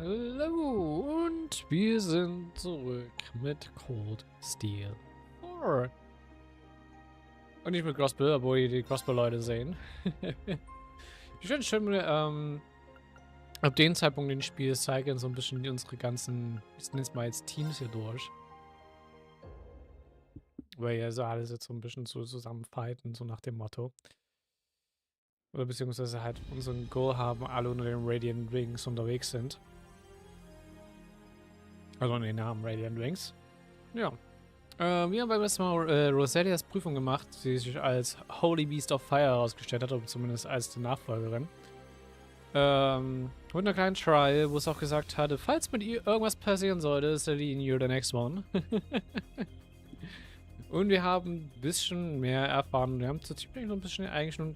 Hallo und wir sind zurück mit Cold Steel 4. Und nicht mit Gospel, obwohl ihr die Gospel-Leute sehen. Ich finde es schön, ab dem Zeitpunkt den Spiel zeigen so ein bisschen unsere ganzen, ich nenne es mal jetzt Teams hier durch. Weil ja so alles jetzt so ein bisschen so zusammen fighten, so nach dem Motto. Oder beziehungsweise halt unseren Goal haben, alle unter den Radiant Wings unterwegs sind. Also in den Namen Radiant Wings. Ja. Wir haben beim letzten Mal Rosalias Prüfung gemacht, die sich als Holy Beast of Fire herausgestellt hat, oder zumindest als die Nachfolgerin. Mit einer kleinen Trial, wo es auch gesagt hatte, falls mit ihr irgendwas passieren sollte, ist you're the next one. Und wir haben ein bisschen mehr erfahren. Wir haben so ziemlich noch ein bisschen eigentlich schon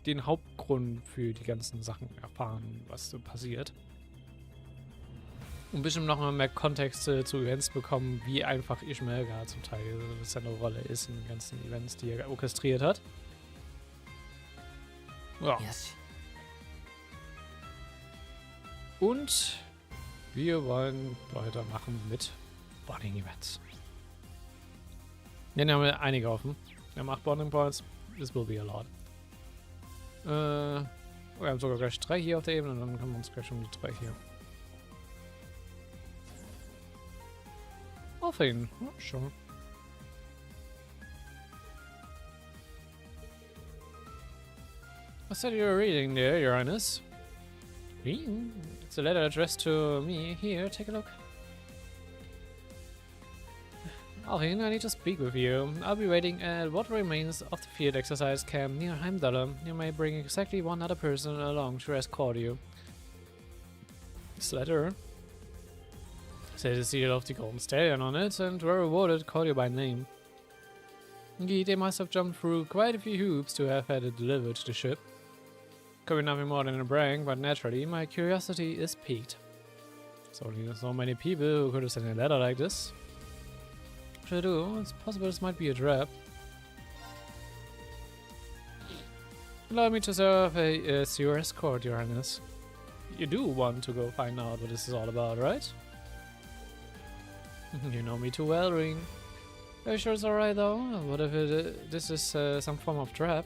den Hauptgrund für die ganzen Sachen erfahren, was so passiert. Ein bisschen nochmal mehr Kontext zu Events bekommen, wie einfach Ishmael zum Teil seine Rolle ist in den ganzen Events, die er orchestriert hat. Ja. Yes. Und wir wollen weitermachen mit Bonding Events. Ja, dann haben wir einige offen. Wir haben 8 Bonding Points. This will be a lot. Wir haben sogar gleich 3 hier auf der Ebene und dann können wir uns gleich schon die 3 hier. Aufhängen. Ja, schon. What's that you're reading there, Your Highness? Rean? It's a letter addressed to me. Here, take a look. Alvin, I need to speak with you. I'll be waiting at what remains of the field exercise camp near Heimdall. You may bring exactly one other person along to escort you. This letter says the seal of the Golden Stallion on it, and were rewarded call you by name. Indeed, they must have jumped through quite a few hoops to have had it delivered to the ship. Could be nothing more than a prank, but naturally, my curiosity is piqued. So there's so many people who could have sent a letter like this. What should I do? It's possible this might be a trap. Allow me to serve as your escort, Your Highness. You do want to go find out what this is all about, right? You know me too well, Rean. Are you sure it's alright though? What if this is some form of trap?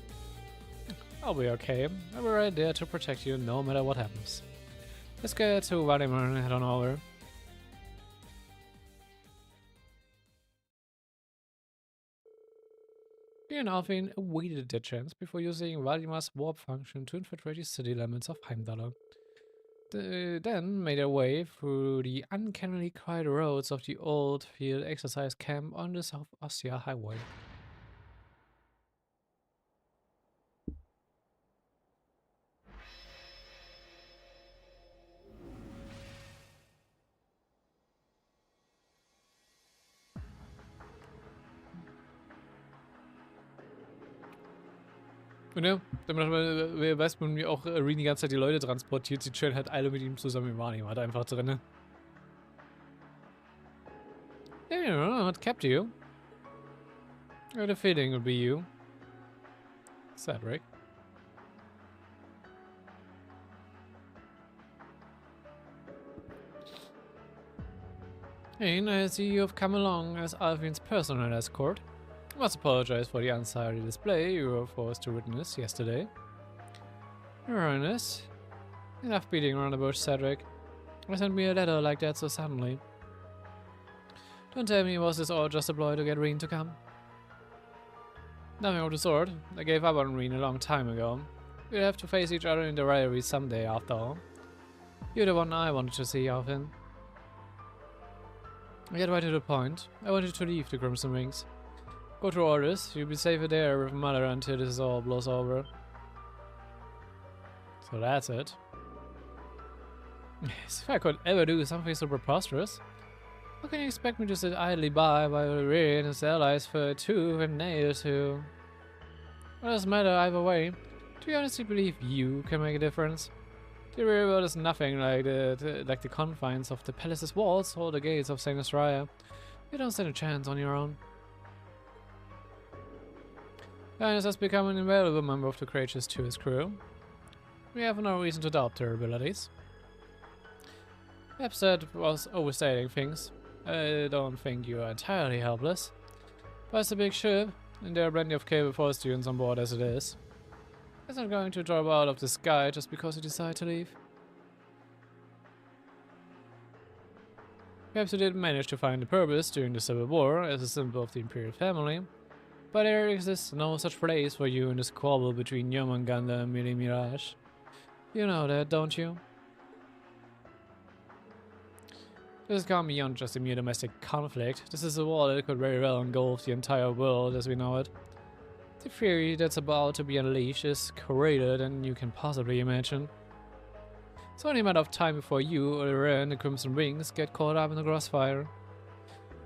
I'll be okay. I'll be right there to protect you no matter what happens. Let's get to Vladimir and head on over. He and Alvin awaited their chance before using Vladimir's warp function to infiltrate the city limits of Heimdall. Then made their way through the uncannily quiet roads of the old field exercise camp on the South Ossia Highway. Und ja, damit weiß man, wie auch Rean die ganze Zeit die Leute transportiert. Sie chillen halt alle mit ihm zusammen im Wahrnehmen, hat einfach drin. Yeah, you know what kept you? I had a feeling it would be you. Cedric. Hey, I see you have come along as Alvin's personal escort. I must apologize for the unsightly display you were forced to witness yesterday. Your Highness, enough beating around the bush, Cedric. Why send me a letter like that so suddenly? Don't tell me was this all just a ploy to get Rean to come? Nothing of the sort. I gave up on Rean a long time ago. We'll have to face each other in the rivalry someday after all. You're the one I wanted to see, Alvin. I get right to the point. I wanted to leave the Crimson Wings. Go to orders. You'll be safer there with Mother until this all blows over. So that's it. If I could ever do something so preposterous, how can you expect me to sit idly by while Rean and his allies for tooth and nail to? What does it matter either way? Do you honestly believe you can make a difference? The real world is nothing like the confines of the palace's walls or the gates of Saint Raya. You don't stand a chance on your own. Highness has become an invaluable member of the Courageous to his crew. We have no reason to doubt their abilities. Perhaps that was overstating things. I don't think you are entirely helpless. But it's a big ship, and there are plenty of Cable Force students on board as it is. It's not going to drop out of the sky just because you decide to leave. Perhaps you did manage to find a purpose during the Civil War as a symbol of the Imperial family, but there exists no such place for you in the squabble between Yomanganda and Millium. You know that, don't you? This has gone beyond just a mere domestic conflict. This is a war that could very well engulf the entire world as we know it. The fury that's about to be unleashed is greater than you can possibly imagine. It's only a matter of time before you or Rean and the Crimson Wings get caught up in the crossfire.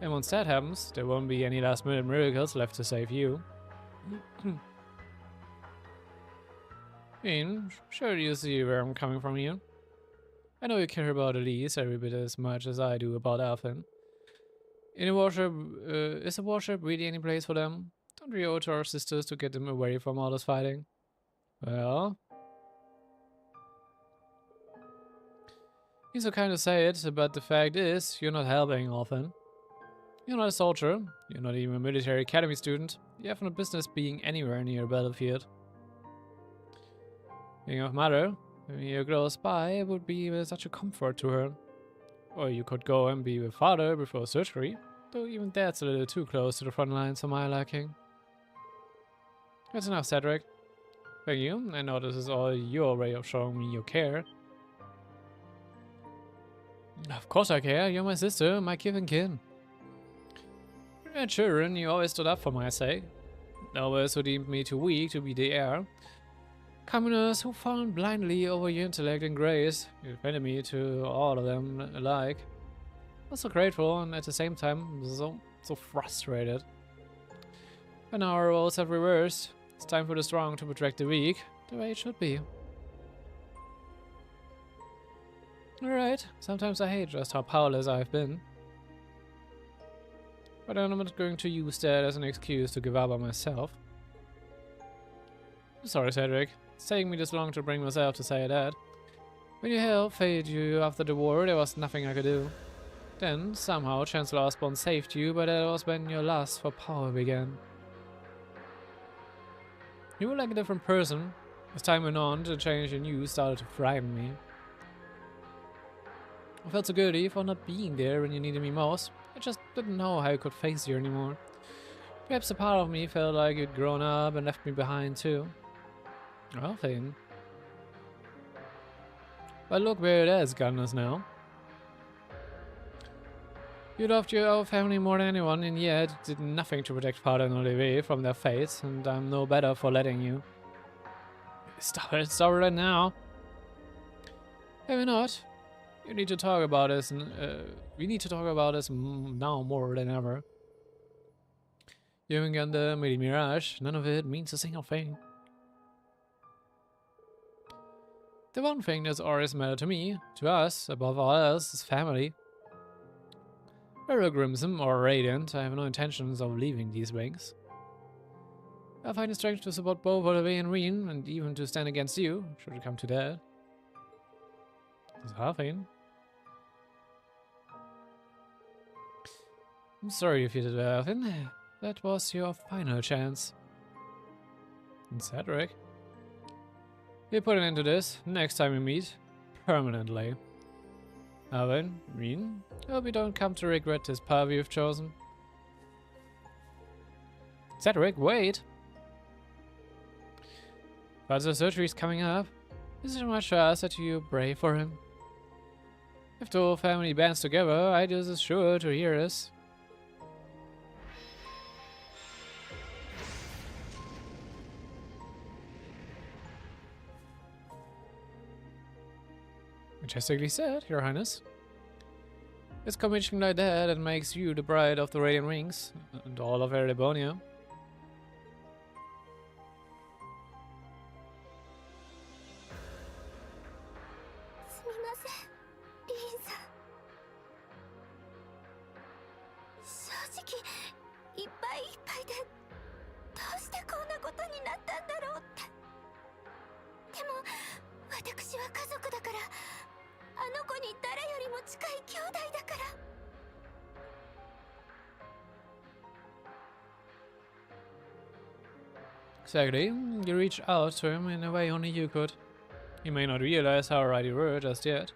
And once that happens, there won't be any last minute miracles left to save you. Rean, sure you see where I'm coming from here. I know you care about Elise every bit as much as I do about Alphen. In a warship, is a warship really any place for them? Don't we owe to our sisters to get them away from all this fighting? Well... He's so kind to say it, but the fact is, you're not helping often. You're not a soldier, you're not even a military academy student, you have no business being anywhere near a battlefield. Being of mother, when you're close by, it would be such a comfort to her. Or you could go and be with father before surgery, though even that's a little too close to the front lines for my liking. That's enough, Cedric. Thank you, I know this is all your way of showing me your care. Of course I care, you're my sister, my kith and kin. When we were children, you always stood up for my sake. Nobles who deemed me too weak to be the heir. Commoners who fawned blindly over your intellect and grace. You defended me to all of them alike. I was so grateful and at the same time so frustrated. But now our roles have reversed. It's time for the strong to protect the weak, the way it should be. Alright, sometimes I hate just how powerless I've been. But I'm not going to use that as an excuse to give up on myself. I'm sorry, Cedric. It's taking me this long to bring myself to say that. When your health failed you after the war, there was nothing I could do. Then, somehow, Chancellor Osborne saved you, but that was when your lust for power began. You were like a different person. As time went on, the change in you started to frighten me. I felt so guilty for not being there when you needed me most. I just didn't know how I could face you anymore. Perhaps a part of me felt like you'd grown up and left me behind too. Well, Fane. But look where it has gotten us now. You loved your family more than anyone, and yet did nothing to protect Father and Olivier from their fates, and I'm no better for letting you. Stop it right now. Maybe not. You need to talk about this, and we need to talk about this now more than ever. You haven't got the Mirage, none of it means a single thing. The one thing that's always mattered to me, to us, above all else, is family. Whether Grimson or Radiant, I have no intentions of leaving these rings. I'll find the strength to support both Olivier and Rean, and even to stand against you, should it come to that. It's Halfine. I'm sorry if you did that, Halfine. That was your final chance. And Cedric. You put an end to this next time we meet, permanently. Halfine, Rean, hope you don't come to regret this path you've chosen. Cedric, wait! But the surgery's coming up. Is it much to ask that you pray for him? If the whole family bands together, Idios is sure to hear us. Majestically said, Your Highness. It's commission like that that makes you the bride of the Radiant Rings, and all of Erebonia. Exactly. You reached out to him in a way only you could. He may not realize how right you were just yet,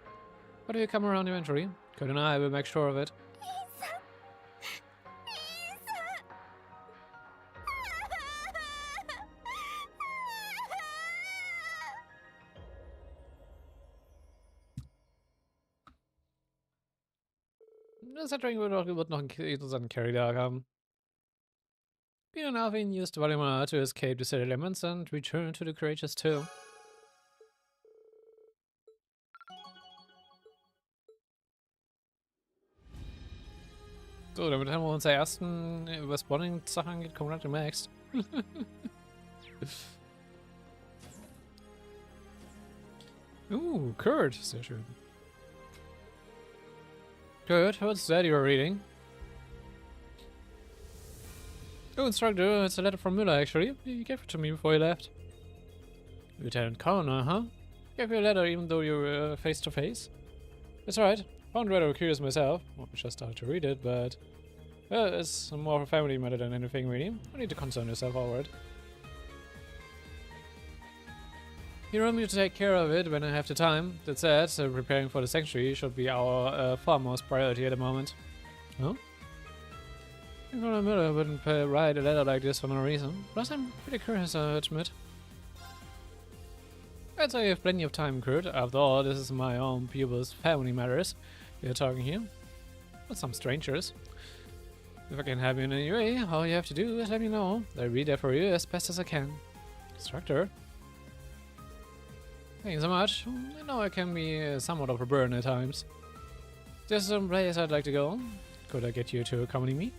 but he'll come around eventually. Kurt and I will make sure of it. Das Setting wird noch einen interessanten Carry-Tag haben. You and Alvin used Valimar to escape the city limits and return to the Courageous too. So, damit haben wir unsere ersten Überspawning-Sachen angeht, komplett gemaxt. Kurt, sehr schön. Kurt, what's that you're reading? Oh, instructor, it's a letter from Müller, actually. He gave it to me before he left. Lieutenant Connor, huh? Gave you a letter even though you were face to face? That's right. Found it rather curious myself. Well, I just started to read it, but... it's more of a family matter than anything, really. You need to concern yourself over it. He wrote me to take care of it when I have the time. That said, preparing for the sanctuary should be our foremost priority at the moment. Huh? I think Colonel Müller wouldn't write a letter like this for no reason. Plus, I'm pretty curious, I admit. I'd say you have plenty of time, Kurt. After all, this is my own pupil's family matters we're talking here. Not some strangers. If I can help you in any way, all you have to do is let me know. I'll read that for you as best as I can. Instructor. Thank you so much. I know I can be somewhat of a burden at times. There's some place I'd like to go. Could I get you to accompany me?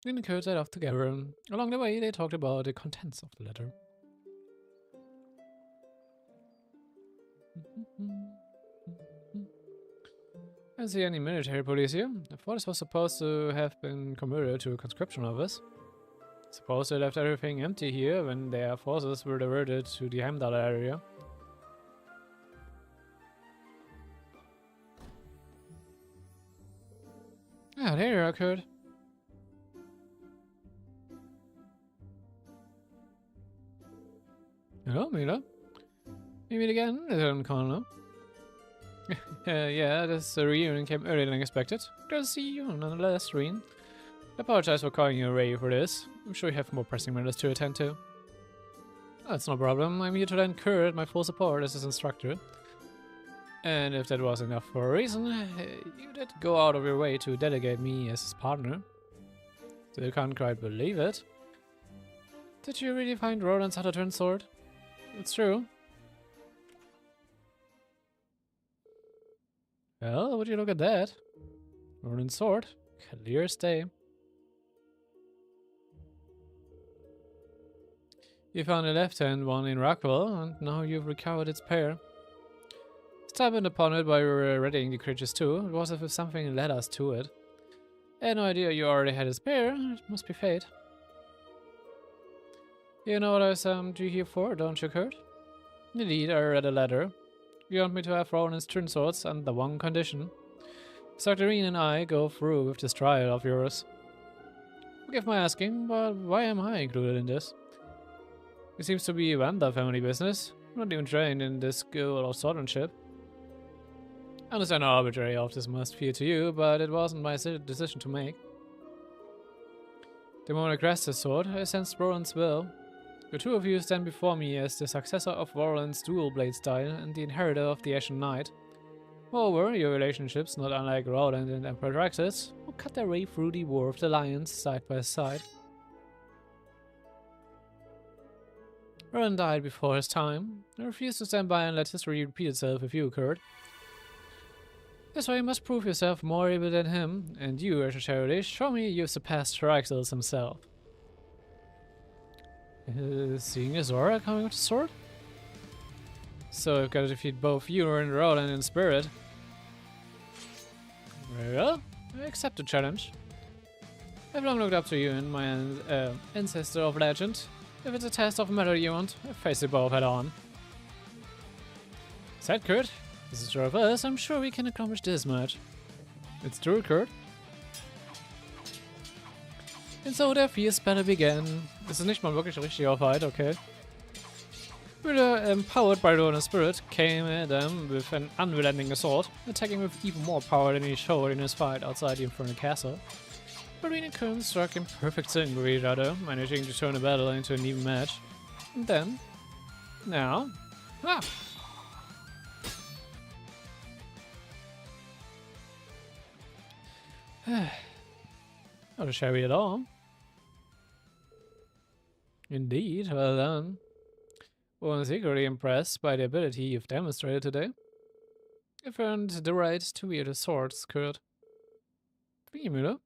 Then the Kurds set off together. Along the way, they talked about the contents of the letter. I don't see any military police here. I thought this was supposed to have been converted to a conscription office. Suppose they left everything empty here when their forces were diverted to the Heimdall area. Ah, there you are, Kurt. Hello, Mila. We meet again, Lieutenant Colonel. Yeah, this reunion came earlier than expected. Glad to see you, nonetheless, Rean. I apologize for calling you away for this. I'm sure you have more pressing matters to attend to. That's no problem. I'm here to lend Kurt my full support as his instructor. And if that was enough for a reason, you did go out of your way to delegate me as his partner. Still can't quite believe it. Did you really find Roland's other twin sword? It's true. Well, would you look at that? Roland's sword. Clear as day. You found a left-hand one in Rockwell, and now you've recovered its pair. Stumbled upon it while we were readying the creatures too. It was as if something led us to it. I had no idea you already had its pair. It must be fate. You know what I summoned you here for, don't you, Kurt? Indeed, I read a letter. You want me to have Roland's twin swords under one condition. Dr. Rean and I go through with this trial of yours. Forgive my asking, but why am I included in this? It seems to be Wanda family business. I'm not even trained in this skill of swordsmanship. I understand how arbitrary all of this must feel to you, but it wasn't my decision to make. The moment I grasped the sword, I sensed Roland's will. The two of you stand before me as the successor of Roland's dual blade style and the inheritor of the Ashen Knight. Moreover, your relationships, not unlike Roland and Emperor Draxus, will cut their way through the War of the Lions side by side. Roland died before his time. I refuse to stand by and let history repeat itself with you, Kurt. This way you must prove yourself more able than him, and you, Asher, show me you've surpassed Draxus himself. Seeing his aura coming with the sword? So I've got to defeat both you and Roland in spirit. Very well, I accept the challenge. I've long looked up to you and my ancestor of legend. If it's a test of metal you want, face it both head on. Said Kurt. This is true of us, I'm sure we can accomplish this much. It's true, Kurt. And so their fears better begin. Das ist nicht mal wirklich richtig auf Fight, okay. Ritter, empowered by the spirit, came at them with an unrelenting assault, attacking with even more power than he showed in his fight outside the Infernal Castle. But Rean and Kern struck in perfect sync with each other, managing to turn the battle into an even match. And then... now... ah! Not shabby at all. Indeed, well done. Well, I'm secretly impressed by the ability you've demonstrated today. You've earned the right to wield the swords, Kurt. Wie Müller?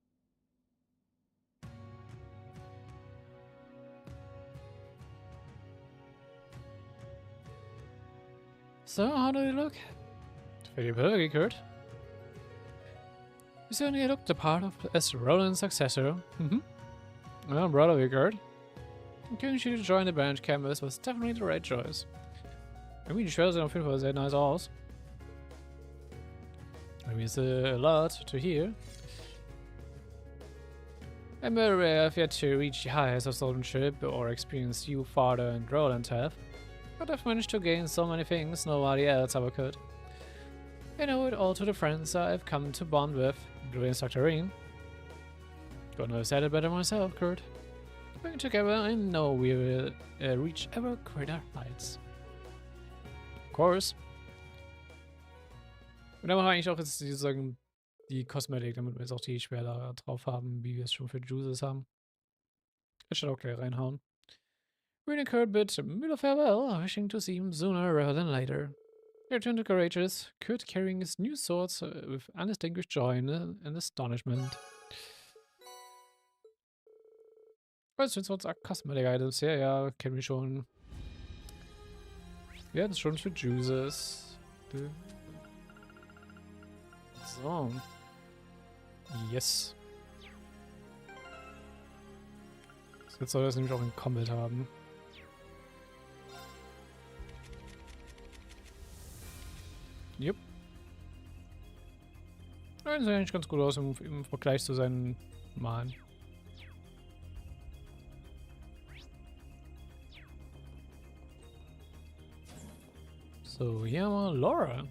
So, how do you look? Pretty perfect, Kurt. You certainly look the part of as Roland's successor. Well, I'm proud of you, Kurt. Encouraging you to join the bench canvas was definitely the right choice. I mean, sure, auf jeden Fall sehr nice aus. I mean, it's a lot to hear. I'm very rare I've yet to reach the highest of swordsmanship or experience you, Father, and Roland have. But I've managed to gain so many things nobody else ever could. I owe it all to the friends I've come to bond with, including Instructor Rean. Couldn't have said it better myself, Kurt. Working together, I know we will reach ever greater heights. Of course. Und dann machen wir eigentlich auch jetzt sozusagen die Kosmetik, damit wir jetzt auch die Schwerter drauf haben, wie wir es schon für Juices haben. Ich schon auch gleich reinhauen. Rean and Kurt bid Müller farewell, wishing to see him sooner rather than later. They returned to Courageous, Kurt carrying his new swords with undistinguished joy and astonishment. Was sind sonst Cosmetic Items? Ja, kennen wir schon. Wir hatten es schon für Juices. So. Yes. Jetzt soll das nämlich auch ein Combat haben. Jupp. Ja, sieht eigentlich ganz gut aus im Vergleich zu seinen Malen. So, here are Laura.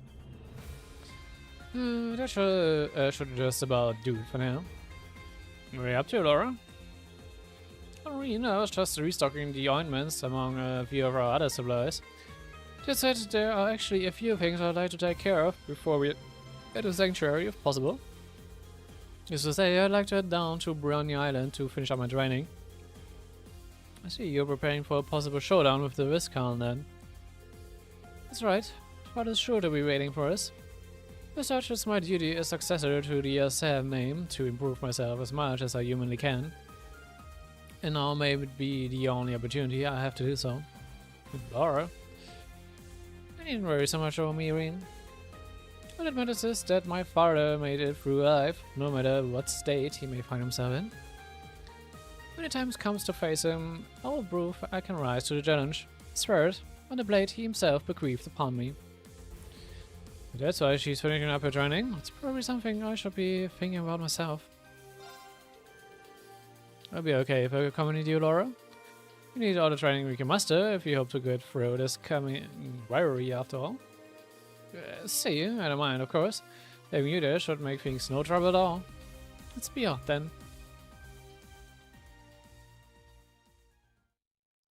That should just about do for now. What are you up to, Laura? Oh, really, no, I was just restocking the ointments among a few of our other supplies. Just said there are actually a few things I'd like to take care of before we head to the sanctuary, if possible. Just to say, I'd like to head down to Brownie Island to finish up my training. I see you're preparing for a possible showdown with the Viscount then. That's right. What is sure to be waiting for us. As such, it's my duty as successor to the Sam name to improve myself as much as I humanly can. And now may it be the only opportunity I have to do so. With Laura. I needn't worry so much over me, Rean. What it matters is that my father made it through life, no matter what state he may find himself in. When the time comes to face him, I will prove I can rise to the challenge. Swear it. On the blade he himself bequeathed upon me. That's why she's finishing up her training. It's probably something I should be thinking about myself. I'll be okay if I accompany you, Laura. We need all the training we can muster if we hope to get through this coming rivalry after all. See you, I don't mind, of course. Having you there should make things no trouble at all. Let's be off then.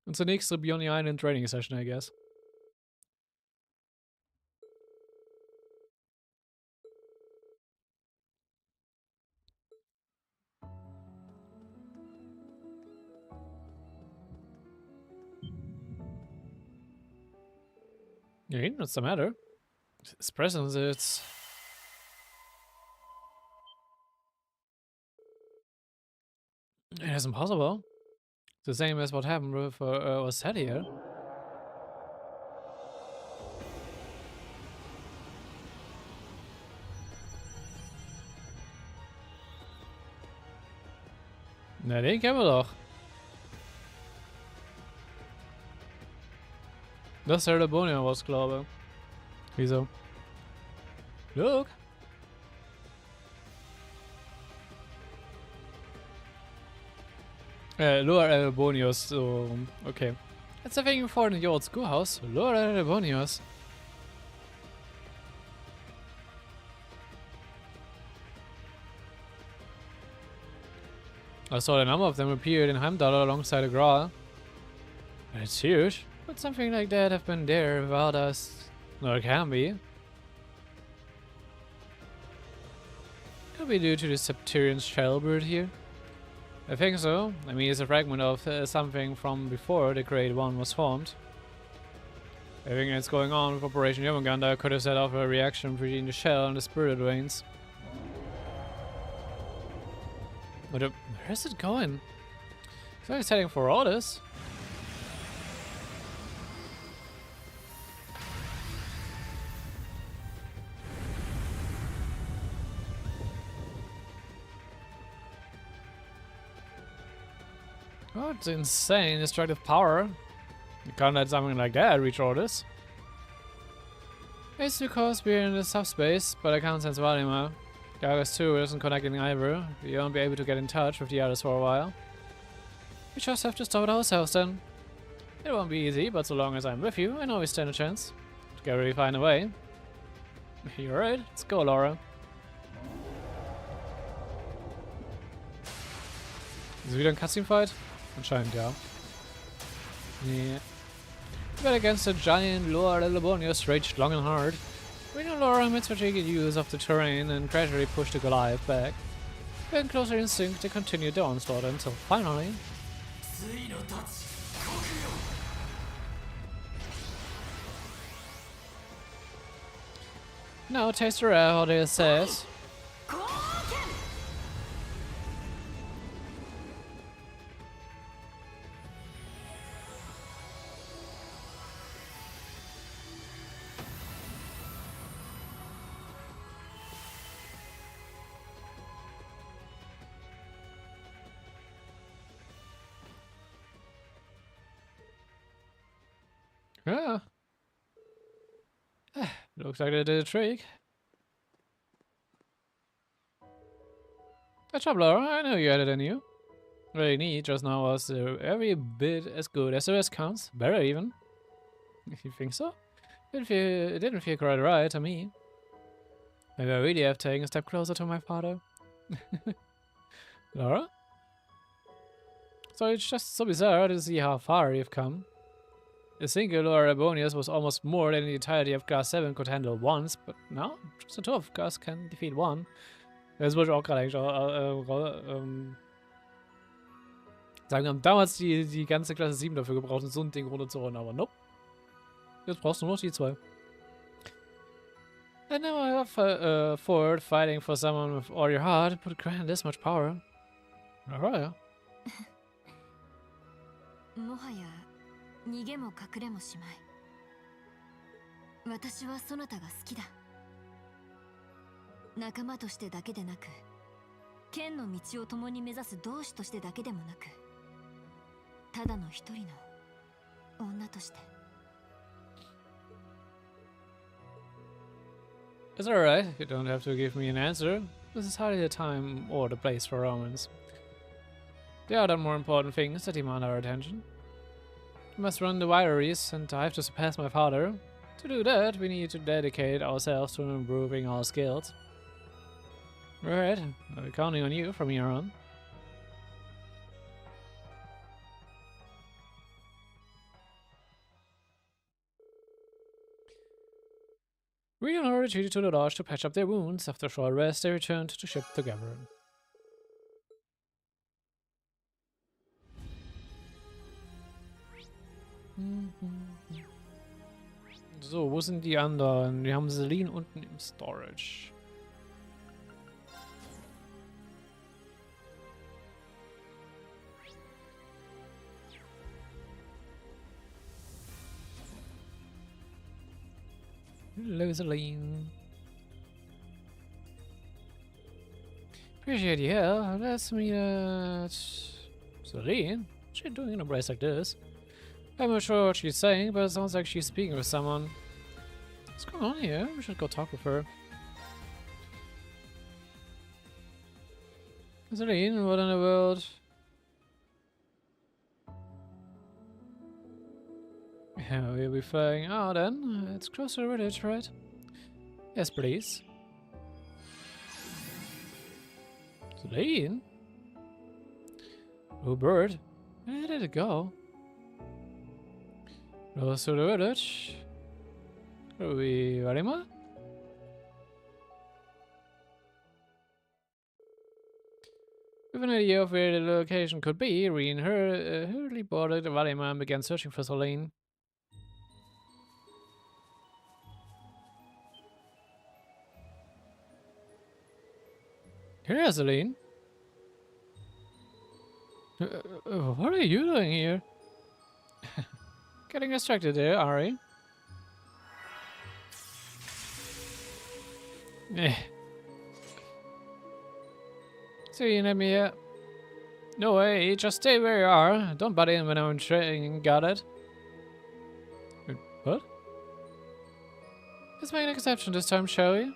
Unsere nächste Beyond the Island Training Session, I guess. Yeah, what's the matter? His presence, it's... It is impossible. The same as what happened with was said here. Na, den kennen wir doch. Das der Bonio was, glaube. Wieso? Look! Lower Bonios, so, okay. It's a thing for in the old schoolhouse. Lower Bonios. I saw a number of them appeared in Heimdall alongside a Graal. It's huge, but something like that have been there without us. No, it can be. Could be due to the Septurian shellbird here. I think so. I mean, it's a fragment of something from before the Great One was formed. Everything that's going on with Operation Yomaganda could have set off a reaction between the shell and the spirit veins. But where is it going? So it's heading for all this. Oh, it's insane destructive power. You can't let something like that reach orders. It's because we're in the subspace, but I can't sense Valimar. Gargus 2 isn't connecting either. We won't be able to get in touch with the others for a while. We just have to stop it ourselves then. It won't be easy, but so long as I'm with you, I know we stand a chance. Together we find a way. You're right, let's go, Laura. Ist es wieder ein Cutscene-Fight? Anscheinend, ja. Yeah. But against the giant Lord Elebonius raged long and hard. We know Laura made strategic use of the terrain and gradually pushed the Goliath back. Getting closer in sync, they continued the onslaught until finally... Now taste the rare how they says. Yeah. Looks like they did a trick. Good job, Laura. I know you had it in you. Really neat just now was every bit as good as the rest counts. Better even. If you think so. It didn't feel quite right to me. Maybe I really have taken a step closer to my father. Laura? So it's just so bizarre to see how far you've come. A single Laura Bonius was almost more than the entirety of Class 7 could handle once, but now just the two of us can defeat one. Das wollte ich auch gerade eigentlich sagen, wir haben damals die ganze Klasse 7 dafür gebraucht, so ein Ding runterzuholen, aber nope. Jetzt brauchst du nur noch die zwei. And now I afford fighting for someone with all your heart, but grant this much power. Alright. もはや逃げも隠れもしまい。私はそなたが好きだ。仲間としてだけでなく、剣の道を共に目指す同志としてだけでもなく、ただの一人の女として。It's alright, you don't have to give me an answer. This is hardly the time or the place for romance. There are more important things that demand our attention. We must run the wineries, and I have to surpass my father. To do that, we need to dedicate ourselves to improving our skills. Alright, I'll be counting on you from here on. Rean retreated to the lodge to patch up their wounds. After a short rest, they returned to the ship together. So, wo sind die anderen? Wir haben Celine unten im Storage. Hello, Celine. Appreciate your help. Let's meet at Celine. What's she doing in a place like this? I'm not sure what she's saying, but it sounds like she's speaking with someone. What's going on here? We should go talk with her. Rean, what in the world? Yeah, we'll be flying out then. It's close to the village, right? Yes, please. Rean? Oh, bird. Where did it go? Close to the village. Are we ready, ma? With an idea of where the location could be, Rean hurriedly boarded Valima and began searching for Solane. Here, Solane. What are you doing here? Getting distracted there, Ari. Eh. So you let me here? No way, just stay where you are. Don't butt in when I'm training, got it? What? Let's make an exception this time, shall we?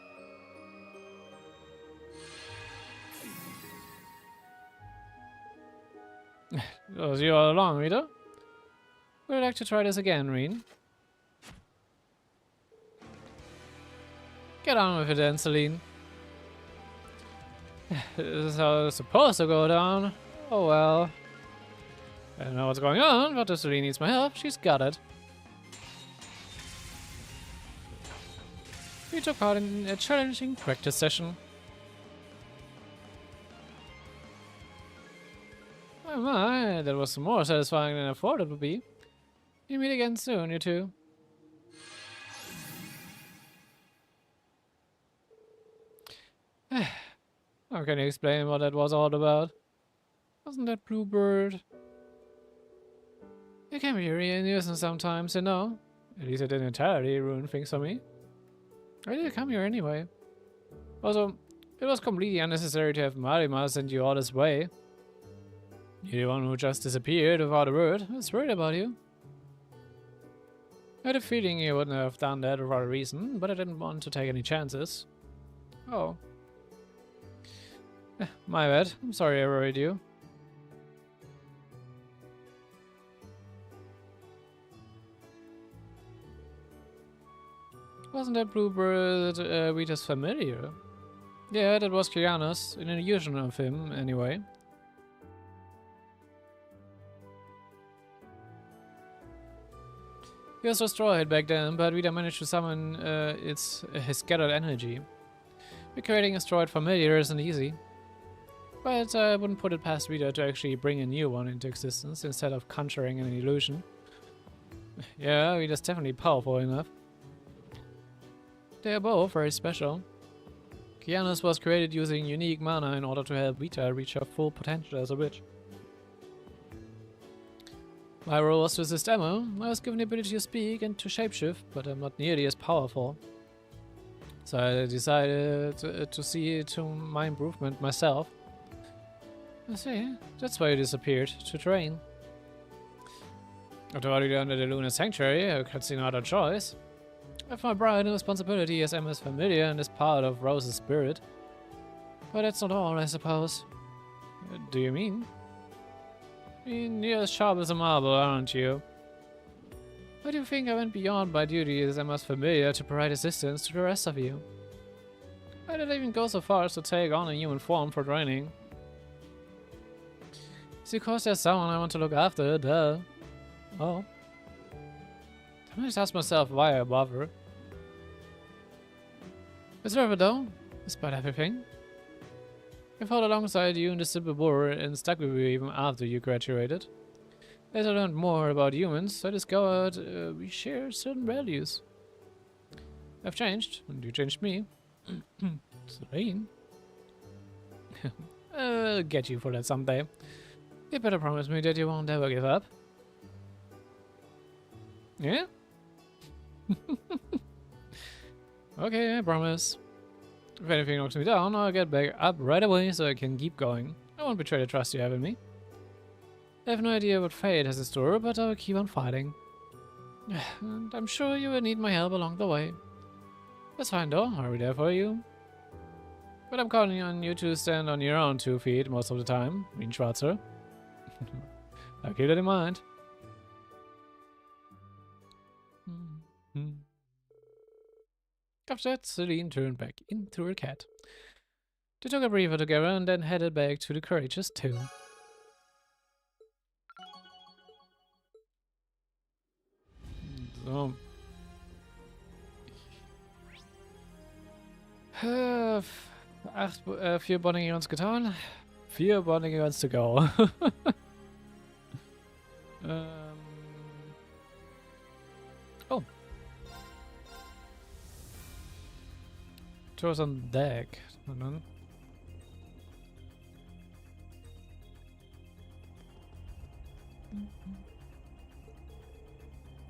That was you all along, Rita? Would you like to try this again, Rean? Get on with it then, Celine. This is how it's supposed to go down. Oh well. I don't know what's going on, but if Celine needs my help, she's got it. We took part in a challenging practice session. Oh my, that was more satisfying than I thought it would be. We meet again soon, you two. How can you explain what that was all about? Wasn't that bluebird? You can be really nuisance sometimes, you know. At least it didn't entirely ruin things for me. Why did you come here anyway? Also, it was completely unnecessary to have Marima send you all this way. You're the one who just disappeared without a word. I was worried about you. I had a feeling you wouldn't have done that without a reason, but I didn't want to take any chances. Oh. My bad. I'm sorry I worried you. Wasn't that bluebird Rita's familiar? Yeah, that was Kiana's, an illusion of him, anyway. He was destroyed back then, but Rita managed to summon his scattered energy. Recreating a destroyed familiar isn't easy. But I wouldn't put it past Rita to actually bring a new one into existence instead of conjuring an illusion. Yeah, Rita's definitely powerful enough. They are both very special. Kiana's was created using unique mana in order to help Rita reach her full potential as a witch. My role was to assist Emma. I was given the ability to speak and to shapeshift, but I'm not nearly as powerful. So I decided to see to my improvement myself. I see, that's why you disappeared, to train. After already under the Lunar Sanctuary, I could see no other choice. I have my pride and responsibility as Emma's familiar and as part of Rose's spirit. But that's not all, I suppose. Do you mean? I mean, you're as sharp as a marble, aren't you? Why do you think I went beyond my duty as Emma's familiar to provide assistance to the rest of you? I didn't even go so far as to take on a human form for training. It's because there's someone I want to look after, duh. Oh. I just ask myself why I bother. It's worth it though, despite everything. I fought alongside you in the Civil War and stuck with you even after you graduated. As I learned more about humans, I discovered we share certain values. I've changed, and you changed me. Rean. I'll get you for that someday. You better promise me that you won't ever give up. Yeah? Okay, I promise. If anything knocks me down, I'll get back up right away so I can keep going. I won't betray the trust you have in me. I have no idea what fate has in store, but I will keep on fighting. And I'm sure you will need my help along the way. That's fine though, I'll be there for you. But I'm counting on you to stand on your own 2 feet most of the time, Rean Schwarzer. I'll keep that in mind. After that, Celine turned back into her cat. They took a breather together and then headed back to the Courageous 2. So. 4 bonding events getan. 4 bonding events to go. Oh. Tours on deck.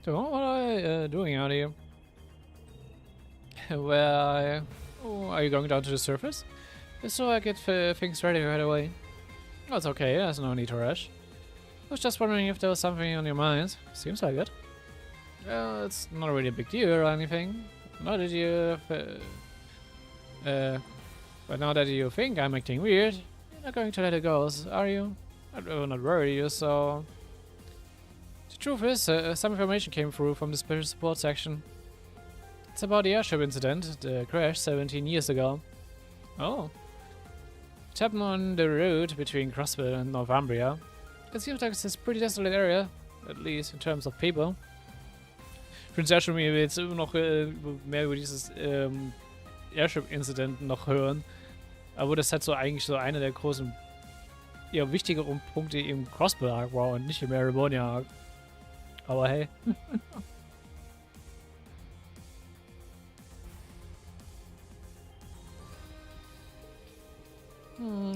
So what are I doing out here? Well, are you going down to the surface? If so, I get things ready right away. Oh, it's okay, there's no need to rush. I was just wondering if there was something on your mind. Seems like it. Well, it's not really a big deal or anything. Now that you... but now that you think I'm acting weird, you're not going to let it go, are you? I will not worry you, so... The truth is, some information came through from the special support section. It's about the airship incident, the crash 17 years ago. Oh. It happened on the road between Crossville and Northumbria. It seems like it's a pretty desolate area, at least in terms of people. Ich finde es sehr schön, wie wir jetzt immer noch mehr über dieses Airship-Incident noch hören. Aber das halt so eigentlich so einer der großen, eher wichtigeren Punkte im Crossville-Arc war und nicht im Erebonia-Arc. Aber hey.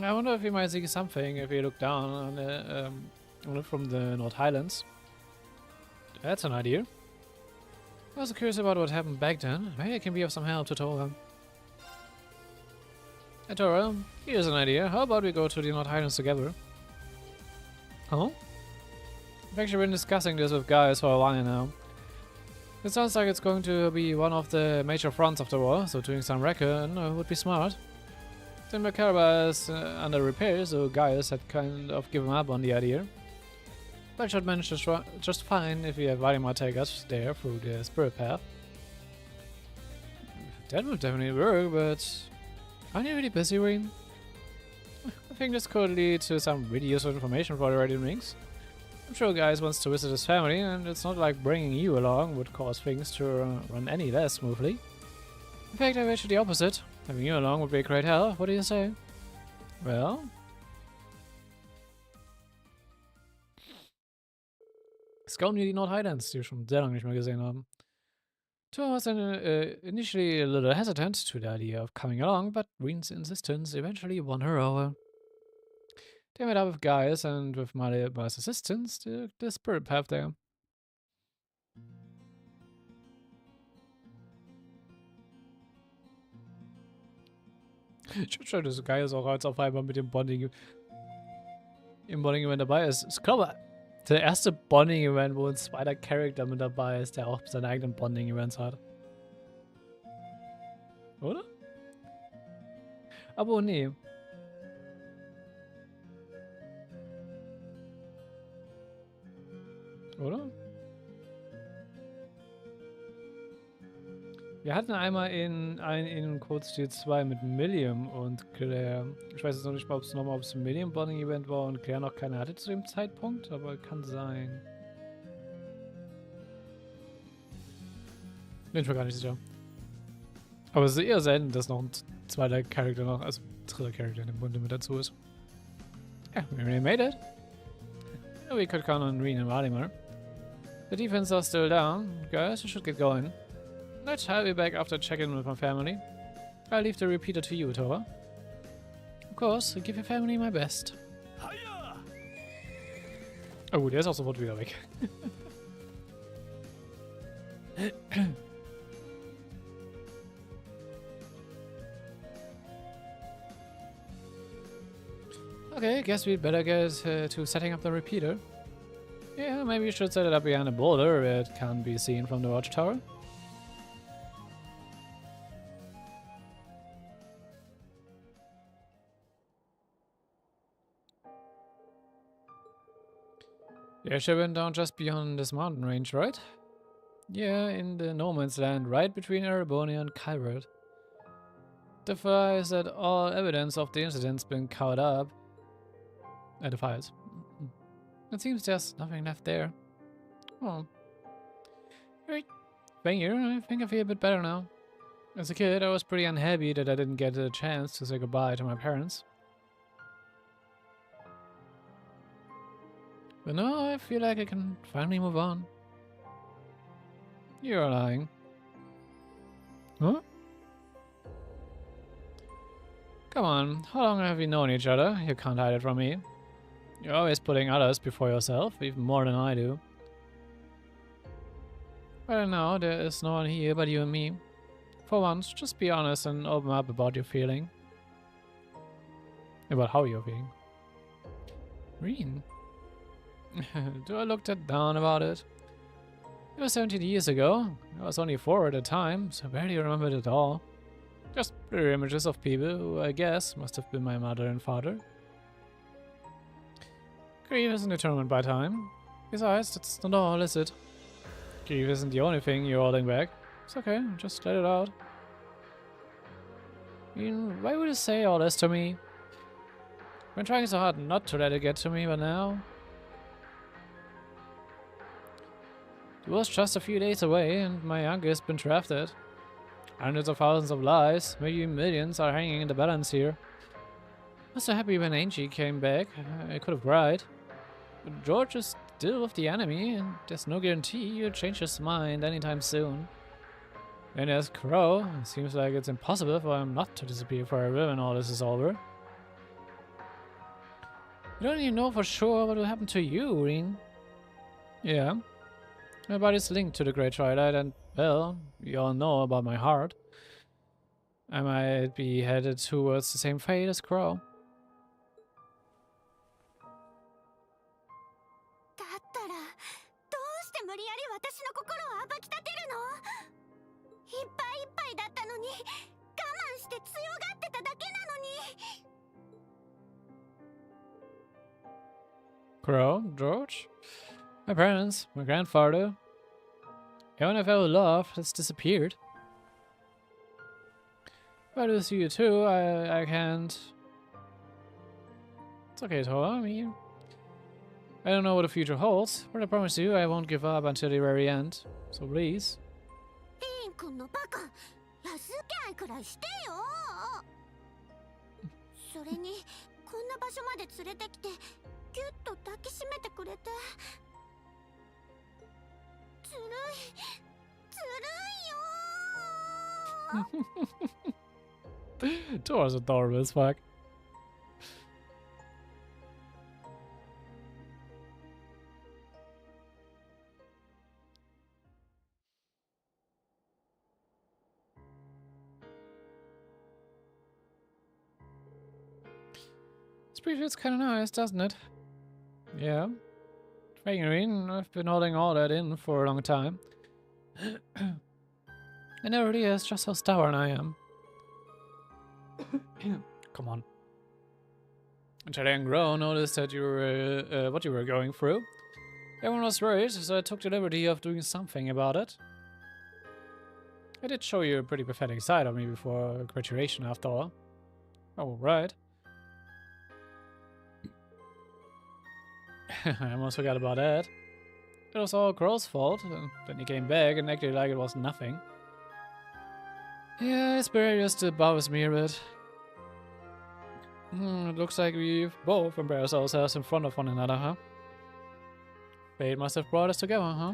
I wonder if you might see something if you look down on the, from the North Highlands. That's an idea. I was curious about what happened back then. Maybe I can be of some help to Tora. Hey Tora, here's an idea. How about we go to the North Highlands together? Huh? I've actually been discussing this with guys for a while now. It sounds like it's going to be one of the major fronts of the war, so doing some recon would be smart. Then Macaraba is under repair, so Gaius had kind of given up on the idea. But should manage just fine if we have Valimar take us there through the spirit path. That would definitely work, but aren't you really busy, Rean? I think this could lead to some really useful information for the Radiant Rings. I'm sure Gaius wants to visit his family, and it's not like bringing you along would cause things to run any less smoothly. In fact, I bet you the opposite. Having you along would be a great help. What do you say? Well? Scouten wir die North Highlands, die wir schon sehr lange nicht mehr gesehen haben. Thomas was initially a little hesitant to the idea of coming along, but Rean's insistence eventually won her over. They met up with Gaius and with Maliba's assistance, the spirit path there. Ich finde schon, dass Gaius auch jetzt auf einmal mit dem Bonding-Event dabei ist. Ich glaube, der erste Bonding-Event, wo ein zweiter Charakter mit dabei ist, der auch seine eigenen Bonding-Events hat. Oder? Aber nee. Oder? Wir hatten einmal in Cold Steel 2 mit Millium und Claire. Ich weiß jetzt noch nicht mal, ob es ein Millium Bonding Event war und Claire noch keine hatte zu dem Zeitpunkt, aber kann sein. Bin ich mir gar nicht sicher. Aber es ist eher selten, dass noch ein zweiter Charakter noch, also dritter Charakter in dem Bunde mit dazu ist. Ja, we really made it. We could count on Rean and Valimar. The defense are still down. Guys, we should get going. I'll be back after checking with my family. I'll leave the repeater to you, Tora. Of course, I'll give your family my best. Oh, der ist auch sofort wieder weg. Okay, guess we'd better get to setting up the repeater. Yeah, maybe you should set it up behind a boulder where it can't be seen from the watchtower. The airship went down just beyond this mountain range, right? Yeah, in the no man's land, right between Erebonia and Kyrod. Defies that all evidence of the incident's been caught up. Defies. It seems there's nothing left there. Oh. Right. Thank you. I think I feel a bit better now. As a kid, I was pretty unhappy that I didn't get a chance to say goodbye to my parents. But now I feel like I can finally move on. You're lying. Huh? Come on, how long have we known each other? You can't hide it from me. You're always putting others before yourself, even more than I do. Well, now there is no one here but you and me. For once, just be honest and open up about your feeling. About how you're feeling. Rean. Do I look that down about it? It was 17 years ago. I was only 4 at the time, so I barely remembered it all. Just blurry images of people who I guess must have been my mother and father. Grief isn't determined by time. Besides, that's not all, is it? Grief isn't the only thing you're holding back. It's okay, just let it out. I mean, why would you say all this to me? I've been trying so hard not to let it get to me, but now... It was just a few days away, and my youngest been drafted. Hundreds of thousands of lives, maybe millions, are hanging in the balance here. I was so happy when Angie came back. I could have cried. But George is still with the enemy, and there's no guarantee he'll change his mind anytime soon. Then there's Crow. It seems like it's impossible for him not to disappear forever when all this is over. You don't even know for sure what will happen to you, Rean. Yeah. My body's linked to the Great Twilight, and, well, you all know about my heart. I might be headed towards the same fate as Crow. Crow? George? My parents, my grandfather. Everyone I've ever loved has disappeared. If I do see you too, I can't... It's okay, Toa, I mean... I don't know what the future holds, but I promise you I won't give up until the very end. So please. Toa's adorable as fuck. This brief feels kinda nice, doesn't it? Yeah. Rean, I've been holding all that in for a long time. I never realized just how stubborn I am. Come on. Until I grow, noticed that you were what you were going through. Everyone was worried, so I took the liberty of doing something about it. I did show you a pretty pathetic side of me before graduation, after all. Oh, right. I almost forgot about that. It was all Crow's fault, and then he came back and acted like it was nothing. Yeah, his behavior still bothers me a bit. It looks like we've both embarrassed ourselves in front of one another, huh? Fate must have brought us together, huh?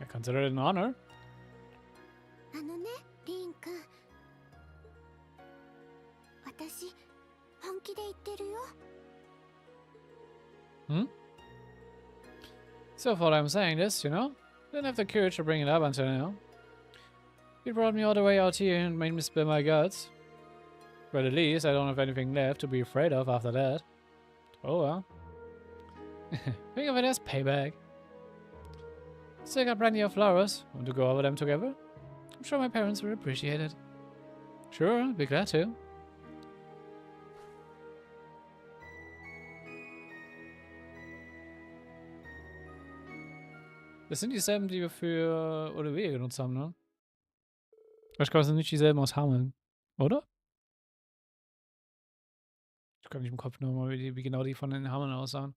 I consider it an honor. So far I'm saying this, you know? Didn't have the courage to bring it up until now. You brought me all the way out here and made me spill my guts. But at least I don't have anything left to be afraid of after that. Oh well. Think of it as payback. Still got plenty of flowers. Want to go over them together? I'm sure my parents will appreciate it. Sure, I'll be glad to. Das sind dieselben, die wir für ODW genutzt haben, ne? Ich glaube, das sind nicht dieselben aus Hameln, oder? Ich kann nicht im Kopf nochmal, wie genau die von den Hameln aussahen.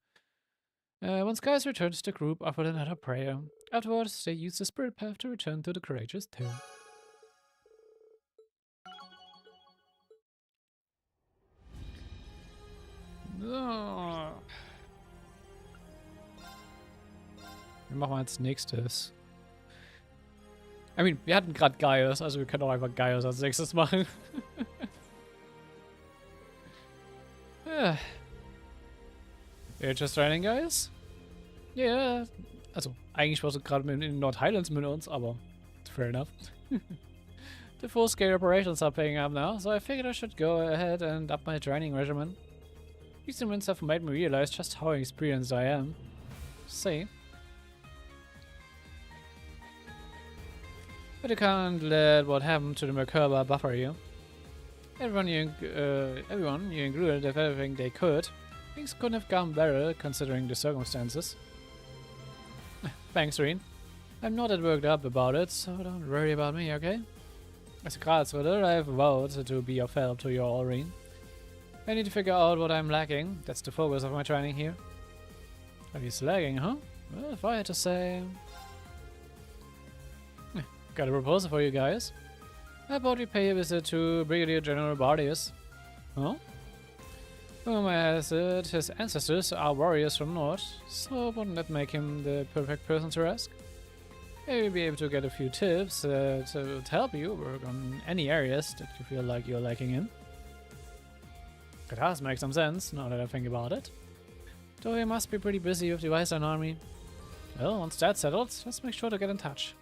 Once guys return to the group, offered another prayer. Afterwards, they used the spirit path to return to the courageous too. So. Wir machen als nächstes. I mean, wir hatten gerade Gaius, also wir können auch einfach Gaius als nächstes machen. Ja. You're just running, Gaius? Ja. Yeah. Also, eigentlich warst du gerade in den North Highlands mit uns, aber fair enough. The full-scale operations are paying up now, so I figured I should go ahead and up my training regimen. These events have made me realize just how experienced I am. See? But you can't let what happened to the Merkaba buffer you. Everyone you included did everything they could. Things couldn't have gone better considering the circumstances. Thanks, Rean. I'm not that worked up about it, so don't worry about me, okay? As a Karlsritter, I have vowed to be of help to you all, Rean. I need to figure out what I'm lacking. That's the focus of my training here. Are you lagging, huh? Well, if I had to say... Got a proposal for you guys. How about we pay a visit to Brigadier General Bardius? Huh? Whom his ancestors are warriors from North, so wouldn't that make him the perfect person to ask? Maybe we'll be able to get a few tips to help you work on any areas that you feel like you're lacking in. It does make some sense, now that I think about it. Though he must be pretty busy with the Weißern army. Well, once that's settled, let's make sure to get in touch.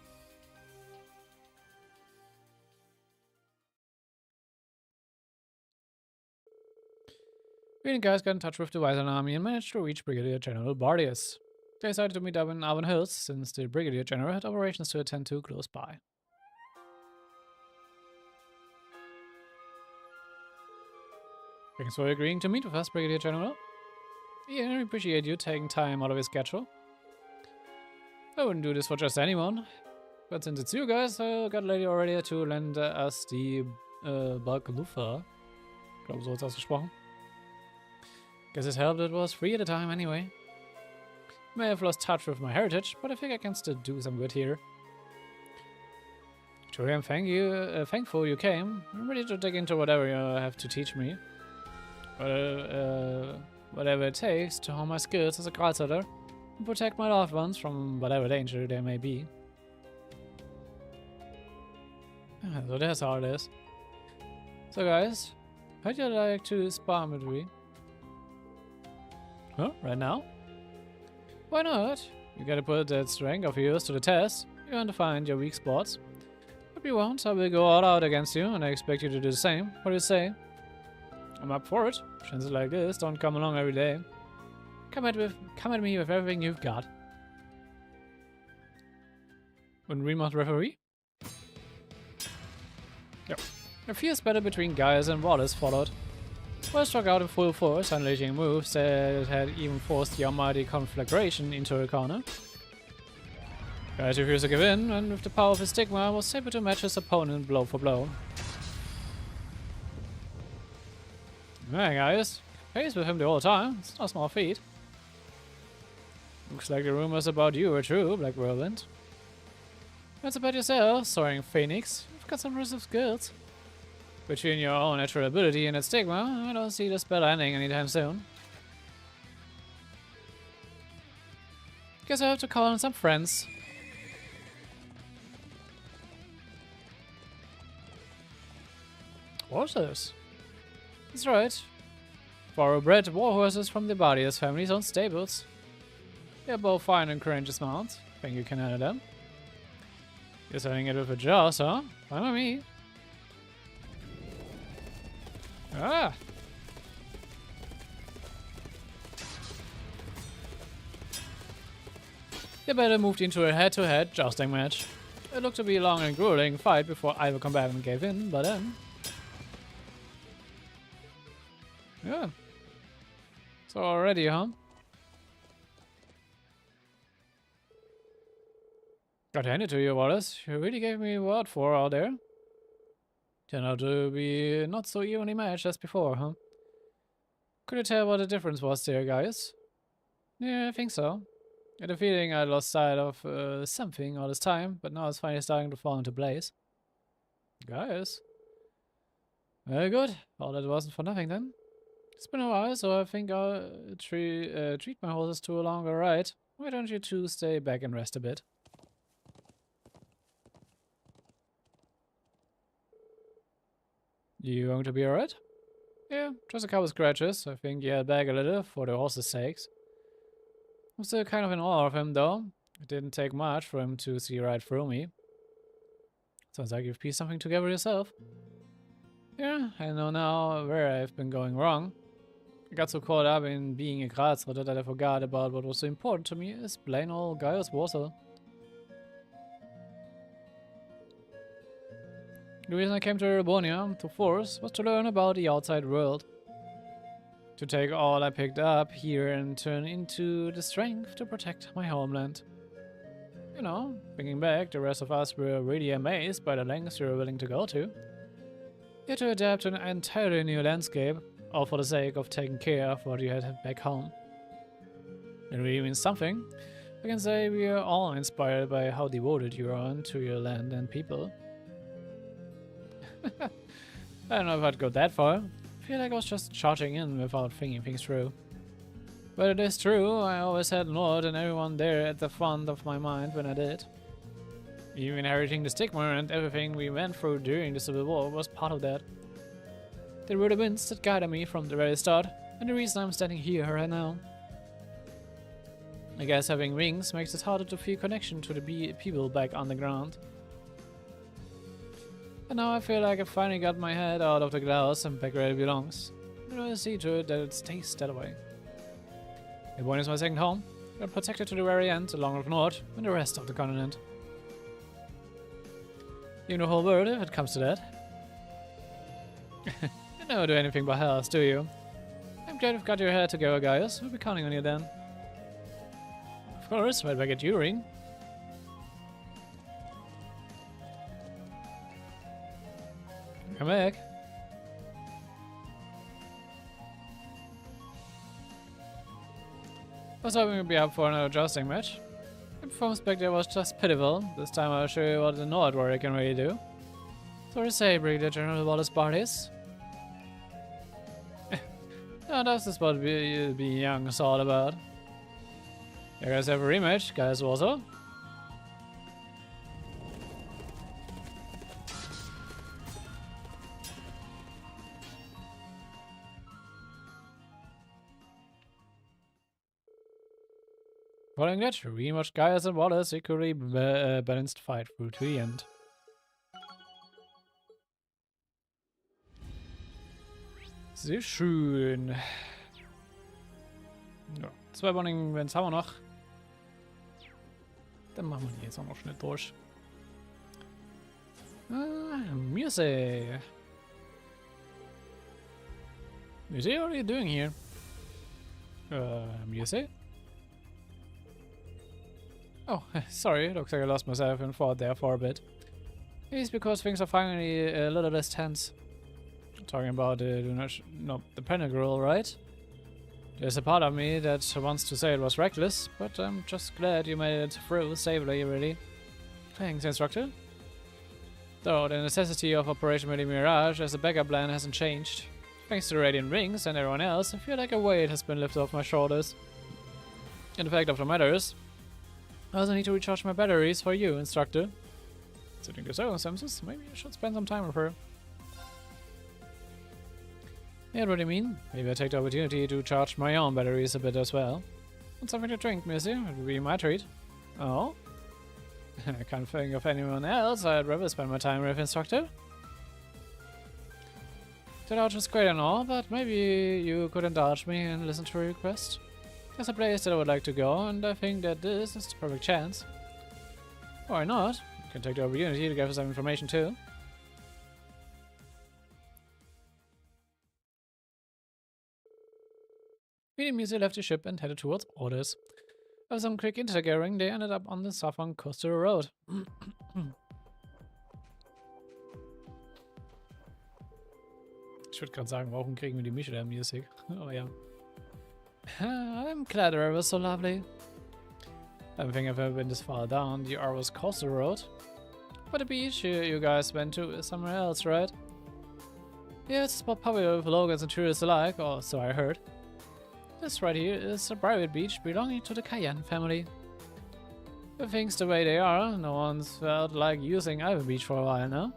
We guys got in touch with the Weißern army and managed to reach Brigadier General Bardius. They decided to meet up in Avon Hills, since the Brigadier General had operations to attend to close by. Thanks for agreeing to meet with us, Brigadier General. Yeah, I appreciate you taking time out of your schedule. I wouldn't do this for just anyone. But since it's you guys, I got a lady already to lend us the Balkalufa. Ich glaube, so ist ausgesprochen. Guess it helped it was free at the time anyway. May have lost touch with my heritage, but I think I can still do some good here. Truly, I'm thankful you came. I'm ready to dig into whatever you have to teach me. Whatever it takes to hone my skills as a Karlsritter and protect my loved ones from whatever danger there may be. So that's how it is. So guys, how'd you like to spar with me? Huh? Right now? Why not? You gotta put that strength of yours to the test. You want to find your weak spots. If you won't, I will go all out against you, and I expect you to do the same. What do you say? I'm up for it. Chances like this don't come along every day. Come at me with everything you've got. Und Remote referee? Yep. A fierce battle between Gaius and Wallace followed. Wallace struck out in full force, unleashing moves that had even forced the almighty conflagration into a corner. Gaius refused to give in, and with the power of his stigma, was able to match his opponent blow for blow. Yeah, Gaius. Pace with him the whole time. It's no small feat. Looks like the rumors about you are true, Black Whirlwind. That's about yourself, Soaring Phoenix. You've got some impressive skills. Between your own natural ability and its stigma, I don't see the spell ending anytime soon. Guess I have to call on some friends. Horses? That's right. Thoroughbred warhorses from the Bardius family's own stables. They're both fine and courageous mounts. Think you can handle them? You're selling it with a jaws, huh? Fine with me. Ah! The battle moved into a head-to-head jousting match. It looked to be a long and grueling fight before either combatant gave in, but then... Yeah. So already, huh? Gotta hand it to you, Wallace. You really gave me a word for out there. Turned out to be not so evenly matched as before, huh? Could you tell what the difference was there, guys? Yeah, I think so. I had a feeling I lost sight of something all this time, but now it's finally starting to fall into place. Guys. Very good. All that wasn't for nothing then. It's been a while, so I think I'll treat my horses to a longer ride. Why don't you two stay back and rest a bit? You going to be alright? Yeah, just a couple scratches. I think you held back a little for the horse's sakes. I'm still kind of in awe of him, though. It didn't take much for him to see right through me. Sounds like you've pieced something together yourself. Yeah, I know now where I've been going wrong. I got so caught up in being a Grazritter that I forgot about what was so important to me is plain old Gaius Warsel. The reason I came to Erebonia, to Force, was to learn about the outside world. To take all I picked up here and turn into the strength to protect my homeland. You know, thinking back, the rest of us were really amazed by the lengths we were willing to go to. You had to adapt to an entirely new landscape, all for the sake of taking care of what you had back home. It really means something. I can say we are all inspired by how devoted you are to your land and people. I don't know if I'd go that far. I feel like I was just charging in without thinking things through. But it is true, I always had Lord and everyone there at the front of my mind when I did. Even inheriting the stigma and everything we went through during the Civil War was part of that. They were the winds that guided me from the very start, and the reason I'm standing here right now. I guess having wings makes it harder to feel connection to the people back on the ground. And now I feel like I finally got my head out of the glass and back where it belongs. And I'll see to it that it stays that way. Erebonia is my second home. I'm protected to the very end, along with Nord and the rest of the continent. Even the whole world, if it comes to that. You never do anything but hells, do you? I'm glad you've got your head together, guys. We'll be counting on you then. Of course, right back at you, Rean. Come back. I was hoping we'd be up for another jousting match. The performance back there was just pitiful. This time I'll show you what the Nord warrior can really do. Sorry to say, Brigadier General Wallace Bartis. No, that's just what being young is all about. You guys have a rematch, guys also. Following that, Rean watched Gaius and Wallace equally balanced fight through to the end. Sehr schön. Ja, 2 Burning Events haben wir noch. Dann machen wir die jetzt auch noch schnell durch. Music. Music, what are you doing here? Music? Oh, sorry, looks like I lost myself in thought there for a bit. It's because things are finally a little less tense. Talking about the Pentacle, right? There's a part of me that wants to say it was reckless, but I'm just glad you made it through safely, really. Thanks, Instructor. Though the necessity of Operation Mirage as a backup plan hasn't changed. Thanks to Radiant Rings and everyone else, I feel like a weight has been lifted off my shoulders. And the fact of the matter is, I also need to recharge my batteries for you, Instructor. Considering the circumstances, maybe I should spend some time with her. Yeah, what do you mean? Maybe I take the opportunity to charge my own batteries a bit as well. Want something to drink, Missy? It would be my treat. Oh? I can't think of anyone else I'd rather spend my time with, Instructor. The lodge was great and all, but maybe you could indulge me and listen to a request. There's a place that I would like to go, and I think that this is the perfect chance. Why not? You can take the opportunity to gather some information too. Millium easily left the ship and headed towards orders. After some quick interrogating, they ended up on the southern coastal road. Ich würde gerade sagen, warum kriegen wir die Music? Oh ja. I'm glad the river was so lovely. I don't think I've ever been this far down the Arwas coastal road. But the beach you guys went to is somewhere else, right? Yeah, it's a spot popular with locals and tourists alike, or so I heard. This right here is a private beach belonging to the Cayenne family. With things the way they are, no one's felt like using either beach for a while now.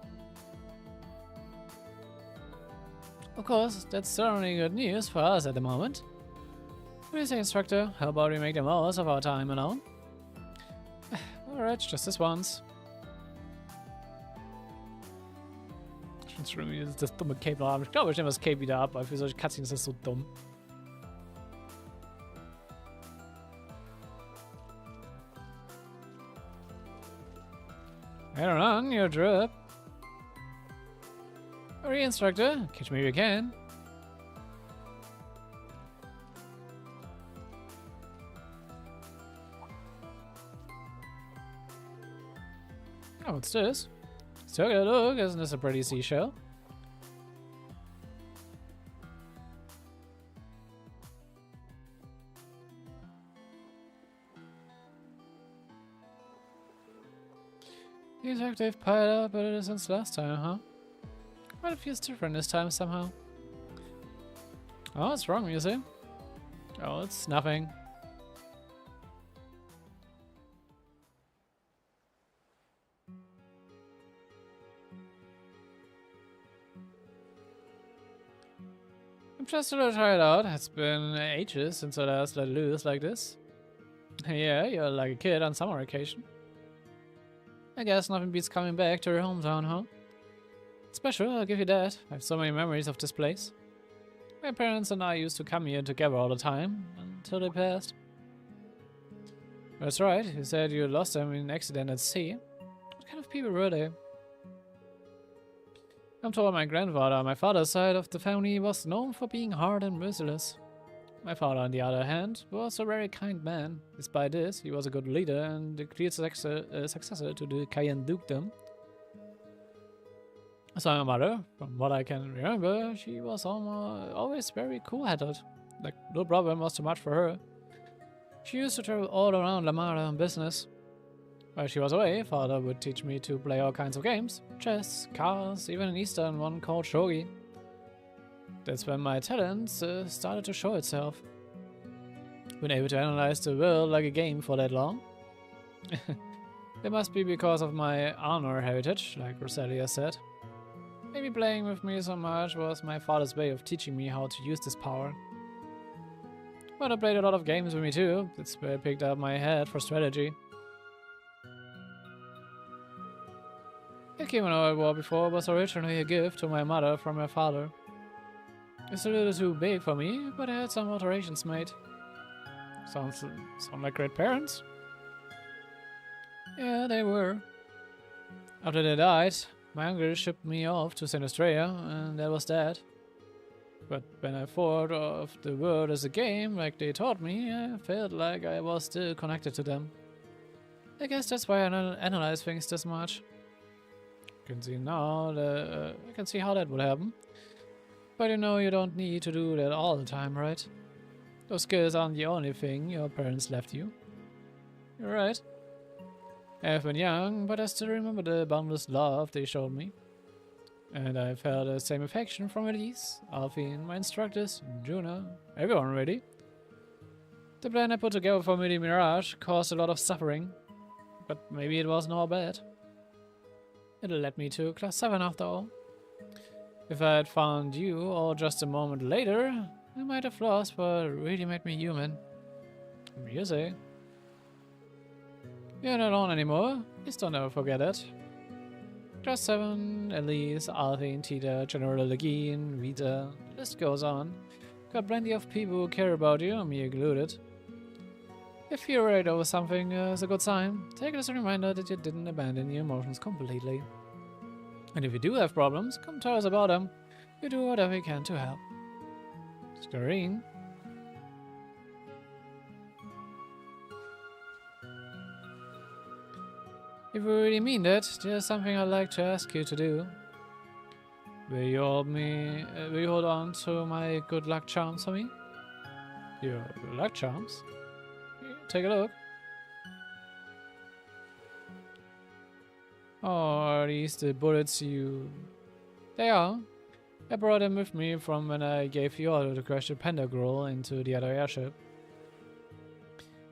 Of course, that's certainly good news for us at the moment. What do you say, instructor? How about we make the most of our time alone? Alright, just this once. Ich find's schon irgendwie das dumme Cape noch haben. Ich glaube, ich nehme das Cape wieder ab, weil für solche Cutscenes ist das so dumm. I don't know, your drip. Hurry, instructor. Catch me if you can. Oh, what's this? So good look, isn't this a pretty seashell? These active piled up better since last time, huh? But it feels different this time somehow. Oh, what's wrong, you see? Oh, it's nothing. I'm just a little tired out. It's been ages since I last let loose like this. Yeah, you're like a kid on summer vacation. I guess nothing beats coming back to your hometown, huh? Special, I'll give you that. I have so many memories of this place. My parents and I used to come here together all the time, until they passed. That's right, you said you lost them in an accident at sea. What kind of people were they? I'm told my grandfather on my father's side of the family was known for being hard and merciless. My father, on the other hand, was a very kind man. Despite this, he was a good leader and the clear successor to the Cayenne dukedom. So my mother, from what I can remember, she was always very cool-headed. Like, no problem was too much for her. She used to travel all around La Mara on business. While she was away, father would teach me to play all kinds of games. Chess, cards, even an Eastern one called shogi. That's when my talents started to show itself. Been able to analyze the world like a game for that long. It must be because of my honor heritage, like Rosalia said. Maybe playing with me so much was my father's way of teaching me how to use this power. But I played a lot of games with me too. That's where I picked up my head for strategy. The kimono I wore before was originally a gift to my mother from my father. It's a little too big for me, but I had some alterations made. Sound like great parents? Yeah, they were. After they died, my uncle shipped me off to St. Australia, and that was that. But when I thought of the world as a game, like they taught me, I felt like I was still connected to them. I guess that's why I analyze things this much. You can see now I can see how that would happen. But you know, you don't need to do that all the time, right? Those skills aren't the only thing your parents left you. You're right. I've been young, but I still remember the boundless love they showed me. And I felt the same affection from Elise, Alfie, my instructors, Juna, everyone really. The plan I put together for Midi Mirage caused a lot of suffering, but maybe it wasn't all bad. It led me to Class 7 after all. If I had found you all just a moment later, I might have lost what really made me human. You say. You're not alone anymore. Please don't ever forget it. Class 7, Elise, Alvin, Tita, General Legin, Rita, the list goes on. Got plenty of people who care about you, me included. If you're worried over something, it's a good sign. Take it as a reminder that you didn't abandon your emotions completely. And if you do have problems, come tell us about them. We do whatever we can to help. Rean. If you really mean that, there's something I'd like to ask you to do. Will you hold on to my good luck charms for me? Your good luck charms? Take a look. Oh, are these the bullets you... They are. I brought them with me from when I gave the order to crash the Pentagruel into the other airship.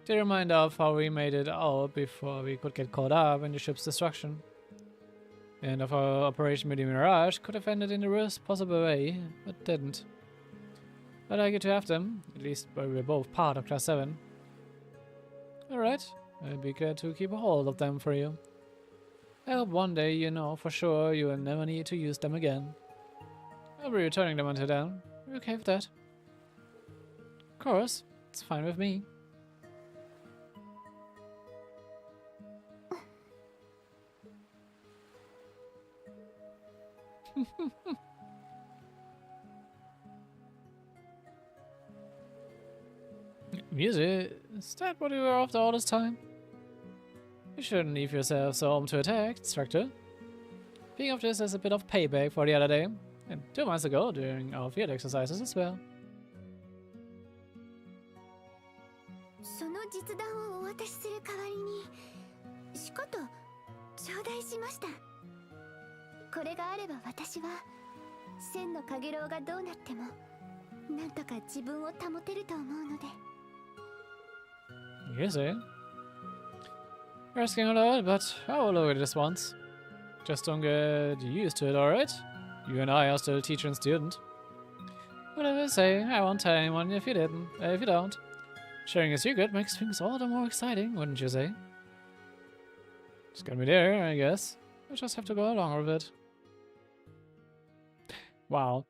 They remind of how we made it out before we could get caught up in the ship's destruction. And of how Operation Millium Mirage could have ended in the worst possible way, but didn't. I'd like you to have them, at least while we're both part of Class 7. Alright, I'd be glad to keep a hold of them for you. I hope one day you know for sure you will never need to use them again. I'll be returning them until then. Are you okay with that? Of course, it's fine with me. Music? Is that what you were after all this time? You shouldn't leave yourself so home to attack, instructor. Think of this as a bit of payback for the other day, and 2 months ago during our field exercises as well. その実弾をお渡しする代わりにしこと頂戴しました。これがあれば私は千のかげろうがどうなってもなんとか自分を保てると思うので。Yes, eh? You're asking a lot, but I will look at this once. Just don't get used to it, alright? You and I are still teacher and student. Whatever you say, I won't tell anyone if you don't. Sharing a secret makes things all the more exciting, wouldn't you say? It's gonna be there, I guess. I just have to go along with it. Wow.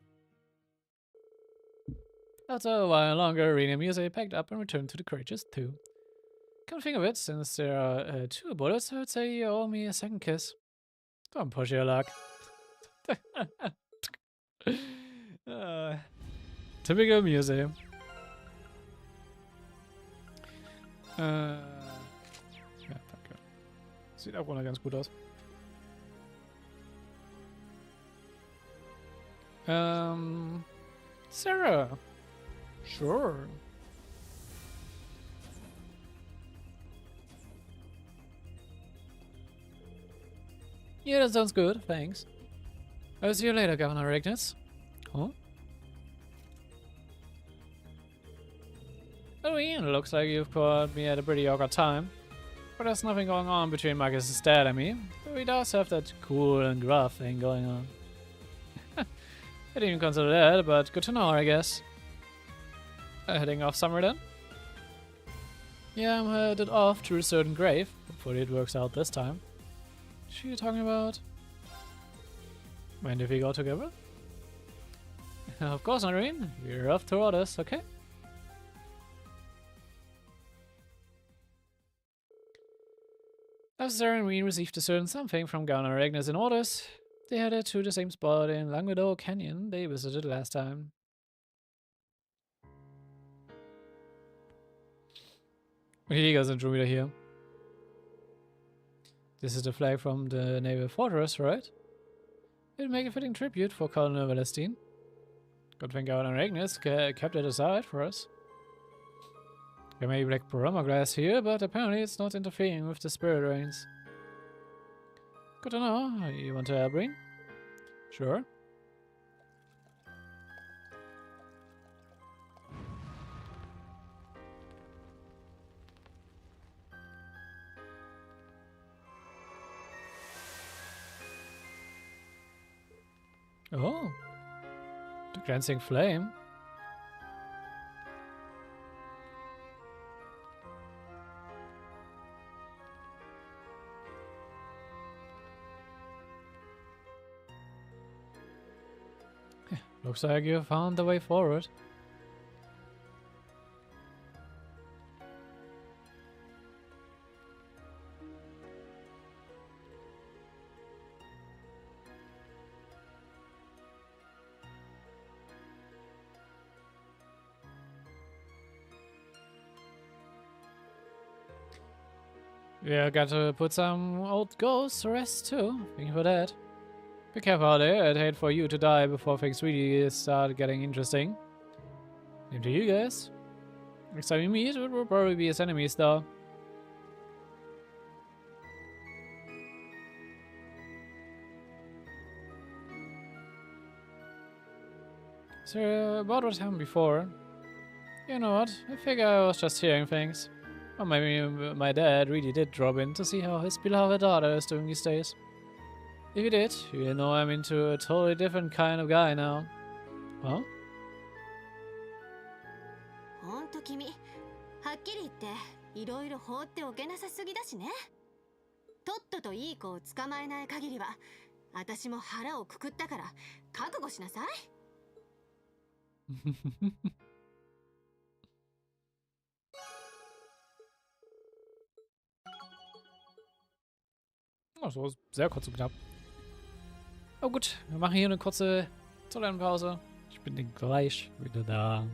After a while longer, Rean and Muse packed up and returned to the Courageous 2. Come to think of it, since there are 2 bullets, I would say you owe me a second kiss. Don't push your luck. Typical Muse. Ja, danke. Sieht auch noch ganz gut aus. Sarah. Sure. Yeah, that sounds good, thanks. I'll see you later, Governor Ignis. Huh? Oh, Ian, looks like you've caught me at a pretty awkward time. But there's nothing going on between Marcus's dad and me. Though he does have that cool and gruff thing going on. I didn't even consider that, but good to know, I guess. Heading off somewhere then? Yeah, I'm headed off to a certain grave. Hopefully it works out this time. What are you talking about? Mind if we go together? Of course, Irene. We're off to orders, okay? After Sarah and Rean received a certain something from Governor Agnes in orders, they headed to the same spot in Languedoc Canyon they visited last time. Hier sind schon wieder hier. This is the flag from the naval fortress, right? It'd make a fitting tribute for Colonel Valestine. Good thing Governor Agnes kept it aside for us. There may be black paroma glass here, but apparently it's not interfering with the spirit rains. Good to know. You want to help, Rean? Sure. Oh, the glancing flame. Looks like you found the way forward. Yeah, got to put some old ghosts to rest too. Thank you for that. Be careful out there. I'd hate for you to die before things really start getting interesting. Same to you guys. Next time we meet, it will probably be as enemies though. So, about what happened before. You know what? I figure I was just hearing things. Or maybe my dad really did drop in to see how his beloved daughter is doing these days. If he did, you know I'm into a totally different kind of guy now. Huh? ほんと君、はっきり言っていろいろ放っておけなさすぎだしね。とっとといい子を捕まえない限りは、私も腹をくくったから覚悟しなさい。Oh, so sehr kurz und knapp. Oh gut, wir machen hier eine kurze Toilettenpause. Ich bin dann gleich wieder da.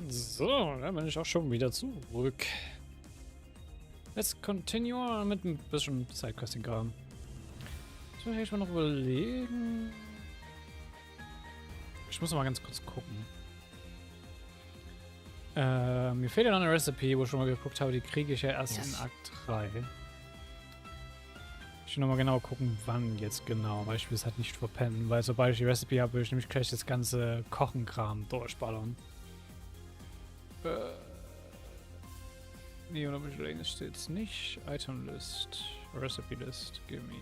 So, dann bin ich auch schon wieder zurück. Let's continue mit ein bisschen Sidequesting-Kram. Das muss ich mal noch überlegen. Ich muss noch mal ganz kurz gucken. Mir fehlt ja noch eine Recipe, wo ich schon mal geguckt habe. Die kriege ich ja erst in Yes. Akt 3. Ich will nochmal genau gucken, wann jetzt genau, weil ich will es halt nicht verpennen. Weil sobald ich die Recipe habe, will ich nämlich gleich das ganze Kochenkram durchballern. Nee, oder Michelin steht es nicht. Item List. Recipe List. Give me.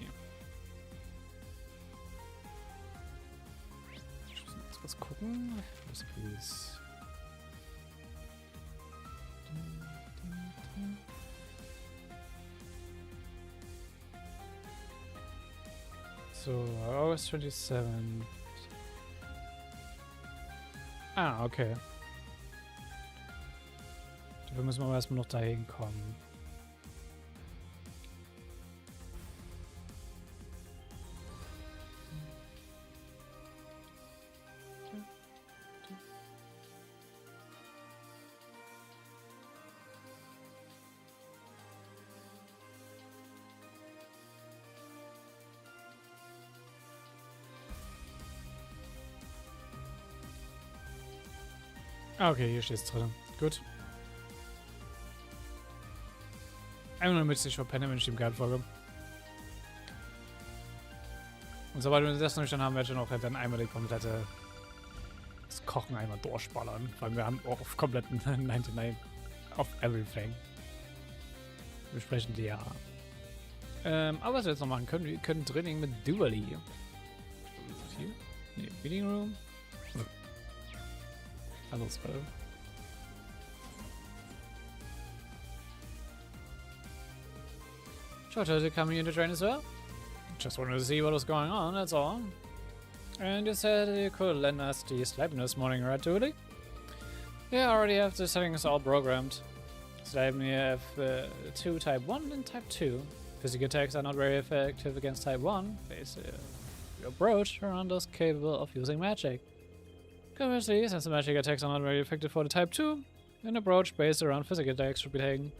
Ich muss jetzt was gucken. Recipes. So, August 27. Ah, okay. Dafür müssen wir aber erstmal noch dahin kommen. Ah, okay, hier steht es drin. Gut. Einfach nur damit ich nicht verpenne, wenn ich dem Guide folge. Und sobald wir das noch nicht dann haben, werde ich noch dann einmal die komplette das Kochen einmal durchballern. Weil wir haben auch auf kompletten 99 auf everything. Entsprechend ja. Aber was wir jetzt noch machen können, wir können Training mit Dually. Hier? Nee, Meeting Room. Anderes Spell. Short coming into train as well. Just wanted to see what was going on, that's all. And you said you could lend us the Sleipen this morning, right, Dooley? Yeah, I already have the settings all programmed. Sleipen here have 2 type 1 and type 2. Physical attacks are not very effective against type 1. Face your approach are those capable of using magic. Conversely, since the magic attacks are not very effective for the type 2, an approach based around physical attacks should be taken.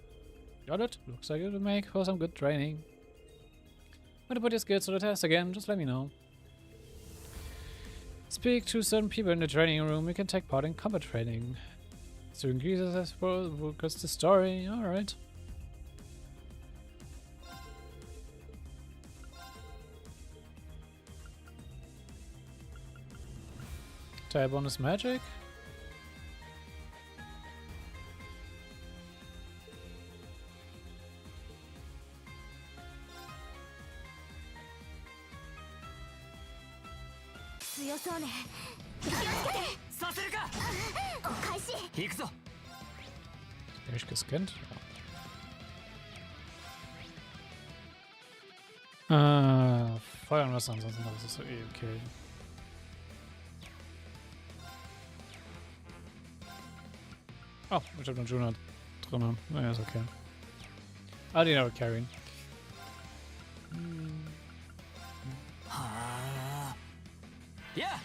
Got it? Looks like it would make for some good training. Want to put your skills to the test again? Just let me know. Speak to certain people in the training room. You can take part in combat training. To increase as I suppose, because the story. Alright. Type bonus magic. Bin ich gescannt? Feuern was ansonsten, das ist so eh okay. Oh, ich hab noch Juna drin. Naja, ist okay. Ah, den aber carryen. Ja!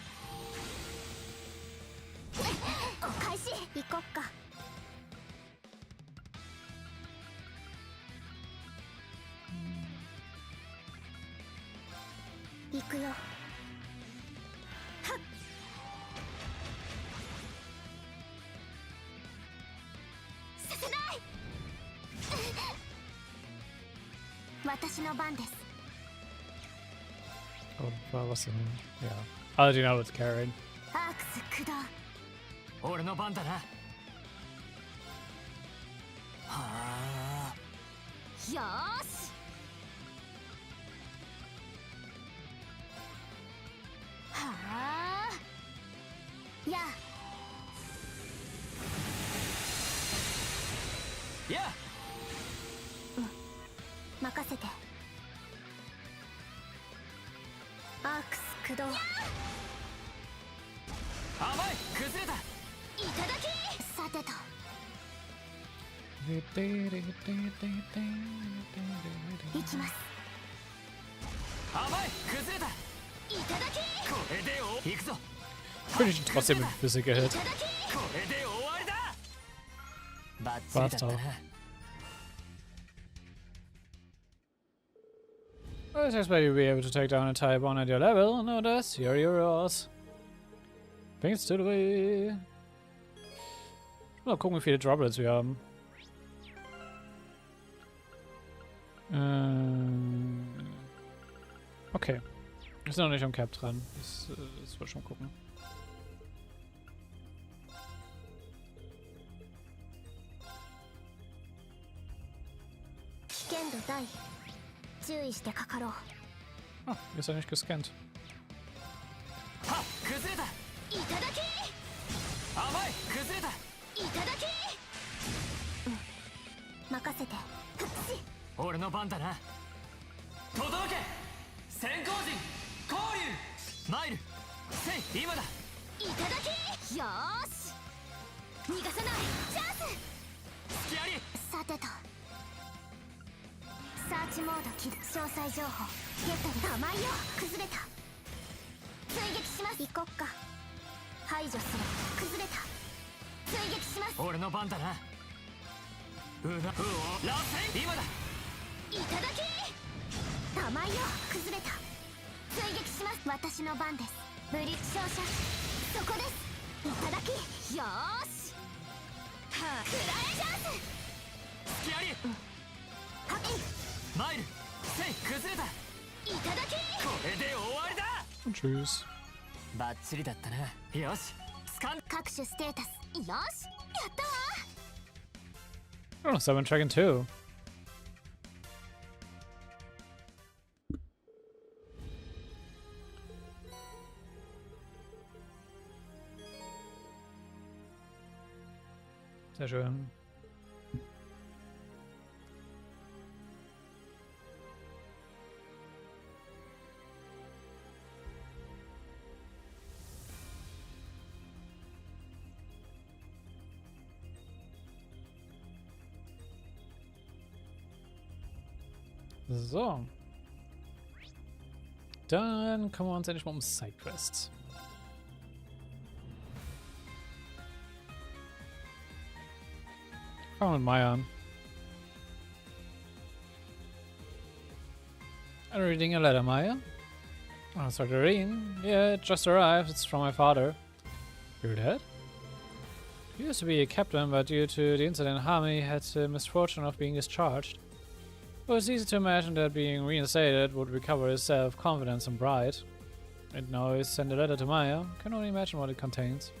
行こっか。行くよ。はっ。させない。私の番です。 Oh, was denn? Ja. Aldina wird carried. アークス駆動。俺の番だな。はあ。よーし。はあ。やあ。やあ。任せて。アークス駆動。甘い、崩れた。いただき。さてと。行きます。甘い、崩れた。いただき。これで行くぞ。 Bin ich trotzdem mit Physik gehit. これで終わりだ。バッチリだったな。 I expect you'll be able to take down a type 1 at your level. Notice, here are yours. Thanks to the way. Mal gucken, wie viele Droplets wir haben. Okay. Wir sind noch nicht am Cap dran. Das wird schon gucken. Ah, ist ja nicht gescannt. はっ崩れたいただき甘い崩れたいただき任せて俺の番だな轟け先行陣交流マイルせい今だいただきよーし逃がさないチャンス隙ありさてとサーチモード起動詳細情報ゲットで甘いよ崩れた追撃します行こっか排除する崩れた追撃します俺の番だなうなうお螺旋今だいただき甘いよ崩れた追撃します私の番ですブリッジ照射そこですいただきよーしはあフライチャンス隙ありはっマイルせい崩れたいただきこれで終わりだ Tschüss. バッチリだったなよし掴ん各種ステータスよしやったわ Oh, 7 Dragon 2. Sehr schön. So. Dann kümmern wir uns endlich mal um Sidequests. Fangen wir mit Maya an. I'm reading a letter, Maya. Oh, sorry, Rean. Yeah, it just arrived. It's from my father. Your dad? He used to be a captain, but due to the incident, Hami had the misfortune of being discharged. It was easy to imagine that being reinstated would recover his self-confidence and pride. And now he sent a letter to Maya. Can only imagine what it contains.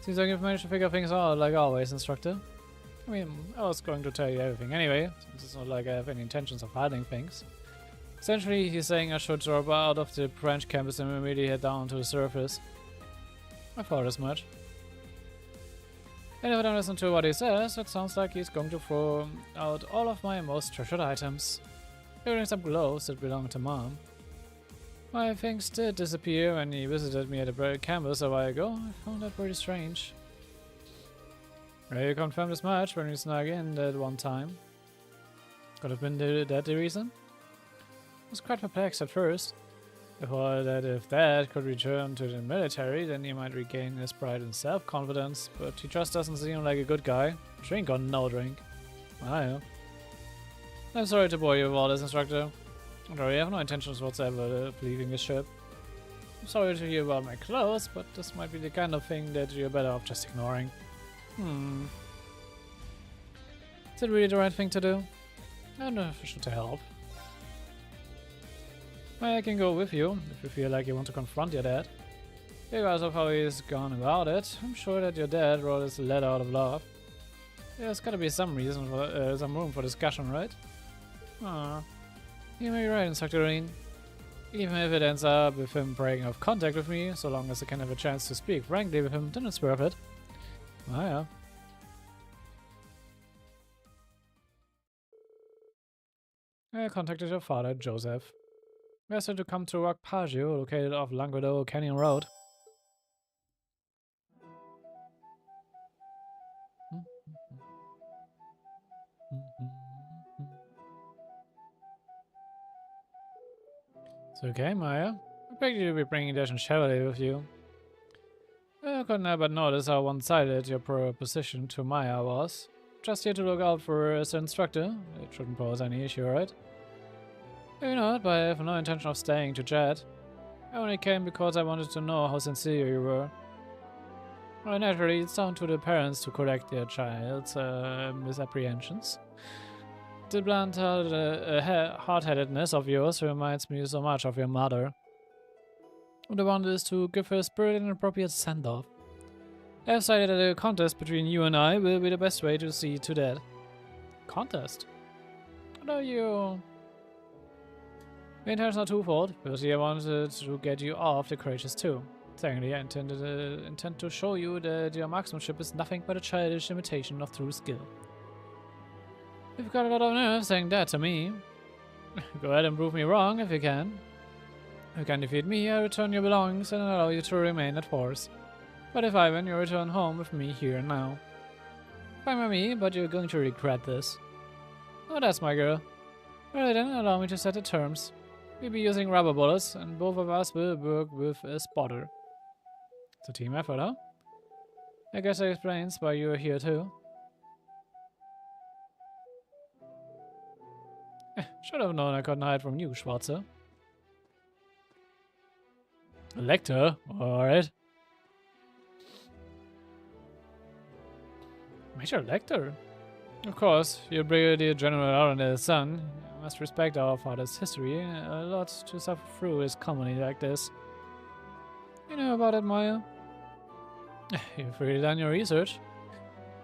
Seems like you've managed to figure things out like always, instructor. I mean, I was going to tell you everything anyway, since it's not like I have any intentions of hiding things. Essentially, he's saying I should drop out of the branch campus and immediately head down to the surface. I thought as much. And if I don't listen to what he says, it sounds like he's going to throw out all of my most treasured items, including some gloves that belong to Mom. My things did disappear when he visited me at the campus a while ago. I found that pretty strange. You confirmed as much when we snuck in that one time. Could have been that the reason? I was quite perplexed at first. I thought that if Dad could return to the military, then he might regain his pride and self-confidence, but he just doesn't seem like a good guy. Drink or no drink. I know. I'm sorry to bore you with all this, instructor. Although I have no intentions whatsoever of leaving this ship. I'm sorry to hear about my clothes, but this might be the kind of thing that you're better off just ignoring. Is it really the right thing to do? I don't know if I should help. I can go with you, if you feel like you want to confront your dad. Because of how he's gone about it, I'm sure that your dad wrote this letter out of love. There's gotta be some reason for, some room for discussion, right? You may be right, Instructor Rean. Even if it ends up with him breaking off contact with me, so long as I can have a chance to speak frankly with him, then it's worth it. Yeah. I contacted your father, Joseph. We asked him to come to Rockpagio, located off Languedoc Canyon Road. It's okay, Maya. I begged you to be bringing Dash and Chevrolet with you. I couldn't help but notice how one-sided your proposition to Maya was. Just here to look out for her as an instructor. It shouldn't pose any issue, right? Maybe not, but I have no intention of staying to chat. I only came because I wanted to know how sincere you were. Well, naturally, it's down to the parents to correct their child's misapprehensions. The blunt hard-headedness of yours reminds me so much of your mother. The one is to give her spirit an appropriate send-off. I have decided that a contest between you and I will be the best way to see to that. Contest? What are you? The intention are twofold. Firstly, I wanted to get you off the crutches too. Secondly, I intend to show you that your marksmanship is nothing but a childish imitation of true skill. You've got a lot of nerve saying that to me. Go ahead and prove me wrong if you can. If you can defeat me, I return your belongings and allow you to remain at force. But if I win, you return home with me here and now. Fine by me, but you're going to regret this. Oh, that's my girl. Well then, allow me to set the terms. We'll be using rubber bullets, and both of us will work with a spotter. It's a team effort, huh? I guess that explains why you're here too. Should have known I couldn't hide from you, Schwarzer. Lecter? Alright. Major Lecter? Of course, you're Brigadier General Arendel's son. You must respect our father's history. A lot to suffer through is commonly like this. You know about it, Maya? You've really done your research.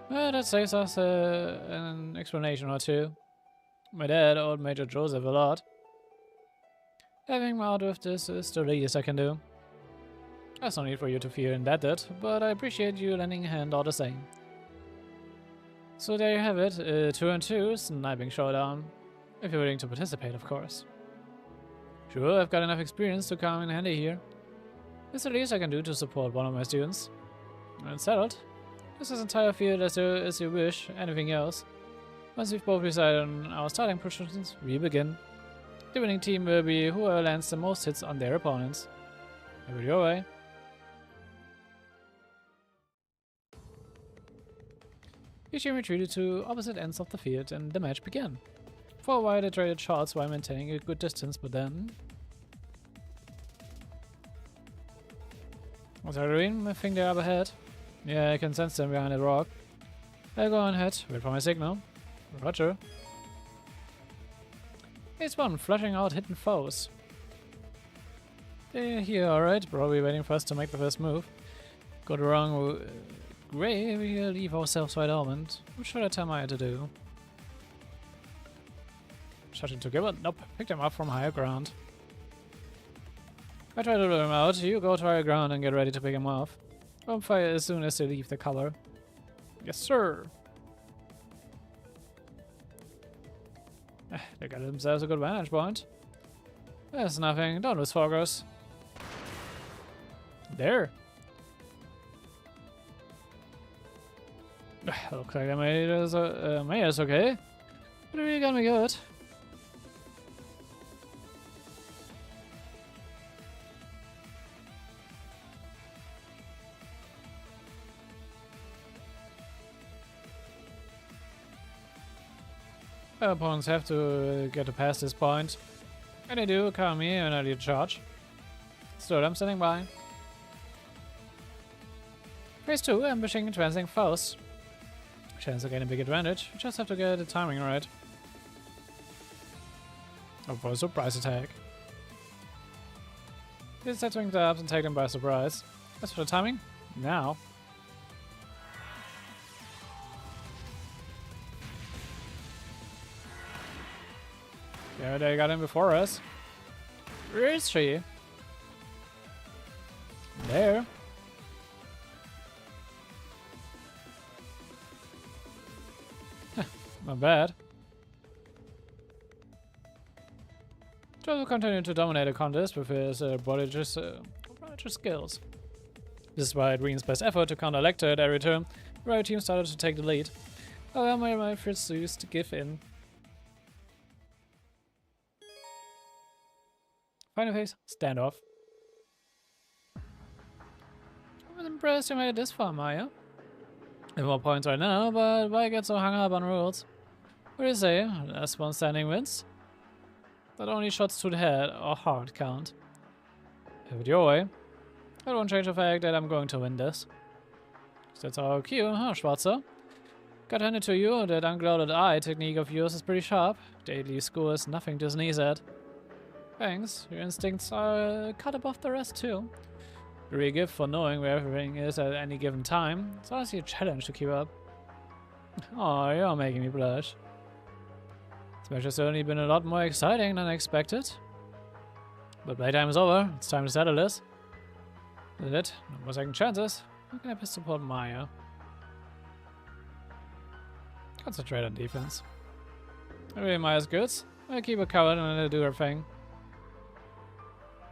Well, that saves us an explanation or two. My dad owed Major Joseph a lot. Having him out with this is the least I can do. There's no need for you to feel indebted, but I appreciate you lending a hand all the same. So there you have it, 2-on-2 sniping showdown. If you're willing to participate, of course. Sure, I've got enough experience to come in handy here. It's the least I can do to support one of my students. And settled. This is entire field as you wish, anything else. Once we've both decided on our starting positions, we begin. The winning team will be whoever lands the most hits on their opponents. Have it your way. Each team retreated to opposite ends of the field and the match began. For a while they traded shots while maintaining a good distance, but then... What's that, Rean? I think they're up ahead. Yeah, I can sense them behind that rock. I'll go on ahead, wait for my signal. Roger. It's one, flushing out hidden foes. They're here, alright, probably waiting for us to make the first move. Go the wrong way, we'll leave ourselves wide open. What should I tell Maya to do? Shut him together? Nope, pick them up from higher ground. I try to lure him out, you go to higher ground and get ready to pick him off. Open fire as soon as they leave the cover. Yes, sir. They got themselves a good vantage point. There's nothing, don't lose focus. There. Looks like I made us okay. But it really got me good. Our opponents have to get past this point. And they do, cover me and I lead charge. Still, I'm standing by. Phase 2, ambushing and advancing foes. Chance to gain a big advantage, you just have to get the timing right. Oh, for a surprise attack. Just set wings up and take them by surprise. As for the timing, now. Yeah, they got in before us. Where is she? There. Not bad. Joe will continue to dominate the contest with his prodigious skills. Despite Rean's best effort to counter Lecter at every turn, the rival team started to take the lead. However, my efforts used to give in. Final phase, standoff. I'm impressed you made it this far, Maya. I have more points right now, but why get so hung up on rules? What do you say? Last one standing wins? That only shots to the head or heart count. Have it your way. I won't change the fact that I'm going to win this. That's our cue, huh, Schwarzer? Got handed to you, that unclouded eye technique of yours is pretty sharp. Daily school is nothing to sneeze at. Thanks, your instincts are cut above the rest too. A real gift for knowing where everything is at any given time. It's honestly a challenge to keep up. Oh, you're making me blush. This match has certainly been a lot more exciting than I expected. But playtime is over, it's time to settle this. That's it, no more second chances. How can I best support Maya? Concentrate on defense. Maybe Maya's good. I'll keep her covered and let her do her thing.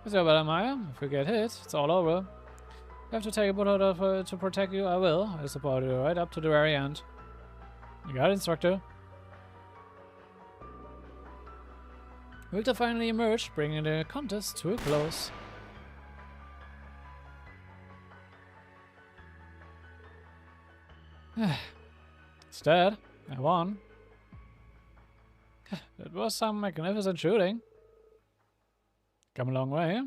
Is that better, Maya? If we get hit, it's all over. If I have to take a bullet off to protect you, I will. I'll support you right up to the very end. You got it, instructor. Victor finally emerged, bringing the contest to a close. Instead, I won. That was some magnificent shooting. Come a long way.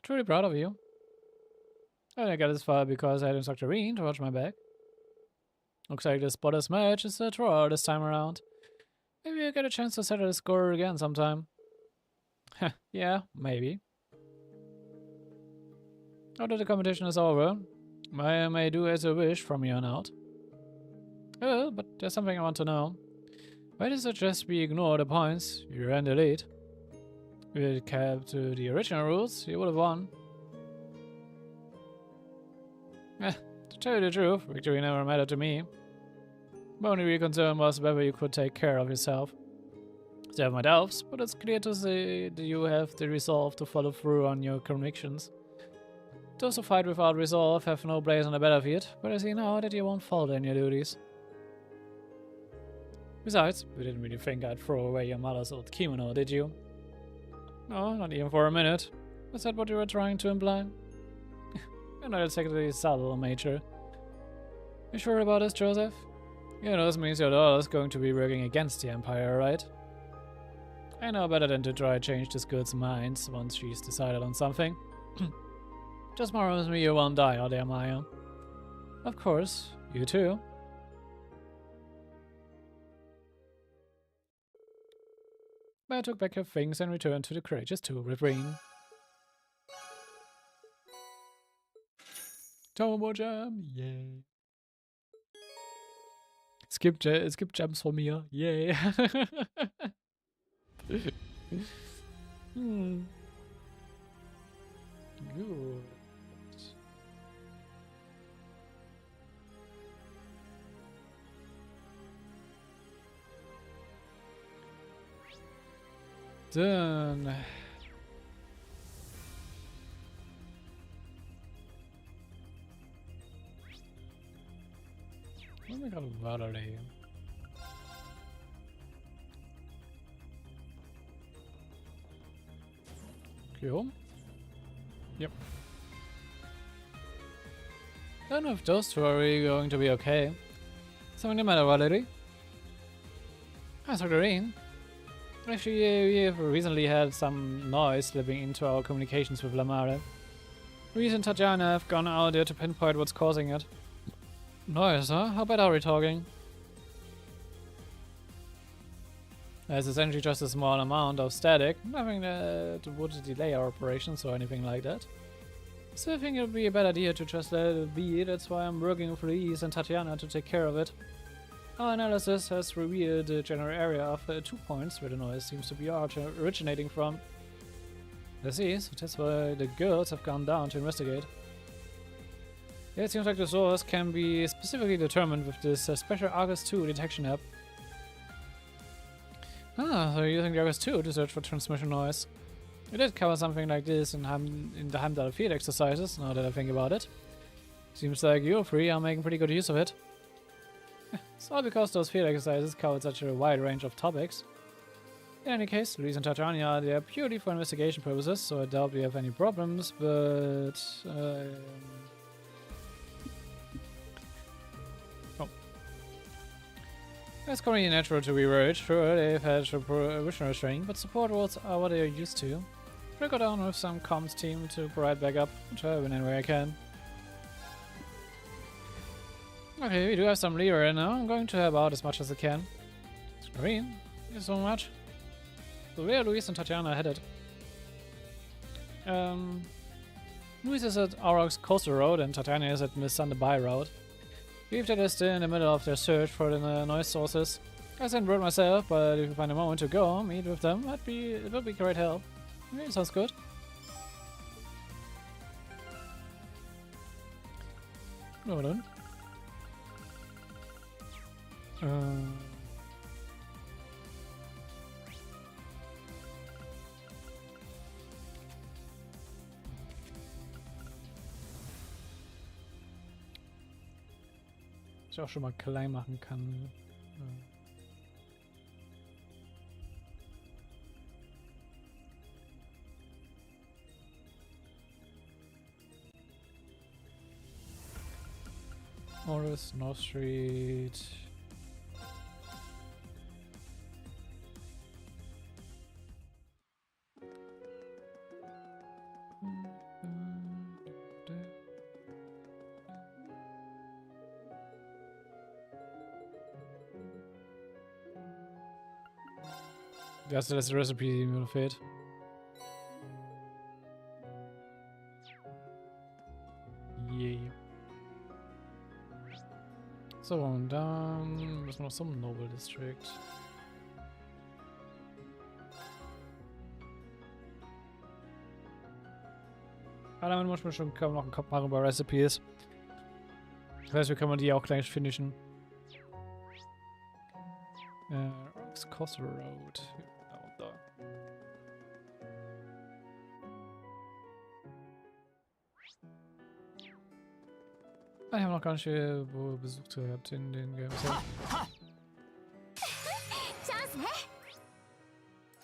Truly proud of you. I only got this far because I had Instructor Rean to watch my back. Looks like the spotters match is a draw this time around. Maybe I get a chance to settle the score again sometime. Yeah, maybe. Now that the competition is over, I may do as I wish from here on out. Oh, but there's something I want to know. Why does it just we ignore the points? You're in the lead. If it kept to the original rules, you would have won. To tell you the truth, victory never mattered to me. My only real concern was whether you could take care of yourself. I have my doubts, but it's clear to see that you have the resolve to follow through on your convictions. Those who fight without resolve have no place on the battlefield, but I see now that you won't falter in your duties. Besides, you didn't really think I'd throw away your mother's old kimono, did you? No, not even for a minute. Was that what you were trying to imply? You're not exactly subtle, Major. You sure about this, Joseph? You know, this means your daughter's going to be working against the Empire, right? I know better than to try to change this girl's minds once she's decided on something. Just promise me you won't die out there, Maya. Of course, you too. Maya took back her things and returned to the courageous two with Rean. Turbo Jam, yay. Es gibt Jumps von mir, yay. Good. Dann wollen wir gerade weiterlegen. Okay, home? Yep. I don't know if those two are really going to be okay. Something the matter, Valerie? Hi, Dr. Rean. Actually, we have recently had some noise slipping into our communications with Lamare. Reese and Tatiana have gone out there to pinpoint what's causing it. Noise, huh? How bad are we talking? It's essentially just a small amount of static, nothing that would delay our operations or anything like that. So I think it would be a bad idea to just let it be, that's why I'm working with Reese and Tatiana to take care of it. Our analysis has revealed the general area of 2 points where the noise seems to be originating from. I see, so that's why the girls have gone down to investigate. Yeah, it seems like the source can be specifically determined with this special Argus 2 detection app. Ah, so you're using the Argus 2 to search for transmission noise. We did cover something like this in the Heimdall field exercises, now that I think about it. Seems like you three are making pretty good use of it. It's all because those field exercises covered such a wide range of topics. In any case, Luis and Tatiana are there purely for investigation purposes, so I doubt we have any problems, but... It's completely natural to be worried. Sure, they've had provisional training, but support roles are what they are used to. I'll go down with some comms team to provide backup. I'll try whenever I can. Okay, we do have some lever in now. I'm going to help out as much as I can. Rean, thank you so much. So where are Luis and Tatiana headed? Luis is at Auroch's Coastal Road and Tatiana is at Miss Sunday Road. If they are still in the middle of their search for the noise sources. I sent word myself, but if you find a moment to go meet with them, it would be great help. Okay, sounds good. No, then. Ich auch schon mal klein machen kann. Morris, North Street. Das ist die Recipe, die mir noch fehlt. Yay. So, und dann müssen wir noch zum Noble District. Aber damit muss man schon kaum noch einen Kopf machen über Recipes. Das heißt, wir können die auch gleich finishen. Coastal Road. Genau, da. Ich habe noch gar nicht besucht gehabt in den Games.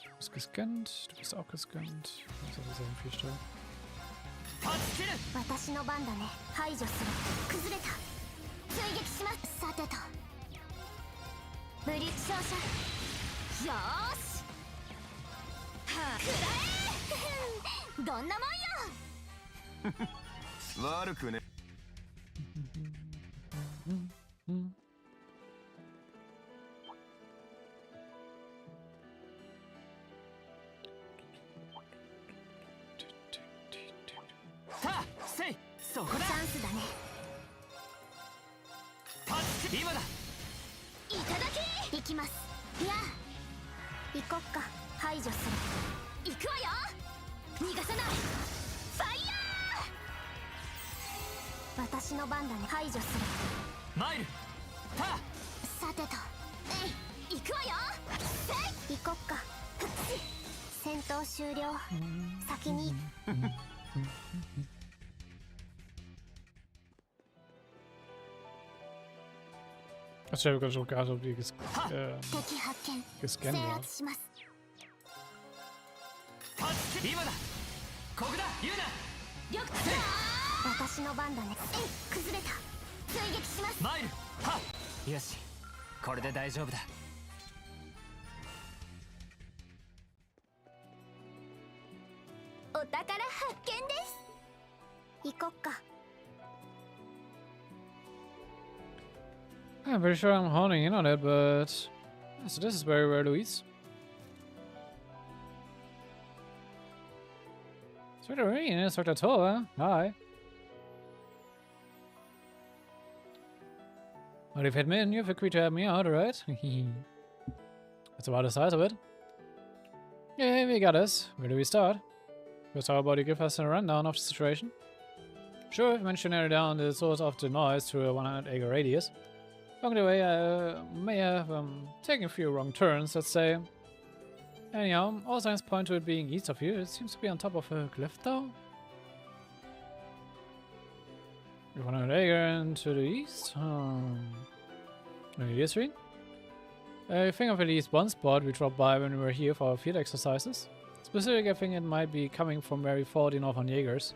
Du bist gescannt, du bist auch gescannt. Das ist auch 4 Stellen. Ich habe schon gerade ob die gescannt war. I'm pretty sure I'm honing in on it, but so this is very rare, Luis. Sort of Rean, sort of Toa. Hi. Well, you've hit me and you've agreed to help me out, alright? That's about the size of it. Yeah, we got this. Where do we start? First, how about you give us a rundown of the situation? Sure, you mentioned narrow down the source of the noise to a 100-acre radius. Along the way, I may have taken a few wrong turns, let's say. Anyhow, all signs point to it being east of you. It seems to be on top of a cliff, though. 100 acre and to the east. Maybe this Rean? I think of at least one spot we dropped by when we were here for our field exercises. Specifically, I think it might be coming from where we fought the Northern Jaegers.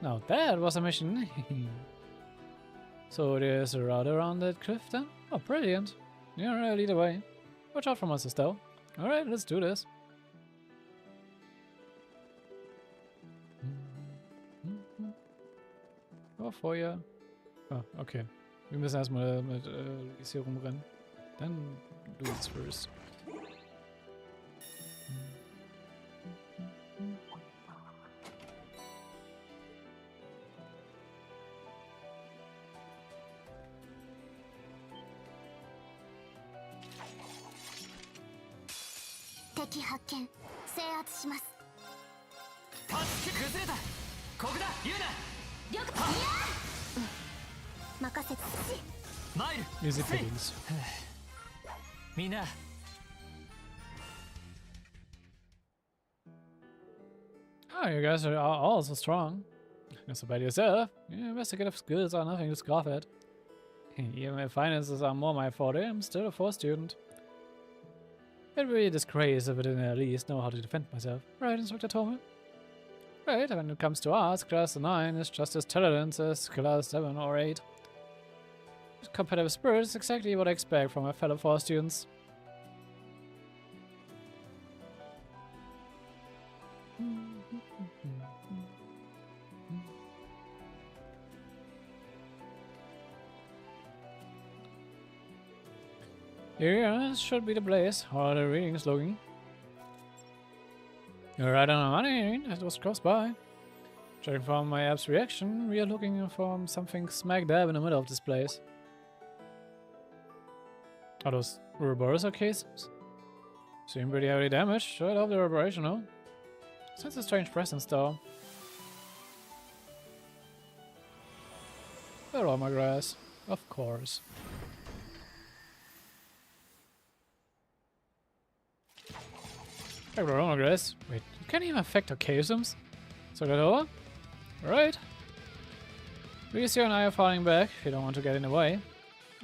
Now that was a mission. So there's a route around that cliff then? Oh, brilliant. Yeah, lead the way. Watch out for monsters though. Alright, let's do this. Oh, for you. Oh, okay. Wir müssen erstmal mit Luis hier rumrennen. Dann Luis first. Teki 発見。制圧します。助け崩れた。ここだ言うな。了解。任せて。マイル Easy pickings. みんな Oh, you guys are all so strong. That's about yourself. Your investigative skills are nothing to scoff at. Even my finances are more my forte, I'm still a 4 student. It would be a disgrace if I didn't at least know how to defend myself. Right, Instructor Tome? Right, when it comes to arts, class 9 is just as talented as class 7 or 8. Competitive spirit is exactly what I expect from my fellow 4 students. Here, this should be the place. How are the readings looking? You're right on the money, it was close by. Judging from my app's reaction, we are looking for something smack dab in the middle of this place. Are those Ouroboros cases? Seem pretty heavily damaged. I hope they're operational. Sense a strange presence though. They're all my grass. Of course. Aroma grass. Wait, you can't even affect occasions? So that over? Alright. Lucio and I are falling back if you don't want to get in the way.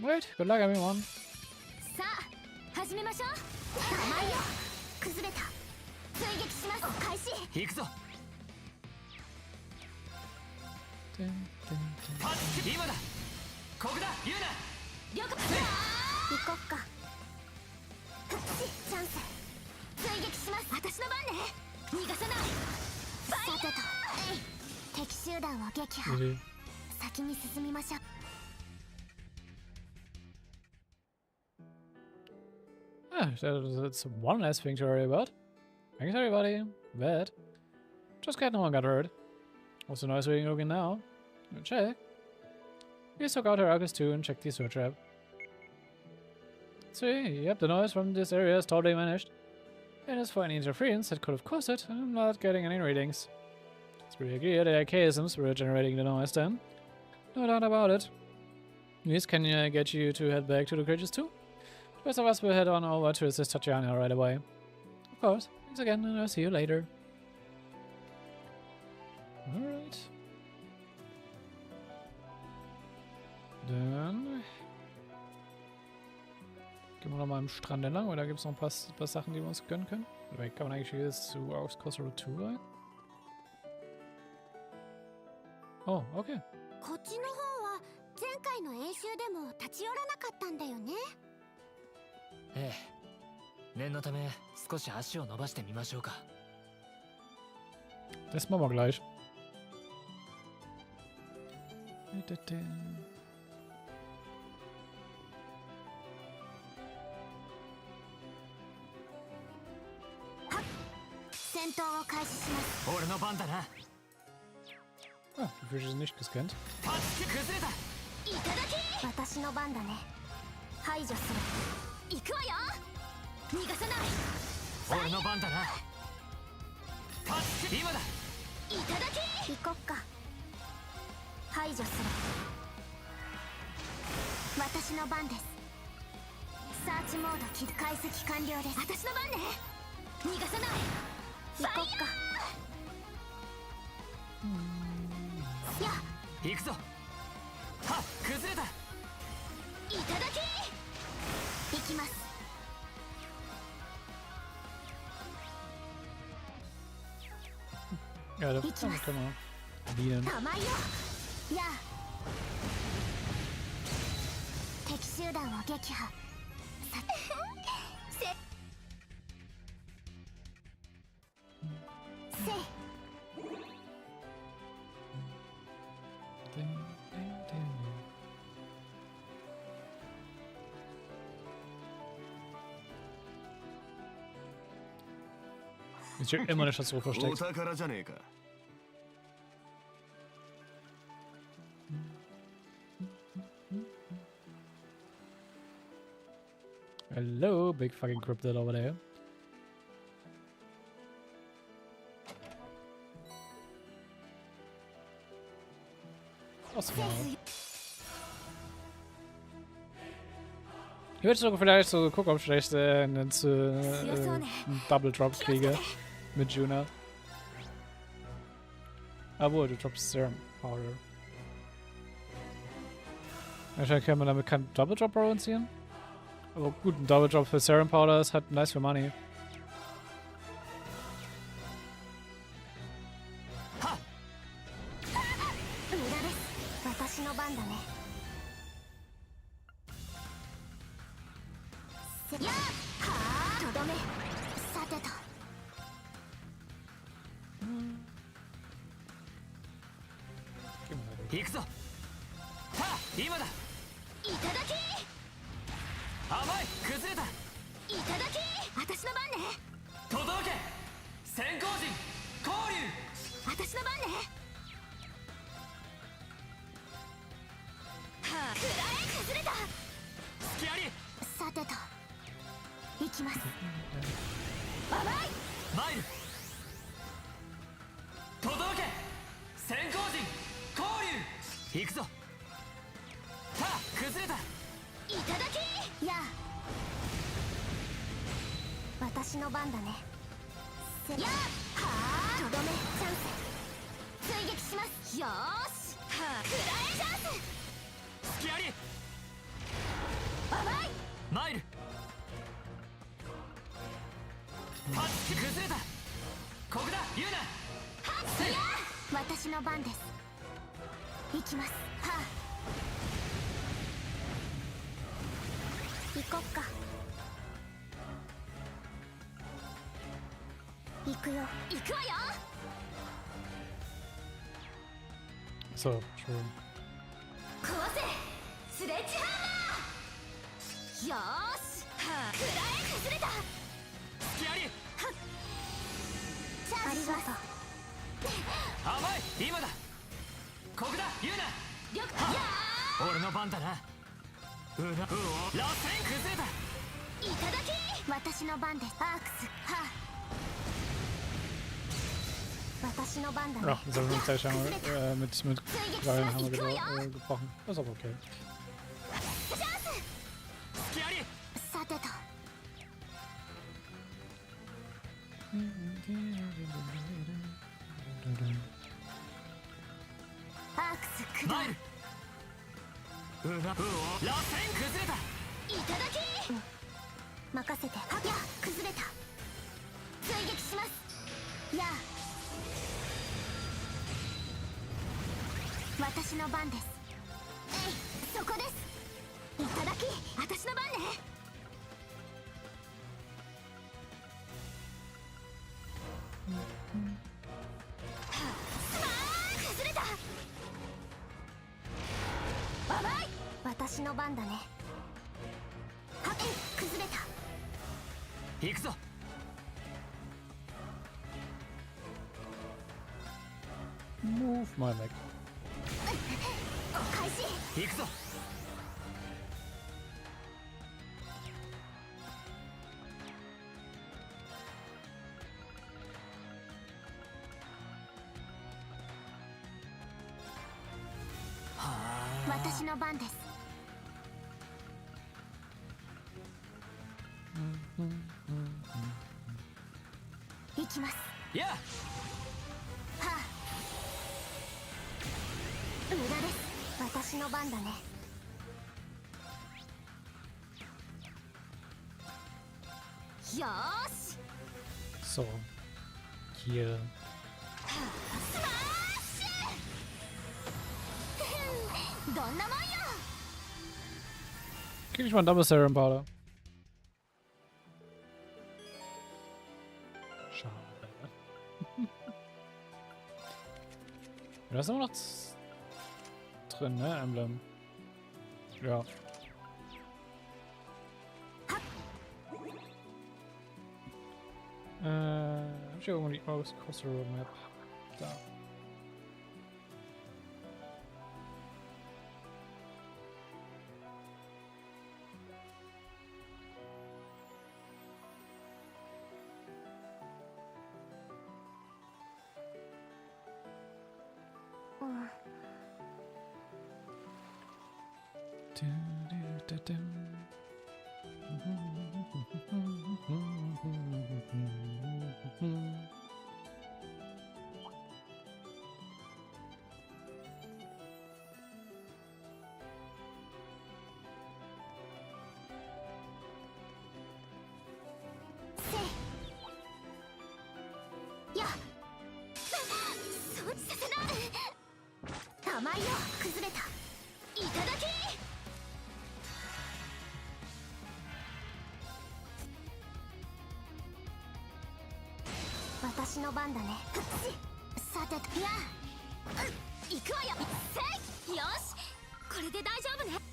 Wait, good luck everyone. さあ、始めましょう。甘いよ。崩れた。追撃します。開始。行くぞ。助け今だ。ここだ言うな。了解。行こっか。チャンス。追撃します。私の番ね。逃がさない。さてと、敵集団を撃破。先に進みましょう。Ah, that's one less thing to worry about. Thanks everybody. Bad. Just glad no one got hurt. Also nice reading looking now. Check. Please took out her Argus too and check the search app. See, yep, the noise from this area is totally vanished. And as for any interference that could have caused it, I'm not getting any readings. It's pretty clear that chaosms were generating the noise then. No doubt about it. Please, can I get you to head back to the creatures too? The rest of us will head on over to assist Tatiana right away. Of course. Thanks again, and I'll see you later. Alright. Dann gehen wir nochmal am Strand entlang, weil da gibt es noch ein paar Sachen, die wir uns gönnen können. Oder kann man eigentlich jetzt zu Coastal Road 2 rein? Oh, okay. こっちの方は前回の演習でも立ち寄らなかったんだよね。ええ。念のため少し足を伸ばしてみましょうか。Das machen wir gleich. Ah, die Fische sind nicht gescannt. 私の番だね。排除する。行くわよ。逃がさない。俺の番だな。今だ。いただき。行こっか。排除する。私の番です。サーチモード解析完了です。私の番ね。逃がさない。行こっか。や。行くぞ。はっ、崩れた。いただき。行きます。Ja, das können wir bedienen. 玉よ。やあ。敵集団を撃破。せ。Ich check immer eine Station お versteckt. 宝じゃねえか。 Hello, big fucking cryptid over there. Was war? Ich würde sogar vielleicht so gucken, ob ich vielleicht einen Double Drop kriege mit Juna. Obwohl, du droppst Serum Powder. Wahrscheinlich kann man damit keinen Double Drop produzieren. Aber gut, ein Double Drop für Serum Powder ist halt nice für Money. 私の番だね。やっはあ、とどめ。さてと。行くぞ。はあ、今だ。いただき。甘い、崩れた。いただき。私の番ね。届け。先行陣、交流。私の番ね。はあ、くらえ崩れた。隙あり。さてと。行きます。甘い。マイル。届け。先行陣、交流。行くぞ。はあ、崩れた。いただき。やあ。私の番だね。やあ。はあ。とどめチャンス。追撃します。よーし。はあ。くらえチャンス。隙あり。甘い。マイル。タッチ崩れた。ここだ、言うな。はっやあ。私の番です。行きます。はあ。行こっか。行くよ。行くわよ。 So, true. 壊せ。スレッジハンマー。よーし。はあ。くらえ崩れた。隙あり。チャージします。甘い、今だ。ここだ、言うな。りょくやあ。俺の番だな。うな、うお、螺旋崩れた。いただき。私の番です。アークス。はあ。私の番だね。 Ja, unsere Room-Station mit Quallen haben wir gebrochen. Das ist aber okay. 隙あり。さてと。アークス駆動。マイル。うな、うお、螺旋崩れた。いただき。任せて。はや崩れた。追撃します。やあ。私の番です。えい、そこです。いただき。私の番ね。スマー崩れた。甘い。私の番だね。はっ崩れた。行くぞ。Move my leg. お返し。行くぞ。私の番です。行きます。やあ。はあ。無駄です。私の番だね。よーし。 So, hier. スマッシュ。どんなもんよ。 Krieg ich mal einen Double Serum Powder. Schade. Da ist immer noch drin, ne? Emblem. Ja. Hab ich steht irgendwie Coast Roadmap. Da.やっそうさせな玉井よ崩れたいただき私の番だねさていや行くわよせいよしこれで大丈夫ね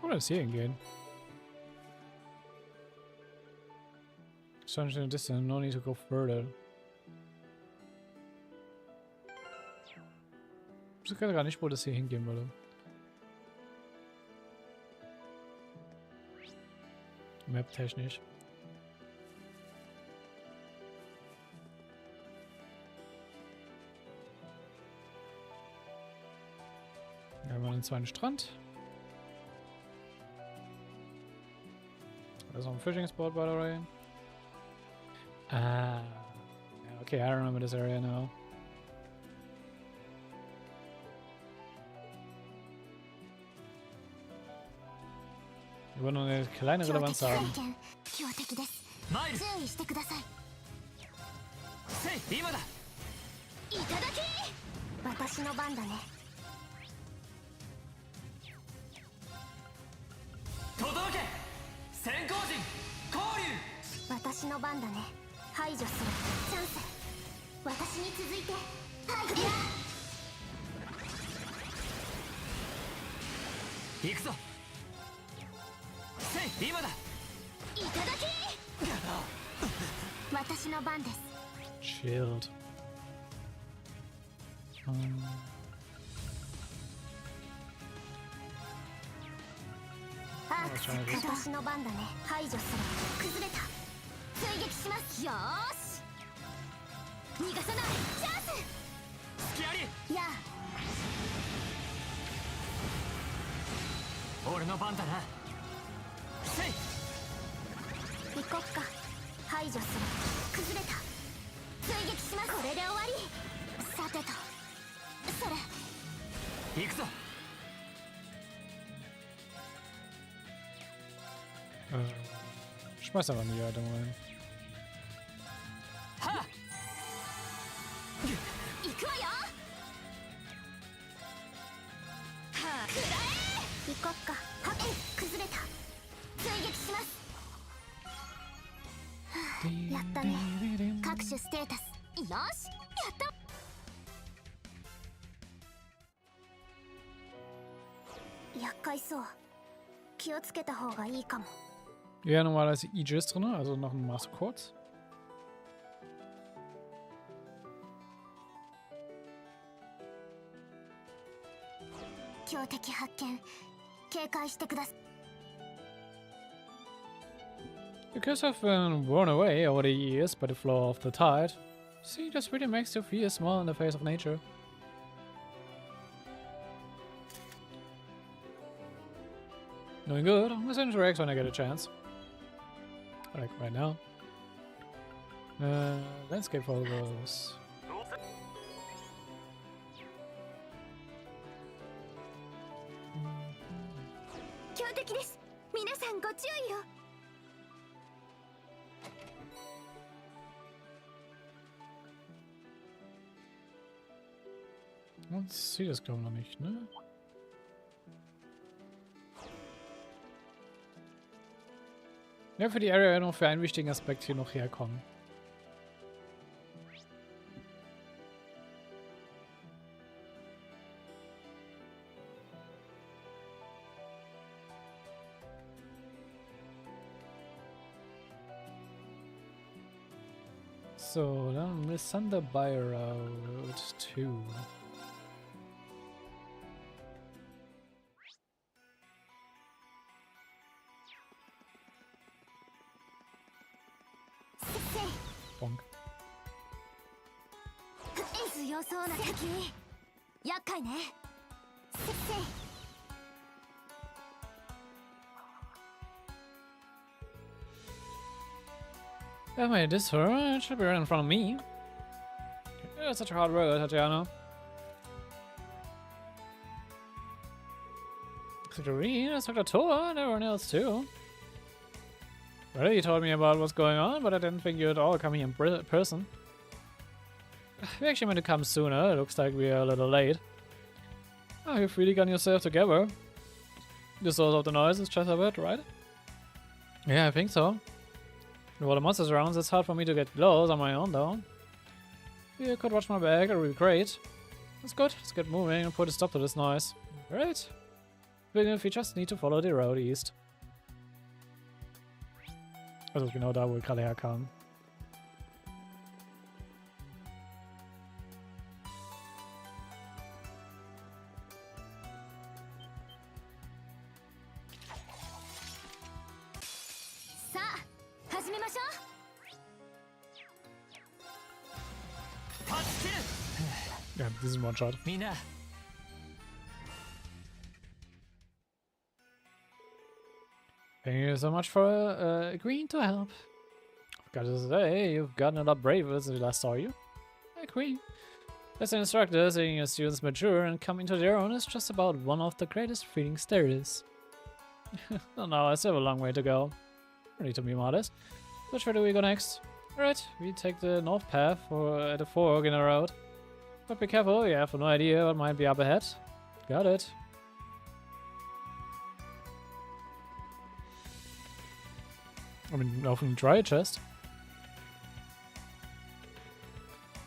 Oder ist hier hingehen? Sun's in the distance, no need to go further. Ich weiß gar nicht, wo das hier hingehen würde. Map-technisch. Wir haben einen zweiten Strand. There's some fishing spot, by the way. Ah, okay, I remember this area now. Wir wollen nur eine kleine Relevanz haben. 強敵です注意してくださいせい今だいただき私の番だね届け先行陣交流私の番だね排除するチャンス私に続いてはい行くぞせい今だいただき私の番です Shield. 私の番だね排除する崩れた追撃しますよーし逃がさないチャンス隙ありや俺の番だなせい行こっか排除する崩れた追撃しますこれで終わりさてとそれ行くぞSchmeiß aber die Erde rein. は行くわよはあくらえ行こっかはっ崩れた追撃しますはあやったね各種ステータスよしやった厄介そう気をつけた方がいいかも Ja, normalerweise Aegis drin, also noch ein Master kurz. The kids have been worn away over the years by the flow of the tide. See, this really makes you feel small in the face of nature. Doing good. Let's interact when I get a chance. Like right now. Landscape photos. Man sieht das glaube ich noch nicht, ne? Ja, für die Area noch für einen wichtigen Aspekt hier noch herkommen. So, dann Missander by Road 2. Bonk. 強そうな敵厄介ねせっせい I made this her. It should be right in front of me. Yeah, such a hard road, Tatiana. Dr. Rean, Dr. Toa, and everyone else too. Well, you told me about what's going on, but I didn't think you'd all come here in person. We actually meant to come sooner. It looks like we are a little late. Oh, you've really gotten yourself together. The source of the noise is just a bit, right? Yeah, I think so. With all the monsters around, it's hard for me to get close on my own, though. You could watch my back, that would be great. That's good. Let's get moving and put a stop to this noise. Great. Even if we just need to follow the road east. Also genau da, wo wir gerade herkamen. Ja, diesen One-Shot. Mina. Thank you so much for agreeing to help. I've got to say, you've gotten a lot braver since we last saw you. I agree. As an instructor, seeing your students mature and come into their own is just about one of the greatest feelings there is. Oh no, I still have a long way to go. I need to be modest. Which way do we go next? Alright, we take the north path for the fork in the road. But be careful, you have no idea what might be up ahead. Got it. I mean, often dry chest.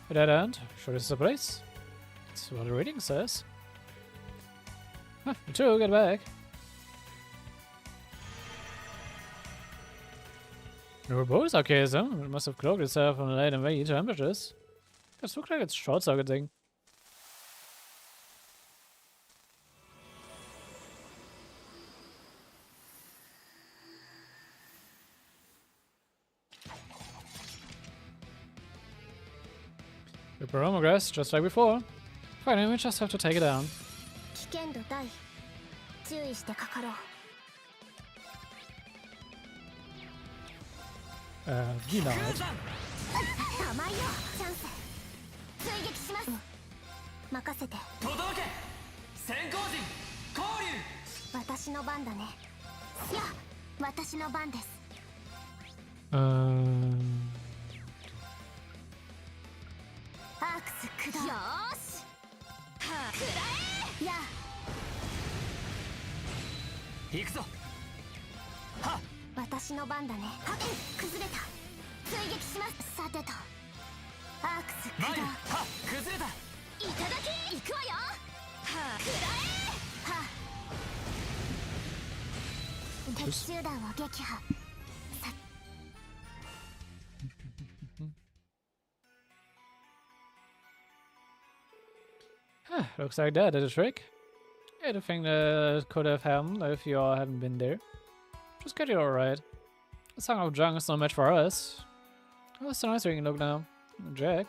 A dead end. Sure this is the place. That's what the reading says. Huh, me too, get back. Your bow is sarcasm. It must have cloaked itself on the late and very temperatures. It looks like it's short circuiting. The progress, just like before. Finally, we just have to take it down. 危険度大注意してかかろう Gina. 甘いよチャンス追撃します任せて届け先行陣交流私の番だねいや私の番です アークス駆動よーし食らえや行くぞはっ私の番だねはっ崩れた追撃しますさてとアークス駆動はっ崩れたいただき行くわよは食らえは敵集団を撃破 Looks like that did a trick. Yeah, the thing that could have happened if you all hadn't been there. Just get it alright. The song of junk is no match for us. Oh, that's a nice ring look now. Jack.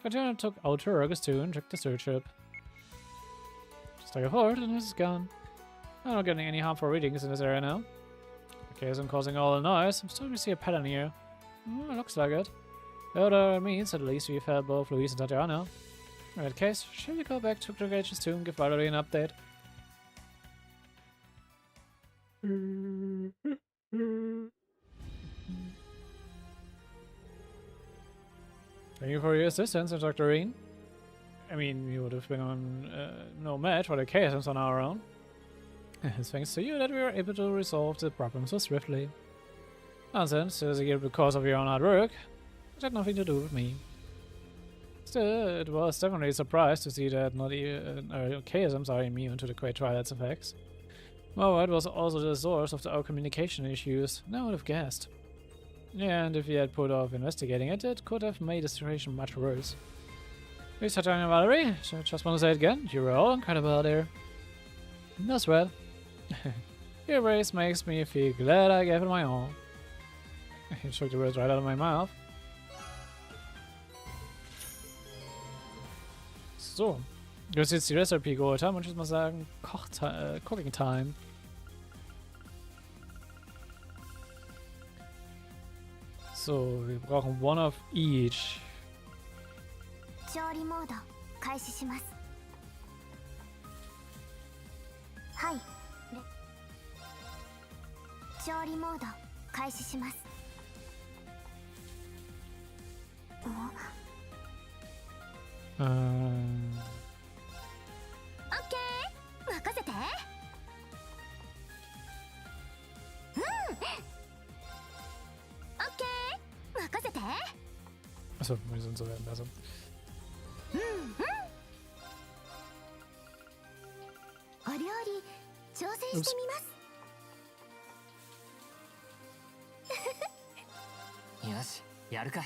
Katarina took out her rugged too and checked the search ship. Just like I thought, the noise is gone. I'm not getting any harmful readings in this area now. Okay, so I'm causing all the noise. I'm starting to see a pattern here. It looks like it. Whatever it means, at least we've had both Louise and Tatiana. In that case, shall we go back to Gagage's tomb and give Valerie an update? Thank you for your assistance, Dr. Rean. I mean, we would have been on no match for the chaos on our own. It's thanks to you that we were able to resolve the problem so swiftly. Nonsense, it was here because of your own hard work. It had nothing to do with me. Still, it was definitely a surprise to see that not even chaosms are immune to the Great Twilight's effects. Moreover, it was also the source of our communication issues. No one would have guessed. And if he had put off investigating it, it could have made the situation much worse. Please touch on your Valerie. So I just want to say it again. You were all incredible out there. No sweat. Your race makes me feel glad I gave it my all. He took the words right out of my mouth. So. Du hast jetzt die Recipe geholt haben und ich muss mal sagen, Cooking Time. So, wir brauchen one of each. 調理モード開始します。はい。調理モード開始します。オッケー任せて。オッケー任せて。 Achso, wir sind so werden besser. お料理挑戦してみます。よし、やるか。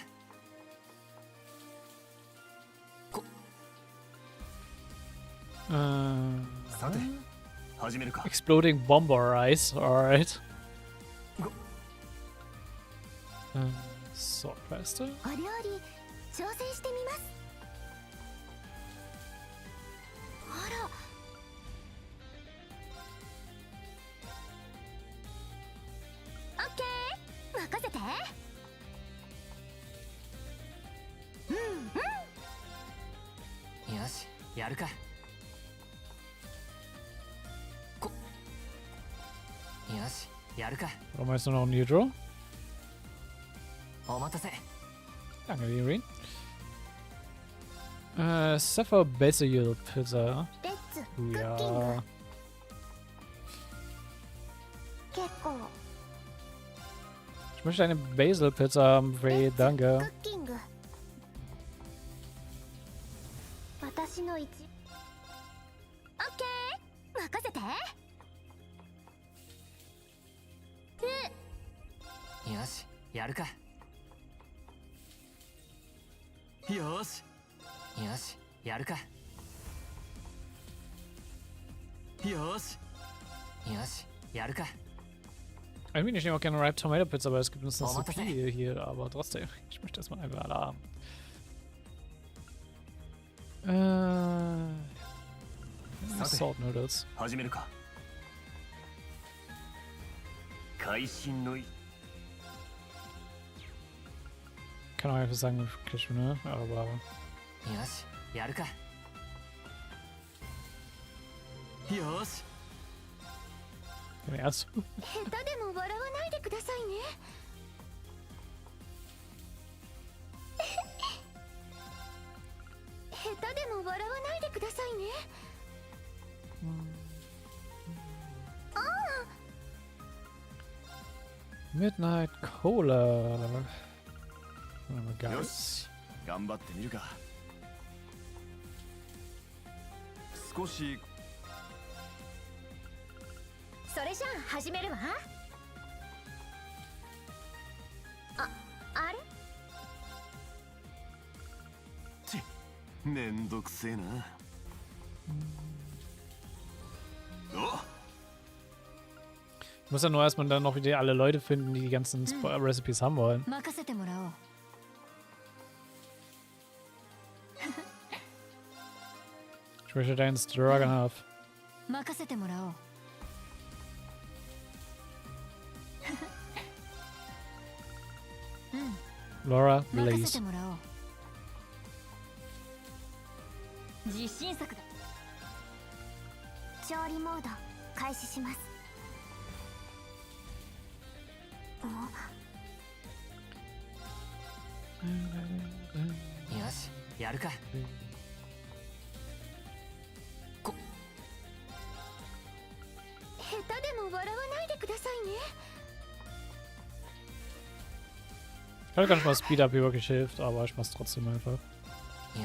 さて、始めるか。Exploding bomber eyes, alright. Sword faster. お料理挑戦してみます。あら。オッケー任せて。よし、やるか。よし、やるか。Warum heißt du noch Neutral? お待たせ。 Danke, Rean. Sapphire Basil Pizza. レッツクッキング。 Ja. 結構。 Ich möchte eine Basil Pizza haben, Ray, ク danke. ッキング。私の一。オッケー任せて。よし、やるか。よし、よし、やるか。よし、よし、やるか。 Eigentlich nehme ich auch gerne Ripe Tomato Pizza, aber es gibt uns noch so viel hier, aber trotzdem, ich möchte das mal einfach alle haben. Salt Noodles. Kann auch einfach sagen, ne? Aber. Den erst. 下手でも笑わないでくださいね。下手でも笑わないでくださいね。ああ。 Midnight Cola. Guys. 頑張ってみるか。少し。それじゃあ始めるわ。あれ？めんどくせえな。Ich muss ja nur erstmal dann noch wieder alle Leute finden, die die ganzen Recipes haben wollen. 任せてもらおう。Ich möchte deinen Stroganoff. 任せてもらおう。Laura, 任せ please. てもらおう。自信作だ。調理モード開始します。よし、やるか。下手でも笑わないでくださいね。 Ich hatte gar nicht mal Speed Up hier wirklich hilft, aber ich mach's trotzdem einfach. よ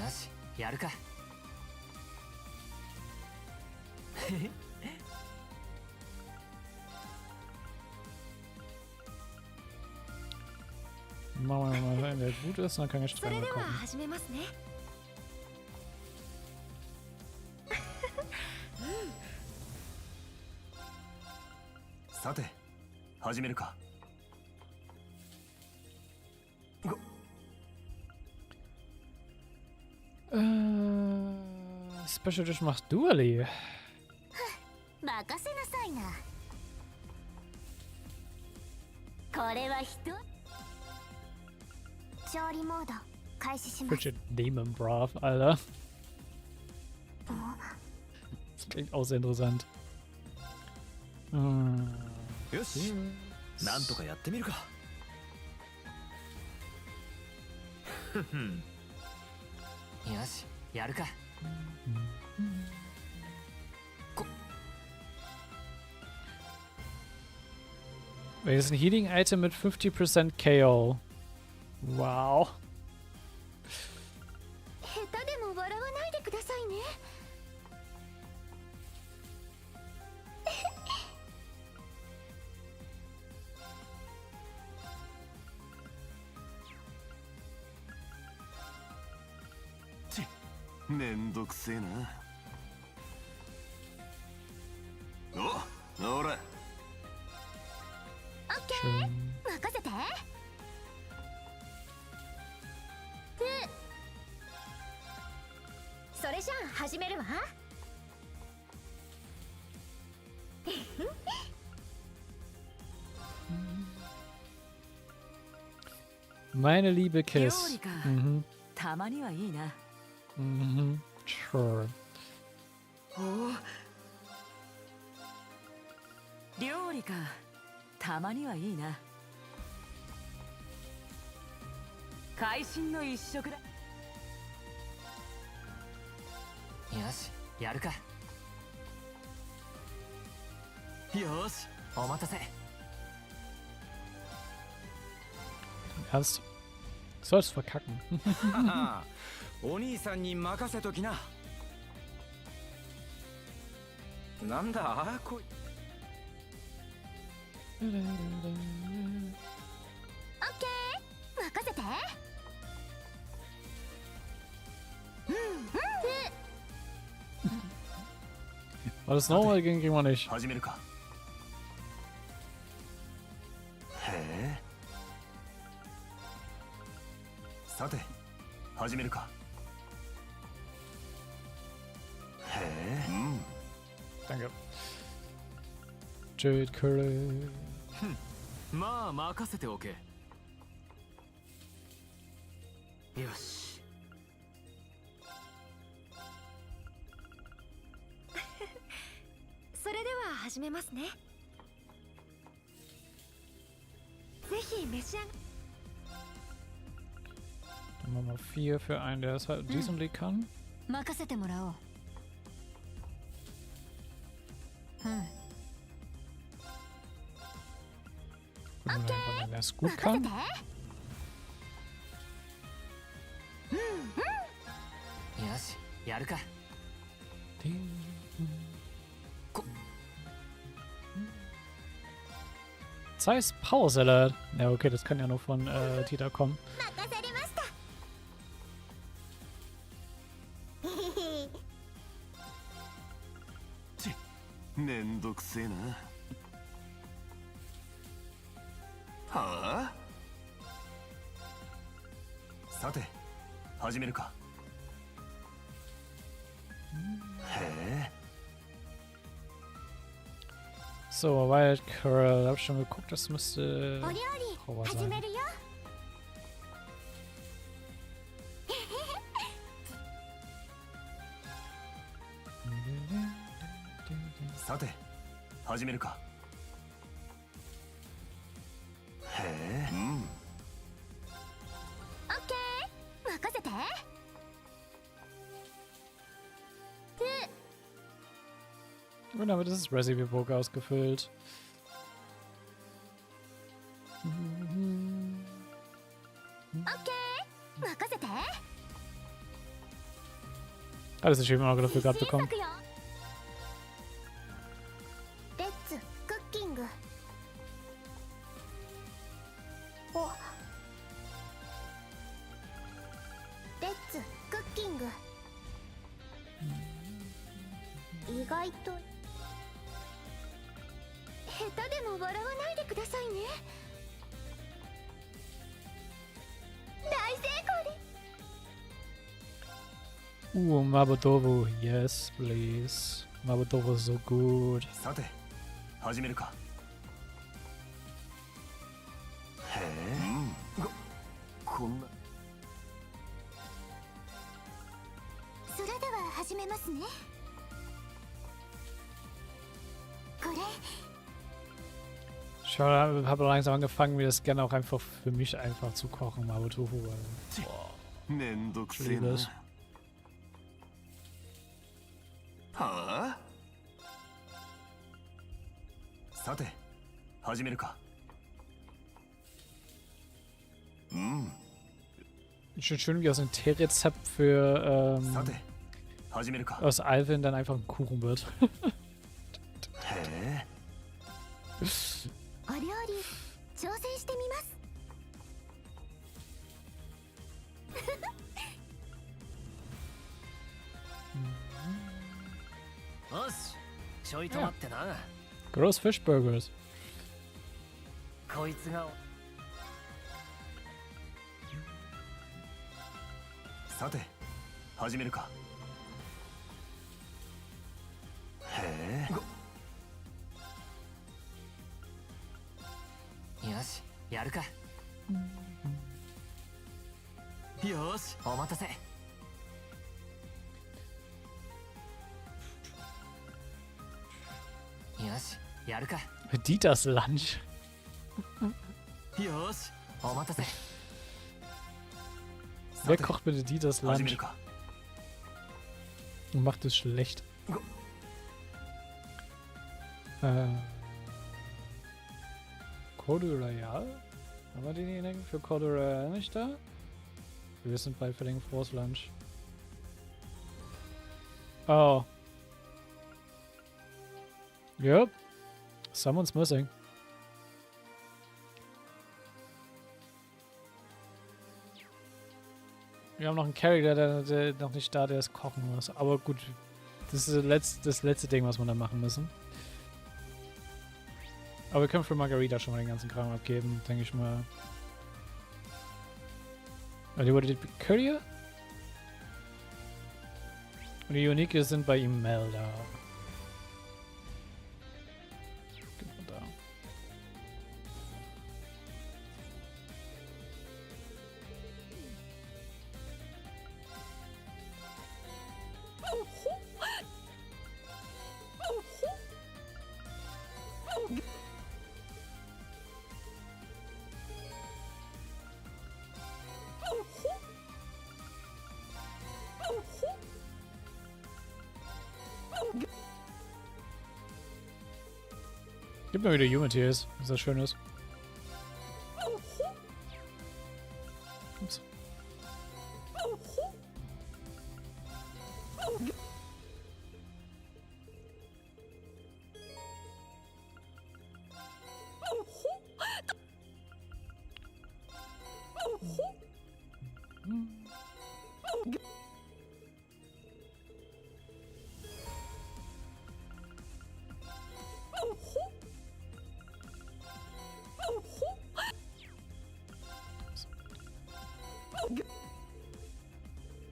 し、やるか。Machen wir mal, wenn der gut ist, dann kann ich それ Stränge では kommen. 始めますね。さて始めるか。 Special Edition macht Dually. 任せなさいな。これは人。調理モード開始します。 Frigid Demon Brav, Alter. Das klingt auch sehr interessant. よしなんとかやってみるか。よしやるか。 Welches ein Healing Item mit 50% KO. Wow. 下手でも笑わないでくださいね。めんどくせえな。お、ほら。オッケー、任せて。それじゃあ始めるわ。Meine liebe 料 Kiss. 理か、 Mhm. たまにはいいな。 Mhm. Sure. おお、料理か、たまにはいいな。会心の一食だ。よしやるか。よしお待たせ。 Ernst? Sollst verkacken. お兄さんに任せときな。なんだこい。オッケー、任せて。War das normal ging wir nicht. 始めるか。へえ。さて始めるか。へえ。うん。 Danke. Jade Curry. まあ任せておけ。よし。それでは始めますね。ぜひ召し上が。 Dann machen wir 4 für einen, der es halt decently kann. 任せてもらおう。Gucken wir mal, wenn er es gut 任せ kann. て。よしやるか。 Zeiss Power Salad. Ja, okay, das kann ja nur von Tita kommen. 任されました。めんどくせえな。はあ。さて始めるか。へえ。 So, Wild Curl, hab ich schon geguckt, das müsste お料理 Power 始 sein. めるよ。さて始めるか。へえ。うん。オッケー、任せて。Und damit ist das Recipe-Book ausgefüllt. Alles Achievement auch dafür gerade bekommen. レッツクッキング。お、レッツクッキング。意外と下手でも笑わないでくださいね。大成功です。Mabutovu, yes, please. Mabutovu is so good. さて始めるか。へえ、こんな。それでは始めますね。これ Ich habe langsam angefangen, mir das gerne auch einfach für mich einfach zu kochen, Mabutovu. Boah, めんどく ich せえ liebe な。 es. はあ。さて始めるか。Schön, schön wie aus einem Teerezept für さて始めるか。 aus Alvin dann einfach ein Kuchen wird. へえ。お料理挑戦してみます。よしちょいと待ってな。 Gross Fish Burgers. こいつがさて始めるか。へえ。よしやるか。よしお待たせ。よしやるか。 Dieters Lunch. よしお待たせ。 Wer kocht bitte Dieters 始め Lunch るか。 und macht es schlecht? Code Royal? Haben wir denjenigen für Code Royal nicht da? Wir sind bei Verlängerung Force Lunch. Oh. Yep. Someone's missing. Wir haben noch einen Charakter, der noch nicht da, der es kochen muss. Aber gut, das ist das letzte Ding, was wir dann machen müssen. Aber wir können für Margarita schon mal den ganzen Kram abgeben, denke ich mal. Die wurde die Courier? Und die Unique sind bei ihm Melda. Genau da. Gib mir wieder Human Tears, was das schön ist. Ups.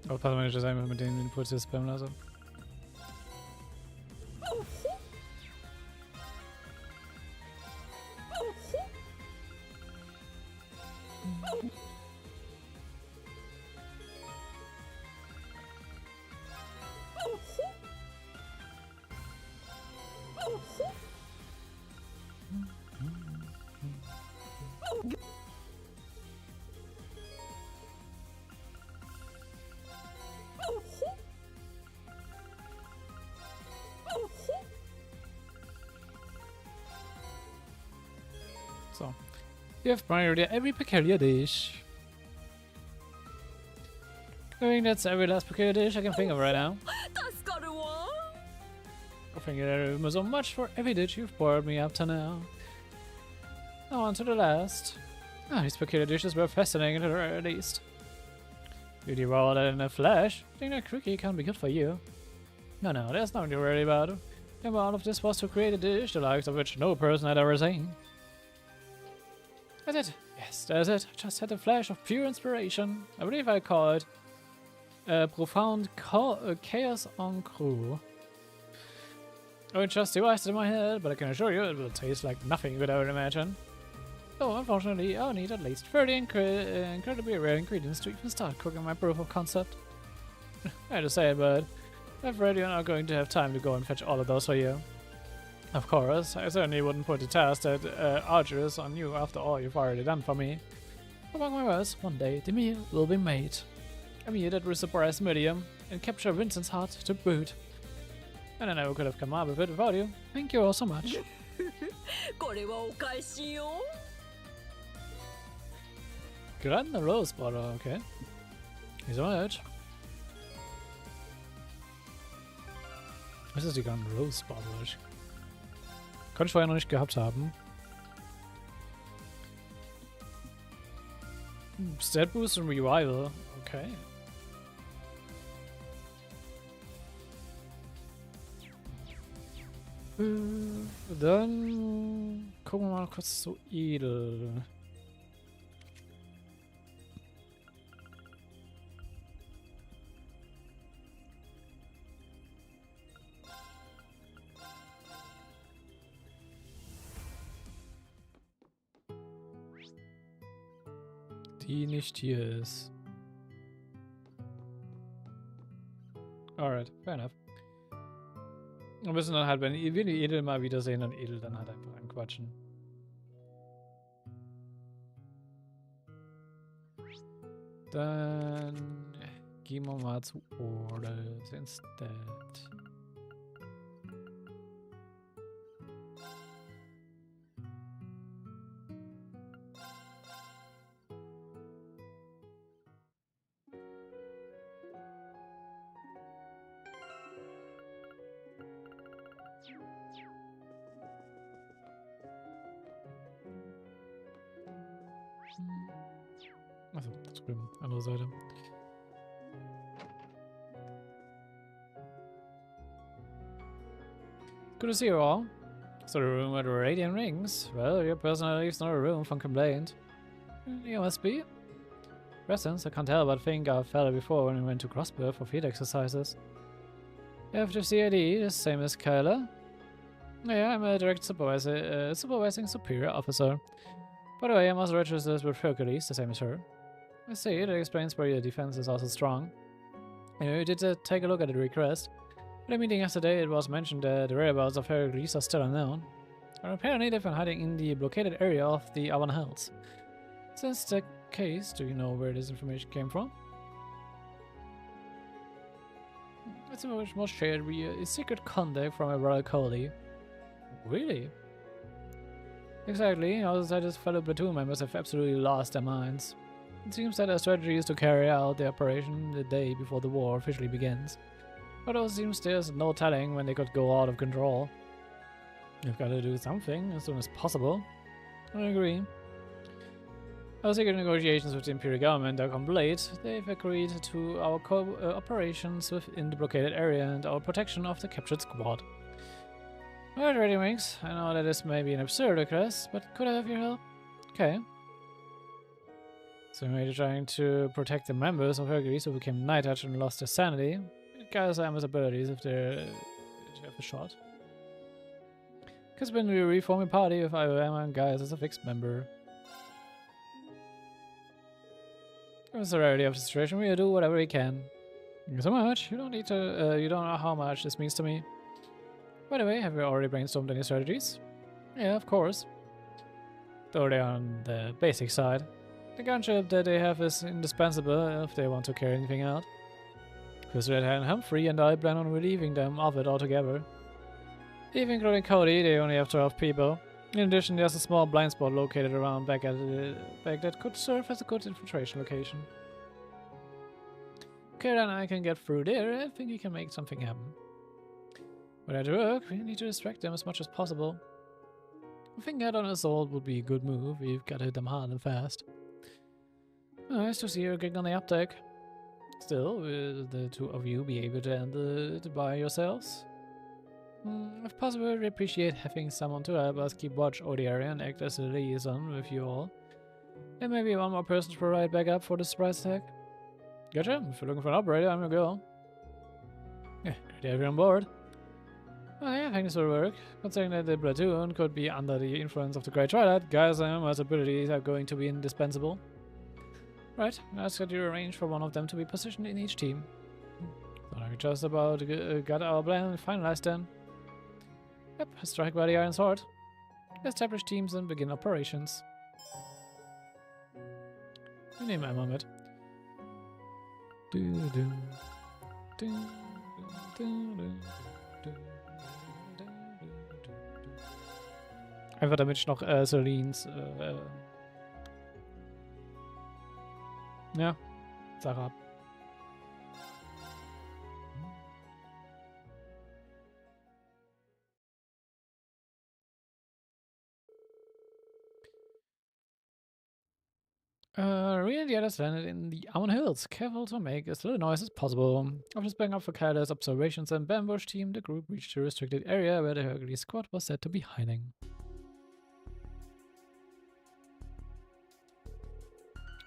Aufpassen, wenn ich das einfach mit den Impuls hier spammen lasse. So. You have priority every peculiar dish. I think that's every last peculiar dish I can think of right now. Thank you very so much for every dish you've poured me up to now. Now on to the last. Ah, these peculiar dishes were fascinating at the very least. You devour that in a flash. Think that cookie can't be good for you. No, there's nothing to worry about. The amount of this was to create a dish the likes of which no person had ever seen. That's it. Yes, that's it. I just had a flash of pure inspiration. I believe I call it profound chaos en cru. Oh, it just devised in my head, but I can assure you it will taste like nothing you could ever imagine. Though, unfortunately, I'll need at least 30 incredibly rare ingredients to even start cooking my proof of concept. I hate to say it, but I'm afraid you're not going to have time to go and fetch all of those for you. Of course, I certainly wouldn't put the task that arduous on you after all you've already done for me. Among my words, one day the meal will be made. A meal that will surprise Millium and capture Vincent's heart to boot. And I never could have come up with it without you. Thank you all so much. これはお返しよ。 Grande Rose Bottle, okay. Thank you so much. Was ist die Grande Rose Bottle? Konnte ich vorher noch nicht gehabt haben. Stat Boost und Revival, okay. Dann gucken wir mal kurz zu Edel. Die nicht hier ist. Alright, fair enough. Wir müssen dann halt, wenn wir die Edel mal wiedersehen, dann Edel dann halt einfach anquatschen. Dann gehen wir mal zu Orders instead. Achso, das drüben, andere Seite. Good to see you all. So the room where the radiant rings. Well, your personal leaves no room for complaint. You must be. Residents, I can't tell, but think I've felt it before when we went to Crossburg for field exercises. You have the CID, the same as Kyla. Yeah, I'm a direct supervising superior officer. By the way, I'm also registered with Hercules, the same as her. I see, that explains why your defense is also strong. You did take a look at the request. At a meeting yesterday, it was mentioned that the whereabouts of Hercules are still unknown. And apparently they've been hiding in the blockaded area of the Aber Hills. Since the case, do you know where this information came from? It's information was shared via a secret contact from a brother Cody. Really? Exactly, Outsider's fellow platoon members have absolutely lost their minds. It seems that their strategy is to carry out the operation the day before the war officially begins. But it seems there's no telling when they could go out of control. You've got to do something as soon as possible. I agree. Our secret negotiations with the Imperial government are complete. They've agreed to our operations within the blockaded area and our protection of the captured squad. Alright, Ready Wings. I know that this may be an absurd request, but could I have your help? Okay. So maybe trying to protect the members of Hercules who became night touch and lost their sanity. Guys, I have abilities if they're have a shot. Because when we reform a party with IOM and guys as a fixed member. Given the severity of the situation, we'll do whatever we can. Thank you so much. You don't need to you don't know how much this means to me. By the way, have you already brainstormed any strategies? Yeah, of course. Though they're on the basic side. The gunship that they have is indispensable if they want to carry anything out. Chris Red and Humphrey and I plan on relieving them of it altogether. Even including Cody, they only have 12 people. In addition, there's a small blind spot located around back that could serve as a good infiltration location. Okay, then I can get through there. I think we can make something happen. When I work, we need to distract them as much as possible. I think head on assault would be a good move. We've got to hit them hard and fast. Nice to see you getting on the uptake. Still, will the two of you be able to handle it by yourselves? If possible, we appreciate having someone to help us keep watch over the area and act as a liaison with you all. And maybe one more person to provide backup for the surprise attack. Gotcha. If you're looking for an operator, I'm your girl. Yeah, great to have you on board. Oh yeah, thanks for the work. Considering that the platoon could be under the influence of the Great Twilight, guys and his abilities are going to be indispensable. Right, let's get you arranged for one of them to be positioned in each team. So we just about got our plan finalized then. Yep, strike by the iron sword. Establish teams and begin operations. We name Emma mit. Einfach damit ich noch Solines ja, Sache hab. Rean and the others landed in the Amon Hills, careful to make as little noise as possible. After spending up for careless observations and ambush team, the group reached a restricted area where the Hercules squad was said to be hiding.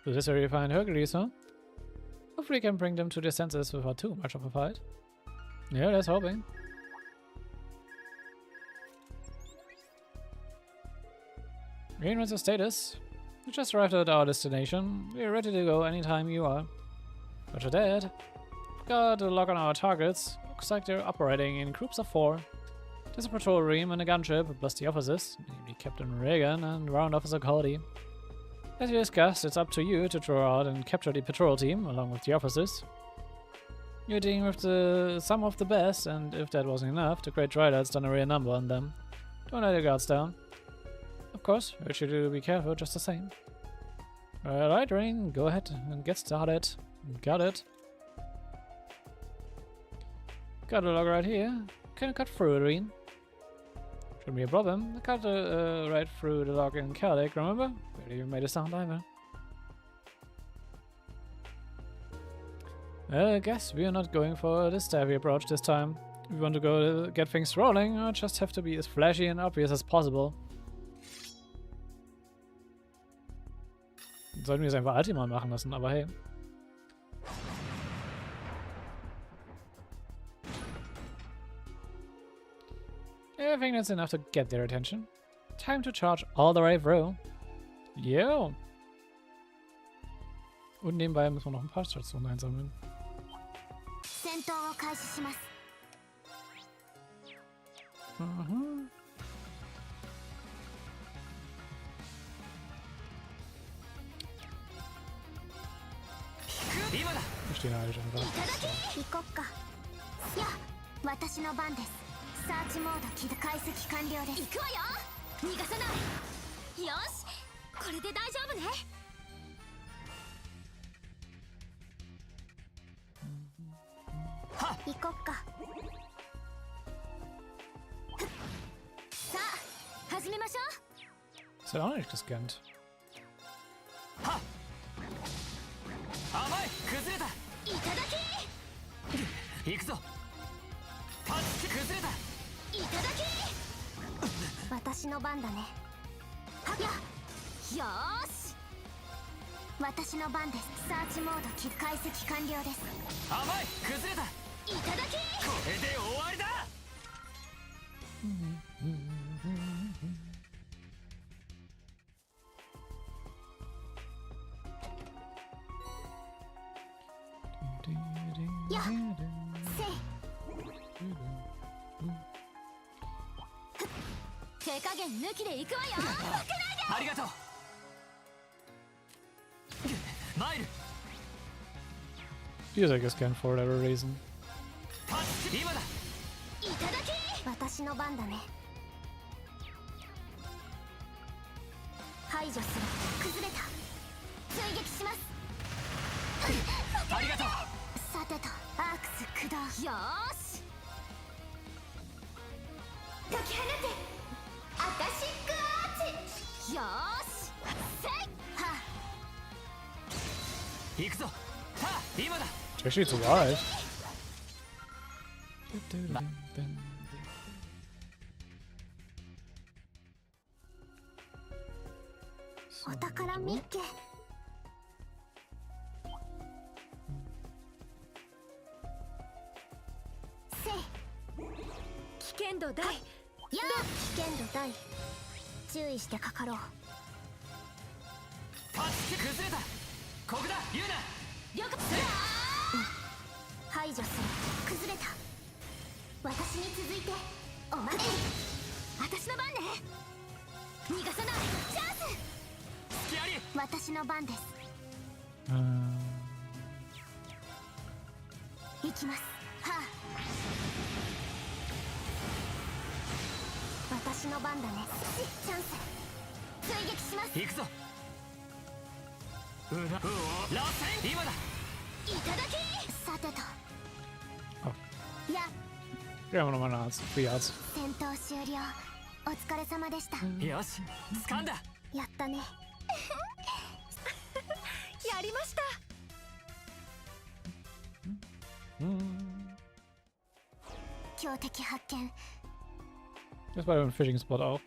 So this area find Hercules, huh? Hopefully we can bring them to their senses without too much of a fight. Yeah, that's hoping. Rean, what's your status? You just arrived at our destination. We're ready to go anytime you are. Roger that. Got a lock on our targets. Looks like they're operating in groups of 4. There's a patrol room and a gunship, plus the officers, namely Captain Regan and Round Officer Cody. As we discussed, it's up to you to draw out and capture the patrol team, along with the officers. You're dealing with some of the best, and if that wasn't enough, the Great Twilight's done a real number on them. Don't let your guards down. Of course, I urge you to be careful just the same. Alright, Rean, go ahead and get started. Got it. Got a log right here. Can cut through it, Rean. Shouldn't be a problem. I cut right through the log in Celtic, remember? Barely even made a sound either. I guess we are not going for the stealthy approach this time. If we want to go get things rolling, I just have to be as flashy and obvious as possible. Sollten wir es einfach Ultima machen lassen, aber hey. I think that's enough to get their attention. Time to charge all the way through. Yo! Und nebenbei müssen wir noch ein paar Stationen einsammeln. Mhm. Wir stehen halt einfach. 行こっか。や、私の番です。サーチモード起動解析完了です。行くわよ。逃がさない。よし、これで大丈夫ね。行こっか。さあ、始めましょう。Ist ja auch nicht gescannt. 甘い、崩れた。いただき。行くぞ。パッチ崩れた。いただき。私の番だね。はや。よーし。私の番です。サーチモード解析完了です。甘い、崩れた。いただき。これで終わりだ。や、せい。手加減抜きで行くわよ。負けないで。ありがとう。マイル。These are gescannt for whatever reason. 今だ。いただき。私の番だね。排除する。崩れた。追撃します。ありがとう。さてと、アークス駆動。よーし。解き放て。アカシックアーチ。よーし。せい。はあ。行くぞ。はあ、今だ。It's actually too wide. お宝みっけ。せい。危険度大。やあ、危険度大。注意してかかろう。タッチ崩れた。ここだユーナ。了解。排除する。崩れた。私に続いてお前。私の番ね。逃がさない。チャンス。隙あり。私の番です。行きます。はあ。私の番だね。チャンス。追撃します。行くぞ。ラセン今だ。いただき。さてと。や。Yeah, one of my nuts. 3 yards. 戦闘終了。お疲れ様でした。よし、掴んだ。やったね。やりました。強敵発見。 Das war ein Fishing Spot auch.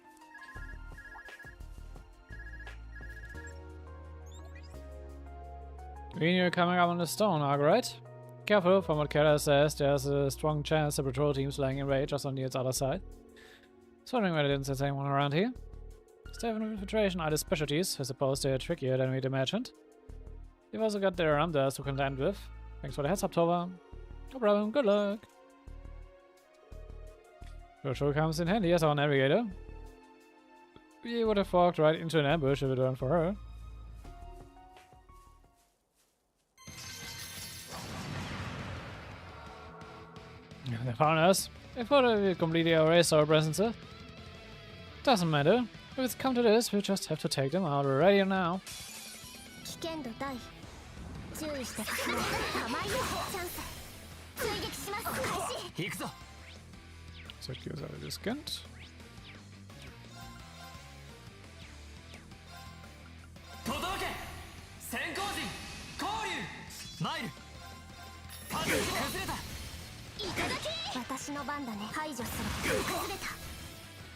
Rean, you're coming up on the stone, right? Careful, from what Kara says, there's a strong chance the patrol team's lying in wait just on the other side. I was wondering why they didn't set anyone around here. Staff and infiltration are the specialties. I suppose they're trickier than we'd imagined. They've also got their Ramdas to contend with. Thanks for the heads up, Tova. No problem, good luck. Sure comes in handy as our navigator. We would have walked right into an ambush if it weren't for her. They found us. They thought we'd completely erase our presence. Doesn't matter. If it's come to this, we'll just have to take them out right now. 危険度大。注意してかかろう。甘いよ。チャンス。追撃します。開始。行くぞ。Secures are discount. 届け。先行陣交流。マイル。タッチ崩れた。いただき。私の番だね。排除する。崩れた。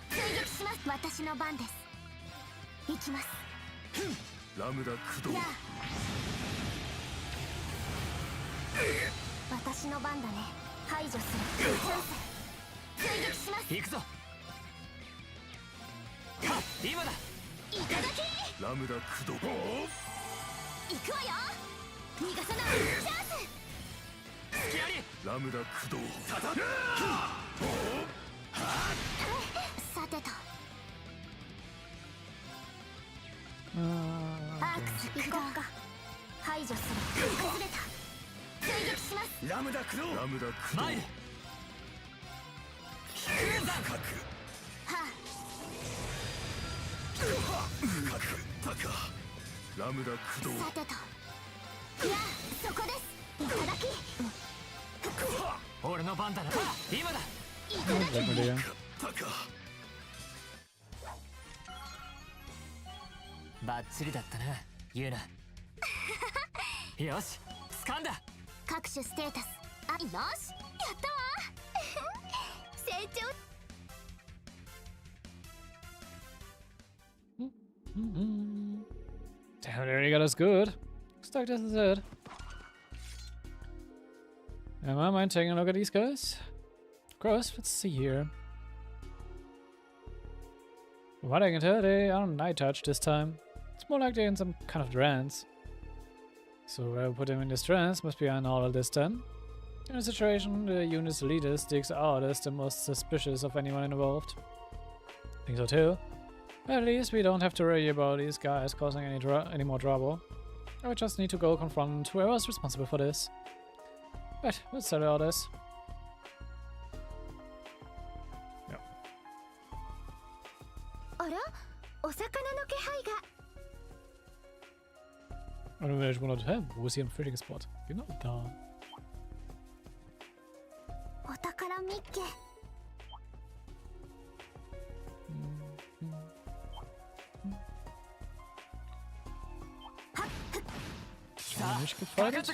追撃します。私の番です。行きます。ラムダ駆動。やあ。私の番だね。排除する。チャンス。追撃します。行くぞ。今だ。いただき。ラムダ駆動。行くわよ。逃がさない。チャンス。隙あり。ラムダ駆動。さてと。アークス駆動か。排除する。崩れた。追撃します。ラムダ駆動。ラムダ駆動。マイル。深く。は深く高。ラムダ駆動。さてと。いや、そこです。いただき。俺の番だな。今だ。いただき。高。バッチリだったな、ユーナ。よし、掴んだ。各種ステータス。あ、よし。やったわ。成長。Damn, they really got us good. Looks like this is it. Am I mind taking a look at these guys? Gross, let's see here. From what I can tell, they aren't night touch this time. It's more like they're in some kind of trance. So whoever put them in this trance must be an all this then. In a situation, the unit's leader sticks out as the most suspicious of anyone involved. I think so too. At least we don't have to worry about these guys causing any more trouble. I would just need to go confront whoever's responsible for this. Right, let's settle all this. Yep. あら、お魚の気配が。 Und dann wäre ich wundert, hä, wo ist hier ein Fishing Spot? Genau da. お宝みっけ。Nicht gefallen?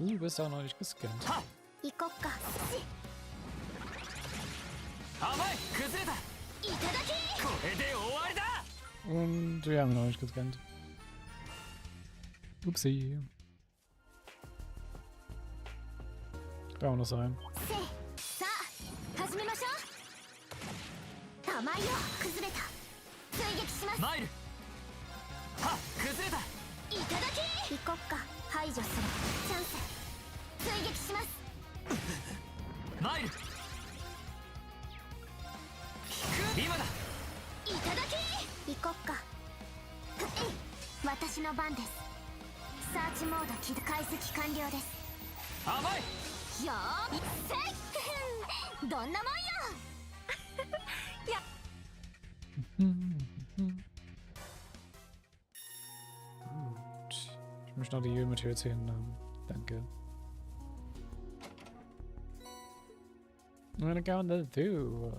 Du bist auch noch nicht gescannt. 行こっか。甘い崩れたいただき。これで終わりだ Und wir haben ihn noch nicht gescannt. Upsi. Da muss noch sein. さあ始めましょう。玉よ崩れた。追撃します。マイルはっ崩れたいただき。行こっか。排除する。チャンス。追撃します。マイル今だいただき。行こっか。私の番です。サーチモード起動。解析完了です。甘いよーせいどんなもんよいや Gut. Ich möchte noch die Ölmaterialien haben. Danke. What am I gonna do?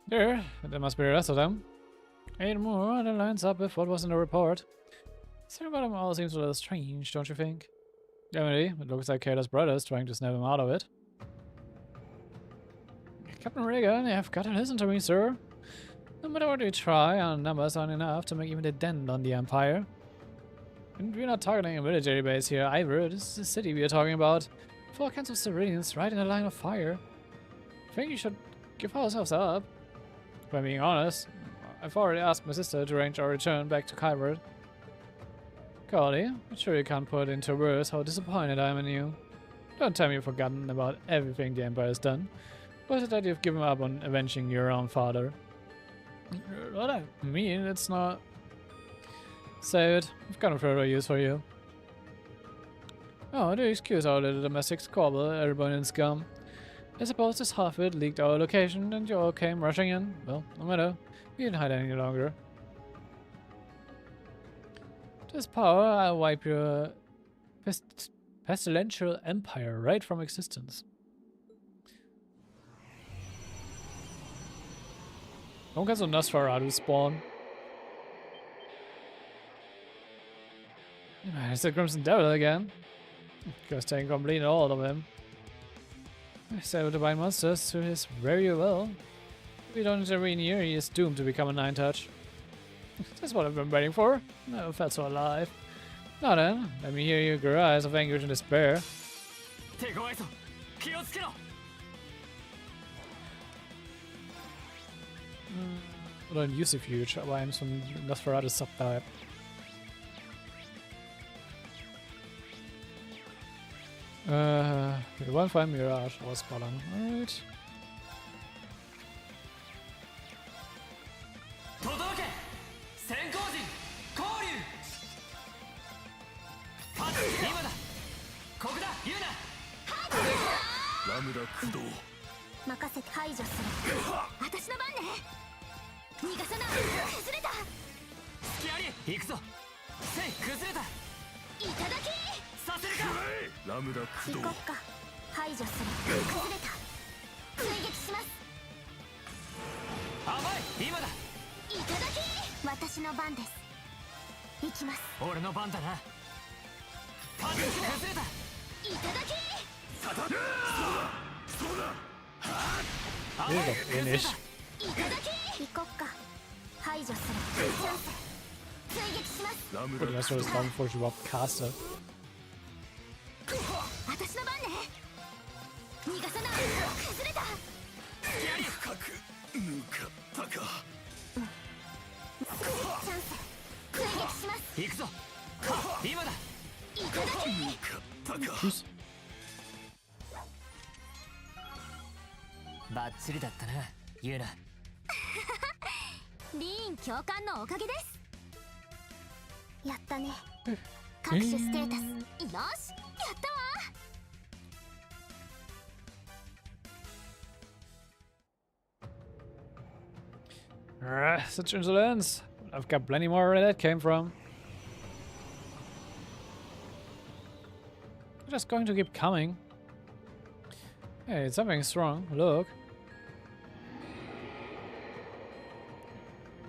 There, that must be the rest of them. 8 more, that lines up with what was in the report. Something about them all seems a little strange, don't you think? Definitely, it looks like Kayla's brothers trying to snap him out of it. Captain Regan, you have got to listen to me, sir. No matter what we try, our numbers aren't enough to make even a dent on the Empire. And we're not targeting a military base here either, this is a city we are talking about. 4 kinds of civilians right in the line of fire. I think you should give ourselves up. If I'm being honest, I've already asked my sister to arrange our return back to Kybert. Golly, I'm sure you can't put into words how disappointed I am in you. Don't tell me you've forgotten about everything the Empire has done. Or is it that you've given up on avenging your own father? What I mean, it's not... Say it, I've got no further use for you. Oh, do excuse our little domestic squabble, everybody in scum. I suppose this half-wit leaked our location and you all came rushing in. Well, no matter. We didn't hide any longer. This power, I'll wipe your pestilential empire right from existence. Warum kannst du Nosferatu spawnen? It's the Crimson Devil again. Just taking complete hold of him. He's able to bind monsters to his very will. If we don't intervene here, he is doomed to become a 9-touch. That's what I've been waiting for. Never felt so alive. Now then, let me hear your cries of anguish and despair. Oder ein Usifuge, aber einem so ein Nosferatu Subtype. Wir wollen vor allem Mirage ausballern. Alright. Ähnlich. Gut, das soll das sagen, bevor ich überhaupt caste. Tschüss. バッチリだったな、ユーナ。リーン教官のおかげです。やったね。各種ステータス。よし、やったわ。Such insolence. I've got plenty more where that came from. They're just going to keep coming. Hey, something's wrong. Look.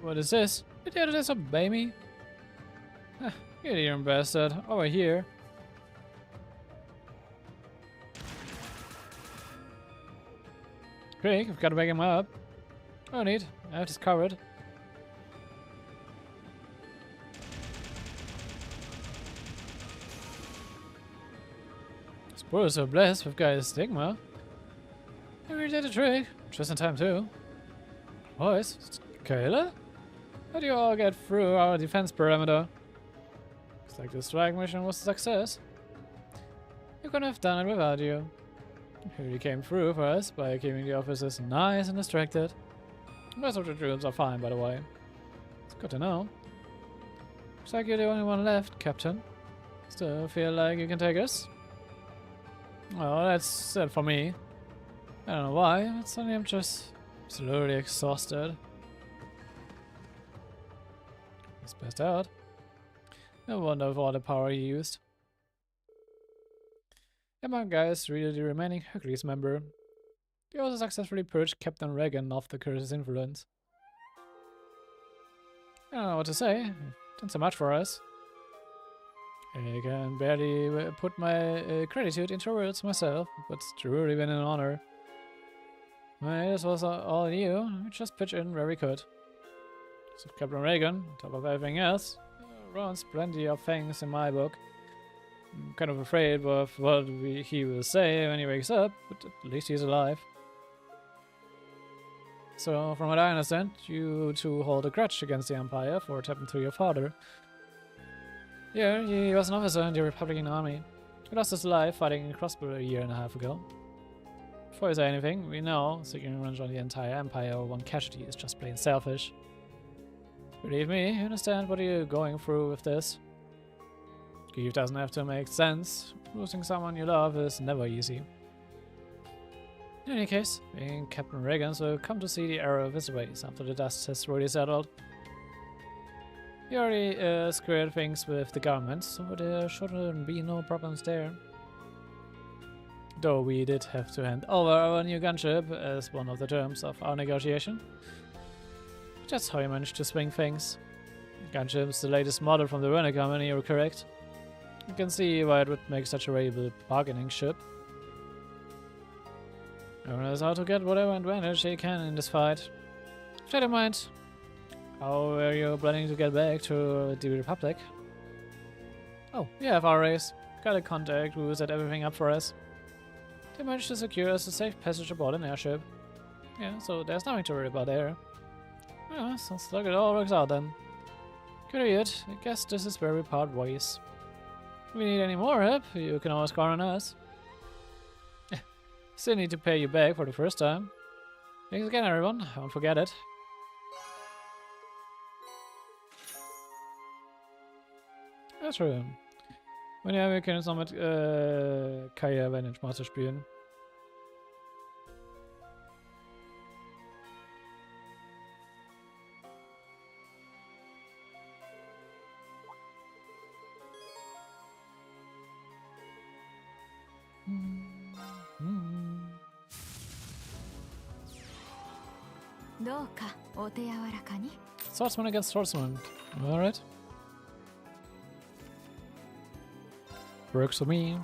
What is this? Did you disobey me? Get here, bastard. Over here. Quick, we've got to back him up. No need. I have this covered. Spoilers are blessed, we've got a stigma. And we did a trick. Just in time too. Boys, Kayla? How do you all get through our defense perimeter? Looks like the strike mission was a success. You couldn't have done it without you. You really came through for us by keeping the officers nice and distracted. Most of the troops are fine, by the way. It's good to know. Looks like you're the only one left, Captain. Still feel like you can take us? Well, that's it for me. I don't know why, but suddenly I'm just slowly exhausted. He's passed out. No wonder of all the power he used. Among guys, really the remaining Hercules member. They also successfully purged Captain Regan of the curse's influence. I don't know what to say. Done so much for us. I can barely put my gratitude into words myself, but it's truly been an honor. Well, this was all you. We just pitch in where we could. So Captain Regan, on top of everything else, runs plenty of things in my book. I'm kind of afraid of what he will say when he wakes up, but at least he's alive. So, from what I understand, you two hold a grudge against the Empire for what happened to your father. Yeah, he was an officer in the Republican Army. He lost his life fighting in Crossbow a year and a half ago. Before you say anything, we know seeking revenge on the entire Empire or one casualty is just plain selfish. Believe me, you understand what you're going through with this. Grief doesn't have to make sense. Losing someone you love is never easy. In any case, being Captain Regan will come to see the error of his ways after the dust has really settled. He already squared things with the government, so there shouldn't be no problems there. Though we did have to hand over our new gunship as one of the terms of our negotiation. That's how you managed to swing things. Gunship's the latest model from the Rean company, you're correct. You can see why it would make such a valuable bargaining ship. Everyone knows how to get whatever advantage he can in this fight. With that in mind, how are you planning to get back to the Republic? Oh, we have our race. Got a contact who set everything up for us. They managed to secure us a safe passage aboard an airship. Yeah, so there's nothing to worry about there. Yeah, sounds like it all works out then. Good idiot, I guess this is where we part ways. If we need any more help, you can always count on us. Still need to pay you back for the first time. Thanks again, everyone. Don't forget it. That's true. Und ja, wir können jetzt noch mit Kaya Vantage Master spielen. Swordsman against Swordsman. Alright. Works for me.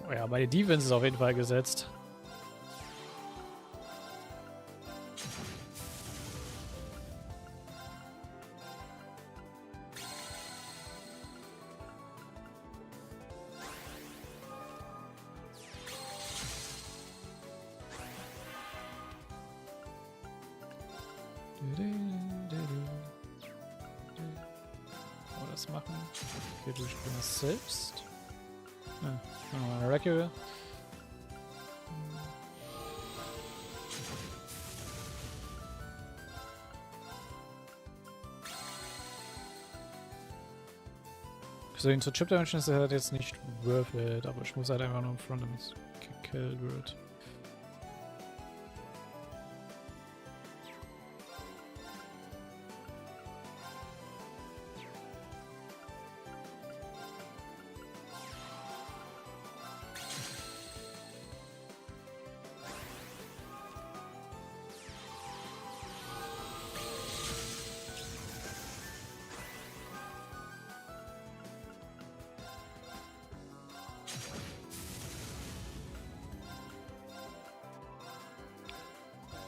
Oh, ja, meine Defense ist auf jeden Fall gesetzt. Das machen. Okay, du spielst selbst. Regular. Für ihn zu Chip Damage ist halt jetzt nicht worth it, aber ich muss halt einfach nur im Front, damit es gekillt wird.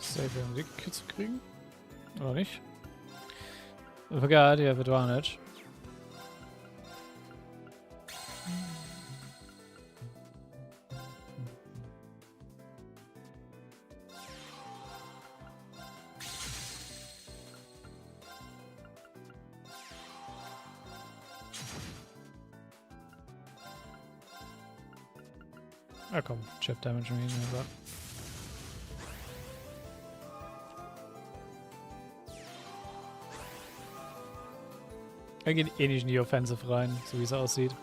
Safe, um die Kill zu kriegen. Oder nicht? I forgot you have advantage. Ah komm, Chip Damage mir einfach. Er geht eh nicht in die Offensive rein, so wie es aussieht.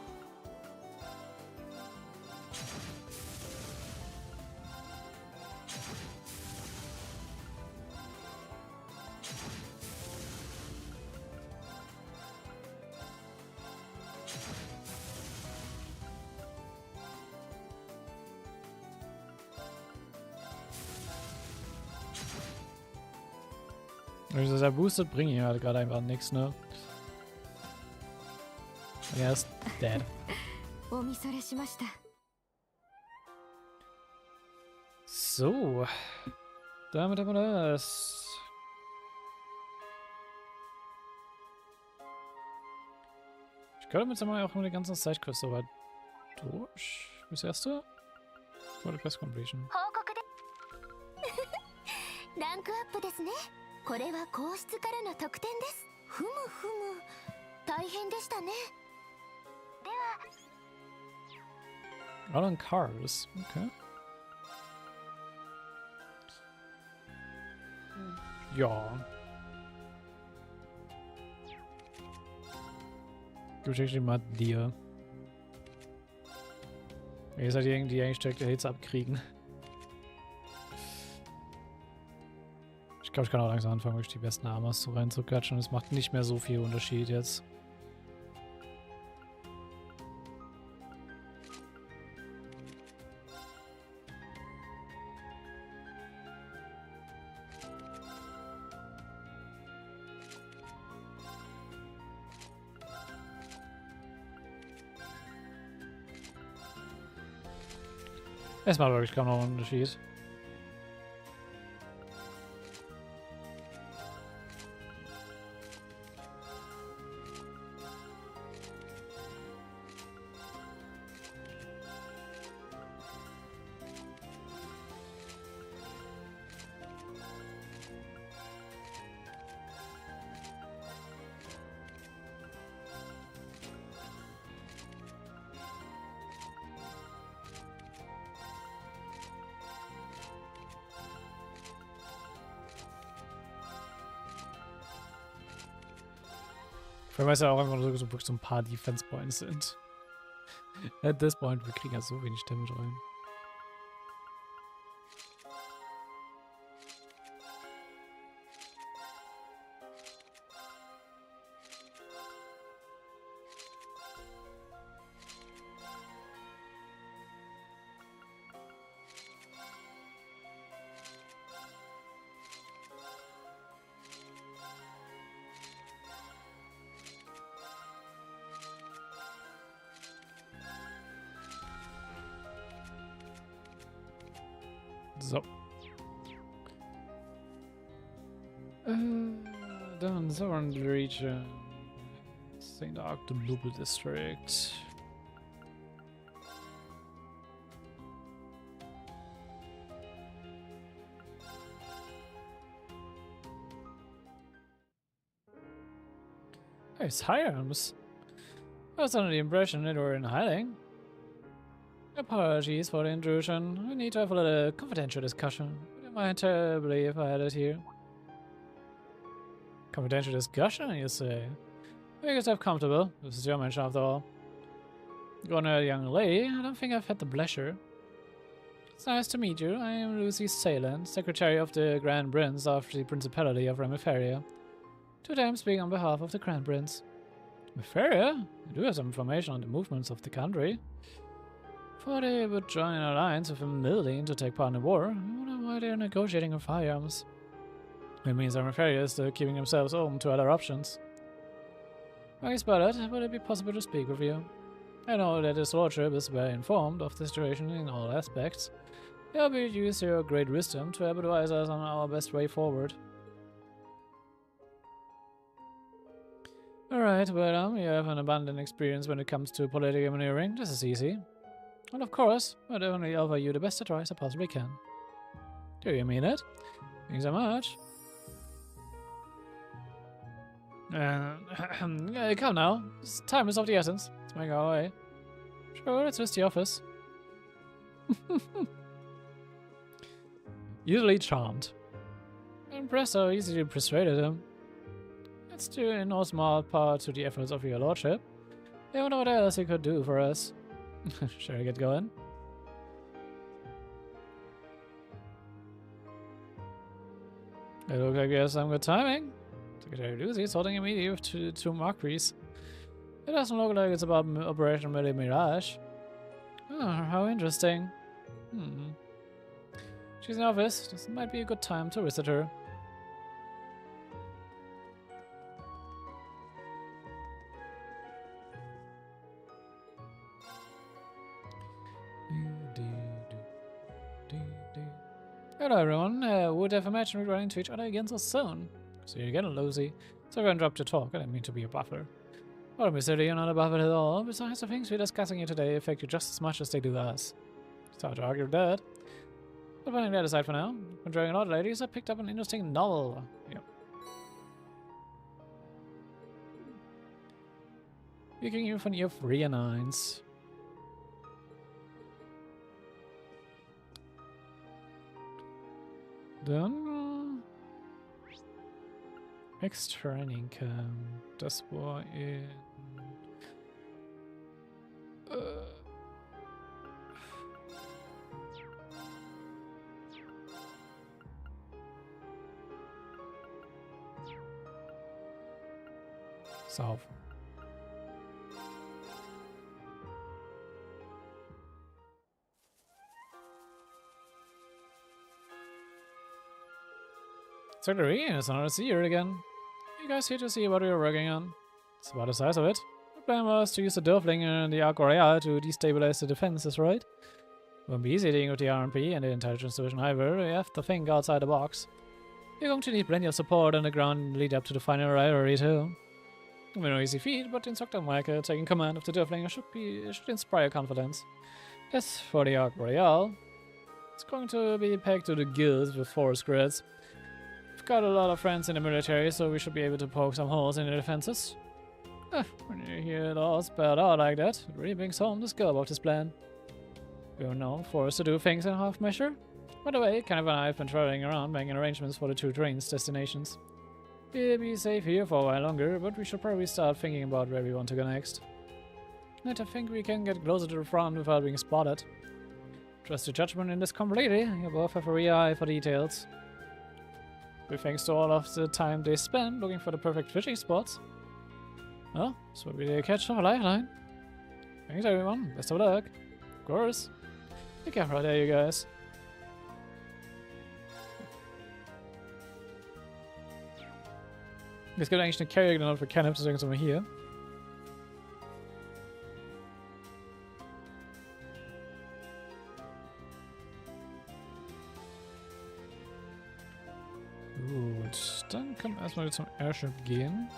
Wenn ich das ja boostet, bringt ihm halt gerade einfach nichts, ne? Er ist dead. So. Damit haben wir das. Ich glaube, jetzt haben wir auch nur die ganzen Sidequests soweit durch. Das erste? Vor der Quest Completion. ランクアップですね。これは皇室からの特典です。ふむふむ。大変でしたね。では。All on cars. Okay. Ja. Gib ich mal dir. Ihr seid diejenigen, die eigentlich direkt Hits abkriegen. Ich glaube, ich kann auch langsam anfangen, wirklich die besten Armors so reinzuklatschen. Es macht nicht mehr so viel Unterschied jetzt. Es macht wirklich kaum noch einen Unterschied. Weil es ja auch einfach nur so wirklich so ein paar Defense Points sind. At this point, wir kriegen ja so wenig Damage rein. So. Dann Southern Region. St. Arc, the Global District. Hey, it's Highams. I was under the impression that we were in hiding. Apologies for the intrusion. We need to have a little confidential discussion. Would you mind terribly if I had it here? Confidential discussion, you say? Make yourself comfortable. This is your mansion after all. Gonna young lady, I don't think I've had the pleasure. It's nice to meet you. I am Lucy Sayland, Secretary of the Grand Prince of the Principality of Remiferia. Today I'm speaking on behalf of the Grand Prince. Remiferia? You do have some information on the movements of the country. Thought they would join an alliance with Millium to take part in the war. I wonder why they're negotiating with firearms. It means Remiferia is still keeping themselves open to other options. I spot it. Would it be possible to speak with you? I know that his lordship is well informed of the situation in all aspects. I hope you use your great wisdom to advise us on our best way forward. Alright, well, you have an abundant experience when it comes to political maneuvering. This is easy. Well, of course, I'll definitely offer you the best advice I possibly can. Do you mean it? Thanks so much. Come now. Time is of the essence. Let's make our way. Sure, let's visit the office. Usually charmed. Impressed how easily you persuaded him. It's due in no small part to the efforts of your lordship. I wonder what else he could do for us. Shall I get going? It looks like we have some good timing. Secretary Lucy is holding a meeting with two Marquis. It doesn't look like it's about Operation Mirage. Oh, how interesting. She's in the office. This might be a good time to visit her. Hello everyone, would have imagined we running into each other again so soon. See you again, Lucy. So everyone dropped to talk, I didn't mean to be a buffer. Well, Miss City, you're not a buffer at all. Besides, the things we're discussing here today affect you just as much as they do us. It's hard to argue with that. But putting that aside for now, enjoying a lot, ladies, I picked up an interesting novel. Yep. Speaking you von ihr Rean 1. Dann extra income. Das war in South. Secretary, it's an honor to see you again. You guys here to see what we were working on? It's about the size of it. The plan was to use the Dörflinger and the Aber to destabilize the defenses, right? It won't be easy dealing with the RMP and the intelligence division either. We have to think outside the box. You're going to need plenty of support on the ground lead up to the final rivalry too. It'll be no easy feat, but Instructor Michael taking command of the Dörflinger should inspire confidence. As for the Aber, it's going to be pegged to the guild with forest grids. We've got a lot of friends in the military, so we should be able to poke some holes in the defenses. When you hear it all spelled out like that, it really brings home the scope of this plan. We are known for us to do things in half measure. By the way, Kenneth and I have been traveling around making arrangements for the two trains' destinations. We'll be safe here for a while longer, but we should probably start thinking about where we want to go next. I think we can get closer to the front without being spotted. Trust your judgment in this completely. You both have a real eye for details. With thanks to all of the time they spend looking for the perfect fishing spots. Well, this will be the catch of a lifeline. Thanks everyone, best of luck. Of course. Be careful out there, you guys. Es gibt eigentlich eine Carrier genannt für Kenneth, deswegen sind wir hier. Gut, dann können wir erstmal zum Airship gehen.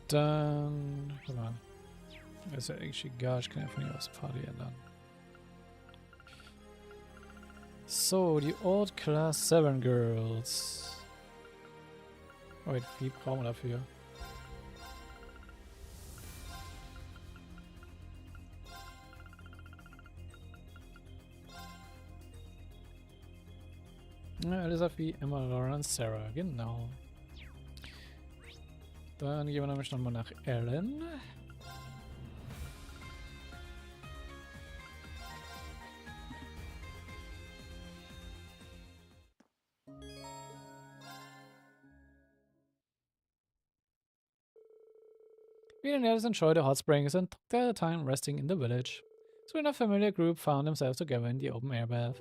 Dann... Warte mal. Ist ja eigentlich egal, ich kann ja von hier aus Party ändern. So, die Old Class 7 Girls. Oh, wait, wie brauchen wir dafür? Ja, Elizabeth, Emma, Laura und Sarah, genau. Dann gehen wir nämlich nochmal nach Ellen. Rean and others enjoyed the hot springs and took their time resting in the village. Soon a familiar group found themselves together in the open air bath.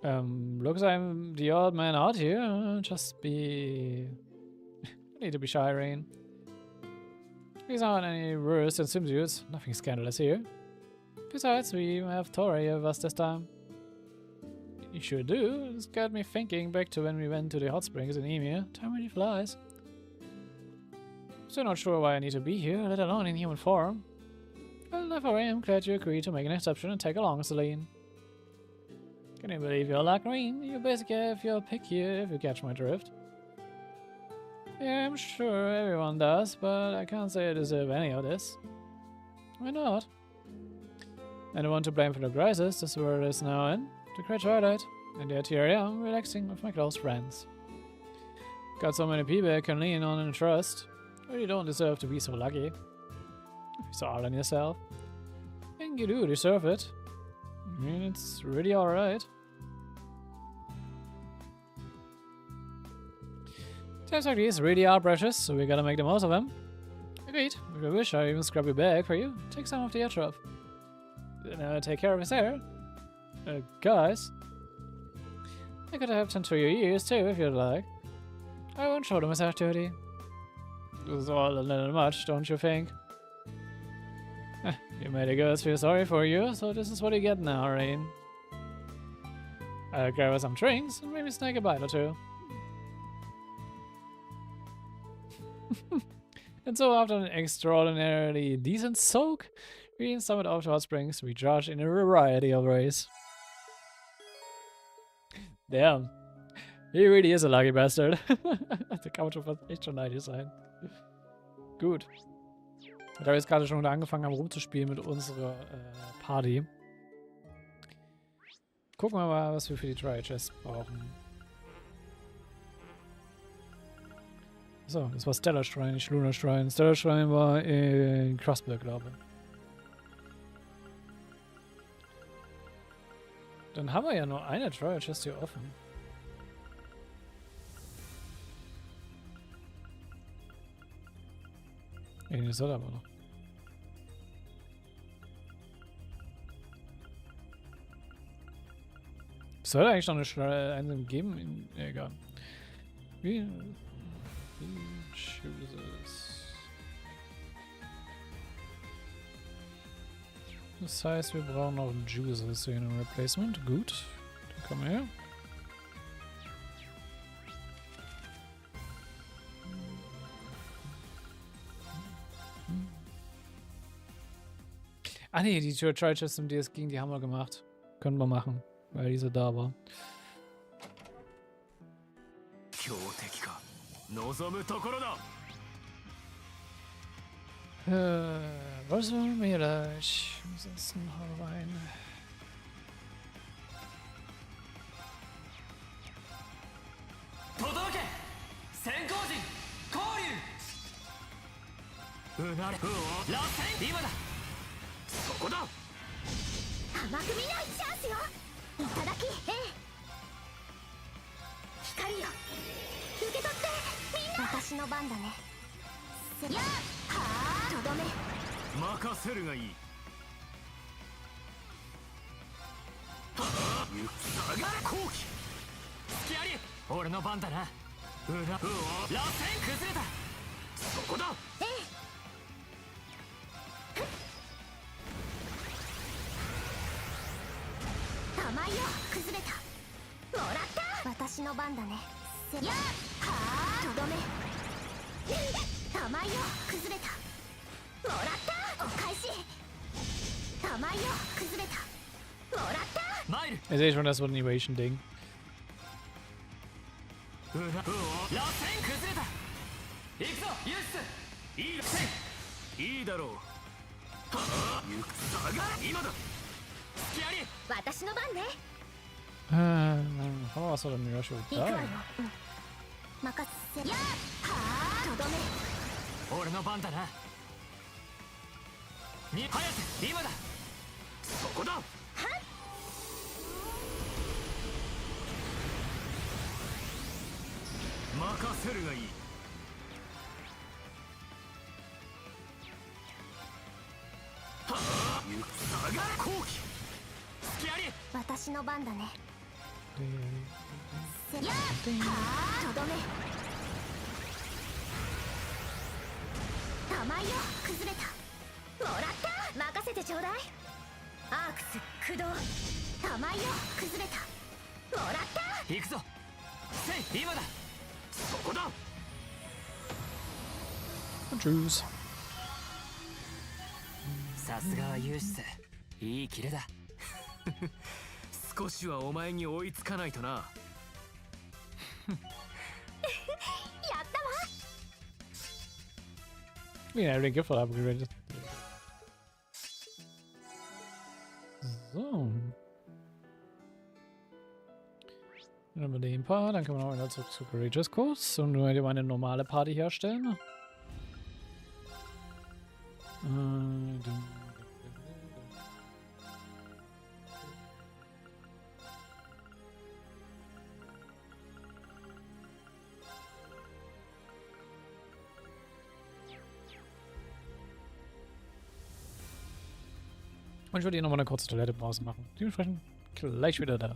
Looks like I'm the odd man out here. Just be... need to be shy, Rean. These aren't any worse than swimsuits. Nothing scandalous here. Besides, we have Tori with us this time. You sure do. It's got me thinking back to when we went to the hot springs in Ymir. Time really flies. Still not sure why I need to be here, let alone in human form. Well, therefore I am glad you agreed to make an exception and take along Celine. Can you believe you're like Rean? You basically have your pick here, if you catch my drift. Yeah, I'm sure everyone does, but I can't say I deserve any of this. Why not? I'm the one to blame for the crisis this world is now in. The great Twilight. And yet here I am, relaxing with my close friends. Got so many people I can lean on and trust. Well, you don't deserve to be so lucky. If you're so hard on yourself. I think you do deserve it. I mean, it's really alright. Times like these really are precious, so we gotta make the most of them. Agreed. If you wish, I'll even scrub your bag for you. Take some of the edge off. Then take care of his hair. Guys. I could have tend to your ears too, if you'd like. I won't show them as dirty. This is all a little much, don't you think? You made the girls feel sorry for you, so this is what you get now, Rean. I'll grab her some drinks and maybe snag a bite or two. And so after an extraordinarily decent soak, Rean summoned off to hot springs, recharged in a variety of ways. Damn. He really is a lucky bastard. Da kann man schon fast echt schon neidisch sein. Gut. Da wir jetzt gerade schon wieder angefangen haben rumzuspielen mit unserer Party. Gucken wir mal, was wir für die Try Chests brauchen. So, das war Stellar Shrine, nicht Lunar Shrine. Stellar Shrine war in Crossberg, glaube ich. Dann haben wir ja nur eine Trial Chest hier offen. Eine soll aber noch. Soll eigentlich noch eine Einsam geben? Egal. Wie chooses. Das heißt, wir brauchen noch Juices in einem Replacement. Gut. Dann kommen wir her. Ah ne, die Try Chests im DS ging, die haben wir gemacht. Können wir machen, weil diese da war. Was wollen wir gleich? Ansonsten hau rein. Ich sehe schon, das wird ein Evasion-Ding. How else would a mirror show 行くわ die? よ、うん、任せやっはあとどめ俺の番だな。に早く今だ。そこだ。任せるがいい。はあ、下がれ後期。隙あり。私の番だね。せやっはあとどめ玉よ崩れた。もらった任せてちょうだい。アークス駆動玉よ崩れた。もらった。行くぞ。せい今だ。そこだ。 Tschüss. さすがはユーシス。いいキレだ。少しはお前に追いつかないとな。やったわ。 Yeah, I didn't get for that upgrade. So. Dann haben wir den Part, dann können wir noch wieder zurück zu Courageous Kurs und nur eine normale Party herstellen. Und ich würde hier nochmal eine kurze Toilettepause machen. Dementsprechend gleich wieder da.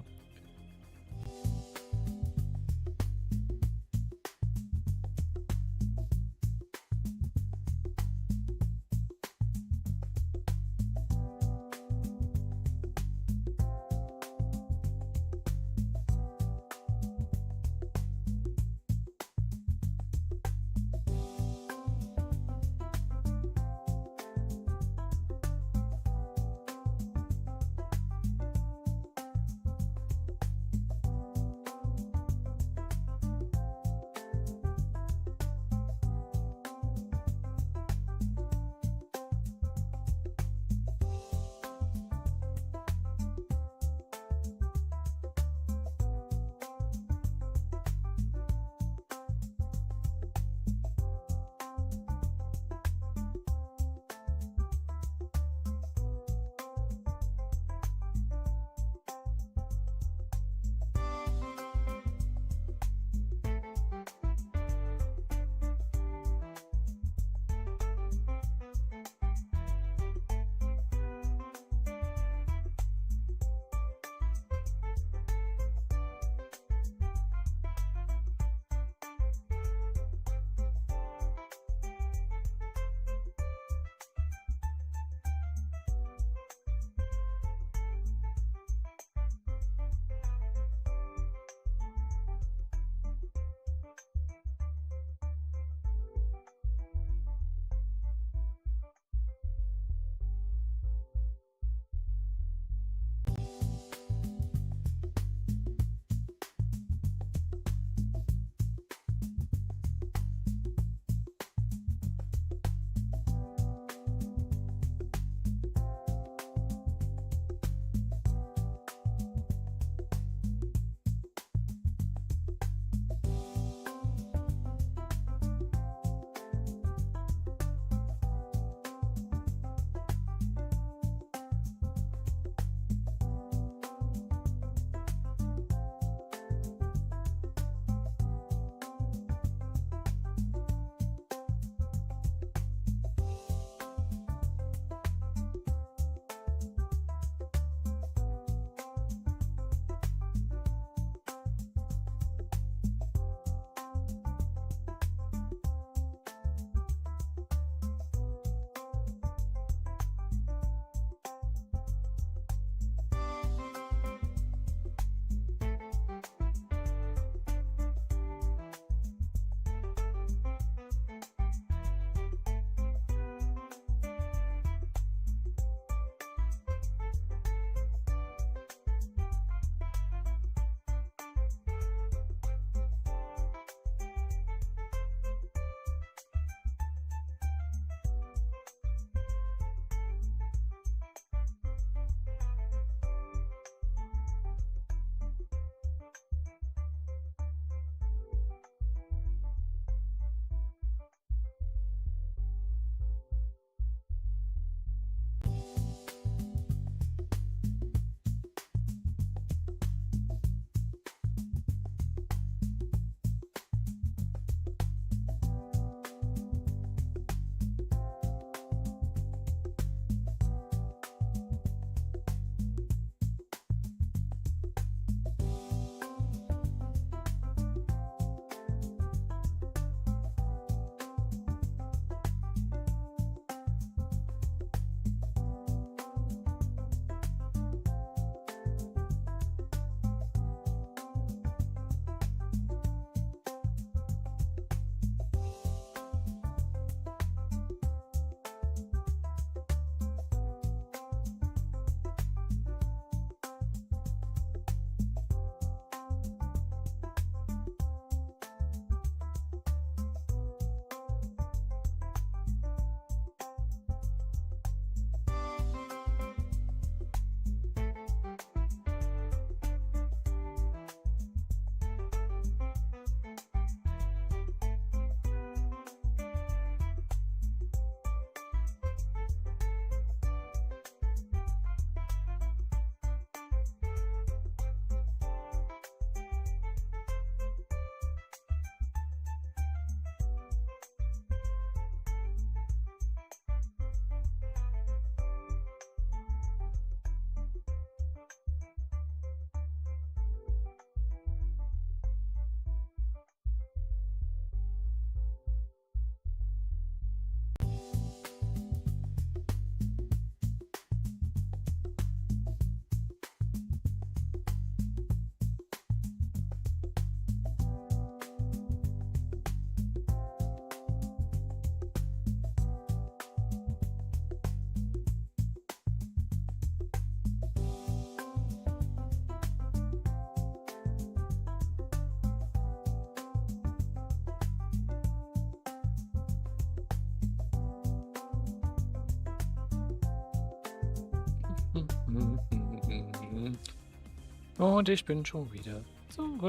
Und ich bin schon wieder zurück.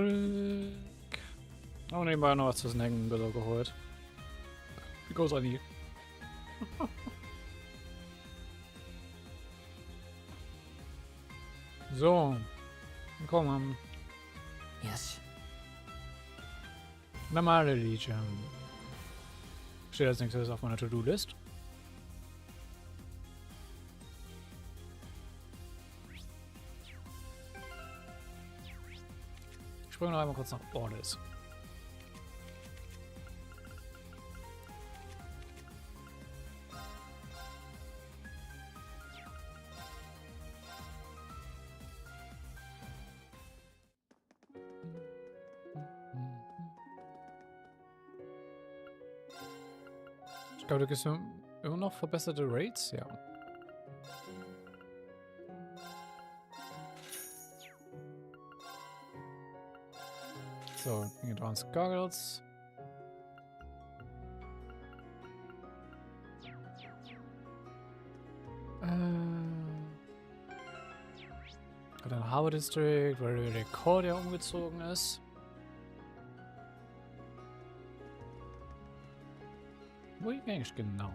Und nebenbei noch was zu snacken geholt. Because I need. So. Komm an. よし Normale Legion. Steht als nächstes auf meiner To-Do-List. Ich springe noch einmal kurz nach Orders. Ich glaube, da gibt es immer noch verbesserte Rates, ja. So, Advanced Goggles. Dann Harbor District, weil der Core, der umgezogen ist. Wo ich eigentlich genau?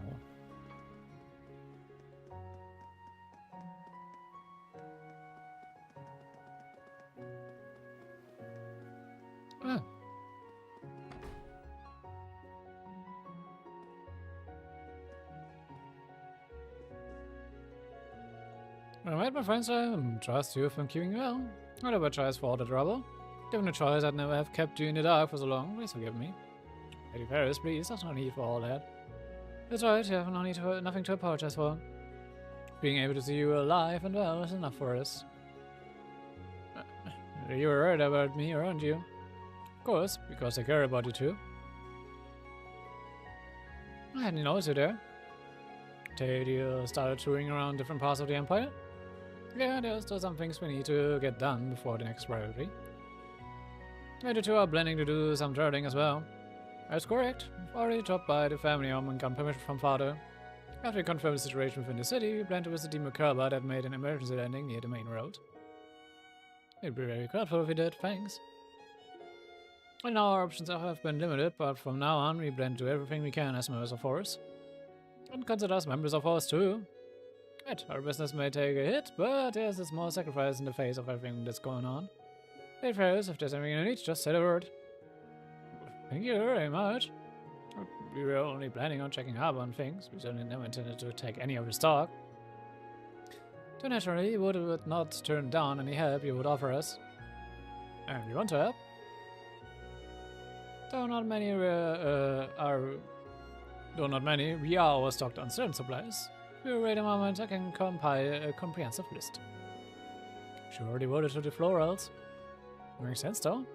Ah. Alright, my friends, I trust you from keeping well. Whatever choice for all the trouble. Given a choice, I'd never have kept you in the dark for so long. Please forgive me. Lady Ferris, please, there's no need for all that. That's right, you have no need to, nothing to apologize for. Being able to see you alive and well is enough for us. You were worried about me, aren't you? Of course, because I care about you too. I hadn't noticed you there. Did you started touring around different parts of the Empire? Yeah, there's still some things we need to get done before the next rivalry. We two are planning to do some traveling as well. That's correct. We've already dropped by the family home and got permission from father. After we confirm the situation within the city, we plan to visit the Merkaba that made an emergency landing near the main road. We'd be very grateful if you did, thanks. And now our options have been limited, but from now on we plan to do everything we can as members of Force. And consider us members of Force too. Right, our business may take a hit, but there's a small sacrifice in the face of everything that's going on. Hey Ferris, if there's anything you need, just say the word. Thank you very much. We were only planning on checking Harbor and things. We certainly never intended to take any of his stock. So naturally, we would not turn down any help you would offer us. And we want to help. Though not many, we are overstocked on certain supplies. If you wait a moment, I can compile a comprehensive list. She already voted to the florals. Makes sense though.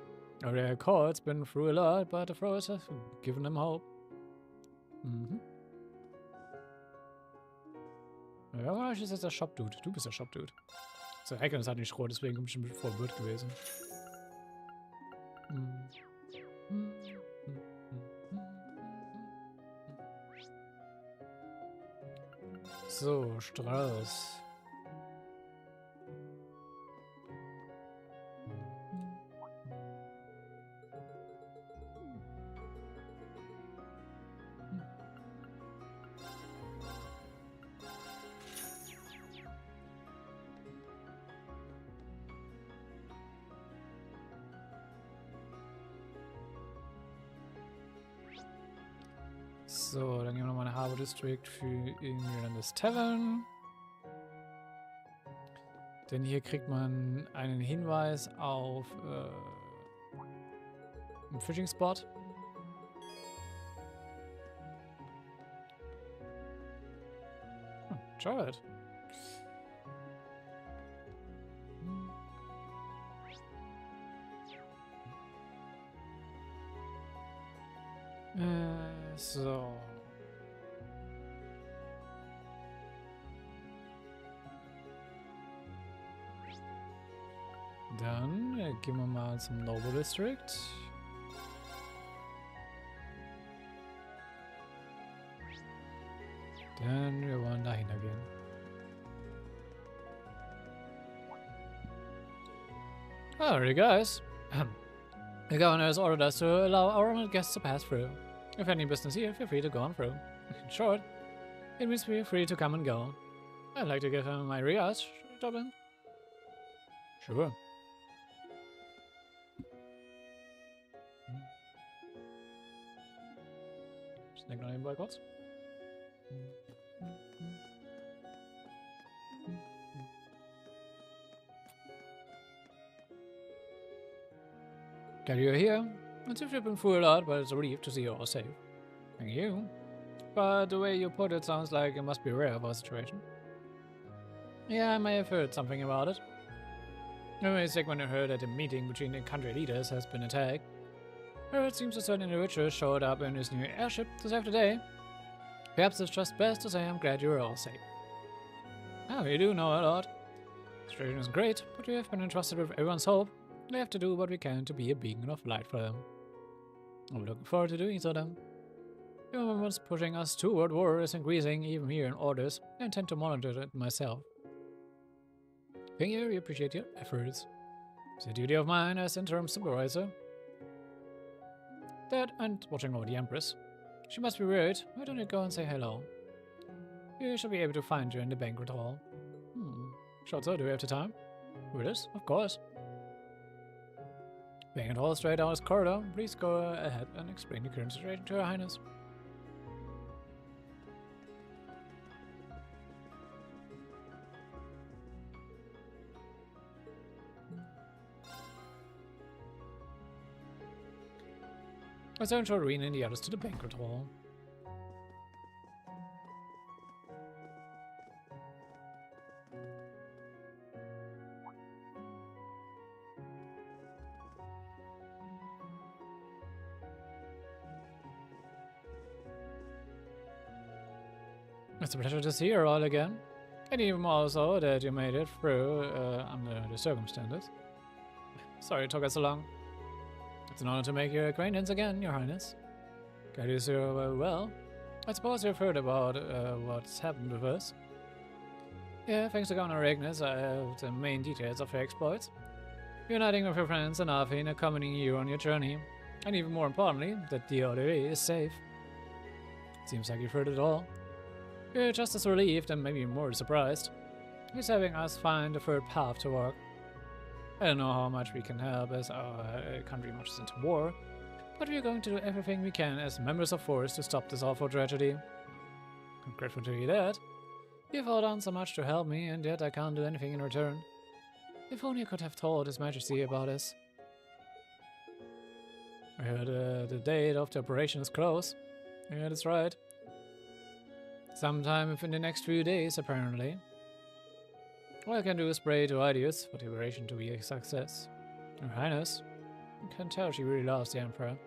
Their court's been through a lot, but the throwers have given them hope. Ja, ich ist jetzt der Shop-Dude. Du bist der Shop-Dude. So, Icon ist halt nicht rot, deswegen bin ich bestimmt voll blöd gewesen. So, Strauß. So, dann gehen wir nochmal in Harbor District für irgendeines Tavern. Denn hier kriegt man einen Hinweis auf einen Fishing Spot. Twilight. So. Dann gehen wir mal zum Noble District. Denn wir wollen dahinter gehen. Alright, guys. The governor has ordered us to allow our honored guests to pass through. If any business here, feel free to go on through. In short, it means feel free to come and go. I'd like to give him my regards, Dublin. Sure. Snack noch nebenbei kurz. Glad you're here. It's if you've been through a lot, but it's a relief to see you're all safe. Thank you. But the way you put it sounds like it must be rare of our situation. Yeah, I may have heard something about it. I was sick when I heard that a meeting between the country leaders has been attacked. Well, it seems a certain individual showed up in his new airship to save the day. Perhaps it's just best to say I'm glad you were all safe. Oh, you do know a lot. The situation is great, but we have been entrusted with everyone's hope. We have to do what we can to be a beacon of light for them. I'm looking forward to doing so then. The moments pushing us toward war is increasing, even here in orders. I intend to monitor it myself. Thank you, we appreciate your efforts. It's a duty of mine as interim supervisor. That and watching over the Empress. She must be worried. Why don't you go and say hello? We should be able to find you in the banquet hall. Sure, so do we have the time? With us? Of course. Banquet hall straight down this corridor. Please go ahead and explain the current situation to Her Highness. I sent Rean and the others to the banquet hall. It's a pleasure to see you all again, and even more so that you made it through under the circumstances. Sorry it took us so long. It's an honor to make your acquaintance again, Your Highness. Glad you so well. I suppose you've heard about what's happened with us. Yeah, thanks to Governor Ignis, I have the main details of your exploits. Uniting with your friends and Arvin, accompanying you on your journey, and even more importantly, that the ODA is safe. Seems like you've heard it all. You're just as relieved and maybe more surprised. He's having us find a third path to work. I don't know how much we can help as our country marches into war, but we are going to do everything we can as members of force to stop this awful tragedy. I'm grateful to hear that. You've all done so much to help me, and yet I can't do anything in return. If only I could have told His Majesty about this. I heard the date of the operation is close. Yeah, that's right. Sometime within the next few days, apparently. All I can do is pray to ideas for the operation to be a success. Her Highness, you can tell she really loves the Emperor.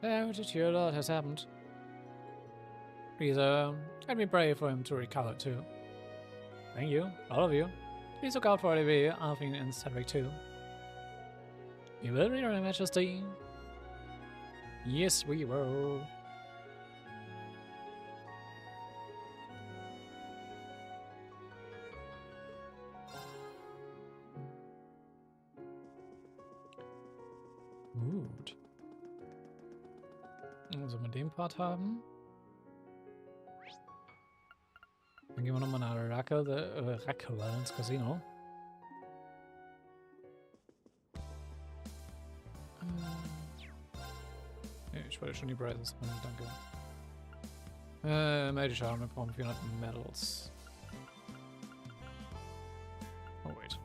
But it hear a lot has happened. Please, let me pray for him to recover too. Thank you, all of you. Please look out for Olivier, Arvin, and Cedric too. You will, Your Majesty. Yes, we will. Gut. Also mit dem Part haben. Dann gehen wir nochmal nach Rackwell ins Casino. Nee, ich wollte schon die Prizes. Danke. Melde Schaden, wir brauchen 400 Medals. Oh, wait.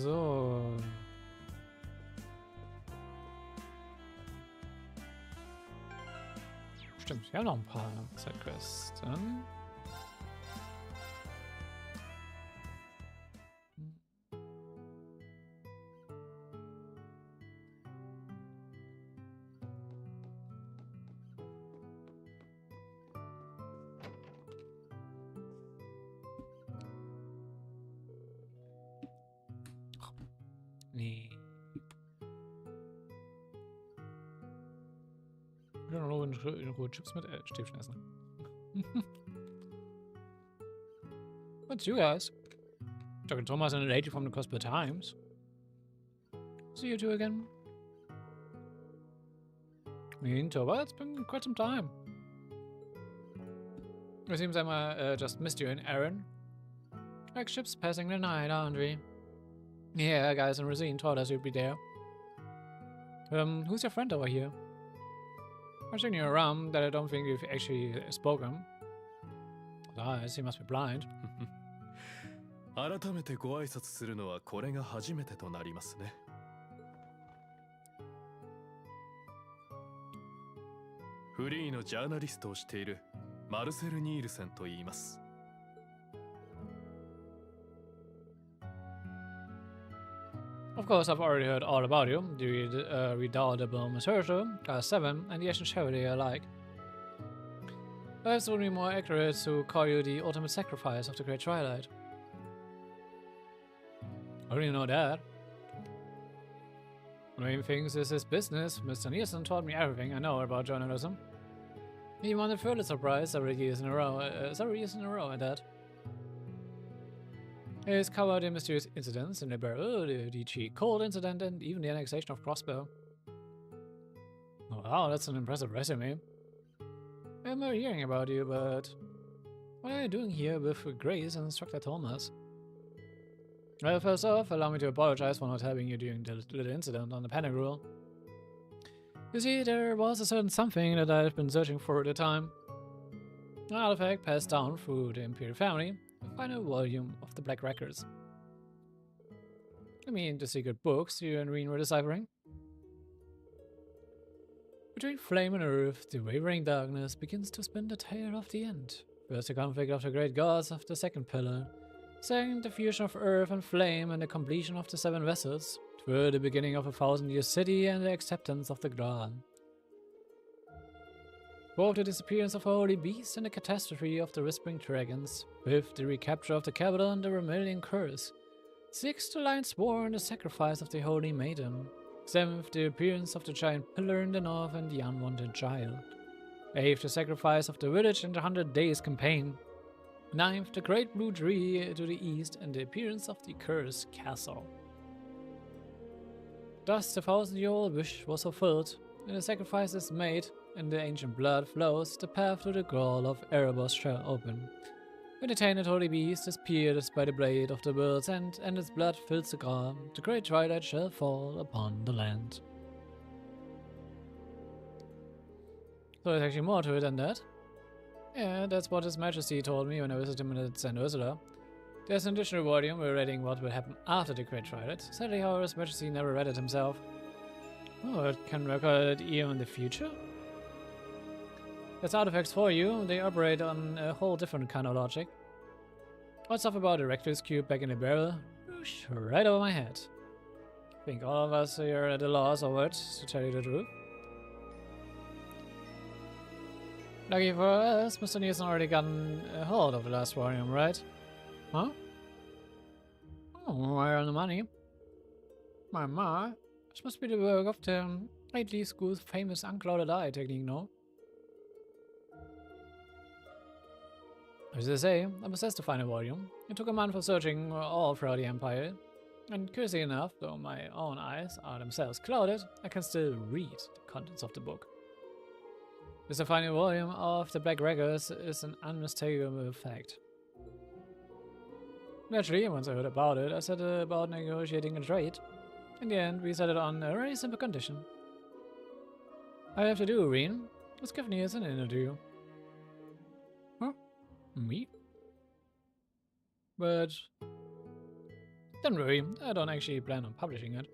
So. Stimmt, wir haben noch ein paar Sidequests. Nee. in Ruhe Chips mit Stäbchen essen. What's you guys? Talking Thomas and a lady from the Gospel Times. See you two again. Me and Toba, it's been quite some time. It seems I just missed you in Aaron. Like ships passing the night, aren't we? Yeah, guys, and Rean told us you'd be there. Who's your friend over here? I've seen you around that I don't think you've actually spoken. Eyes, he must be blind. 改めてご挨拶するのはこれが初めてとなりますね。フリーのジャーナリストをしているマルセル・ニールセンと言います。Of course, I've already heard all about you. The redoubtable Maserto, Class 7, and the Asian charity alike. Perhaps it would be more accurate to call you the ultimate sacrifice of the Great Twilight. I already know that. One main things is his business. Mr. Nielsen taught me everything I know about journalism. He won the Pulitzer Prize several years in a row at that. He's covered the mysterious incidents in Überall, the Cold incident, and even the annexation of Prosper. Wow, that's an impressive resume. I remember hearing about you, but what are you doing here with Grace and Instructor Thomas? Well, first off, allow me to apologize for not helping you during the little incident on the panic rule. You see, there was a certain something that I've been searching for at the time. An artifact passed down through the Imperial family, a final volume of the Black Records. I mean, the secret books you and Rean were deciphering. Between flame and earth, the wavering darkness begins to spin the tale of the end. First the conflict of the great gods of the second pillar. Second, the fusion of earth and flame and the completion of the 7 vessels. Third, the beginning of a 1,000-year city and the acceptance of the Graal. Fourth, the disappearance of a holy beast and the catastrophe of the Whispering Dragons. Fifth, the recapture of the capital and the Vermilion Curse. Sixth, the Lion's War and the sacrifice of the Holy Maiden. Seventh, the appearance of the giant pillar in the north and the unwanted child. Eighth, the sacrifice of the village in the 100 Days campaign. Ninth, the great blue tree to the east and the appearance of the cursed castle. Thus the 1,000-year-old wish was fulfilled, and the sacrifice is made, and the ancient blood flows, the path to the Graal of Erebos shall open. When the tainted holy beast is pierced by the blade of the world's end, and its blood fills the Graal, the great twilight shall fall upon the land. So there's actually more to it than that. Yeah, that's what His Majesty told me when I visited him at St. Ursula. There's an additional volume relating what will happen after the Great Twilight. Sadly, however, His Majesty never read it himself. Oh, it can record it even in the future? That's artifacts for you. They operate on a whole different kind of logic. All stuff about the Rectus Cube back in the barrel. Whoosh, right over my head. I think all of us here are at a loss over it, to tell you the truth. Lucky for us, Mr. Nielsen already gotten a hold of the last volume, right? Huh? Oh, where are the money? My, this must be the work of the lately school's famous unclouded eye technique, no? As I say, I possessed the final volume. It took a month of searching all throughout the Empire. And curiously enough, though my own eyes are themselves clouded, I can still read the contents of the book. This the final volume of the Black Records is an unmistakable fact. Naturally, once I heard about it, I set about negotiating a trade. In the end, we settled on a very simple condition. All I have to do, Rean, is give Niels an interview. Huh? Me? But don't worry, I don't actually plan on publishing it.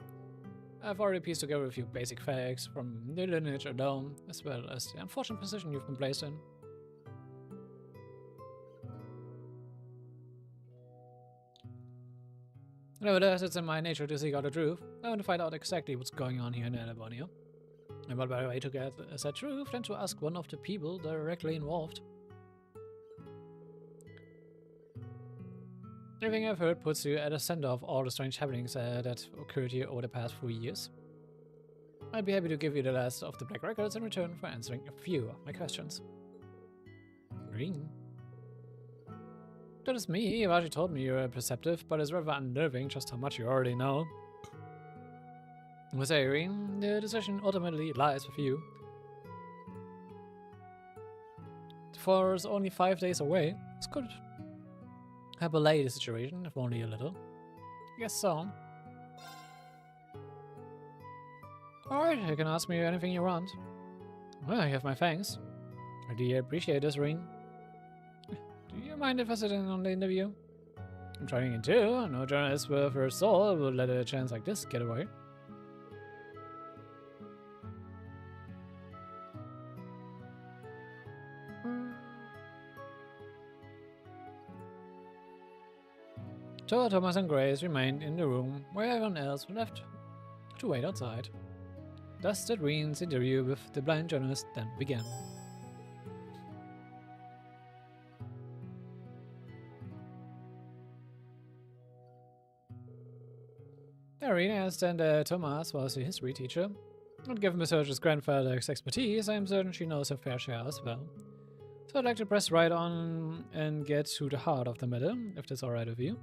I've already pieced together a few basic facts from the lineage alone, as well as the unfortunate position you've been placed in. Nevertheless, it's in my nature to seek out the truth. I want to find out exactly what's going on here in California. And what better way to get that truth than to ask one of the people directly involved? Everything I've heard puts you at the center of all the strange happenings that occurred here over the past few years. I'd be happy to give you the last of the black records in return for answering a few of my questions. Rean. That is me. You've already told me you're perceptive, but it's rather unnerving just how much you already know. I say, Rean, the decision ultimately lies with you. The fall is only 5 days away. This could help allay the situation, if only a little. I guess so. Alright, you can ask me anything you want. Well, you have my thanks. I do appreciate this, Rean. Do you mind if I sit in on the interview? I'm trying it too. No journalist worth her soul will let a chance like this get away. So Thomas and Grace remained in the room where everyone else left to wait outside. Thus did Rean's interview with the blind journalist then began. Rean asked, and Thomas was a history teacher. And given Researcher's grandfather's expertise, I am certain she knows her fair share as well. So I'd like to press right on and get to the heart of the matter, if that's alright with you.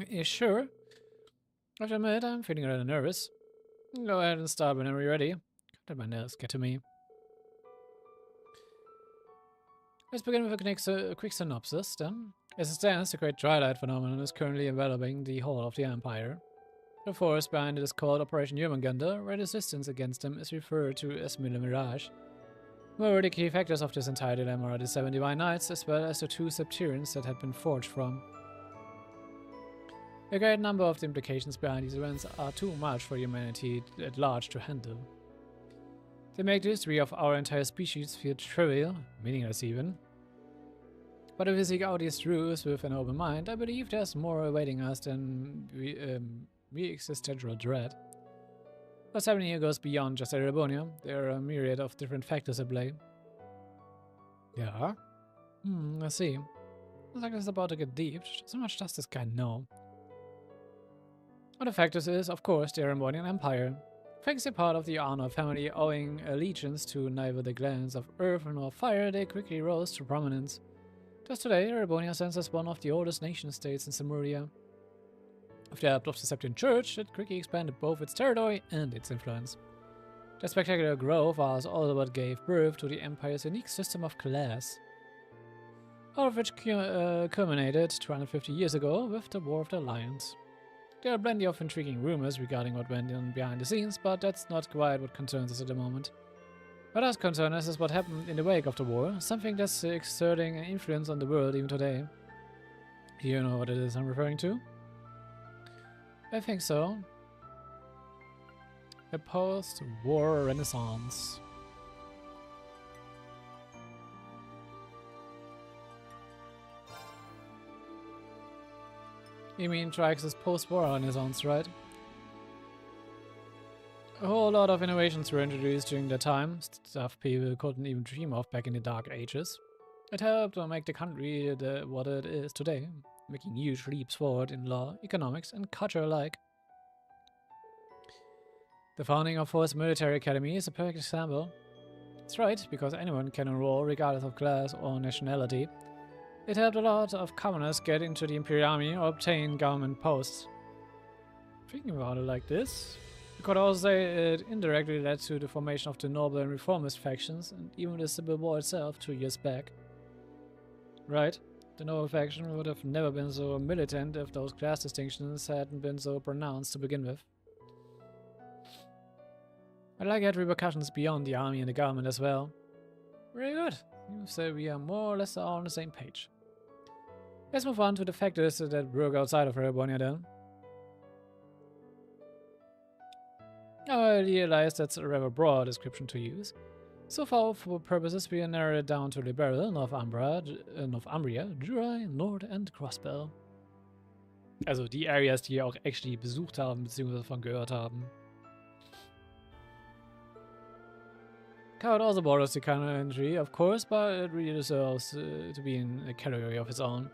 Yeah, sure. I have to admit, I'm feeling a little nervous. Go ahead and start whenever you're ready. Let my nerves get to me. Let's begin with a quick synopsis, then. As it stands, the great Twilight phenomenon is currently enveloping the whole of the Empire. The force behind it is called Operation Humanganda, where resistance against them is referred to as Millium. Moreover, the key factors of this entire dilemma are the 7 Divine Knights, as well as the 2 Septurians that had been forged from. A great number of the implications behind these events are too much for humanity at large to handle. They make the history of our entire species feel trivial, meaningless even. But if we seek out these truths with an open mind, I believe there's more awaiting us than existential dread. What's happening here goes beyond just Erebonia. There are a myriad of different factors at play. Yeah? I see. Looks like it's about to get deep. So much does this guy know? One of the factors is, of course, the Erebonian Empire. Thanks a part of the Honor family owing allegiance to neither the clans of Earth nor Fire, they quickly rose to prominence. Thus today, Erebonia stands as one of the oldest nation-states in Simuria. With the help of the Septian Church, it quickly expanded both its territory and its influence. The spectacular growth was all what gave birth to the Empire's unique system of class, all of which culminated 250 years ago with the War of the Alliance. There are plenty of intriguing rumors regarding what went on behind the scenes, but that's not quite what concerns us at the moment. What does concern us is what happened in the wake of the war, something that's exerting an influence on the world even today. Do you know what it is I'm referring to? I think so. A post-war renaissance. You mean Trix's post-war renaissance, right? A whole lot of innovations were introduced during that time, stuff people couldn't even dream of back in the Dark Ages. It helped to make the country what it is today, making huge leaps forward in law, economics, and culture alike. The founding of Force Military Academy is a perfect example. It's right, because anyone can enroll regardless of class or nationality. It helped a lot of commoners get into the Imperial Army or obtain government posts. Thinking about it like this, you could also say it indirectly led to the formation of the Noble and Reformist factions, and even the Civil War itself 2 years back. Right? The Noble faction would have never been so militant if those class distinctions hadn't been so pronounced to begin with. I'd like it had repercussions beyond the army and the government as well. Very good. You say we are more or less all on the same page. Let's move on to the factors that work outside of Erebonia then. I realize that's a rather broad description to use. So far, for purposes, we narrowed it down to Liberal, Northumbria, Jura, Nord and Crossbell. Also die Areas, die ihr auch actually besucht haben, beziehungsweise davon gehört haben. Coward also borders the country, of course, but it really deserves to be in a category of its own.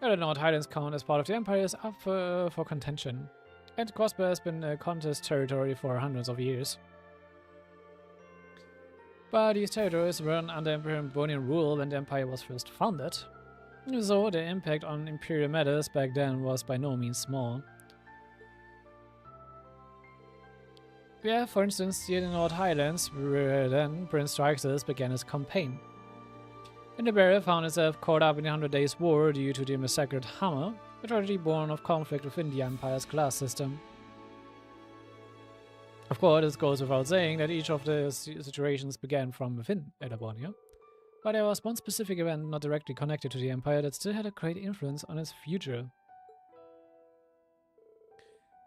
I don't know what Highlands count as part of the Empire is up for contention. And Crossbow has been a contest territory for hundreds of years. But these territories were under Erebonian rule when the empire was first founded, so the impact on imperial matters back then was by no means small. We have, for instance, the North Highlands, where then Prince Traxxas began his campaign. And the barrier found itself caught up in the 100 Days' War due to the massacred Hammer, a tragedy born of conflict within the Empire's class system. Of course, this goes without saying that each of the situations began from within Erebonia, but there was one specific event not directly connected to the Empire that still had a great influence on its future.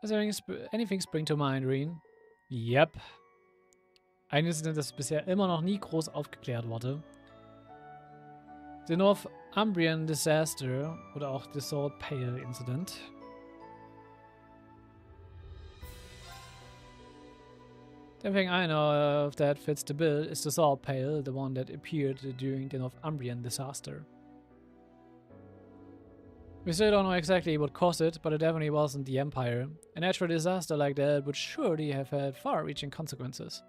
Does anything spring to mind, Rean? Yep. Ein Incident, das bisher immer noch nie groß aufgeklärt wurde. The Northumbrian Disaster oder auch the Salt Pale Incident. The thing I know of that fits the bill is the Salt Pale, the one that appeared during the Northumbrian disaster. We still don't know exactly what caused it, but it definitely wasn't the Empire. A natural disaster like that would surely have had far-reaching consequences.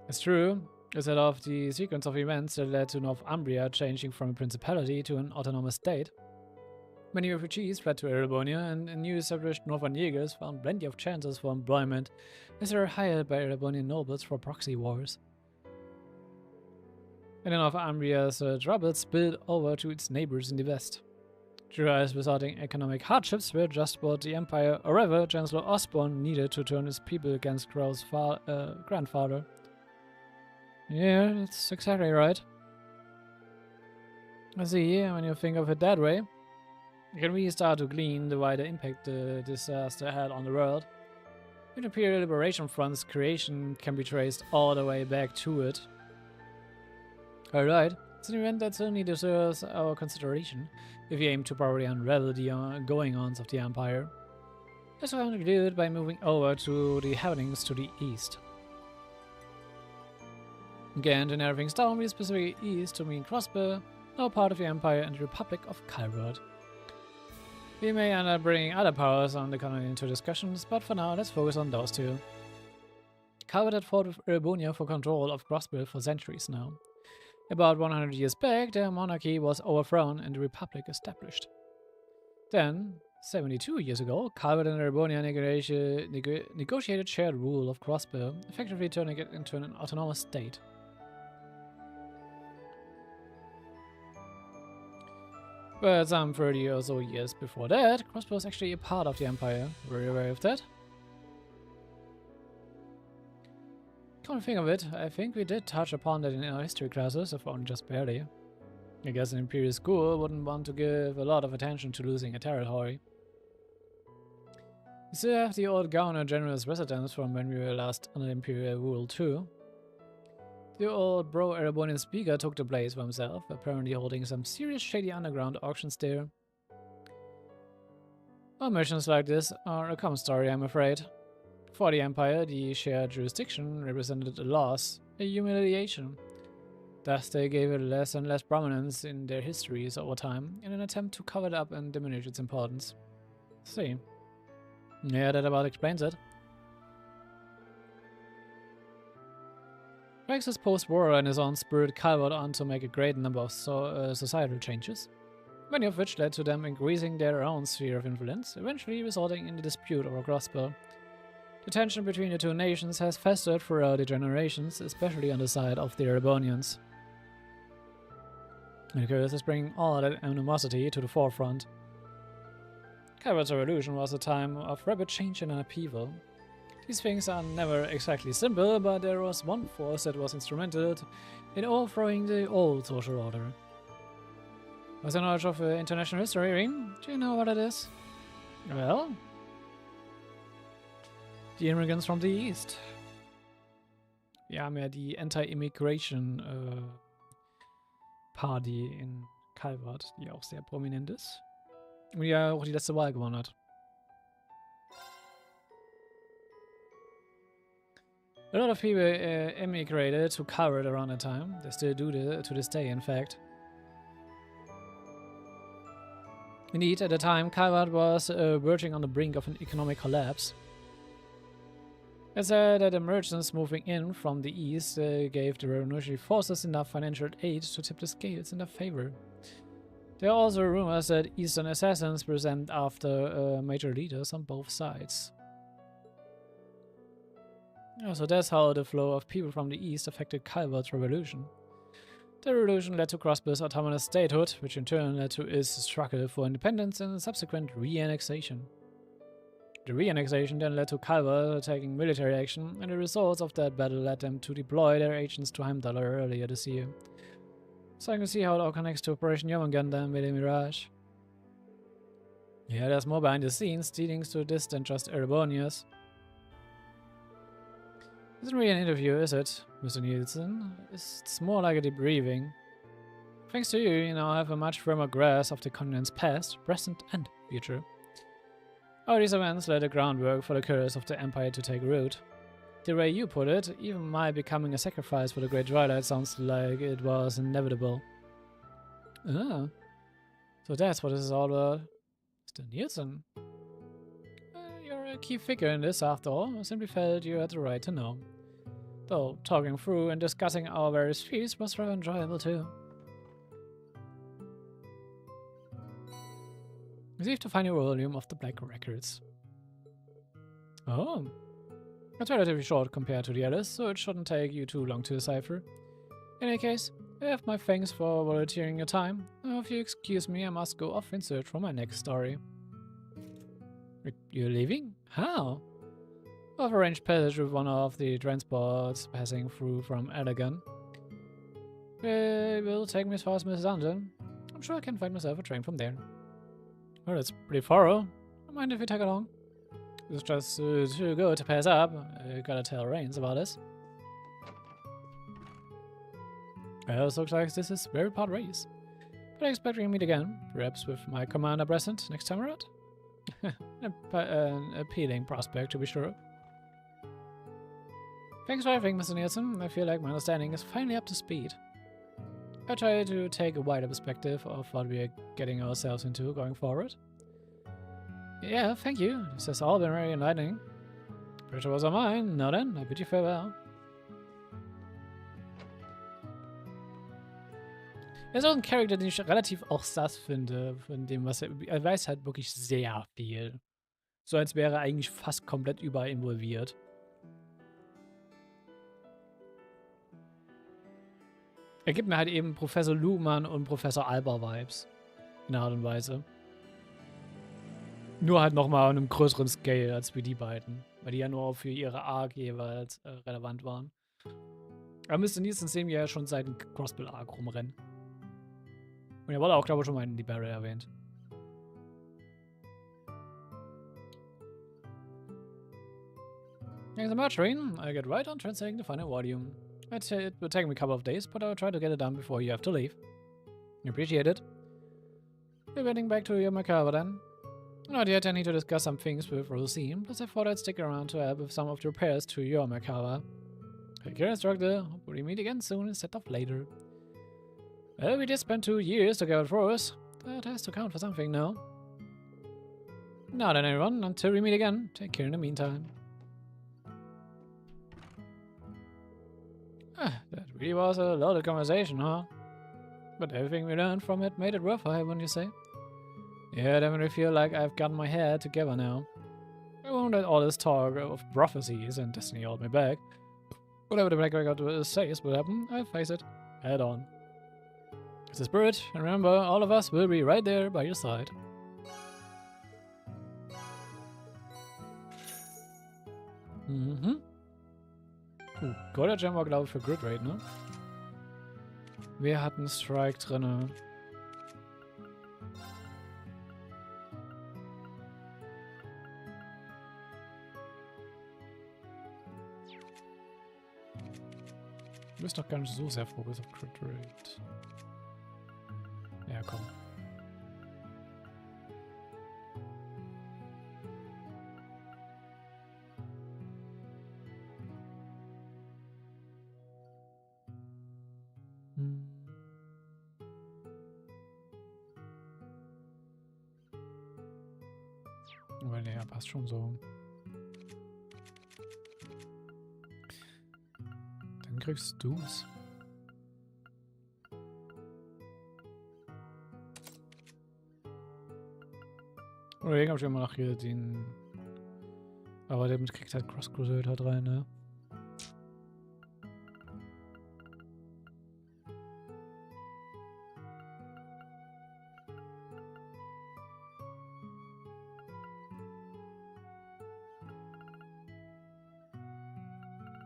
It's true. Instead of the sequence of events that led to Northumbria changing from a principality to an autonomous state, many refugees fled to Erebonia, and new established northern Jägers found plenty of chances for employment as they were hired by Erebonian nobles for proxy wars. And then Northumbria's troubles spilled over to its neighbors in the west. Jurais resulting economic hardships were just what the Empire, or rather Chancellor Osborne, needed to turn his people against Grau's grandfather. Yeah, that's exactly right. I see, when you think of it that way, you can really start to glean the wider impact the disaster had on the world. The Imperial Liberation Front's creation can be traced all the way back to it. Alright, it's an event that certainly deserves our consideration if we aim to properly unravel the going-ons of the Empire. Let's try to do it by moving over to the happenings to the east. Again, to narrow things down, we specifically east to mean Crossbow, now part of the Empire and the Republic of Calvert. We may end up bringing other powers on the continent into discussions, but for now, let's focus on those two. Calvert had fought with Erebonia for control of Crossbow for centuries now. About 100 years back, their monarchy was overthrown and the Republic established. Then, 72 years ago, Calvert and Erebonia negotiated shared rule of Crossbow, effectively turning it into an autonomous state. But some 30 or so years before that, Crossbow was actually a part of the Empire. Were you aware of that? Come to think of it, I think we did touch upon that in our history classes, if only just barely. I guess an Imperial school wouldn't want to give a lot of attention to losing a territory. We still have the old Governor General's residence from when we were last under Imperial rule too. The old bro-Erebonian speaker took the place for himself, apparently holding some serious shady underground auctions there. Well, missions like this are a common story, I'm afraid. For the Empire, the shared jurisdiction represented a loss, a humiliation. Thus, they gave it less and less prominence in their histories over time, in an attempt to cover it up and diminish its importance. See. Yeah, that about explains it. Traxxas post-war renaissance spurred Calvert on to make a great number of societal changes, many of which led to them increasing their own sphere of influence, eventually resulting in the dispute over Crossbow. The tension between the two nations has festered throughout the generations, especially on the side of the Erebonians. And the curse is bringing all that animosity to the forefront. Calvert's revolution was a time of rapid change and upheaval. These things are never exactly simple, but there was one force that was instrumental in overthrowing the old social order. Was there knowledge of international history, Rean? Do you know what it is? Well, die Immigrants from the East. Wir haben ja die Anti-Immigration Party in Calvert, die auch sehr prominent ist. Und die ja auch die letzte Wahl gewonnen hat. A lot of people emigrated to Calvert around that time. They still do to this day, in fact. Indeed, at the time, Calvert was verging on the brink of an economic collapse. It said that the merchants moving in from the east gave the revolutionary forces enough financial aid to tip the scales in their favor. There are also rumors that Eastern assassins present after major leaders on both sides. So that's how the flow of people from the east affected Calvert's revolution. The revolution led to Crosby's autonomous statehood, which in turn led to his struggle for independence and subsequent re-annexation. The re-annexation then led to Calvert taking military action, and the results of that battle led them to deploy their agents to Heimdall earlier this year. So I can see how it all connects to Operation Jormungand and Millium Mirage. Yeah, there's more behind the scenes, leading to this than just Erebonius. Isn't really an interview, is it, Mr. Nielsen? It's more like a debriefing. Thanks to you, you now have a much firmer grasp of the continent's past, present, and future. All these events laid the groundwork for the curse of the Empire to take root. The way you put it, even my becoming a sacrifice for the Great Twilight sounds like it was inevitable. Ah, so that's what this is all about. Mr. Nielsen. You're a key figure in this, after all. I simply felt you had the right to know. Though talking through and discussing our various feats was rather enjoyable too. Received a final volume of the Black Records. Oh. It's relatively short compared to the others, so it shouldn't take you too long to decipher. In any case, I have my thanks for volunteering your time. Now, if you excuse me, I must go off in search for my next story. You're leaving? How? I've arranged passage with one of the transports passing through from Elegant. It will take me as far as Mrs. London. I'm sure I can find myself a train from there. Well, that's pretty thorough. I mind if you tag along? It's just too good to pass up. I gotta tell Reans about this. Well, it looks like this is very part race. But I expect we can meet again, perhaps with my commander present next time around. An appealing prospect, to be sure. Thanks for everything, Mr. Nielsen. I feel like my understanding is finally up to speed. I try to take a wider perspective of what we are getting ourselves into going forward. Yeah, thank you. This has all been very enlightening. Pressure was on mine. Now then, I bid you farewell. Er ist auch ein Charakter, den ich relativ auch sass finde, von dem, was er weiß halt wirklich sehr viel. So als wäre er eigentlich fast komplett überall involviert. Er gibt mir halt eben Professor Luhmann und Professor Alba Vibes. In einer Art und Weise. Nur halt nochmal auf einem größeren Scale als wie die beiden. Weil die ja nur für ihre Arc jeweils relevant waren. Aber Mr. Nielsen sehen wir ja schon seit dem Crossbill Arc rumrennen. Und er wurde auch, glaube ich, schon mal in die Barrel erwähnt. Thanks so much, Rean. I'll get right on translating the final volume. It will take me a couple of days, but I'll try to get it done before you have to leave. Appreciate it. We're getting back to your Merkava then. Not yet, I need to discuss some things with Rosine, plus I thought I'd stick around to help with some of the repairs to your Merkava. Take care, instructor. Hope we meet again soon instead of later. Well, we just spent 2 years together for us. That has to count for something now. Now then, everyone, until we meet again, take care in the meantime. That really was a loaded conversation, huh? But everything we learned from it made it worthwhile, wouldn't you say? Yeah, I definitely feel like I've gotten my head together now. I won't let all this talk of prophecies and destiny hold me back. Whatever the Black Record says will happen, I'll face it head on. It's a spirit, and remember, all of us will be right there by your side. Mhm. Golder Gem war, glaube ich, für Grid Raid, ne? Wer hat einen Strike drinne? Du bist doch gar nicht so sehr fokussiert auf Crit Rate. Ja, komm. Aber nee, passt schon so. Dann kriegst du's. Oder ich hab schon mal nach hier den. Aber der kriegt halt Cross Crusade halt rein, ne?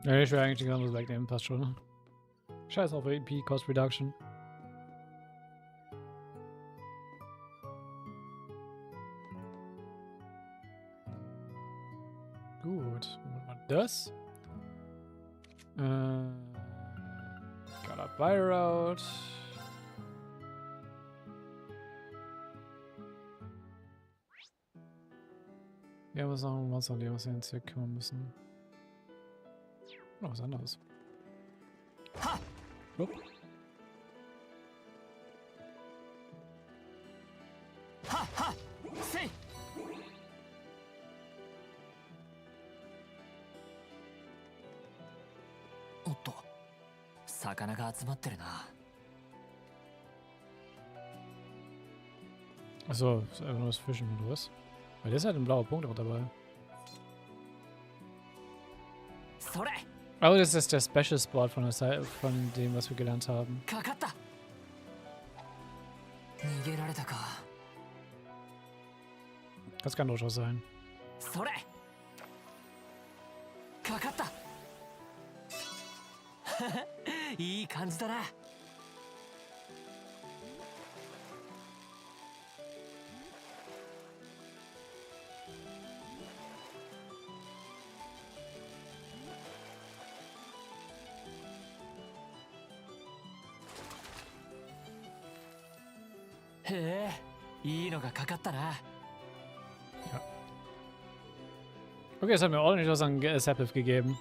Ja, ich will eigentlich nichts anderes wegnehmen, passt schon. Scheiß auf AP, Cost Reduction. Gut, machen wir das. Got a buy route. Ja, was sagen wir was an dem, was wir uns hier kümmern müssen? Noch was anderes. Upp. Otto, 魚が集まってるな。 Achso, ist einfach nur das Fischen oder was? Weil der ist halt ein blauer Punkt auch dabei. それ Oh, das ist der Special Spot von der Seite, von dem, was wir gelernt haben. かかった。逃げられたか。 Das kann durchaus sein. それかかった。いい感じだな。へえ、いいのがかかったな。 Okay, es hat mir ordentlich was an Saplift gegeben.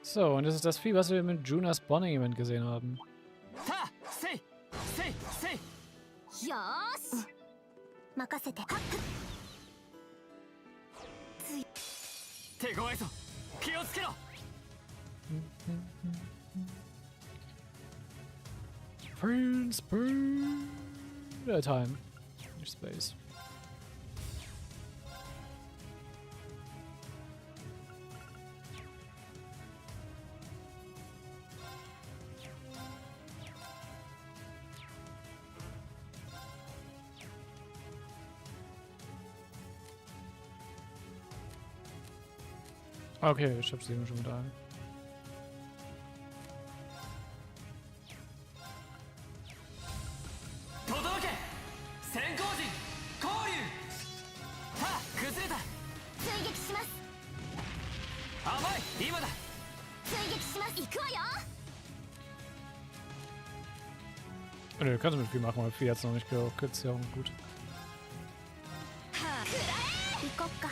So, und das ist das Vieh, was wir mit Junas Bonnie gesehen haben. よーし任せてはっ手強いぞ。気をつけろ。 Prince Time. Space. Okay, ich hab's eben schon da. Nö, kannst du mit viel machen, weil viel jetzt noch nicht gekürzt, ja auch gut. 行こっか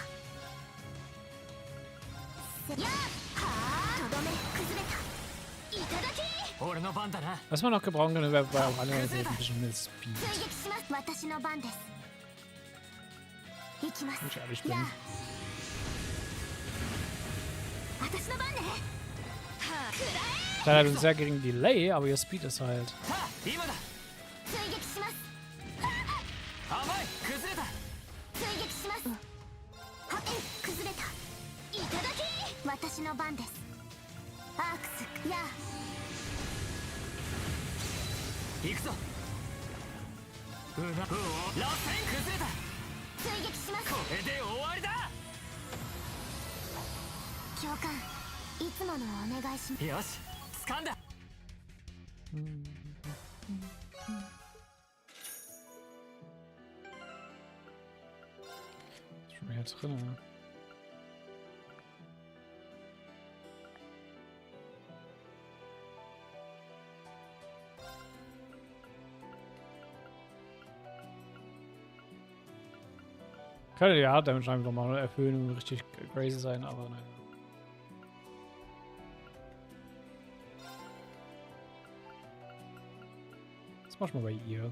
やあはあとどめ崩れたいただき 俺の番だな。 Was man noch gebrauchen könnte, wäre auch alle ein bisschen mehr Speed. 追撃します私の番です行きます Wenn ich ehrlich bin. やあ私の番ねはあくらえ Teil hat einen sehr geringen Delay, aber ihr Speed ist halt. 今だ。追撃します甘い。崩れた。追撃しますはっ崩れたいただき私の番ですアークスやあ行くぞ。うな。螺旋崩れた。追撃しますこれで終わりだ。教官いつものお願いしますよし、掴んだ。 Schon wieder drin. Könnte die Hard Damage einfach mal erhöhen und richtig crazy sein, aber naja. Das mach ich mal bei ihr.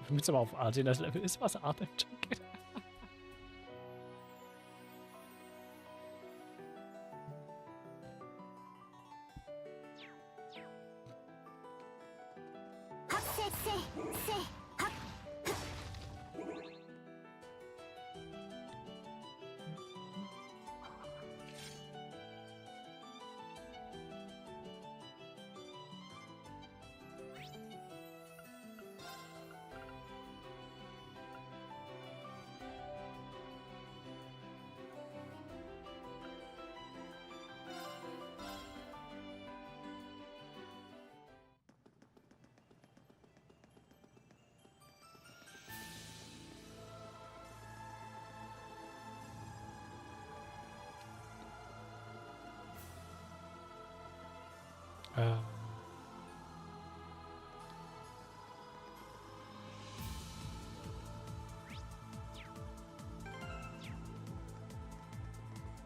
Für mich ist aber auf Art das Level ist, was Art Damage angeht.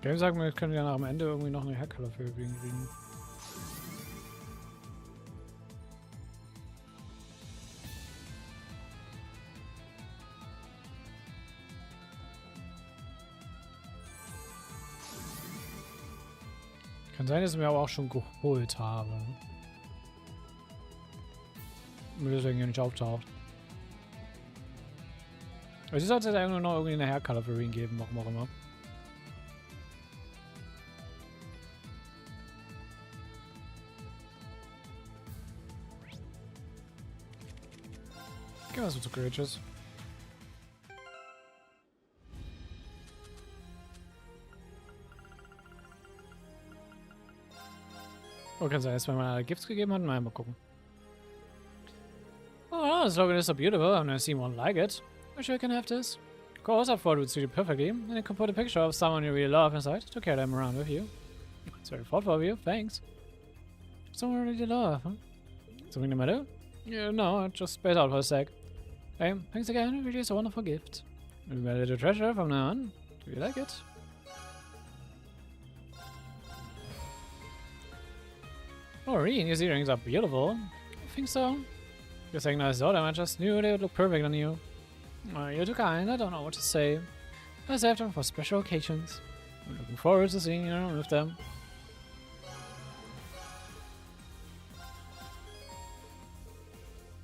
Game sagt mir, ich könnte ja nach dem Ende irgendwie noch eine Haircolor für kriegen. Kann sein, dass ich mir aber auch schon geholt habe. Und deswegen hier nicht auftaucht. Aber sie sollte jetzt eigentlich noch irgendwie eine Haircolor für Rean geben, warum auch immer. Geh mal so zu Courageous. Oh, kann sein, dass man mal Gifts gegeben hat? Mal gucken. Oh, this slogan is so beautiful. I've never seen one like it. Wish I can have this. Of course, I thought it would suit you perfectly. And you can put a picture of someone you really love inside to carry them around with you. It's very thoughtful of you. Thanks. Someone I really love, huh? Something to matter? Yeah, no, I just spaced out for a sec. Hey, thanks again. It really is a wonderful gift. It'll be a little treasure from now on. Do you like it? Oh, Rean, your earrings are beautiful. I think so. You're saying nice daughter, I just knew they would look perfect on you. You're too kind, I don't know what to say. I saved them for special occasions. I'm looking forward to seeing you with them.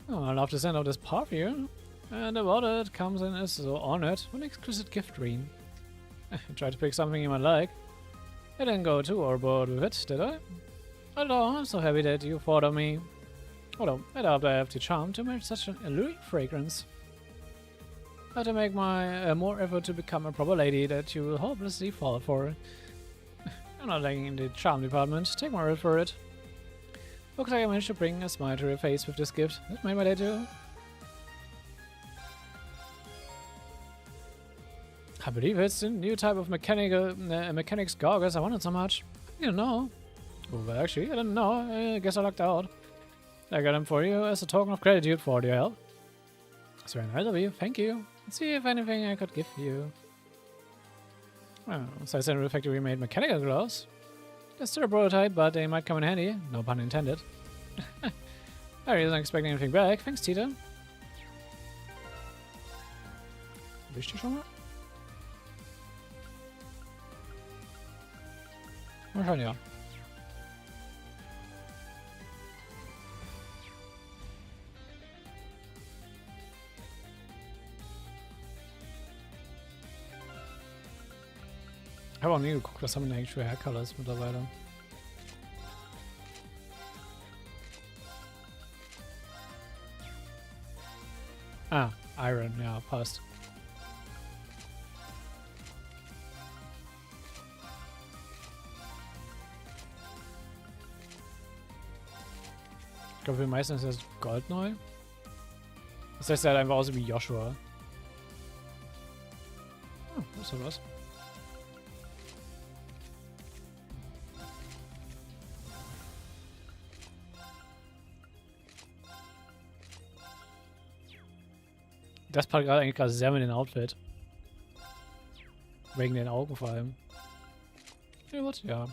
Oh, I love the scent of this perfume. And the water it comes in is so honored. What an exquisite gift, Rean. I tried to pick something you might like. I didn't go too overboard with it, did I? Although, I'm so happy that you thought of me. Although, I doubt I have the charm to match such an alluring fragrance. I have to make my more effort to become a proper lady that you will hopelessly fall for. I'm not lacking in the charm department. Take my word for it. Looks like I managed to bring a smile to your face with this gift. That made my day too. I believe it's the new type of mechanics goggles I wanted so much. I didn't know. Well, actually, I didn't know. I guess I lucked out. I got them for you as a token of gratitude for your help. It's very nice of you. Thank you. Let's see if anything I could give you. Well, so I sent to the factory made mechanical gloves. They're still a prototype, but they might come in handy. No pun intended. I really wasn't expecting anything back. Thanks, Tita. Wisst ihr schon mal? Wahrscheinlich ja. Ich habe auch nie geguckt, was haben wir denn eigentlich für Haircolors mittlerweile. Ah, Iron, ja, passt. Ich glaube, für die meisten ist das Gold neu. Das heißt, er hat einfach aus wie Joshua. Oh, das ist ja was. Das passt gerade eigentlich gerade sehr mit dem Outfit. Wegen den Augen vor allem. Ja, was? Ja.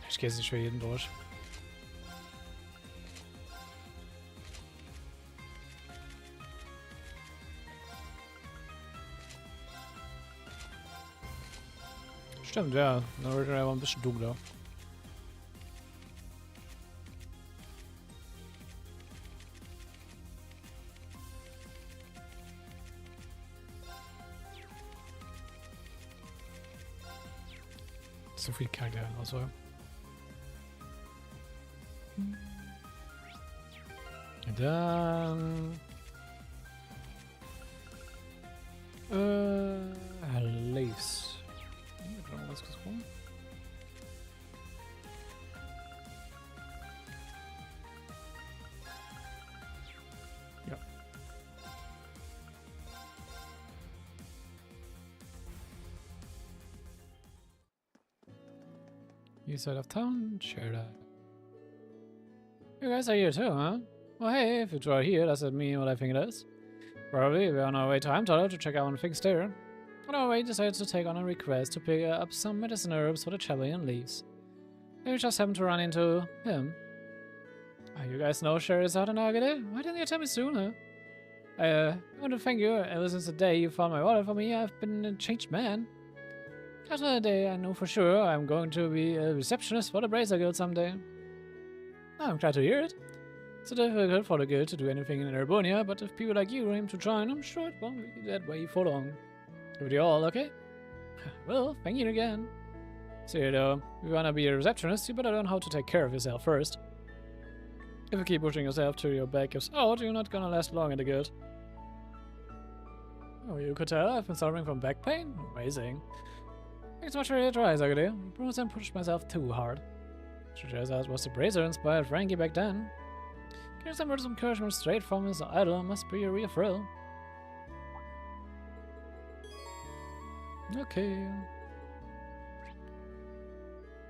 Ich gehe jetzt nicht für jeden durch. Stimmt, ja. Der Original war ein bisschen dunkler. Zu viel Charakter, also. Dann. Lace. Ganz kurz rum. Ja. East side of town, share that. You guys are here too, huh? Well, hey, if you are here, does that mean what I think it is? Probably we're on our way to Heimdall to check out on things there. On our way, decided to take on a request to pick up some medicine herbs for the Chabelian leaves. We just happened to run into him. You guys know Sherry is out in Agade? Why didn't you tell me sooner? I want to thank you. Ever since the day you found my wallet for me, I've been a changed man. After the day, I know for sure I'm going to be a receptionist for the Brazier Guild someday. I'm glad to hear it. It's difficult for the guild to do anything in Erebonia, but if people like you aim to join, I'm sure it won't be that way for long. Are you all okay? Well, thank you again. See, though, if you wanna be a receptionist, you better learn how to take care of yourself first. If you keep pushing yourself till your back gives out, you're not gonna last long in the guild. Oh, you could tell I've been suffering from back pain? Amazing. Thanks so much for your advice, Agade. I promise I didn't push myself too hard. Should just ask, was the Brazier inspired Frankie back then? Getting some words of encouragement straight from his idol must be a real thrill. Okay.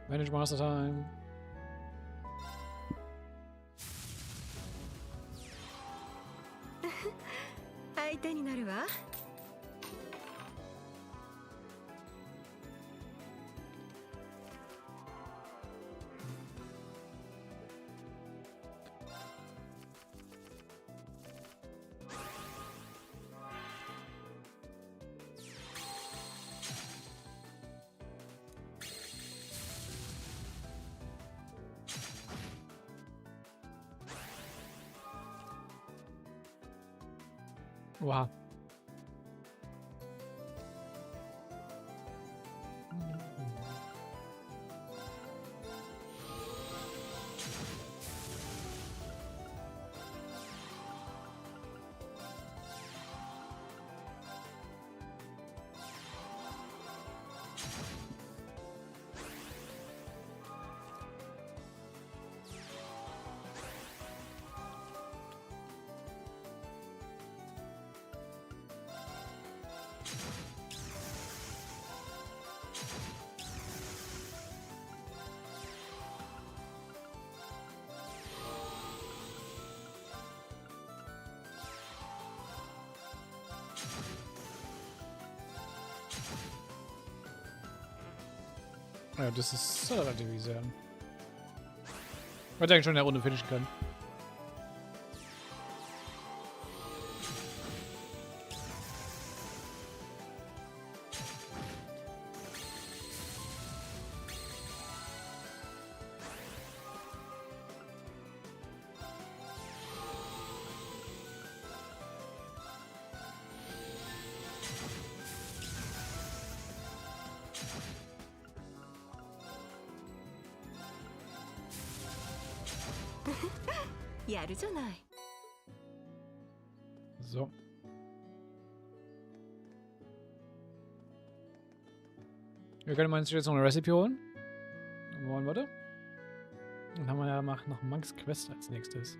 Manage master time. 相手になるわ。Wow. Ja, das ist relativ easy. Man denkt schon in der Runde finishen können.やるじゃない。 So. Wir können mal jetzt noch eine Recipe holen. Wollen wir da? Dann haben wir ja noch Monks Quest als nächstes.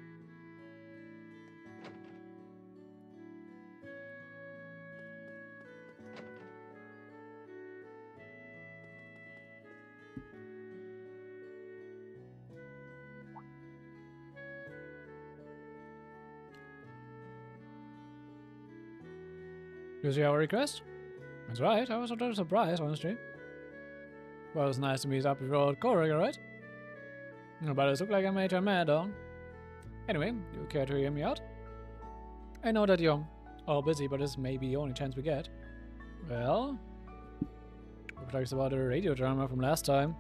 You see our request? That's right, I was a little surprised, honestly. Well, it was nice to meet up with your coworker, right? But it looked like I made her mad, though. Anyway, you care to hear me out? I know that you're all busy, but this may be the only chance we get. Well, we talked about the radio drama from last time.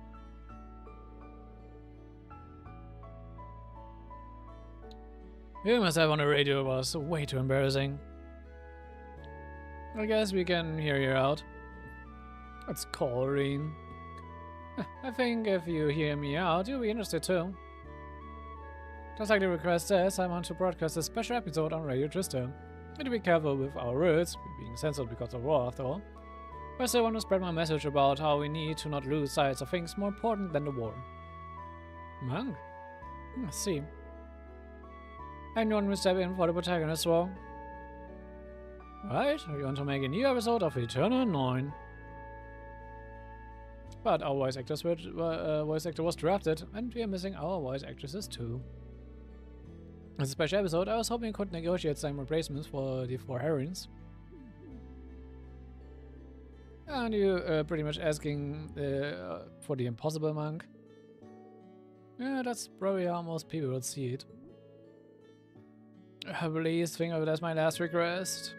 Hearing myself on the radio was way too embarrassing. I guess we can hear you out. Let's call Rean. I think if you hear me out, you'll be interested too. Just like the request says, I want to broadcast a special episode on Radio Trista. We need to be careful with our words, we're being censored because of war after all. I still want to spread my message about how we need to not lose sight of things more important than the war. Monk? I see. Anyone will step in for the protagonist's role. Right, we want to make a new episode of Eternal 9. But our voice actor was drafted, and we are missing our voice actresses too. As a special episode, I was hoping we could negotiate some replacements for the 4 heroines. And you pretty much asking for the impossible, Monk? Yeah, that's probably how most people would see it. Please think of it as my last request.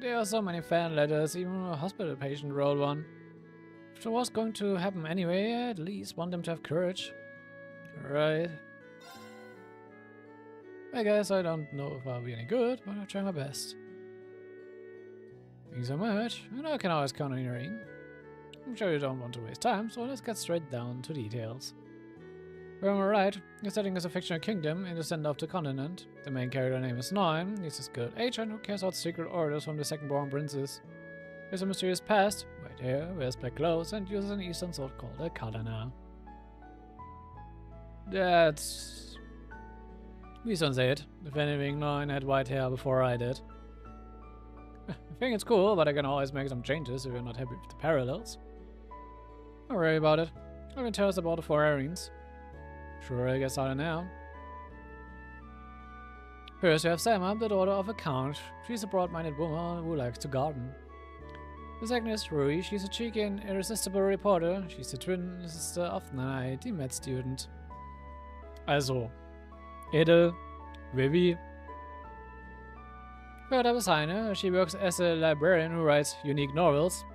There are so many fan letters, even a hospital patient wrote one. If it was going to happen anyway, I at least want them to have courage. Right. I guess I don't know if I'll be any good, but I'll try my best. Thank you so much, and I can always count on your aim. I'm sure you don't want to waste time, so let's get straight down to details. If I'm right, your setting is a fictional kingdom in the center of the continent. The main character name is Noim. He's a skilled agent who carries out secret orders from the second-born princess. He has a mysterious past, white hair, wears black clothes, and uses an eastern sword called a katana. That's... Please don't say it. If anything, Noim had white hair before I did. I think it's cool, but I can always make some changes if you're not happy with the parallels. Don't worry about it. You can tell us about the 4 heroines. Sure, I get started now. First, you have Selma, the daughter of a count. She's a broad-minded woman who likes to garden. The second is Rui. She's a cheeky and irresistible reporter. She's the twin sister of Night, the med student. Also, edel, Vivi. Third up is Heine. She works as a librarian who writes unique novels.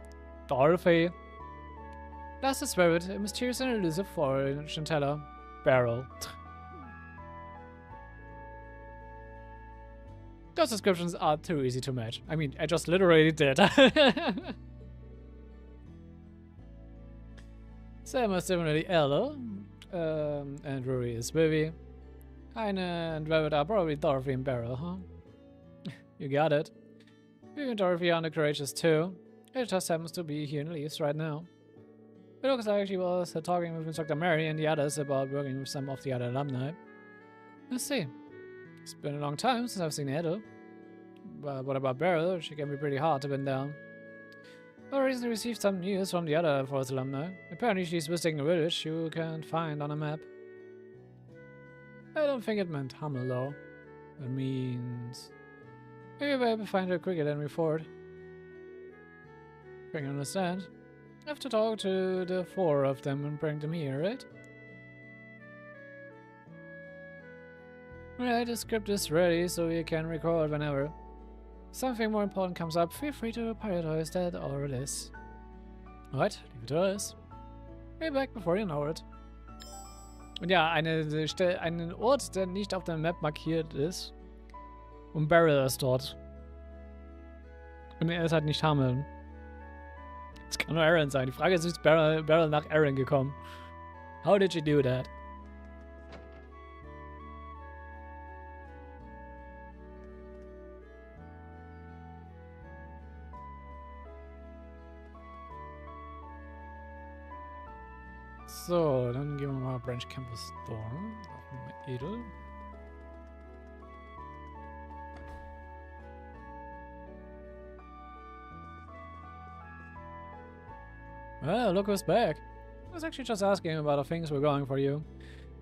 Dorothy. Last is Spirit, a mysterious and elusive fortune teller. Barrel. Those descriptions are too easy to match. I mean, I just literally did. Selma is definitely Ella. And Ruri is Vivi. Heine and Velvet are probably Dorothy and Barrel, huh? You got it. Vivi and Dorothy are the courageous too. It just happens to be here in Leaves right now. It looks like she was talking with Instructor Mary and the others about working with some of the other alumni. Let's see. It's been a long time since I've seen Edo. But what about Beryl? She can be pretty hard to pin down. I recently received some news from the other Forest alumni. Apparently she's visiting a village you can't find on a map. I don't think it meant Hummel though. It means... Maybe we'll be able to find her quicker than we thought. I can understand. I have to talk to the 4 of them and bring them here, right? Right, the script is ready, so we can record whenever. If something more important comes up, feel free to prioritize that or this. Alright, leave it to us. Be back before you know it. Und ja, einen Ort, der nicht auf der Map markiert ist. Und Beryl ist dort. Und er ist halt nicht Hameln. Es kann nur Aaron sein. Die Frage ist, ist Beryl nach Aaron gekommen? How did she do that? So, dann gehen wir mal Branch Campus Storm. Edel. Well, look who's back. I was actually just asking about the things we're going for you.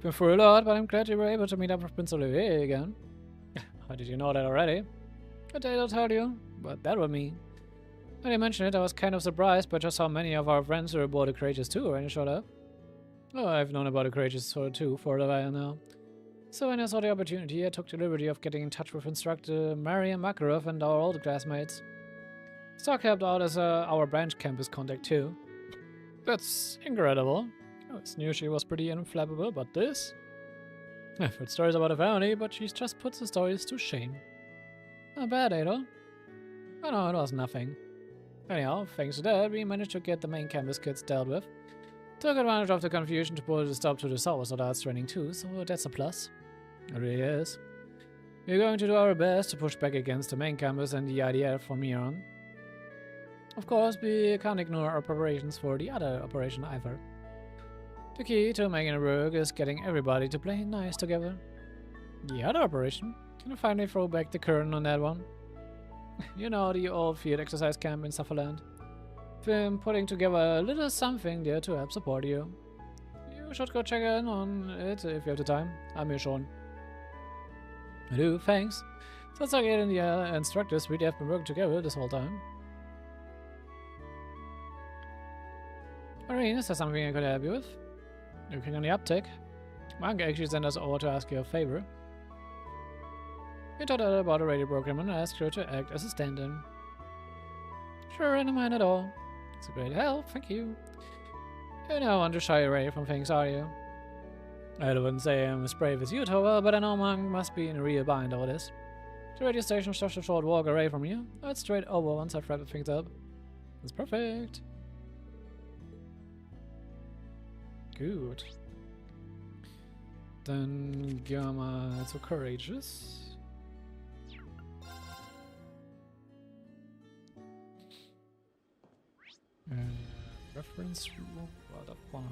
Been through a lot, but I'm glad you were able to meet up with Prince Olivier again. How did you know that already? I did tell you, but that was me. When you mentioned it, I was kind of surprised by just how many of our friends were aboard the Courageous too when you showed up. Oh, I've known about the Courageous too for a while now. So when I saw the opportunity, I took the liberty of getting in touch with instructor Mariam Makarov and our old classmates. Stock helped out as our branch campus contact too. That's incredible. I always knew she was pretty inflammable, but this? I've heard stories about her family, but she just puts the stories to shame. Not bad, Adel. Oh no, it was nothing. Anyhow, thanks to that, we managed to get the main campus kids dealt with. Took advantage of the confusion to put a stop to the south of arts training too, so that's a plus. It really is. We're going to do our best to push back against the main campus and the IDF from here on. Of course, we can't ignore our preparations for the other operation either. The key to making it work is getting everybody to play nice together. The other operation? Can you finally throw back the curtain on that one? You know, the old field exercise camp in Sutherland. Been putting together a little something there to help support you. You should go check in on it if you have the time. I'm here, Sean. I do, thanks. Sounds like it and the instructors really have been working together this whole time. Rean, is there something I could help you with? Looking on the uptick. Manga actually sent us over to ask you a favor. We told her about a radio program and asked her to act as a stand-in. Sure, I don't mind at all. It's a great help, thank you. You don't want to shy away from things, are you? I wouldn't say I'm as brave as you, Tova, but I know Mang must be in a real bind over this. The radio station is just a short walk away from you. It's straight over once I've wrapped things up. That's perfect. Gut. Dann gehen wir mal zu Courageous. Reference rule, what a fun.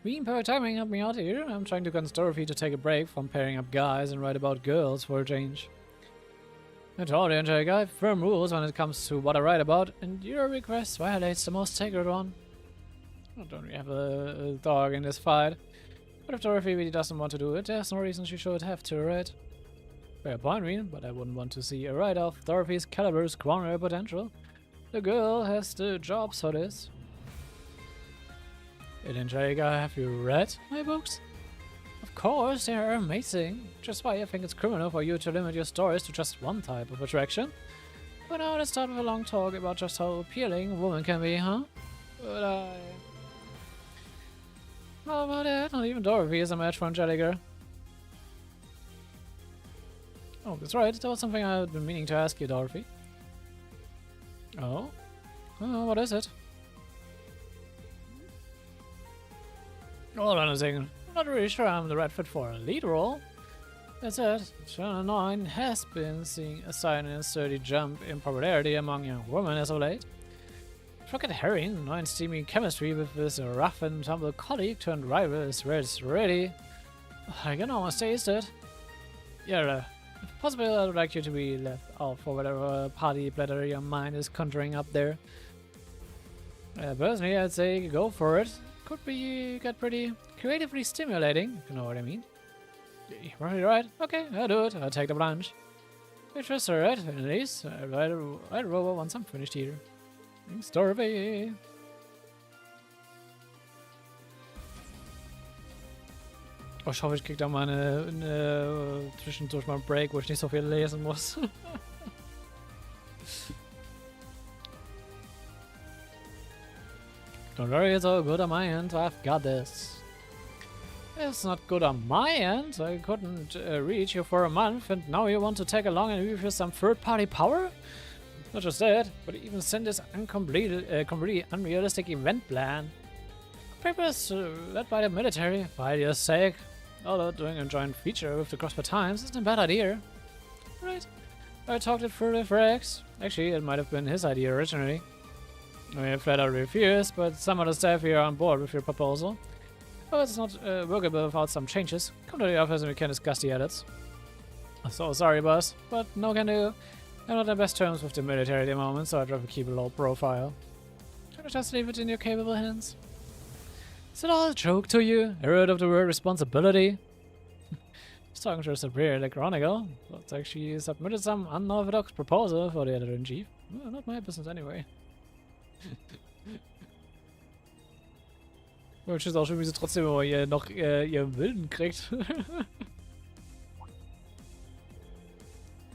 Rean, per timing, help me out here. I'm trying to convince Dorothy to take a break from pairing up guys and write about girls for a change. I told you, Angelica, I have firm rules when it comes to what I write about, and your request violates the most sacred one. I don't really have a dog in this fight. But if Dorothy really doesn't want to do it, there's no reason she should have to, right? Fair point, Rean, but I wouldn't want to see a write-off Dorothy's caliber squander her potential. The girl has the jobs for this. Hey, Angelica, have you read my books? Of course, they are amazing. Just why I think it's criminal for you to limit your stories to just one type of attraction. But now let's start with a long talk about just how appealing a woman can be, huh? But how about that? Not even Dorothy is a match for Angelica. Oh, that's right. That was something I had been meaning to ask you, Dorothy. Oh? Oh, what is it? Hold on a second. I'm not really sure I'm the right fit for a lead role. That's it. Channel 9 has been seeing a sudden and sturdy jump in popularity among young women as of late. Forget Harry, 9's steamy chemistry with this rough and tumble colleague turned rival is where it's ready. I can almost taste it. Yeah, if possible, I would like you to be left out for whatever party platter your mind is conjuring up there. Personally, I'd say go for it. Could get pretty creatively stimulating, if you know what I mean. You're right. Okay, I'll do it. I'll take the plunge. Which was alright, at least. I'd roll once I'm finished here. Thanks, Dorothy. Oh, ich hoffe, ich krieg da mal eine zwischendurch mal einen Break, wo ich nicht so viel lesen muss. Don't worry, it's all good on my end. I've got this. It's not good on my end. I couldn't reach you for a month, and now you want to tag along and give you some third-party power? Not just that, but even send this completely unrealistic event plan. Papers led by the military, for idea's sake. Although doing a joint feature with the Crossbar Times isn't a bad idea. Right. I talked it through with Rex. Actually, it might have been his idea originally. I mean, flat out refuse, but some of the staff here are on board with your proposal. Oh, it's not workable without some changes. Come to the office and we can discuss the edits. So sorry, boss, but no can do. I'm not on best terms with the military at the moment, so I'd rather keep a low profile. Should I just leave it in your capable hands? Is it all a joke to you? A word of the word responsibility? Just talking to a superior in the Chronicle, but actually submitted some unorthodox proposal for the editor-in-chief. Well, not my business anyway. Ich weiß auch schon, wie sie trotzdem immer hier noch ihren Willen kriegt.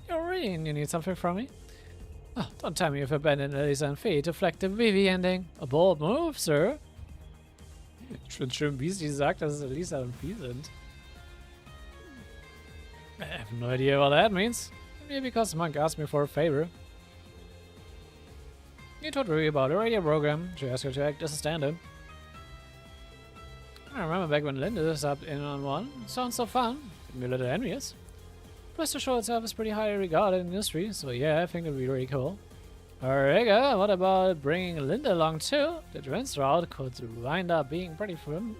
You're Rean, you need something from me? Oh, don't tell me you've abandoned Elisa and Fee to flag the Vivi ending. A bold move, sir. Ich find's schön, wie sie sagt, dass es Elisa und Fee sind. I have no idea what that means. Maybe because Monk asked me for a favor. You told Rui about a radio program. She asked her to act as a stand-in. I remember back when Linda subbed in on one. It sounds so fun. Made me a little envious. Plus the show itself is pretty highly regarded in the industry, so yeah, I think it'd be really cool. Alright, what about bringing Linda along too? The trans route could wind up being pretty fun.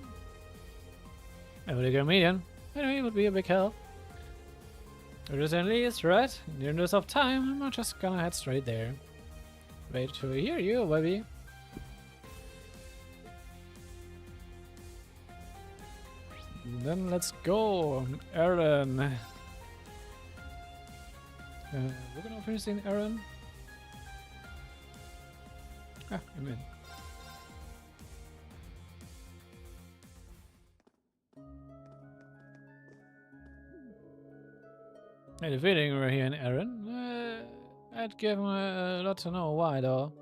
A really good comedian. Anyway, it would be a big help. It is at least, right? In the interest of time, I'm not just gonna head straight there. Wait to hear you, baby. Then let's go, Aaron. We're gonna finish in Aaron. Ah, I'm in. I had a feeling we're here in Aaron. I'd give him a lot to know why, though.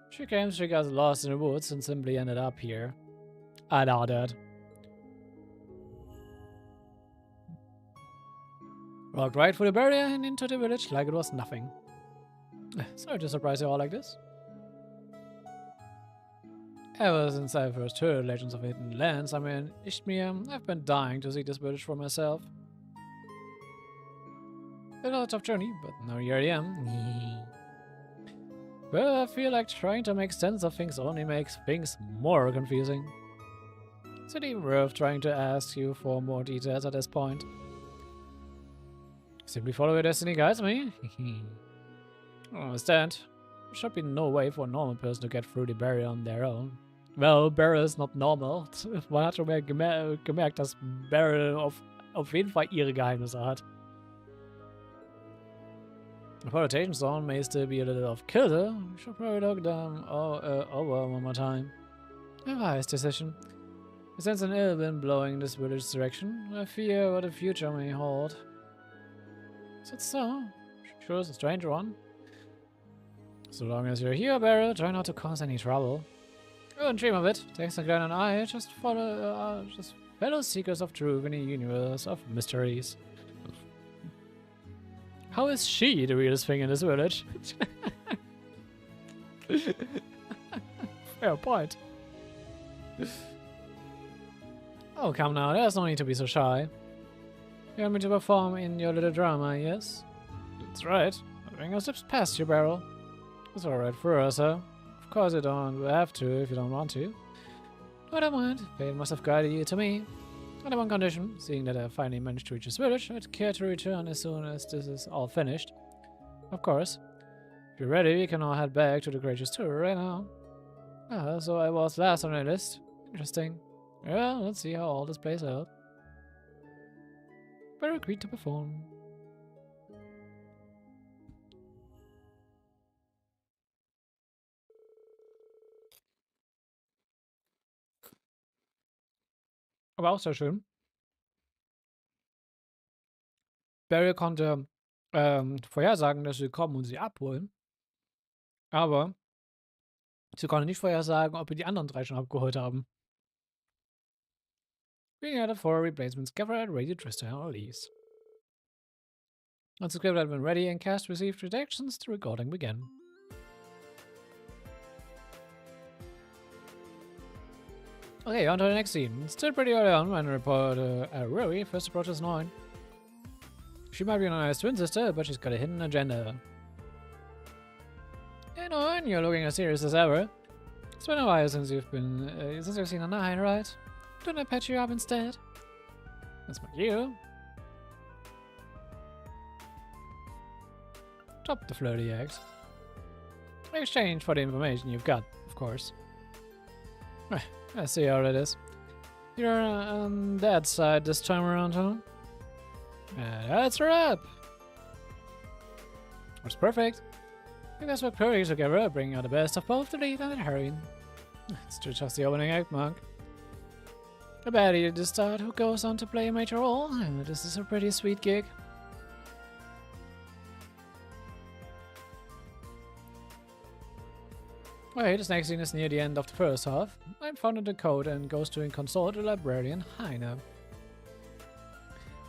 She claims she got lost in the woods and simply ended up here. I doubt that. Walked right through the barrier and into the village like it was nothing. Sorry to surprise you all like this. Ever since I first heard Legends of Hidden Lands, I mean, Ishmir, I've been dying to see this village for myself. It was a tough journey, but now here I am. Well, I feel like trying to make sense of things only makes things more confusing. Is it even worth trying to ask you for more details at this point? Simply follow your destiny guides me. I don't understand. There should be no way for a normal person to get through the barrier on their own. Well, Barrel ist not normal. Man hat schon mal gemerkt, dass Barrel auf jeden Fall ihre Geheimnisse hat. The flotation zone may still be a little off kilter. We should probably look them over one more time. A wise decision. I sense an ill wind blowing in this village's direction. I fear what the future may hold. Is it so? Sure is a strange one. So long as you're here, Barrel, try not to cause any trouble. I wouldn't dream of it. Thanks to Glenn and I, just fellow seekers of truth in a universe of mysteries. How is she the weirdest thing in this village? Fair point. Oh, come now, there's no need to be so shy. You want me to perform in your little drama, yes? That's right. I'll bring your steps past you, Barrel. It's alright for us, huh? Of course you don't have to if you don't want to. I don't mind. Fate must have guided you to me. On one condition, seeing that I finally managed to reach this village, I'd care to return as soon as this is all finished. Of course. If you're ready, we can all head back to the Gracious Tour right now. Ah, so I was last on the list. Interesting. Well, let's see how all this plays out. Barrel agreed to perform. Aber auch sehr schön. Barrel konnte vorhersagen, dass sie kommen und sie abholen. Aber sie konnte nicht vorhersagen, ob wir die anderen drei schon abgeholt haben. We had 4 replacements gathered at Radio Trista and Elise. Once the script had been ready and cast received rejections, the recording began. Okay, on to the next scene. It's still pretty early on when reporter Rui first approaches Nine. She might be a nice twin sister, but she's got a hidden agenda. Hey Nine, And you're looking as serious as ever. It's been a while since you've seen a night, right? Don't I patch you up instead? That's my cue. Drop the flirty eggs. In exchange for the information you've got, of course. I see how it is. You're on Dad's side this time around, huh? That's a wrap! That's perfect. You guys work perfect together, bringing out the best of both the lead and the heroine. It's just the opening act, Monk. A baddie at the start who goes on to play a major role. This is a pretty sweet gig. Wait, this next scene is near the end of the first half. I'm found in the code and goes to consult the librarian Einer.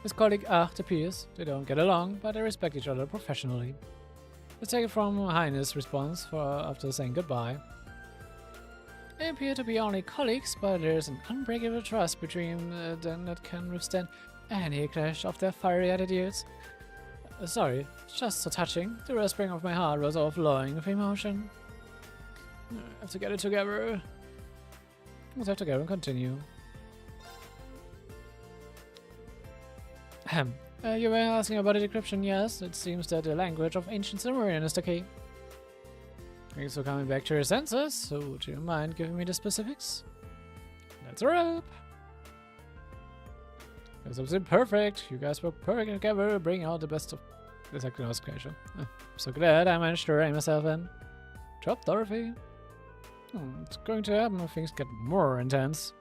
His colleague Art appears. They don't get along, but they respect each other professionally. Let's take it from Heine's response after saying goodbye. They appear to be only colleagues, but there's an unbreakable trust between them that can withstand any clash of their fiery attitudes. Sorry, just so touching. The wellspring of my heart was overflowing with emotion. I have to get it together. Let's have to go and continue. You were asking about the decryption, yes? It seems that the language of ancient Sumerian is the key. Thanks for coming back to your senses, so do you mind giving me the specifics? That's a wrap! That's absolutely perfect. You guys work perfect together, bring out the best of this classification. I'm so glad I managed to rein myself in. Drop Dorothy. It's going to happen when things get more intense.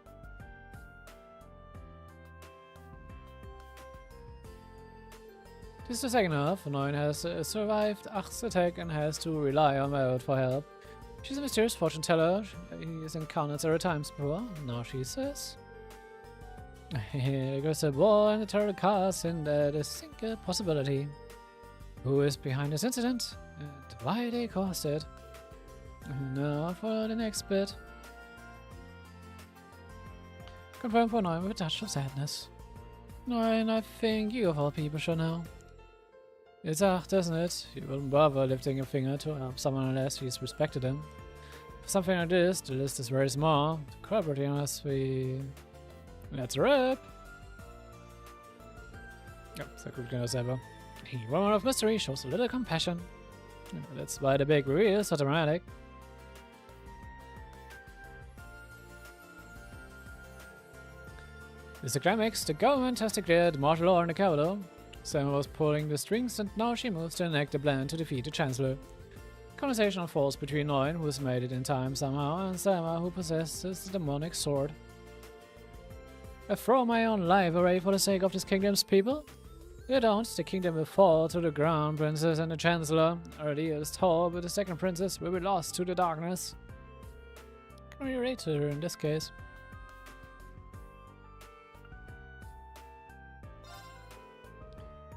This is the second half. Neun has survived Acht's attack and has to rely on Violet for help. She's a mysterious fortune teller. He's encountered several times before. Now she says, here goes a ball and the turtle cast in that a single possibility. Who is behind this incident? And why they caused it? Now for the next bit. Confirmed for Neun with a touch of sadness. Neun, I think you of all people should know. It's Acht, isn't it? You wouldn't bother lifting a finger to help someone unless he's respected him. For something like this, the list is very small. To cooperate unless we... That's a wrap! Oh, so quickly as ever. The woman of mystery shows a little compassion. That's why the big reveal is so dramatic. It's the climax. The government has declared martial law in the capital. Selma was pulling the strings and now she moves to enact a plan to defeat the Chancellor. Conversation unfolds between Neun, who has made it in time somehow, and Selma, who possesses the demonic sword. I throw my own life away for the sake of this kingdom's people? If you don't, the kingdom will fall to the ground, princess, and the Chancellor. Our deal is tall, but the second princess will be lost to the darkness. Can we relate to her in this case?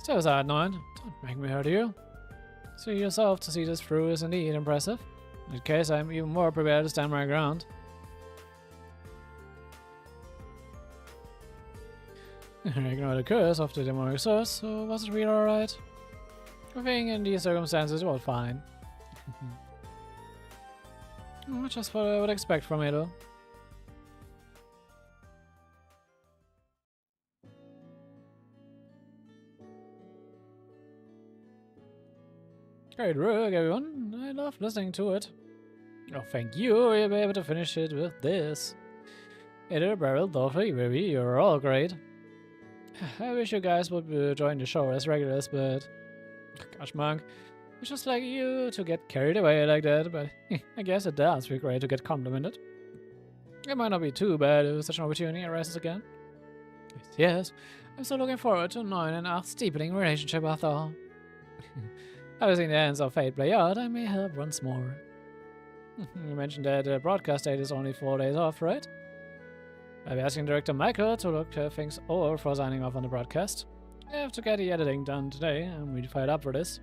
So sad, Neun. Don't make me hurt you. See yourself to see this through is indeed impressive. In that case, I'm even more prepared to stand my ground. Ignore the curse of the demonic source, so was it really alright? I think in these circumstances it was fine. Just what I would expect from it, though. Great work, everyone. I love listening to it. Oh, thank you. We'll be able to finish it with this. Eddie, Beryl, Dorothy, Ruby, you're all great. I wish you guys would join the show as regulars, but... Gosh, Monk. It's just like you to get carried away like that, but I guess it does feel great to get complimented. It might not be too bad if such an opportunity arises again. Yes, I'm still looking forward to Neun and Acht's deepening relationship after all. Having seen the ends of fate play out, I may help once more. You mentioned that the broadcast date is only 4 days off, right? I'll be asking director Michael to look things over for signing off on the broadcast. I have to get the editing done today. I'm really fired up for this.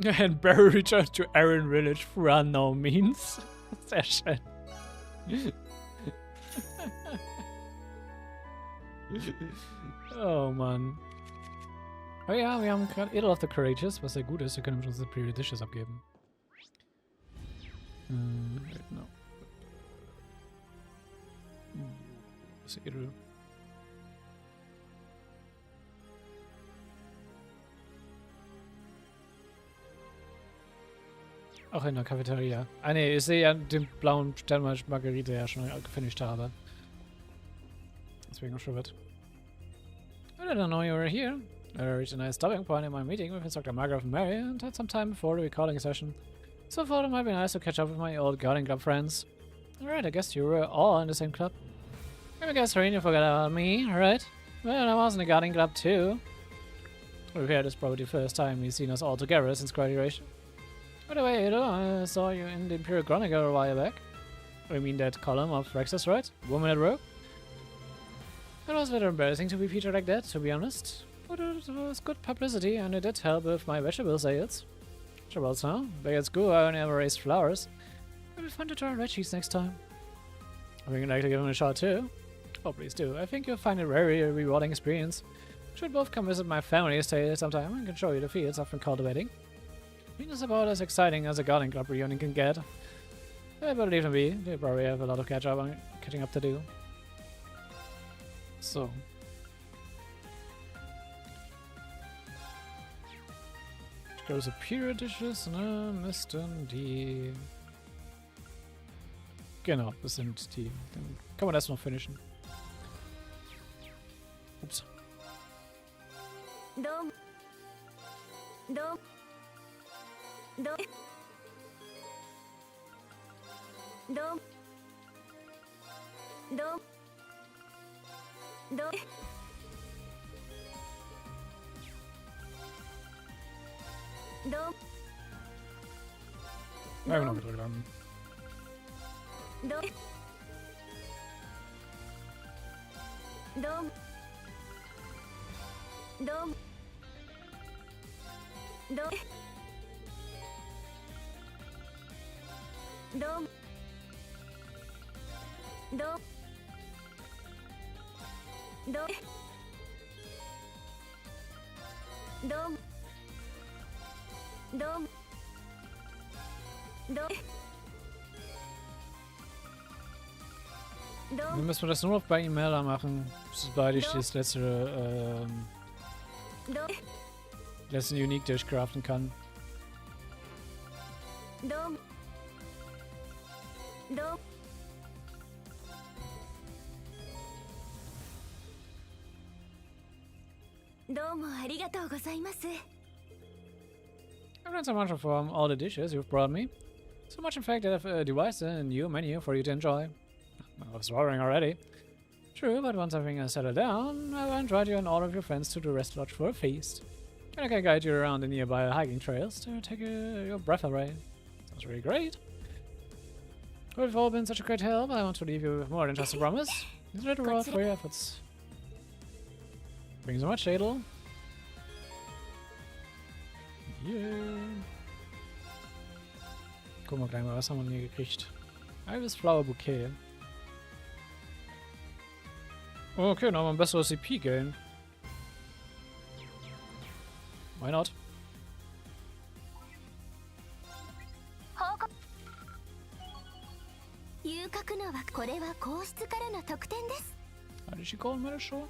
And Barry returns to Aaron Village through unknown means. Session. Oh, Mann. Oh ja, wir haben gerade Edel of the Courageous, was sehr gut ist. Wir können uns unsere Period Dishes abgeben. No. Was ist Edel? Auch in der Cafeteria. Ah ne, ich sehe ja den blauen Sternmarsch Margarite ja schon gefinisht habe. Deswegen schon wird. I didn't know you were here. I reached a nice stopping point in my meeting with Dr. Margaret and Mary and had some time before the recording session. So I thought it might be nice to catch up with my old garden club friends. Alright, I guess you were all in the same club. I guess Rean, you forgot about me, right? Well, I was in the garden club too. We've had this probably the first time we've seen us all together since graduation. By the way, Edo, I saw you in the Imperial Chronicle a while back. I mean that column of Rex's, right? Woman at Rogue? It was a bit embarrassing to be featured like that, to be honest. But it was good publicity and it did help with my vegetable sales. Vegetables, huh? Back at school I only ever raised flowers. It'll be fun to try veggies next time. I think you'd like to give them a shot too. Oh, please do. I think you'll find it a very rewarding experience. Should both come visit my family estate sometime. I can show you the fields I've been cultivating. I mean, it's about as exciting as a garden club reunion can get. I better leave them be. They probably have a lot of catching up to do. So. Ich glaube, Superior Dishes, ne, müssten die... Genau, das sind die. Dann kann man das noch finishen. Ups. Darum. Darum. Darum. Darum. Darum. Darum. Darum. Ja, genau, gedrückt haben. Darum. Darum. Darum. Darum. Darum. Darum. Darum. Darum. Darum. Darum. Dann müssen wir das nur noch bei E-Mailer machen, sobald ich das letzte letzten Unique Dish craften kann. Darum. Darum. Domo arigatou gozaimasu. I've learned so much from all the dishes you've brought me. So much in fact that I've devised a new menu for you to enjoy. I was ordering already. True, but once everything has settled down, I will invite you and all of your friends to the rest lodge for a feast. And I can guide you around the nearby hiking trails to take your breath away. Sounds really great. We've all been such a great help, I want to leave you with more than just a promise. It's a reward for your efforts. Bring so much, Adel. Yeah. Gucken wir gleich mal, was haben wir hier gekriegt. Halbes Flower Bouquet. Okay, dann haben wir ein besseres CP-Gain. Why not? Hatte ich die Golden Medal schon?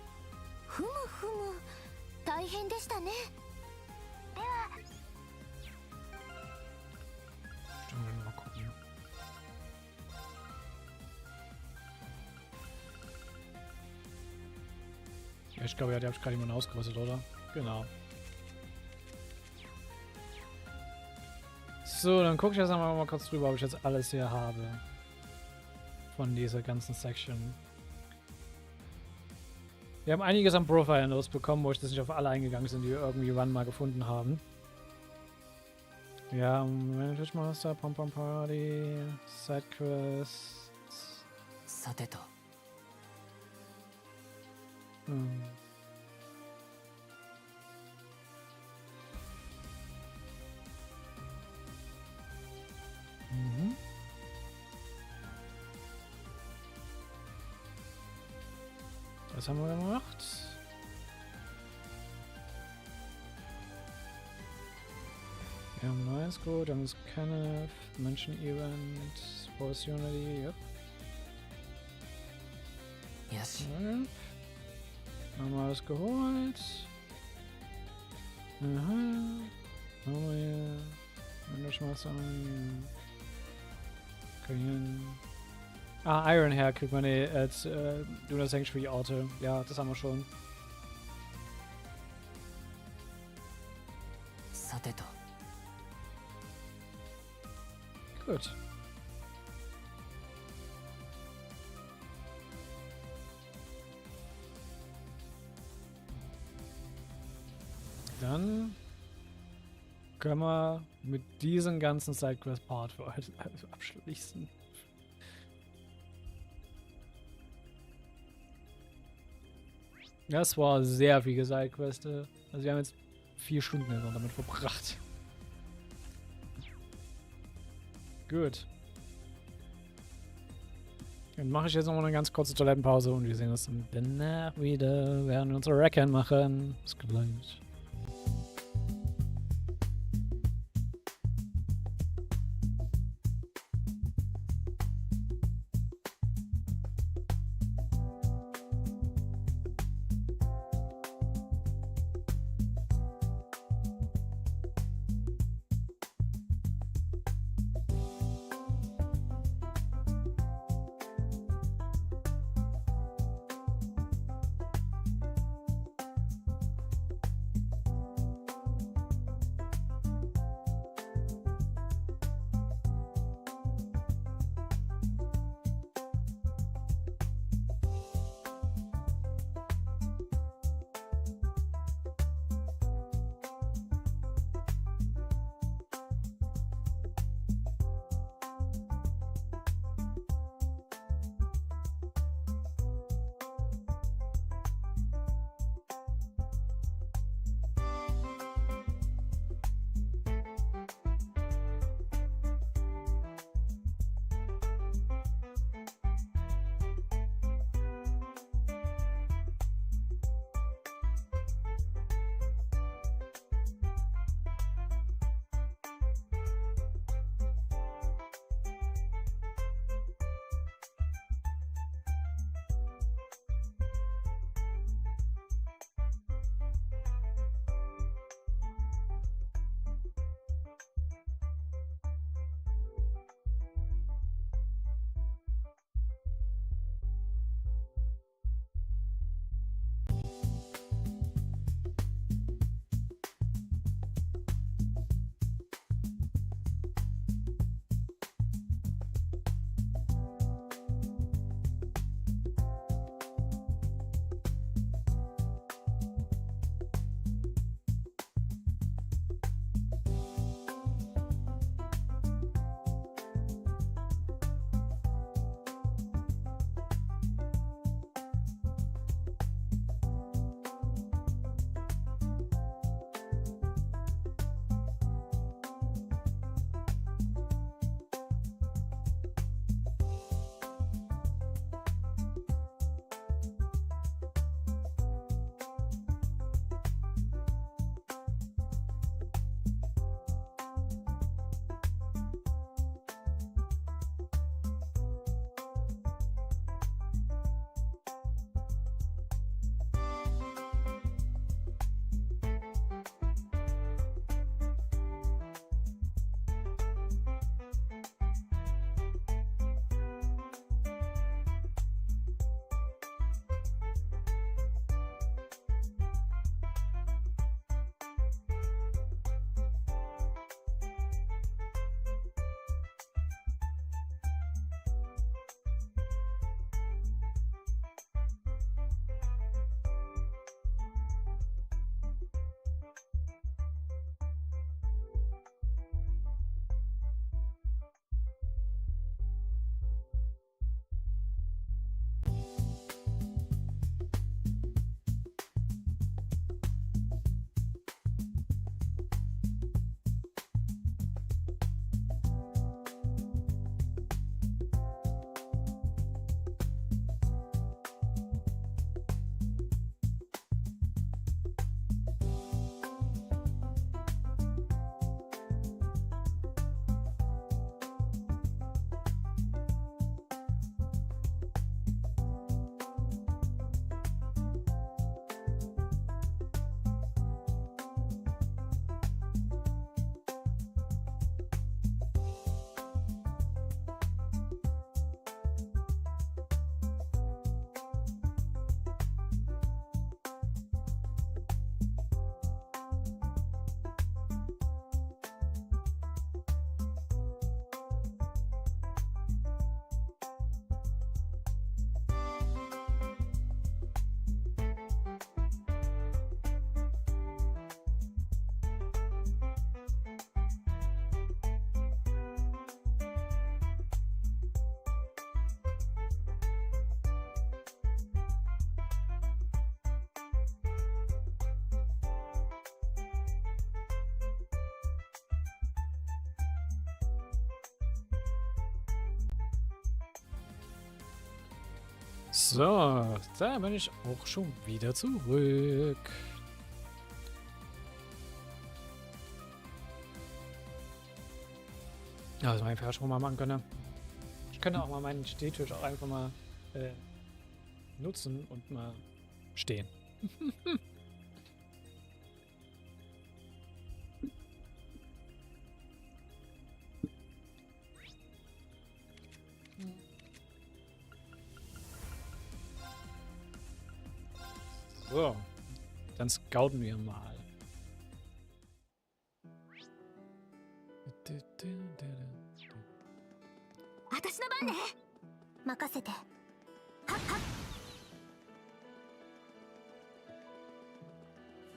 Stimmt, mal gucken. Ja, ich glaube, ja, die habe ich gerade jemanden ausgerüstet, oder? Genau. So, dann gucke ich jetzt mal kurz drüber, ob ich jetzt alles hier habe. Von dieser ganzen Section. Wir haben einiges an Profile-Notes bekommen, wo ich das nicht auf alle eingegangen sind, die wir irgendwie wann mal gefunden haben. Ja, Management Master, Pom-Pom Party, Sidequests. Sateto. Mhm. Das haben wir gemacht. Wir haben neues gut, wir haben das Kenneth, Menschen-Event, Force Unity, yep. よし Yep. Haben wir alles geholt. Aha. Haben wir hier. Englischmaster. Korean. Ah, Iron Hair kriegt man du das eigentlich für die Orte. Ja, das haben wir schon. さてと Gut. Dann können wir mit diesem ganzen Sidequest-Part für heute abschließen. Das war sehr viel Sidequest. Also wir haben jetzt 4 Stunden damit verbracht. Gut. Dann mache ich jetzt noch mal eine ganz kurze Toilettenpause und wir sehen uns dann danach wieder. Wir werden unsere Reckon machen. Bis gleich. So, da bin ich auch schon wieder zurück. Ja, das man einfach schon mal machen können. Ich könnte auch mal meinen Stehtisch auch einfach mal nutzen und mal stehen. So, dann scouten wir mal. 私の番ね。任せて。はっはっ。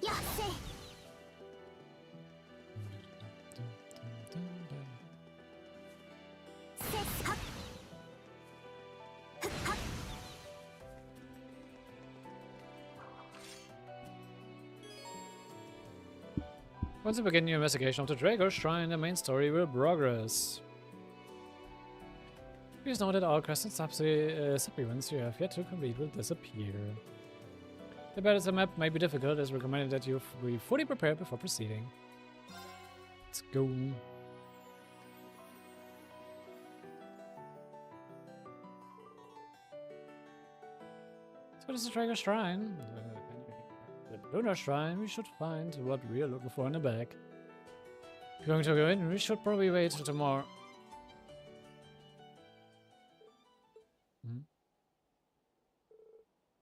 やっせい。せっはっ。ふっはっ。Once you begin your investigation of the Drago Shrine, the main story will progress. Please note that all quests and supplements you have yet to complete will disappear. The battle map may be difficult, it's recommended that you be fully prepared before proceeding. Let's go. So this is the Drago Shrine. The Lunar Shrine, we should find what we are looking for in the bag. If you're going to go in, we should probably wait till tomorrow.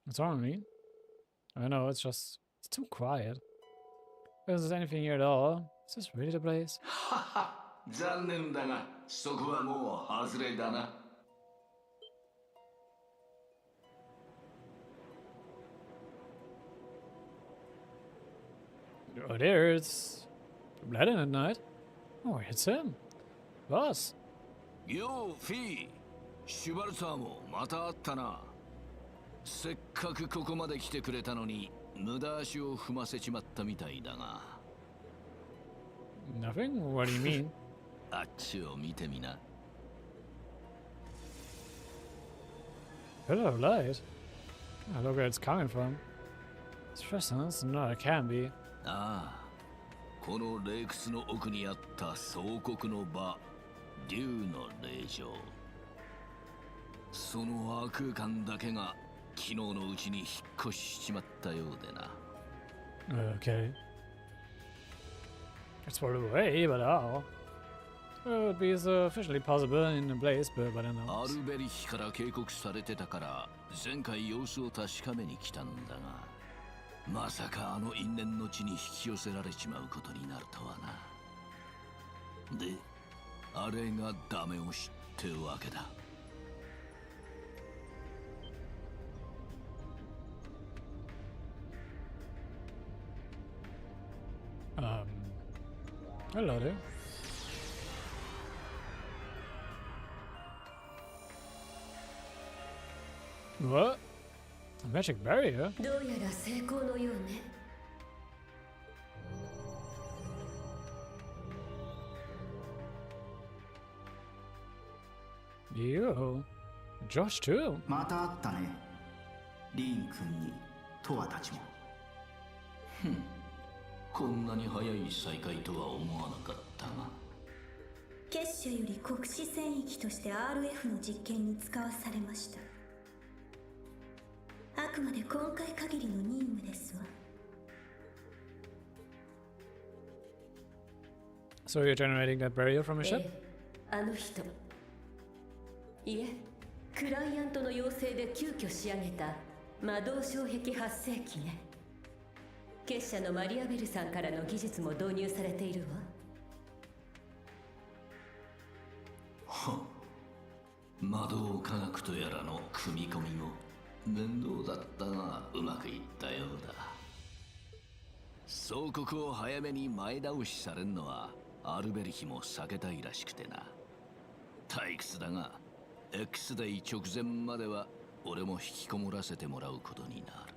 What's wrong with me? I know, it's too quiet. Is there anything here at all? Is this really the place? Haha, 残念だが、そこはもう外れだな。Oh, there's Aladdin at night. Oh, it's him. Boss. よう、フィー。シュバルツァーもまた会ったな。せっかくここまで来てくれたのに、無駄足を踏ませちまったみたいだが。Nothing? What do you mean? あっちを見てみな。Pillar of light? Oh, look where it's coming from. It's interesting. No, it can be. ああ、この霊窟の奥にあった総国の場、竜の霊場。その悪空間だけが昨日のうちに引っ越ししちまったようでな。Okay. It's far away, but how? It would be sufficiently possible in a place, but I don't know. アルベリヒから警告されてたから前回様子を確かめに来たんだが、まさかあの因縁の地に引き寄せられちまうことになるとはな。で、あれがダメ押しってわけだ。Hello there. What? A magic barrier? どうやら成功のようね。You? Josh too? また会ったね。リーン君にトアたちも。こんなに早い再会とは思わなかったが。結社より国士戦域として RF の実験に使わされました。あくまで今回限りの任務ですわ。So you're generating that barrier from your ship? あの人。いえ、クライアントの要請で急遽仕上げた魔導障壁発生機ね。結社のマリアベルさんからの技術も導入されているわ。魔導科学とやらの組み込みも面倒だったがうまくいったようだ。総国を早めに前倒しされるのはアルベルヒも避けたいらしくてな。退屈だが X デイ直前までは俺も引きこもらせてもらうことになる。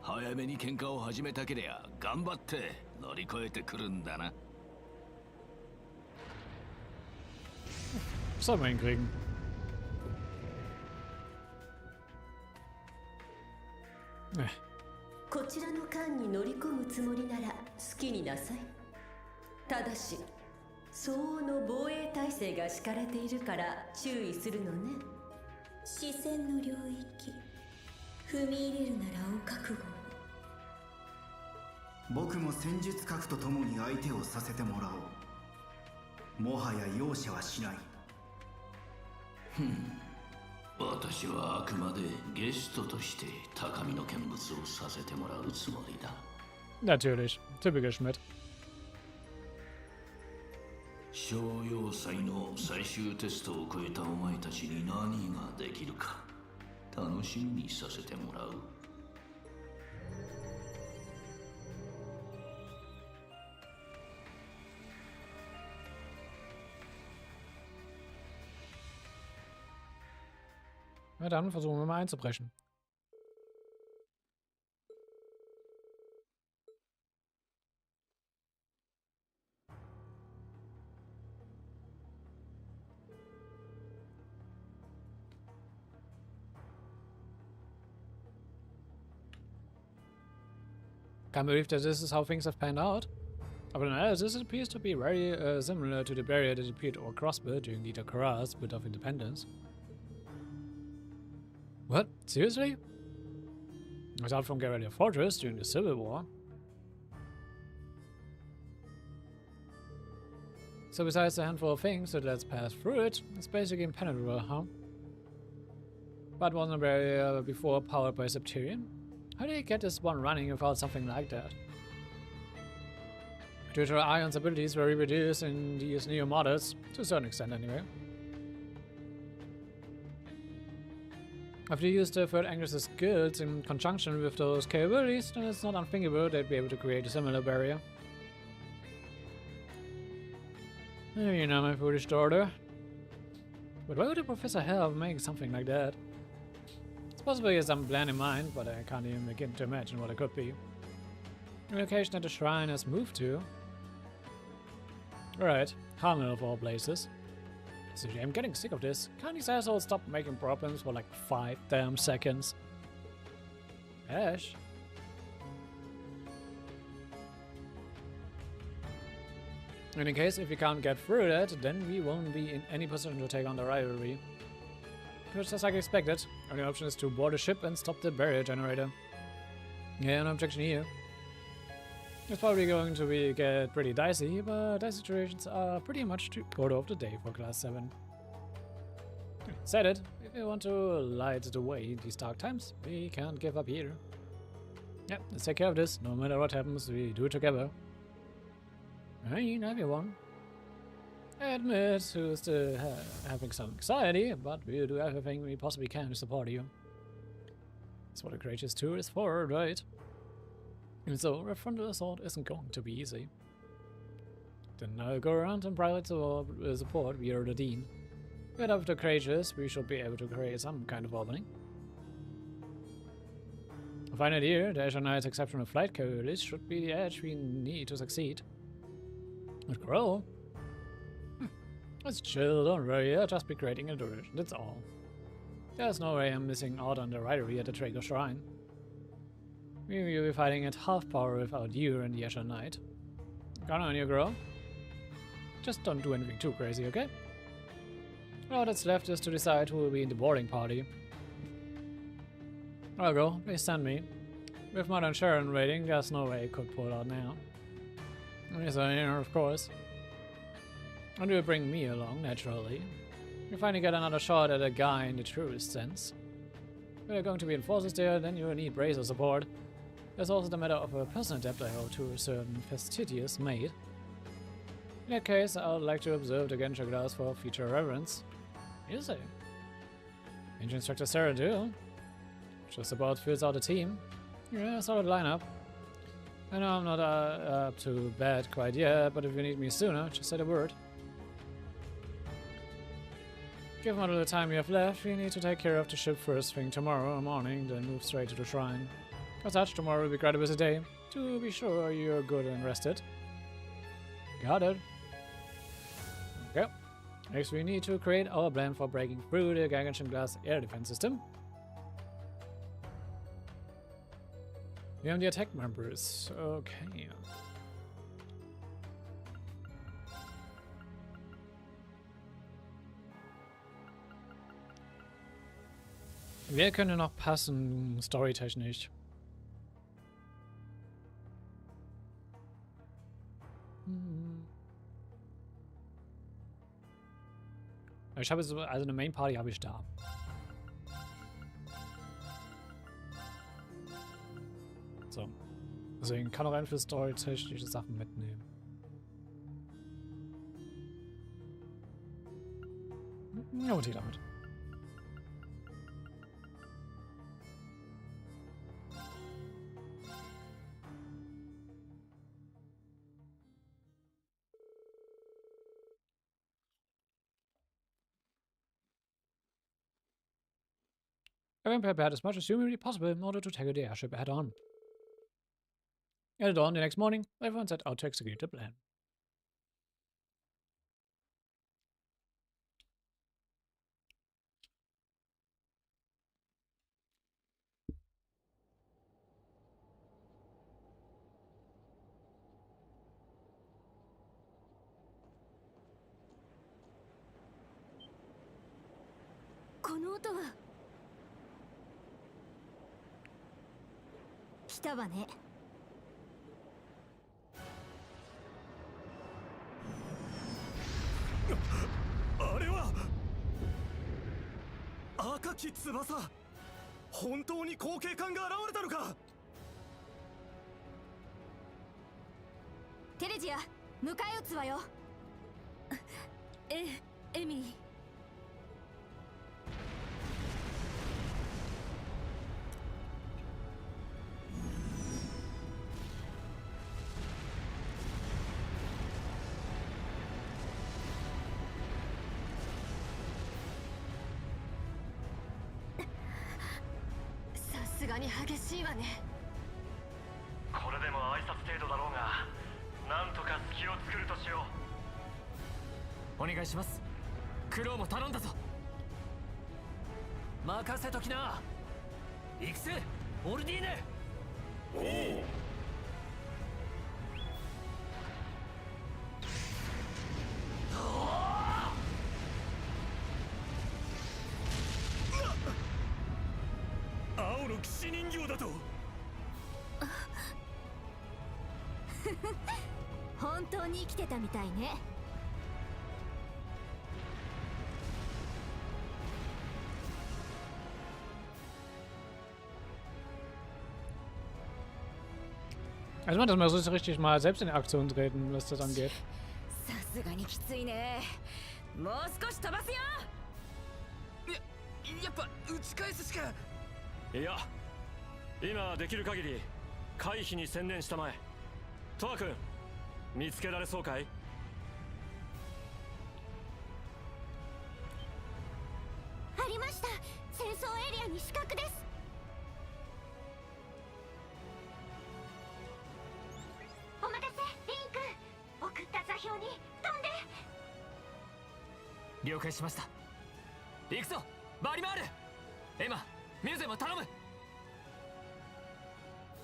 早めに喧嘩を始めたけりゃ頑張って乗り越えてくるんだな。Soll man hinkriegen. こちらの艦に乗り込むつもりなら好きになさい。ただし相応の防衛体制が敷かれているから注意するのね。視線の領域、踏み入れるならお覚悟。僕も戦術核とともに相手をさせてもらおう。もはや容赦はしない。私はあくまでゲストとして高みの見物をさせてもらうつもりだ。Natürlich. Typical Schmidt. 小要塞の最終テストを超えたお前たちに何ができるか楽しみにさせてもらう。Na dann versuchen wir mal einzubrechen. Can't believe that this is how things have panned out. But analysis appears to be very similar to the barrier that appeared or crossbuilt during the Kara's bit of independence. What? Seriously? Aside from Guerrilla Fortress during the Civil War. So besides the handful of things that lets pass through it, it's basically impenetrable, huh? But wasn't a barrier before powered by Septarian? How did you get this one running without something like that? Due to Ion's abilities were reproduced in these new models, to a certain extent anyway. If you use the third Angus's skills in conjunction with those capabilities, then it's not unthinkable they'd be able to create a similar barrier. You know, my foolish daughter. But why would a professor have make something like that? It's possibly has some plan in mind, but I can't even begin to imagine what it could be. The location that the shrine has moved to. Alright, Kanal of all places. Seriously, I'm getting sick of this. Can't these assholes stop making problems for like 5 damn seconds? Ash? In any case, if we can't get through that, then we won't be in any position to take on the rivalry. Which, just like expected, only option is to board a ship and stop the barrier generator. Yeah, no objection here. It's probably going to get pretty dicey, but dice situations are pretty much the order of the day for Class 7. Said it, if we want to light the way in these dark times, we can't give up here. Yep, let's take care of this. No matter what happens, we do it together. I mean, everyone. I admit who's still having some anxiety, but we'll do everything we possibly can to support you. That's what a courageous tour is for, right? And so, a frontal assault isn't going to be easy. Then I'll go around and provide support via the Dean. But after courageous, we should be able to create some kind of opening. Finally here, the Azure Knight's exceptional flight capabilities should be the edge we need to succeed. But grow? Let's chill, don't worry, I'll just be creating a diversion, that's all. There's no way I'm missing out on the rivalry at the Draco Shrine. We will be fighting at half power without you and the Azure Knight. Count on you, girl. Just don't do anything too crazy, okay? All that's left is to decide who will be in the boarding party. I'll go, please send me. With Mother and Sharon waiting, there's no way I could pull out now. Yes, I am, of course. And you'll bring me along, naturally. You finally get another shot at a guy in the truest sense. If you're going to be enforcers there, then you'll need bracer support. There's also the matter of a personal debt I owe to a certain fastidious maid. In that case, I would like to observe the Gensha glass for future reverence. Is it? Engine Instructor Sarah too. Just about fills out the team. Yeah, solid lineup. I know I'm not up to bat quite yet, but if you need me sooner, just say the word. Given all the time you have left, we need to take care of the ship first thing tomorrow morning, then move straight to the shrine. As such, tomorrow will be quite a busy day, to be sure you're good and rested. Got it. Okay. Next we need to create our plan for breaking through the Gargantuan Glass air defense system. Wir haben die Attack Members. Okay. Wer könnte noch passen, storytechnisch? Ich habe so, also eine Main Party habe ich da. So. Deswegen kann auch ein für storytechnische Sachen mitnehmen. Ja, und hier damit. Everyone prepared as much as humanly possible in order to tackle the airship head-on. At dawn the next morning, everyone set out to execute the plan. This 来たわね。あれは赤き翼。本当に後継艦が現れたのか。テレジア、迎え撃つわよ。エミー。さすがに激しいわね。これでも挨拶程度だろうが、なんとか隙を作るとしよう。お願いします。クロウも頼んだぞ。任せときな。行くぜ、オルディーネ。おお。青の騎士人形だと。本当に生きてたみたいね。Also man, dass man so richtig mal selbst in Aktion treten, was das angeht. さすがにきついね。もう少し飛ばすよ。やっぱ打ち返すしか。いや、今できる限り回避に専念したまえ。トア君、見つけられそうかい？ありました。戦争エリアに死角です。お任せ、リン君。送った座標に飛んで。了解しました。行くぞ、バリマール。エマ、ミューゼも頼む。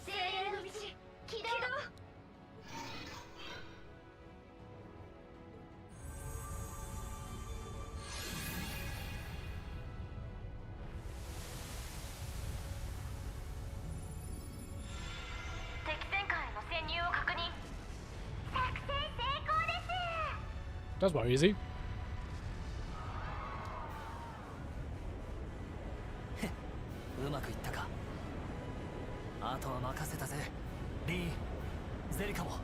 精霊の道、起動。敵戦艦への潜入を確認。作戦成功です。 Das war easy. うまくいったか。あとは任せたぜ。リーン、ゼリカも。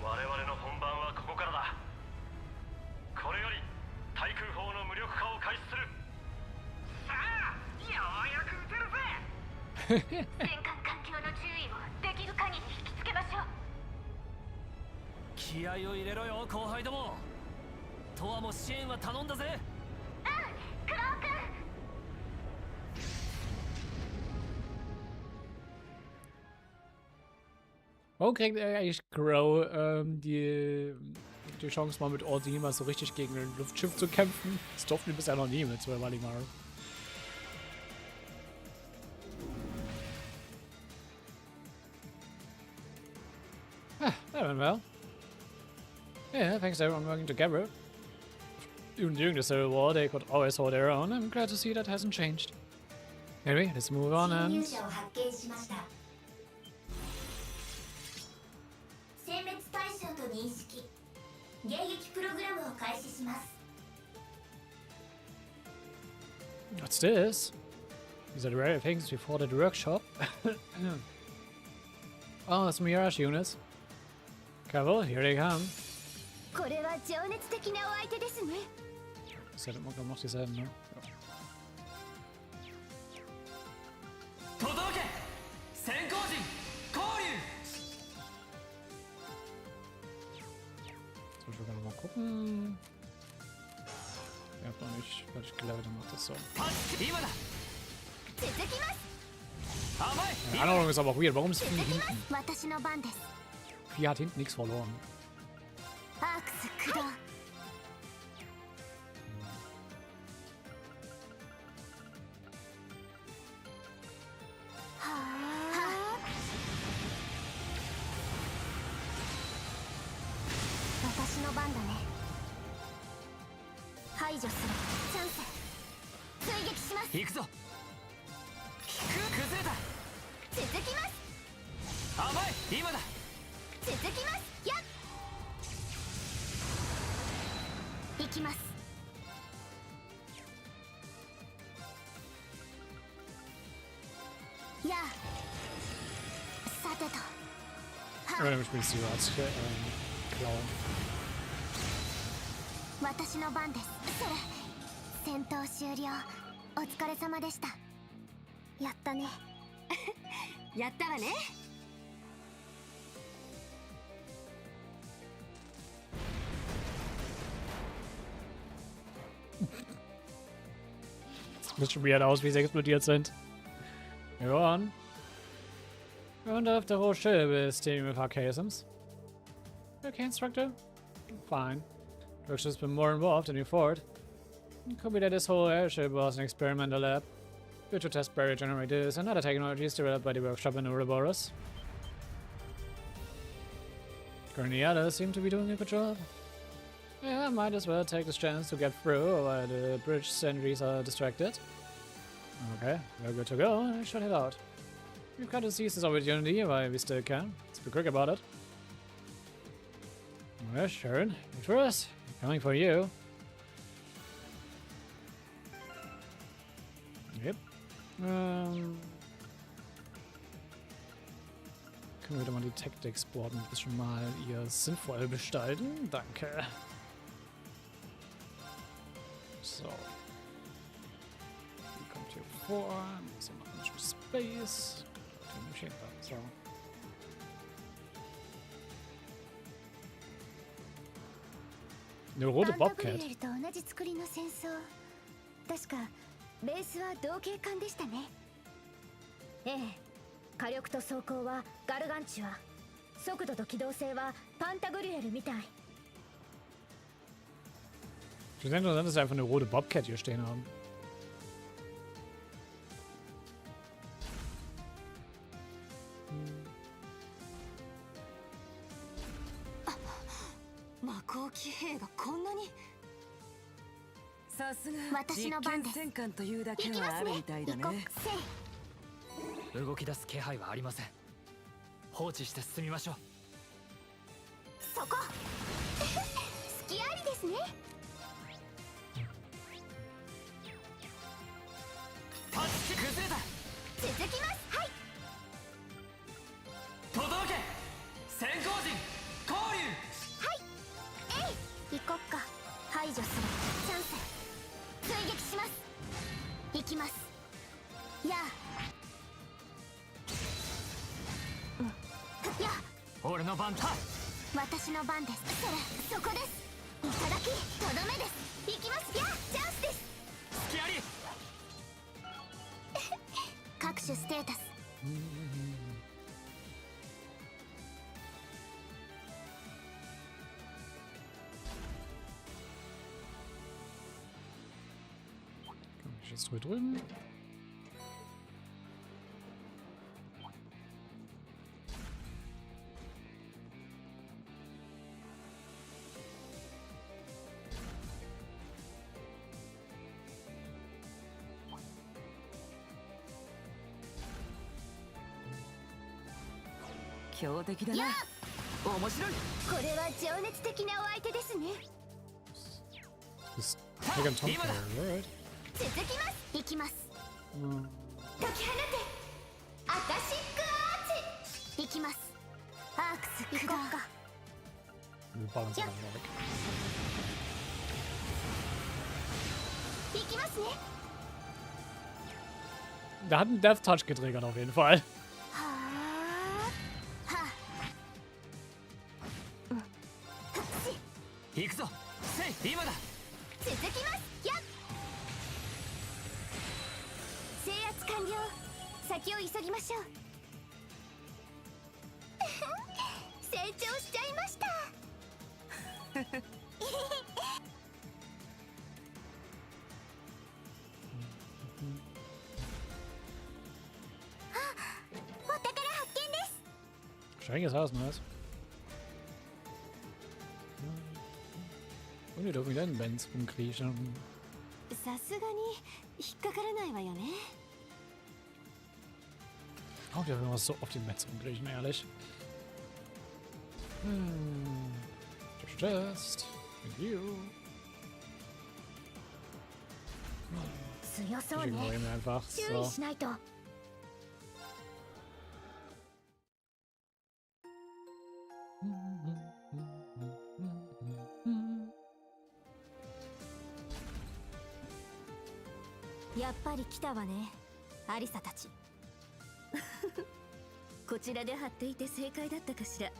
我々の本番はここからだ。これより対空砲の無力化を開始する。さあ、ようやく撃てるぜ。戦艦環境の注意をできる限り引きつけましょう。気合を入れろよ、後輩ども。トアも支援は頼んだぜ。クロウ君。Warum kriegt eigentlich Crow die Chance, mal mit Orsi mal so richtig gegen ein Luftschiff zu kämpfen? Das durften wir bisher noch nie mit 2 Mal. Ah, that went well. Yeah, thanks to everyone working together. Even during the Civil War, they could always hold their own. I'm glad to see that hasn't changed. Anyway, let's move on and... What's this? These are the rare things before the workshop. Oh, it's Mirage units. Careful, here they come. Said it more noch dieselben, ne? So, ich will mal gucken. Ich hab noch nicht, weil ich gelevelt habe, macht das so. Die Anordnung ist aber weird. Warum ist Vieh hinten? Vieh hat hinten nichts verloren. Oder ich spiele sie als Clown. 私の番です。それ、戦闘終了。お疲れ様でした。やったね。やったわね。Sieht schon weird aus, wie sie explodiert sind. Wir hören. Und auf der hohe Schilbe ist die MFA-Caisms. Okay, Instructor. Fine. Direction's been more involved than you thought. It could be that this whole airship was an experimental lab. Built to test barrier generators and other technologies developed by the workshop in Ouroboros. Currently others seem to be doing a good job. Yeah, I might as well take this chance to get through while the bridge sentries are distracted. Okay, we're good to go. I should head out. We've got to seize this opportunity while we still can. Let's be quick about it. Well, sure. Wait for us. We're coming for you. Yep. Können wir wieder mal die Tactics-Board ein bisschen mal hier sinnvoll gestalten? Danke. So. Die kommt hier vor. So, machen wir Space. So. Eine rote Bobcat. 確かベースは同型艦でしたね。ええ、火力と走行はガルガンチュア、速度と機動性はパンタグリエルみたい。Ich finde interessant, dass wir einfach eine rote Bobcat hier stehen haben. Ende 動き出す気配はありません。放置して進みましょう。そこ隙ありですね。タッチ崩れた。続きます。はい。届け先行陣交流。はい。えい、行こっか。排除するチャンス。追撃します。行きます。やあ。俺の番だ。私の番です。そこです。いただきとどめです。行きますやチャンスです。隙あり。各種ステータス。Jetzt hier drüben. 強敵だな。面白い。これは情熱的なお相手ですね。 Just take him Tom for alright. 続きます。いきます。解き放てアカシックアーチ。いきます。アークス駆動。 We'll balance it on like. いきますね。 Der hat einen Death Touch getriggert auf jeden Fall. 行くぞ。せい、今だ。続きます。やっ。制圧完了。先を急ぎましょう。成長しちゃいました。あ、お宝発見です。 Schräges Haus, nice. Und wir dürfen wieder in Benz rumkriechen. さすがに引っかからないわよね。 Auch wir immer so oft in Benz rumkriechen, ehrlich. Just. Thank you. 強そう Ich ね。 ignoriere ihn einfach. 注意 So. しないと。やっぱり来たわね、アリサたち。こちらで張っていて正解だったかしら。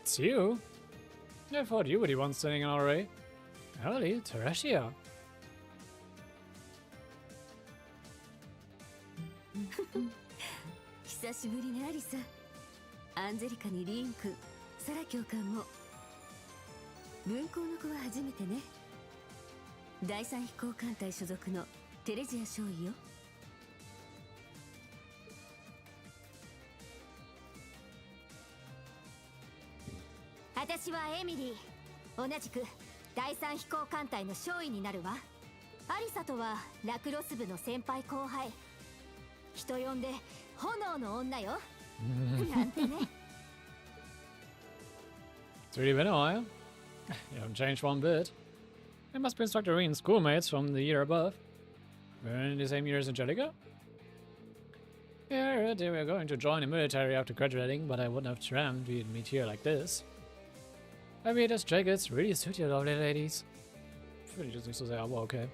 It's you? I thought you were the one standing in our way. Howdy, Tereshia. 久しぶりねアリサ。アンジェリカにリーン君、サラ教官も。分校の子は初めてね。第三飛行艦隊所属のテレジア少尉よ。私はエミリー。同じく第三飛行艦隊の少尉になるわ。アリサとはラクロス部の先輩後輩。人呼んで炎の女よ。なんてね。 It's really been a while. You haven't changed one bit. It must be Instructor Rean's schoolmates from the year above. We're in the same year as Angelica? Yeah, they were going to join the military after graduating, but I wouldn't have dreamt we'd meet here like this. I mean, those jackets really suit you lovely ladies. Really just needs to say, oh, well, okay.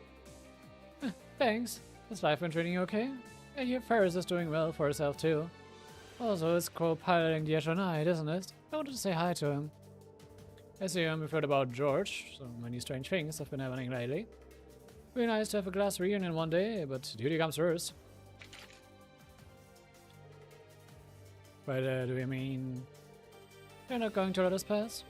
Thanks. Has life been treating you okay? I hear Ferris is doing well for herself too. Also, it's co-piloting the Eher night, isn't it? I wanted to say hi to him. I see we've heard about George. So many strange things have been happening lately. Be nice to have a class reunion one day, but duty comes first. But do you mean you're not going to let us pass?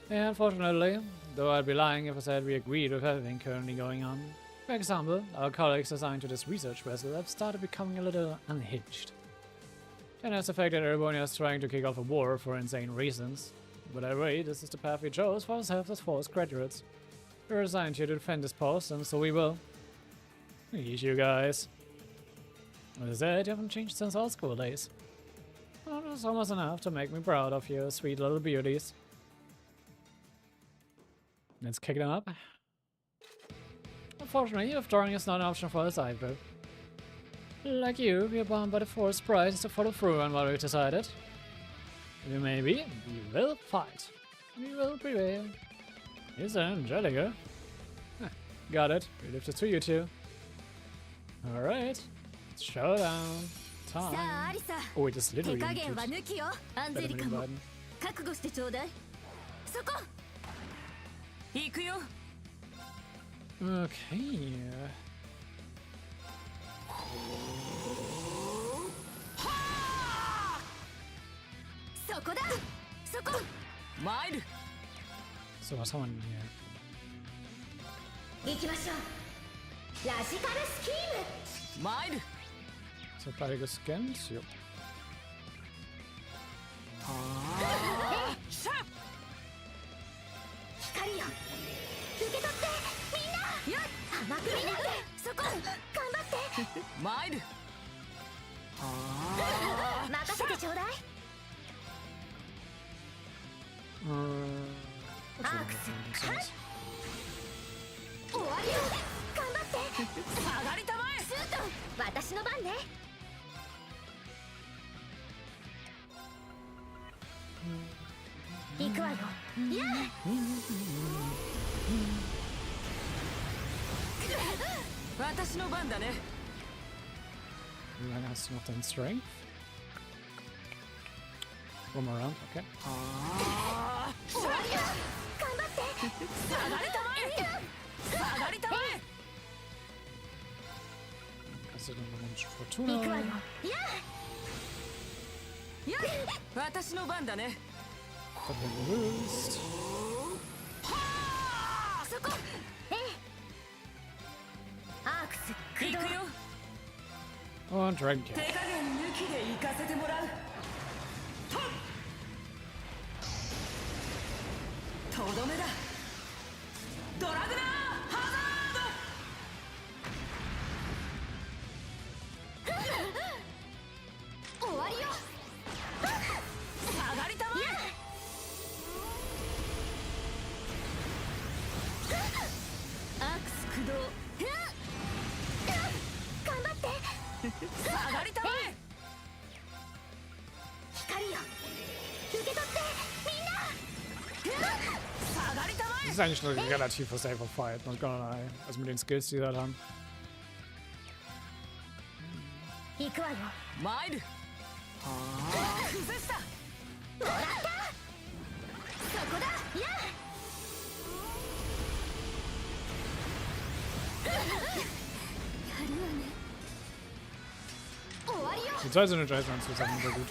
Yeah, unfortunately, though I'd be lying if I said we agreed with everything currently going on. For example, our colleagues assigned to this research vessel have started becoming a little unhinged. And that's the fact that everyone is trying to kick off a war for insane reasons. But anyway, this is the path we chose for ourselves as force graduates. We're assigned here to defend this post, and so we will. Yeesh, you guys. As I said, you haven't changed since our school days. Well, that's almost enough to make me proud of you, sweet little beauties. Let's kick them up. Unfortunately, withdrawing is not an option for us either. Like you, we are bound by the force prize to follow through on what we decided. Maybe we will fight. We will prevail. Here's Angelica. Got it. We left it to you two. Alright. Showdown. Time. Oh, it is literally Okay. Okay. そこだ。そこ。参る。 So was someone here? 行きましょう。ラジカルスキーム。参る。 So beide gescannt? Jo. 光よ。受け取ってみんな。よっ。甘く見ないで。そこ。頑張って。参る。任せてちょうだい。アークス、はい。終わりよ。頑張って。下がりたまえ。スートン、私の番ね。行くわよ。いや。私の番だね。Rean has not done strength. One more round, okay. 終わりよ。頑張って。下がりたまえ。下がりたまえ。Consider the one 行くわよ。 Fortuna. いや。私の番だね。But then released. そこ。アークス、行くよ。 Oh, Dragon 手 Kick. 加減抜きで行かせてもらう。とどめだ。ドラグナーハザード。終わりよ。下がりたまえ。アークス駆動。頑張って。下がりたまえ。光よ。受け取ってみんな。下がりたまえ。 Das ist eigentlich eine relativ safer Fight, not gonna lie. Also mit den Skills, die sie da haben. 行くわよ。参る。崩した。もらった。そこだ。やあ。やるわね。終わりよ。Die zwei Synergizen waren zusammen sehr gut.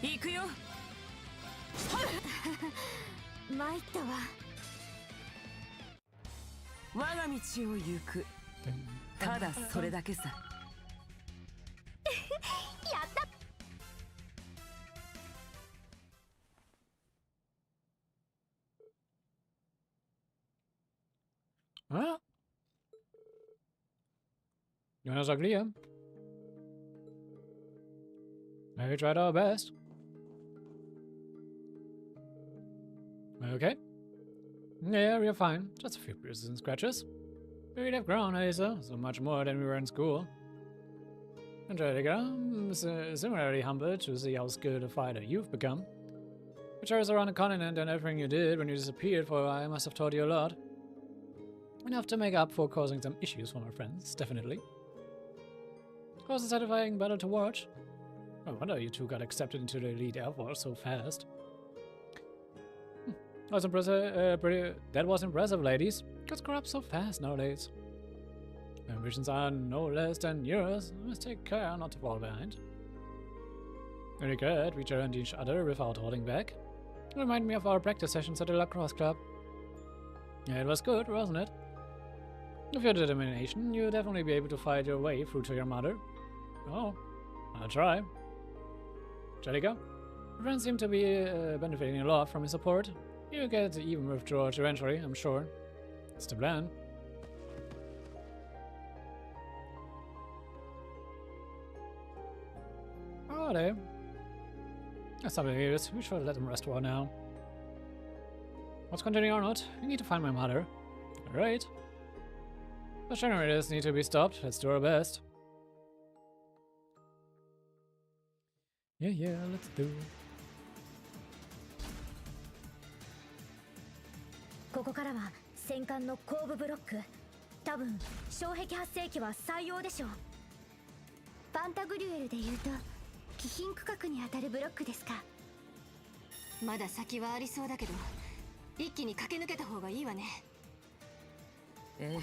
行くよ。参ったわ。我が道を行く。ただそれだけさ。やった。Ah? Jonas sagt Liam. We tried our best. Okay. Yeah, we're fine. Just a few bruises and scratches. We'd have grown, Asa, so much more than we were in school. Angelica, similarly humbled to see how skilled a fighter you've become. The chores around the continent and everything you did when you disappeared for a while must have taught you a lot. Enough to make up for causing some issues for my friends, definitely. It was a satisfying battle to watch. No wonder you two got accepted into the elite Air Force so fast. That was impressive, that was impressive, ladies. Gets corrupt so fast nowadays. My ambitions are no less than yours. I must take care not to fall behind. Very good, we joined each other without holding back. Remind me of our practice sessions at the lacrosse club. Yeah, it was good, wasn't it? With your determination, you'll definitely be able to fight your way through to your mother. Oh, I'll try. Angelica, your friends seem to be benefiting a lot from your support. You'll get even with George eventually, I'm sure. It's the plan. Are they? That's something else. We should let them rest a while now. Let's continue or not. We need to find my mother. Alright. The generators need to be stopped. Let's do our best. Yeah, let's do. ここからは戦艦の後部ブロック。多分障壁発生機は採用でしょう。パンタグリュエルでいうと気品区画に当たるブロックですか。まだ先はありそうだけど、一気に駆け抜けた方がいいわね。ええ。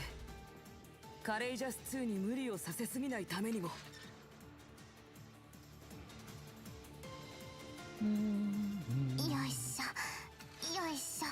カレイジャス2に無理をさせすぎないためにも。よいしょ、よいしょ。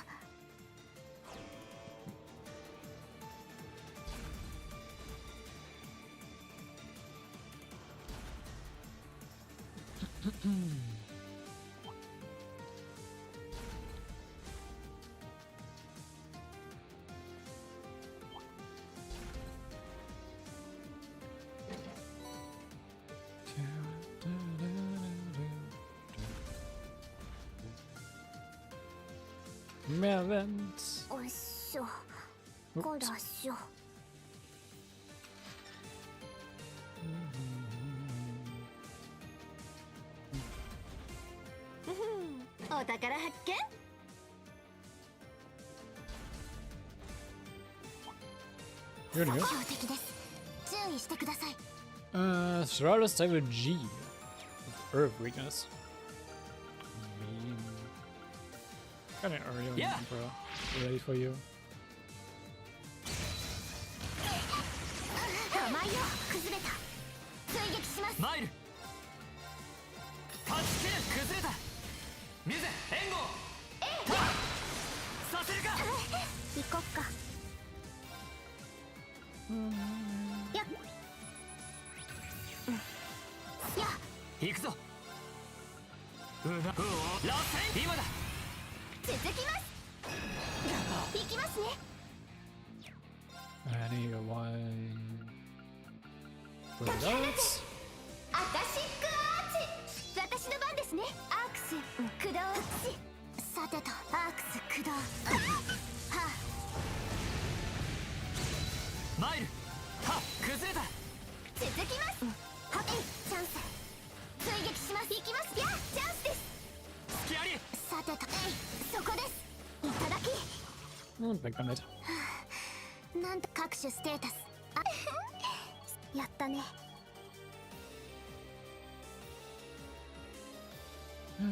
mehr Wind. おいしょ。今度はしよう。お宝発見。Here we go. 標的です。注意してください。Surrounded stable G. Earth weakness. Mean. Got an area Yeah. ready for you. 構えよう。崩れた。追撃します。マイル勝ち切る崩れたミゼ援護させるか行こっか。やっ。やっ。行くぞラッセン今だ続きます。行きますね。Anyone? 解き放つ。アカシックアーチ。私の番ですね。アークス駆動。さてとアークス駆動。はあ。マイルは崩れた続きます。はっチャンス。追撃します。行きます。やチャンスです。隙ありさてとそこです。いただき。Back on it. なんと各種ステータス。やったね。ド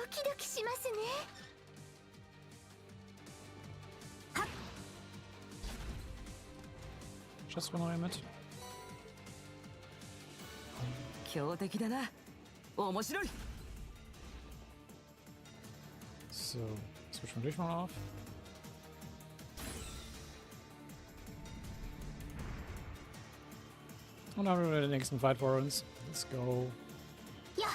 キドキしますね。はっ。Just one element. 強敵だな面白い So, switch my Durchmann off. Und dann haben wir den nächsten Fight vor uns. Let's go. Ja.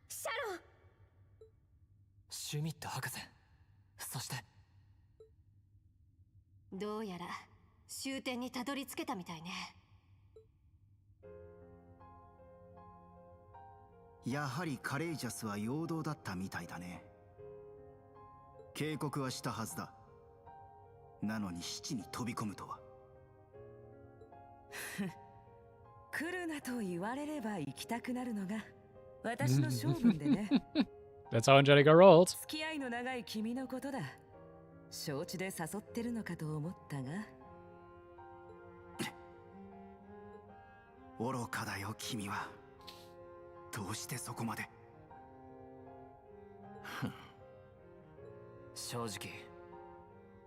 シャロンシュミット博士そしてどうやら終点にたどり着けたみたいね。やはりカレイジャスは陽動だったみたいだね。警告はしたはずだ。なのに七に飛び込むとは。来るなと言われれば行きたくなるのが私の性分でね。That's how Angelica rolled. 付き合いの長い君のことだ。承知で誘ってるのかと思ったが。愚かだよ君は。どうしてそこまで。正直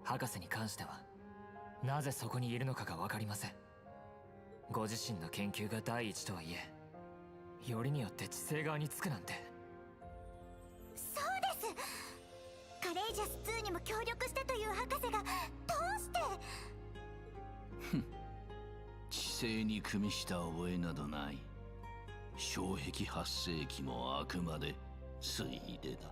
博士に関してはなぜそこにいるのかが分かりません。ご自身の研究が第一とはいえよりによって知性側につくなんて。そうです。カレイジャス2にも協力したという博士がどうして知性に組みした覚えなどない。障壁発生器もあくまで推理だ。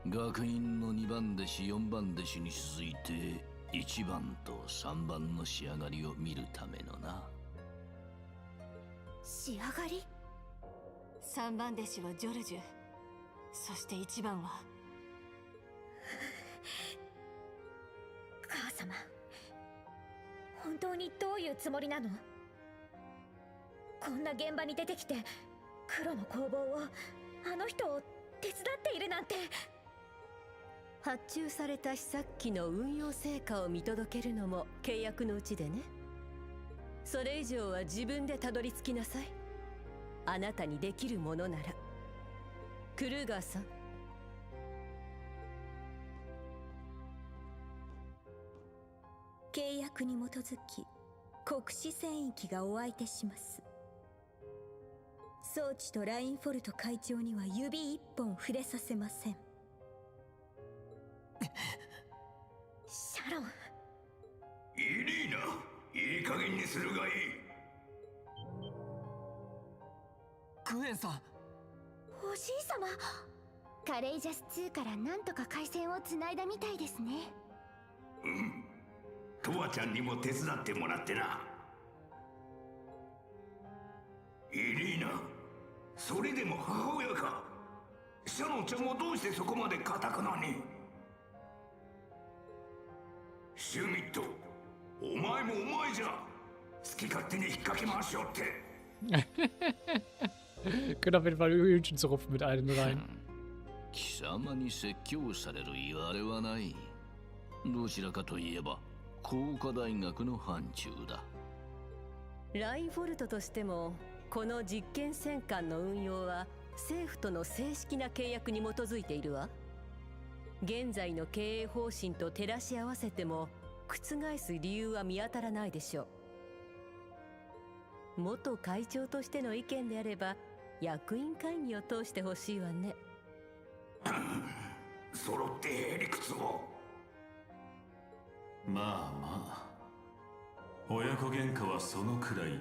学院の2番弟子4番弟子に続いて1番と3番の仕上がりを見るためのな。仕上がり。3番弟子はジョルジュ、そして1番は母様、本当にどういうつもりなの？こんな現場に出てきて黒の工房をあの人を手伝っているなんて。発注された試作機の運用成果を見届けるのも契約のうちでね。それ以上は自分でたどり着きなさい。あなたにできるものなら。クルーガーさん。契約に基づき国士戦域がお相手します。装置とラインフォルト会長には指一本触れさせません。シャロン。イリーナ、いい加減にするがいい。クエンさん。おじい様。カレイジャス2からなんとか回線をつないだみたいですね。うん。トワちゃんにも手伝ってもらってな。イリーナ、それでも母親か。シャロンちゃんもどうしてそこまで固くなに。シュミット、お前もお前じゃ。好き勝手に引っ掛けましょうって。Können auf jeden Fall Hühnchen zu rupfen mit allen rein. 貴様に説教される言われはない。どちらかといえば工科大学の範疇だ。ラインフォルトとしてもこの実験戦艦の運用は政府との正式な契約に基づいているわ。現在の経営方針と照らし合わせても覆す理由は見当たらないでしょう。元会長としての意見であれば役員会議を通してほしいわね。揃ってへ理屈を。まあまあ、親子喧嘩はそのくらいに。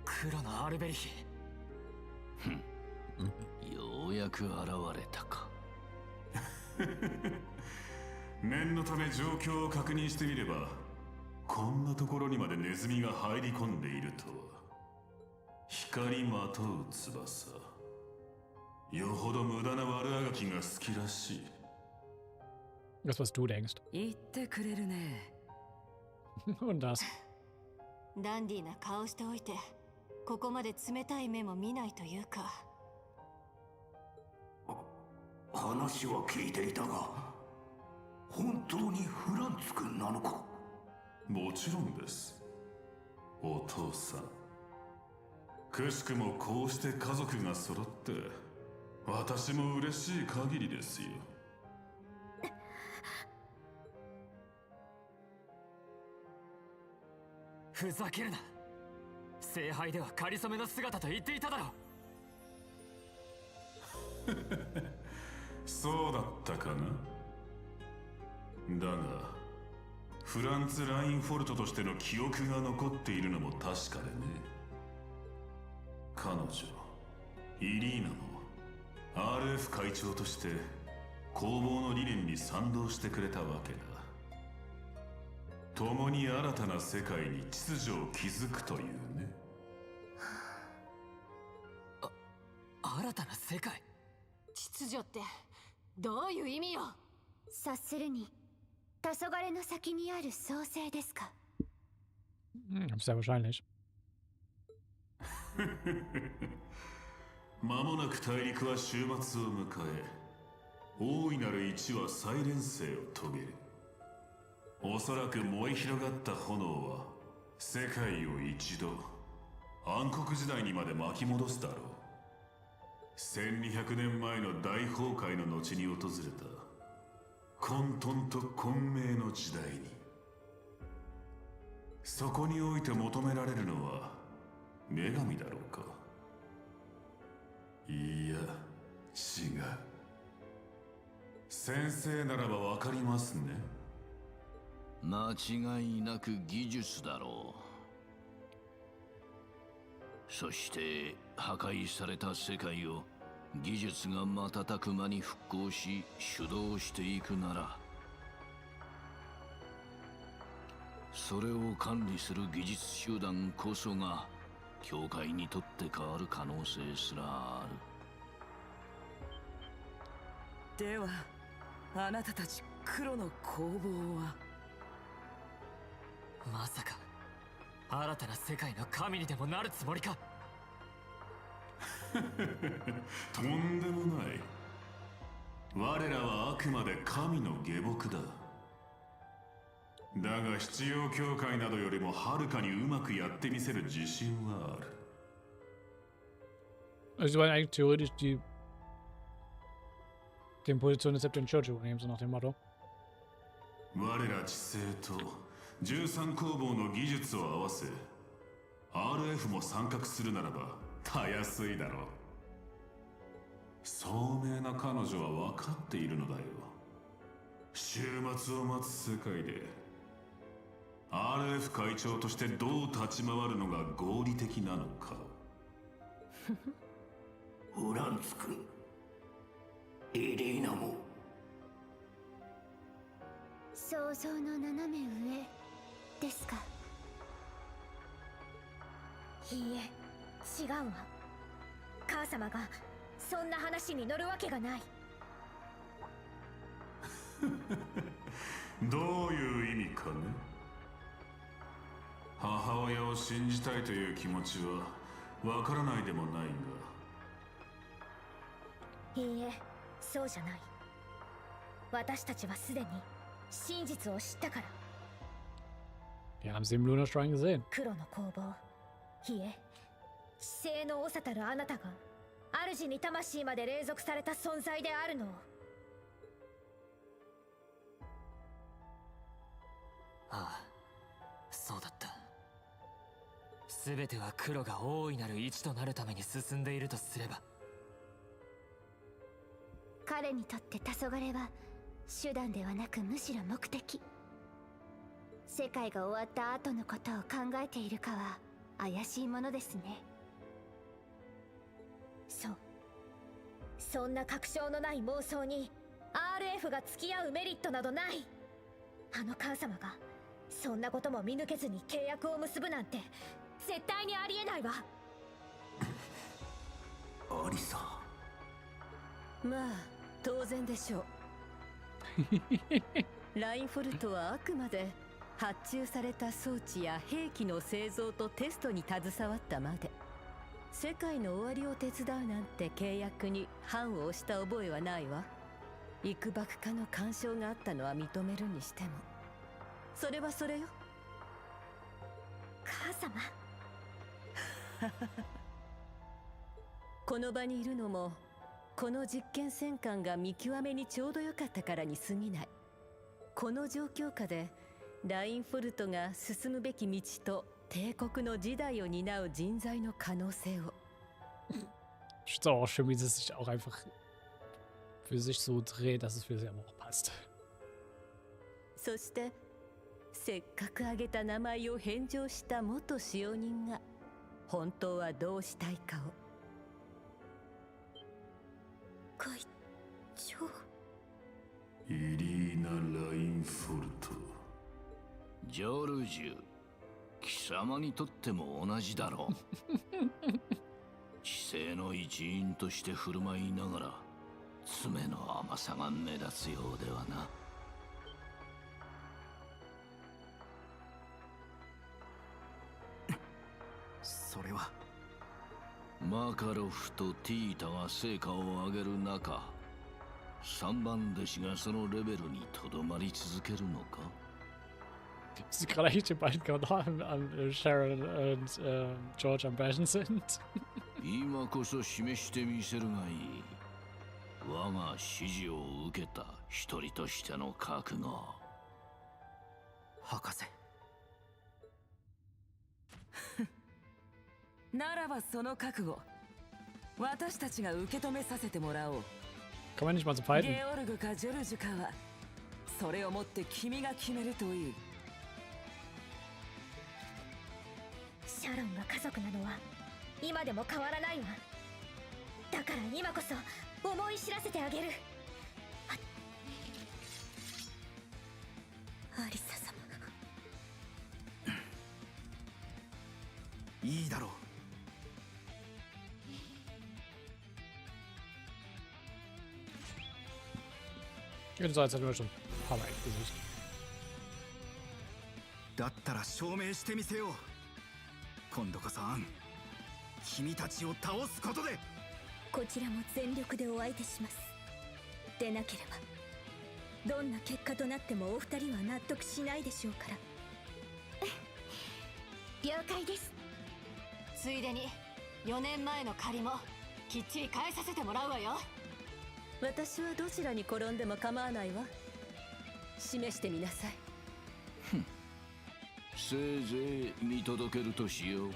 黒のアルベリヒ。ようやく現れたか。念のため状況を確認してみれば、こんなところにまでネズミが入り込んでいるとは。光まとう翼。よほど無駄な悪あがきが好きらしい。Das, was du denkst. 言ってくれるね。Und das. ダンディーな顔しておいて、ここまで冷たい目も見ないというか。話は聞いていたが、本当にフランツ君なのか。もちろんです、お父さん。くしくもこうして家族が揃って、私も嬉しい限りですよ。ふざけるな。聖杯では仮初めの姿と言っていただろう。そうだったかな。だがフランツ・ラインフォルトとしての記憶が残っているのも確かでね。彼女イリーナも RF 会長として工房の理念に賛同してくれたわけだ。共に新たな世界に秩序を築くというね。新たな世界。秩序ってどういう意味よ。察するに黄昏の先にある創世ですか。Sehr wahrscheinlich. 間もなく大陸は終末を迎え、大いなる一は再連星を遂げる。おそらく燃え広がった炎は世界を一度暗黒時代にまで巻き戻すだろう。1200年前の大崩壊の後に訪れた混沌と混迷の時代に。そこにおいて求められるのは女神だろうか。いや、違う。先生ならばわかりますね。間違いなく技術だろう。そして破壊された世界を技術が瞬く間に復興し主導していくなら、それを管理する技術集団こそが教会にとって変わる可能性すらある。ではあなたたち黒の工房は。まさか新たな世界の神にでもなるつもりか。とんでもない。我らはあくまで神の下僕だ。だが必要教会などよりもはるかにうまくやってみせる自信はある。Also sie wollen eigentlich theoretisch die Position des Septon Church übernehmen, so nach dem Motto. 我ら知性と13工房の技術を合わせ RF も参画するならばたやすいだろう。聡明な彼女は分かっているのだよ。終末を待つ世界で RF 会長としてどう立ち回るのが合理的なのか。フランツ君、エリーナも想像の斜め上ですか。いいえ、違うわ。母様がそんな話に乗るわけがない。どういう意味かね。母親を信じたいという気持ちはわからないでもないが。いいえ、そうじゃない。私たちはすでに真実を知ったから。Wir haben sie im Lunar-Shrine gesehen. 黒の工房、いえ、知性の長たるあなたが主に魂まで隷属された存在であるのを。ああ、そうだった。全ては黒が大いなる一となるために進んでいるとすれば。彼にとって黄昏は手段ではなくむしろ目的。世界が終わった後のことを考えているかは怪しいものですね。そう、そんな確証のない妄想に RF が付き合うメリットなどない。あの母様がそんなことも見抜けずに契約を結ぶなんて絶対にありえないわ。アリサ、まあ当然でしょう。ラインフォルトはあくまで発注された装置や兵器の製造とテストに携わったまで。世界の終わりを手伝うなんて契約に判を押した覚えはないわ。幾ばくかの干渉があったのは認めるにしても、それはそれよ。母様。この場にいるのもこの実験戦艦が見極めにちょうどよかったからに過ぎない。この状況下でラインフォルトが進むべき道と帝国の時代を担う人材の可能性を。Ich finde es auch schön, wie sie sich auch einfach für sich so dreht, dass es für sie auch passt. そしてせっかく挙げた名前を返上した元使用人が本当はどうしたいかを。会長。イリーナ・ラインフォルト。ジョルジュ、貴様にとっても同じだろう。知性の一員として振る舞いながら爪の甘さが目立つようではな。それはマカロフとティータが成果を上げる中、3番弟子がそのレベルにとどまり続けるのか。Sie gerade eigentlich den beiden Kanalen an Sharon und George am besten sind. 今こそ示してみせるがいい。我が指示を受けた一人としての覚悟。博士。ならばその覚悟、私たちが受け止めさせてもらおう。Kann man nicht mal so fighten? ゲオルグかジョルジュかはそれをもって君が決めるといい。シャロンが家族なのは今でも変わらないわ。だから今こそ思い知らせてあげる。アリサ様。いいだろう。Jetzt hat er nur schon ein paar Mal Gesicht. だったら証明してみせよう。今度こそアン、君たちを倒すことで。こちらも全力でお相手します。でなければどんな結果となってもお二人は納得しないでしょうから。了解です。ついでに4年前の借りもきっちり返させてもらうわよ。私はどちらに転んでも構わないわ。示してみなさい。せいぜい見届けるとしよう。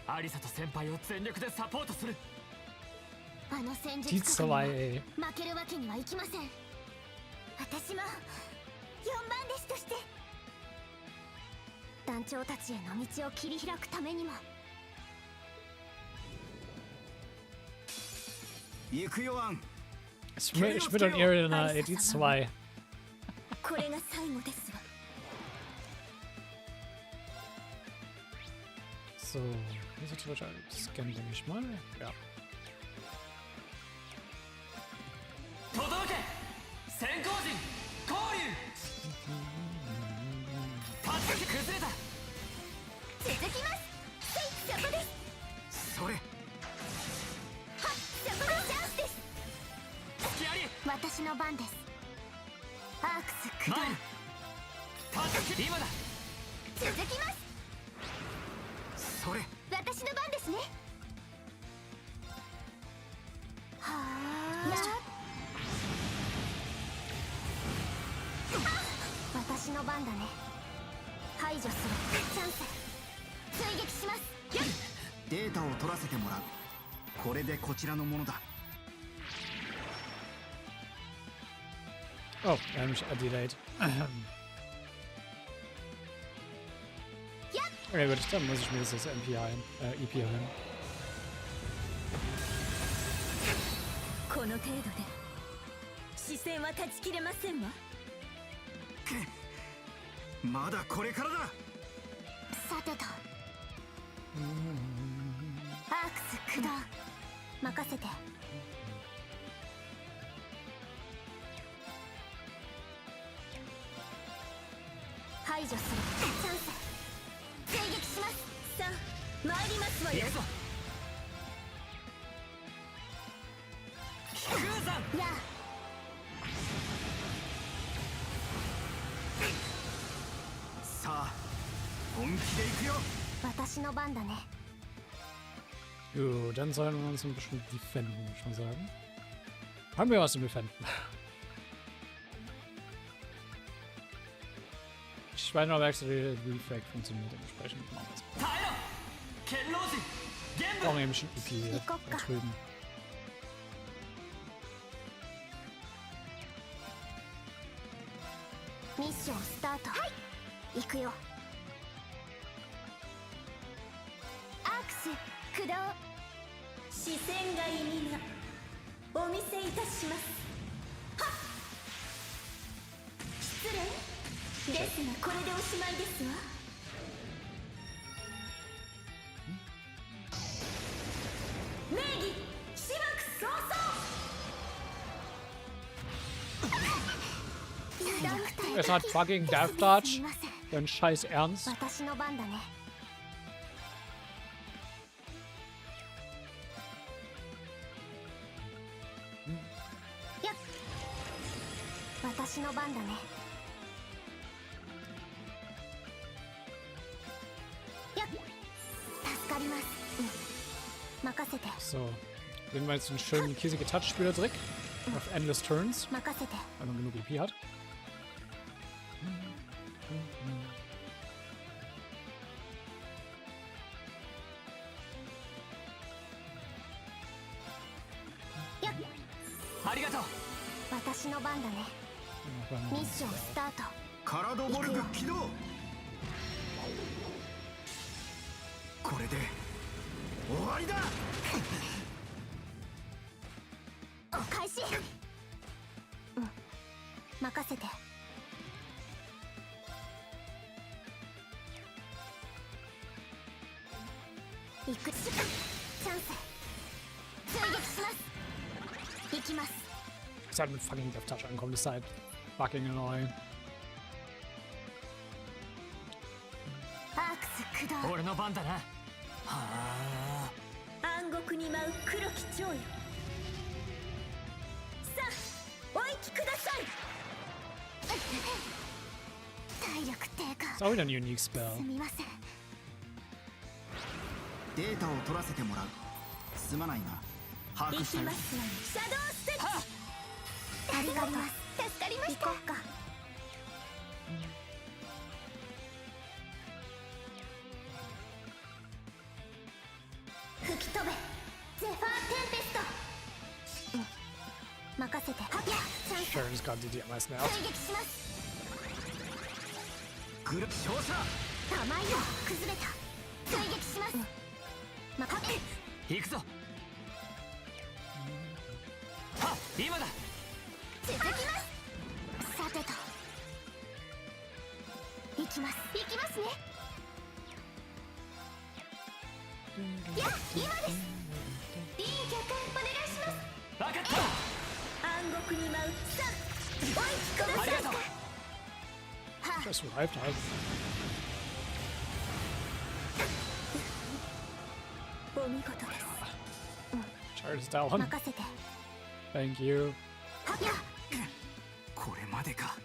アリサと先輩を全力でサポートする。あの戦 Die 術国に zwei, は負けるわけにはいきません。私も4番弟子として団長たちへの道を切り開くためにも。行くよアン。Ich bin dann eher in einer die zwei. これが最後ですわ。 So, hier ist natürlich ein Scan, denke ich mal. Ja. 届け先行陣交流。立ち崩れた。続きます。そこです。それ。はっ、そこでチャンスです。隙あり。私の番です。アークス駆動。立ち今だ。続きます。それ。私の番ですね。はあ。私の番だね。排除するチャンス。追撃します。よっ。データを取らせてもらう。これでこちらのものだ。 Oh, mich delayed. Okay, gut, dann muss ich mir das EP ein. この程度で視線は断ち切れませんわ。まだこれからだ。さてとアークス駆動任せて。排除するチャンス。追撃します。さあ参りますわよ。空山やあ。さあ本気で行くよ。私の番だね。 Gut, dann sollen wir uns ein bisschen defenden, muss ich mal sagen. Haben wir was zu defenden? Ich weiß noch, wie der Refrag funktioniert, dementsprechend machen wir es. Brauchen nämlich ein EP hier da drüben. Mission Start. 行くよ。アークス駆動。視線が意味がお見せいたします。はっ。失礼ですがこれでおしまいですわ。名義しばく早々。 Es hat fucking Death Touch. Dein Scheiß Ernst. 私の番だね。やっ。私の番だね。やっ。助かります。任せて。 So, nehmen wir jetzt einen schönen kiesige Touch-Spieler-Trick auf Endless Turns, 任せて。 weil man genug EP hat. Ja. ありがとう。私の番だね。ミッションスタート。カラドボルグ起動。これで終わりだ。お返し。任せて。行く。チャンス。追撃します。行きます。 Es hat mit fucking Death Touch ankommen, das ist halt fucking annoying. アークス駆動。俺の番だな。はあ。暗黒に舞う黒き蝶よ。さあお行きください。体力低下。 Ist auch wieder ein unique Spell. すみません。データを取らせてもらう。すまないな。把握したよ。行きますわよ。シャドウステッチ。ありがとう。助かりました。行こうか。吹き飛べゼファーテンペスト。任せて。はっやチャンス。 Sure, just got DDMS now. 追撃します。グル照射。甘いよ。崩れた。追撃します。任せ。行くぞ。はっ、今だ。続きます。さてと。行きます。行きますね。いや、今です。リーン脚お願いします。分かった。暗黒に舞うさあおいください。ありがとう。Just survived, huh? お見事です。Charles down. 任せて。 Thank you. はっやこれまでか。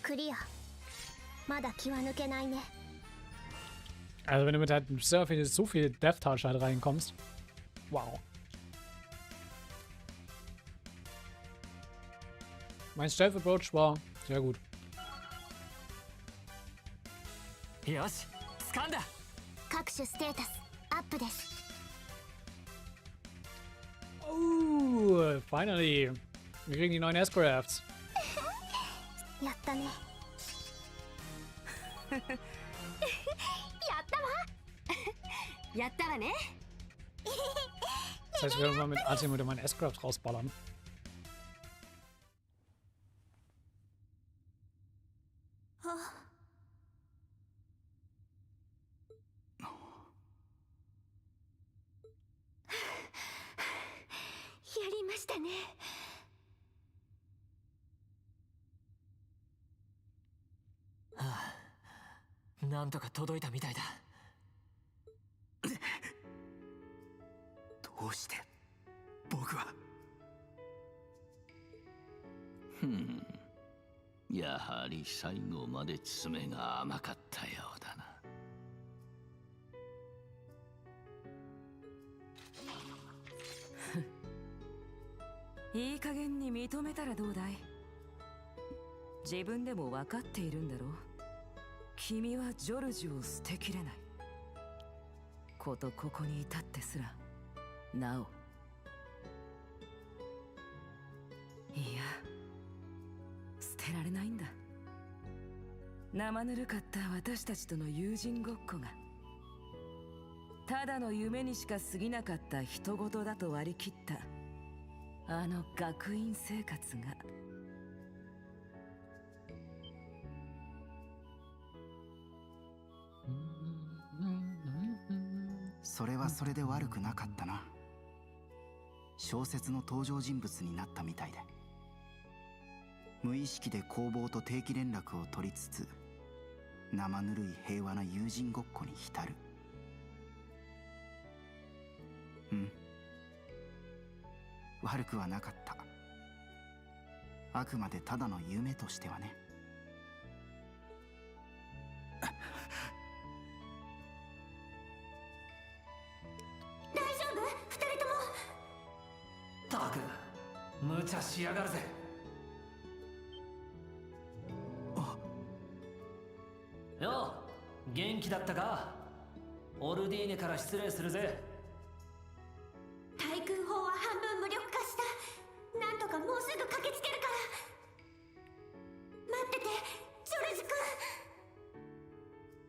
クリア。まだ気は抜けないね。 Also wenn du mit halt so viel Death Touch halt reinkommst. Wow. Mein Stealth Approach war sehr gut. よし、掴んだ。各種ステータスアップです。 Oh, finally. Wir kriegen die neuen S-Crafts. やったね。やったわ。やったわね。 Das heißt, wir werden mal mit Atem oder meinen S-Crafts rausballern. Ah. やりましたね。はあ、なんとか届いたみたいだ。どうして僕は。やはり最後まで爪が甘かったようだな。いい加減に認めたらどうだい。自分でも分かっているんだろう。君はジョルジュを捨てきれない。ことここに至ってすらなお。いや、捨てられないんだ。生ぬるかった私たちとの友人ごっこがただの夢にしか過ぎなかった人事だと割り切ったあの学院生活が。それはそれで悪くなかったな。小説の登場人物になったみたいで、無意識で工房と定期連絡を取りつつ生ぬるい平和な友人ごっこに浸る。悪くはなかった。あくまでただの夢としてはね。大丈夫？二人とも。ったく無茶しやがるぜ。よう、元気だったか。オルディーネから失礼するぜ。対空砲は半分無力化した。なんとかもうすぐ駆けつけるから。待ってて、ジョルジ君。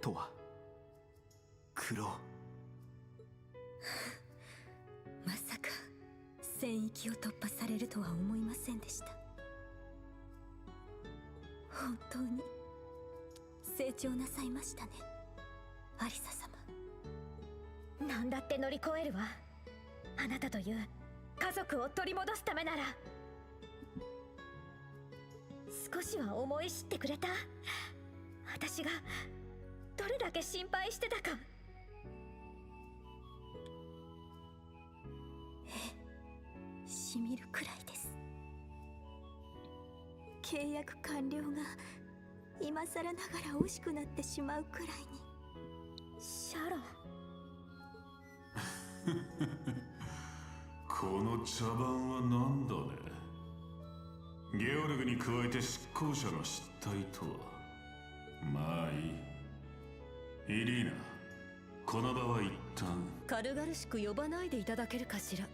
とは苦労。まさか戦域を突破されるとは思いませんでした。本当に成長なさいましたね、アリサ様。何だって乗り越えるわ。あなたという家族を取り戻すためなら。少しは思い知ってくれた？私がどれだけ心配してたか。しみるくらいです。契約完了が今更ながら惜しくなってしまうくらいに。シャロン。この茶番は何だね。ゲオルグに加えて執行者の失態とは。まあいい。イリーナ、この場は一旦軽々しく呼ばないでいただけるかしら。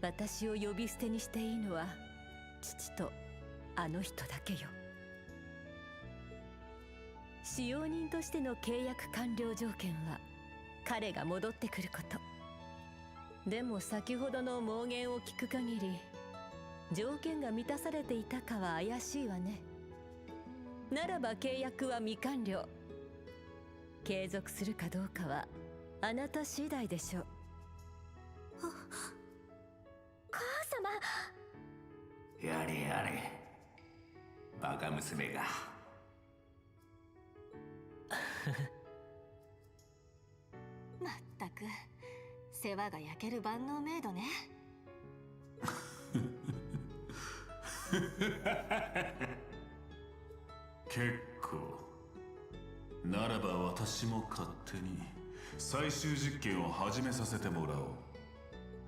私を呼び捨てにしていいのは父とあの人だけよ。使用人としての契約完了条件は彼が戻ってくること。でも先ほどの妄言を聞く限り条件が満たされていたかは怪しいわね。ならば契約は未完了。継続するかどうかはあなた次第でしょう。母様。やれやれ、バカ娘が。まったく世話が焼ける万能メイドね。結構ならば私も勝手に最終実験を始めさせてもらおう。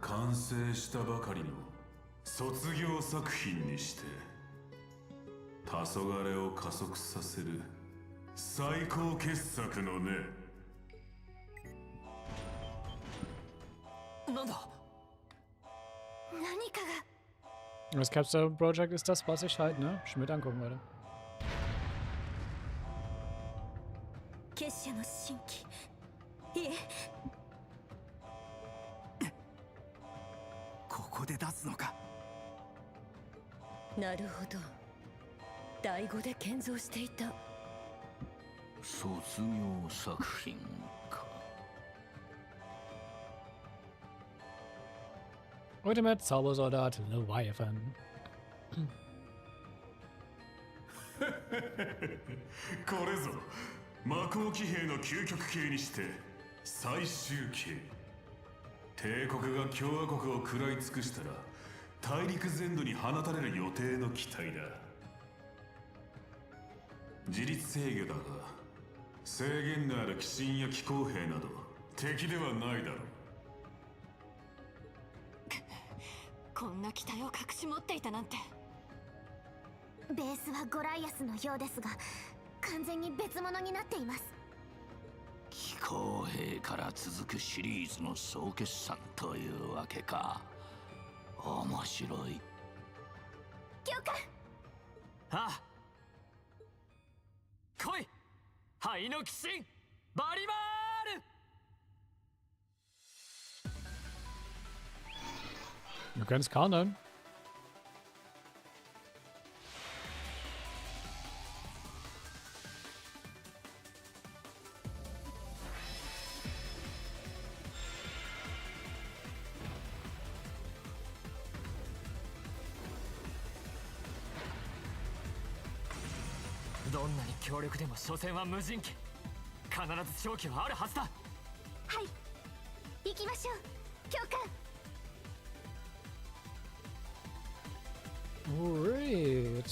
完成したばかりの卒業作品にして黄昏を加速させる最高傑作のね。なんだ。何かが。Das Capstone Project ist das, was ich halt, ne, Schmidt angucken werde. 結社の新規。いえ。ここで出すのか。なるほど。第5で建造していた卒業作品か。Ultimate Zaubersoldat Leviathan. これぞ魔鋼騎兵の究極形にして最終形。帝国が共和国を食らい尽くしたら大陸全土に放たれる予定の機体だ。自律制御だが制限のある鬼神や気候兵など敵ではないだろう。こんな機体を隠し持っていたなんて。ベースはゴライアスのようですが完全に別物になっています。気候兵から続くシリーズの総決算というわけか。面白い。教官。ああ、来い灰の鬼神バリバール。 Wir können es countern.どんなに強力でも所詮は無人機。必ず勝機はあるはずだ。はい、行きましょう教官。Great.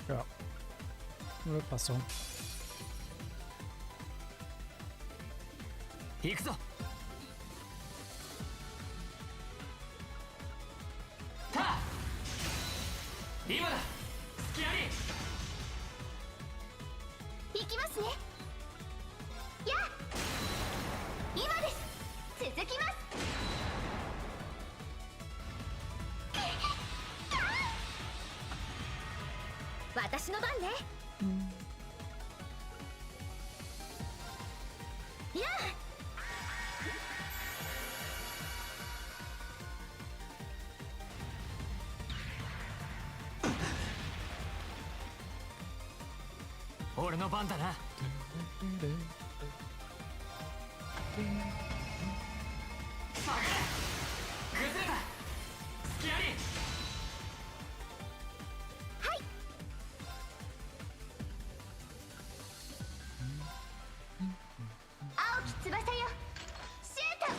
Ja. Passt so. 行くぞ。今だ、スキアリ。行きますね。やあ、今です。続きます。私の番ね。やあ。俺の番だな。崩れた。スキアリ。はい。青き翼よ、シュート。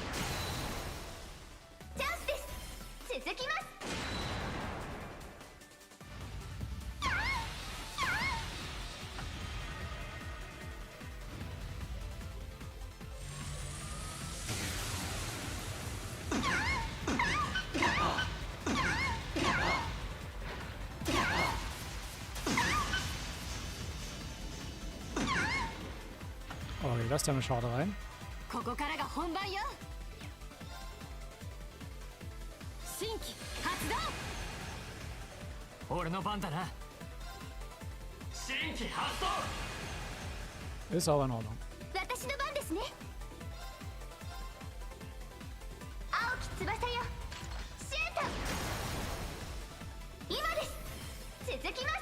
Okay, das ist ja eine Schade rein. ここからが本番よ。新規発動。俺の番だな。新規発動。 Ist aber in Ordnung. 私の番ですね。青き翼よ、シュート。今です。続きます。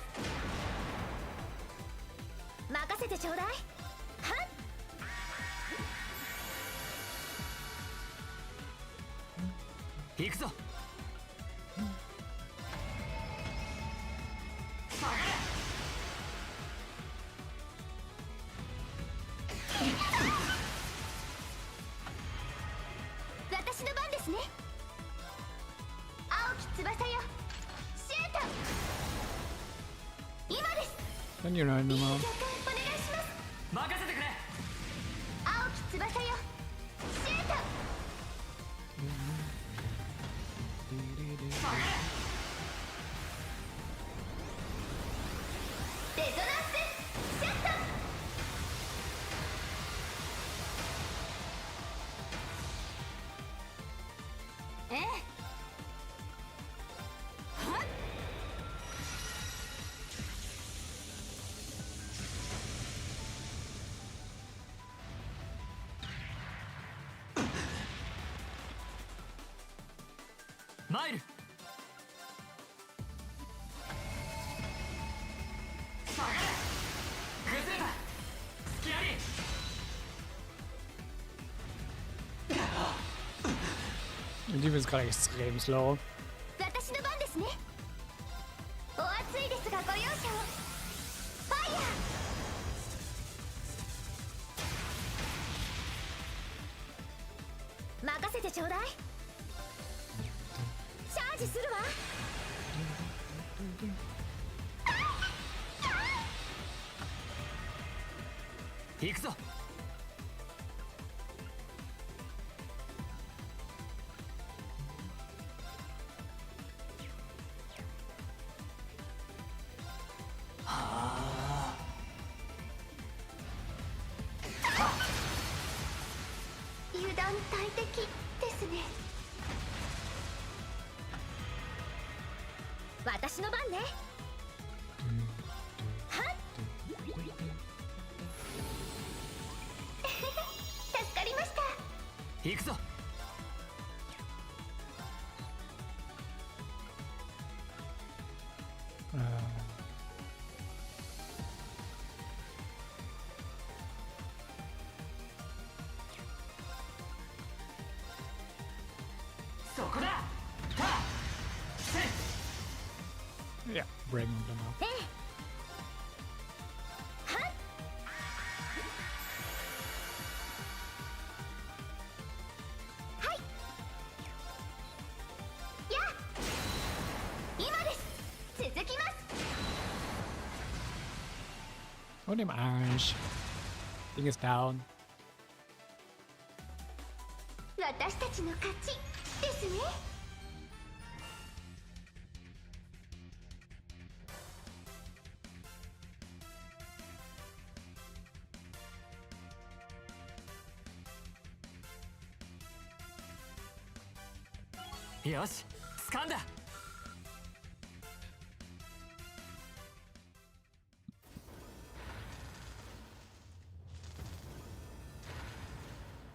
任せてちょうだい。はっ。行くぞ。私の番ですね。青き翼よ、シュート。今です。 Dann die neue Nummer. お願いします。任せてくれ。青き翼よ、シュート。レゾナンスシャット。ええ。はっ。マイル。崩れた。隙あり。 Die ist gerade extrem slow. 私の番ですね。お熱いですがご容赦を。ファイヤー。任せてちょうだい。チャージするわ。行くぞ。油断大敵ですね。私の番ね。はっ。助かりました。行くぞ。そこだ。Ja, bring them up. ええ。はっ。はい。やあ。今です。続きます。 Und im Arsch. Ding ist down. 私たちの勝ちですね。よし、掴んだ。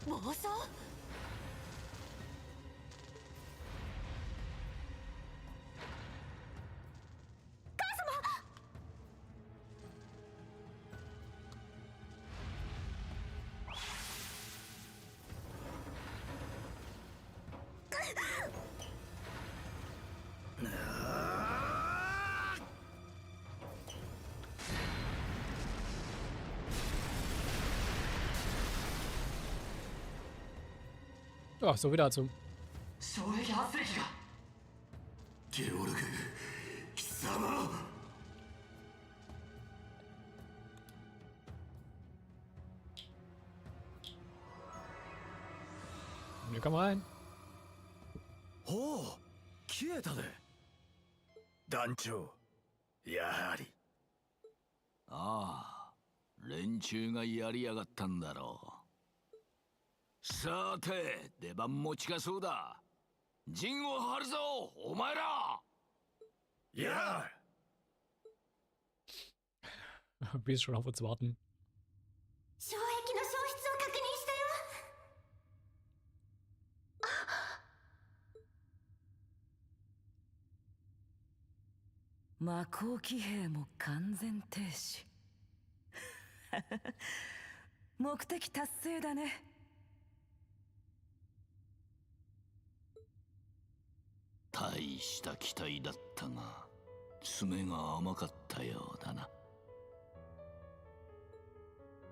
暴走。Ja, so wieder dazu. 衝撃発生器が。ゲオルグ貴様。 Hier komm rein. ほう、消えたで。団長、やはり。ああ、連連中がやりやがったんだろう。さて、出番も近そうだ。陣を張るぞ、お前ら。Ja! Wie es schon auf uns warten. 障壁の消失を確認したよ。魔鋼騎兵も完全停止。目的達成だね。大した期待だったが、爪が甘かったようだな。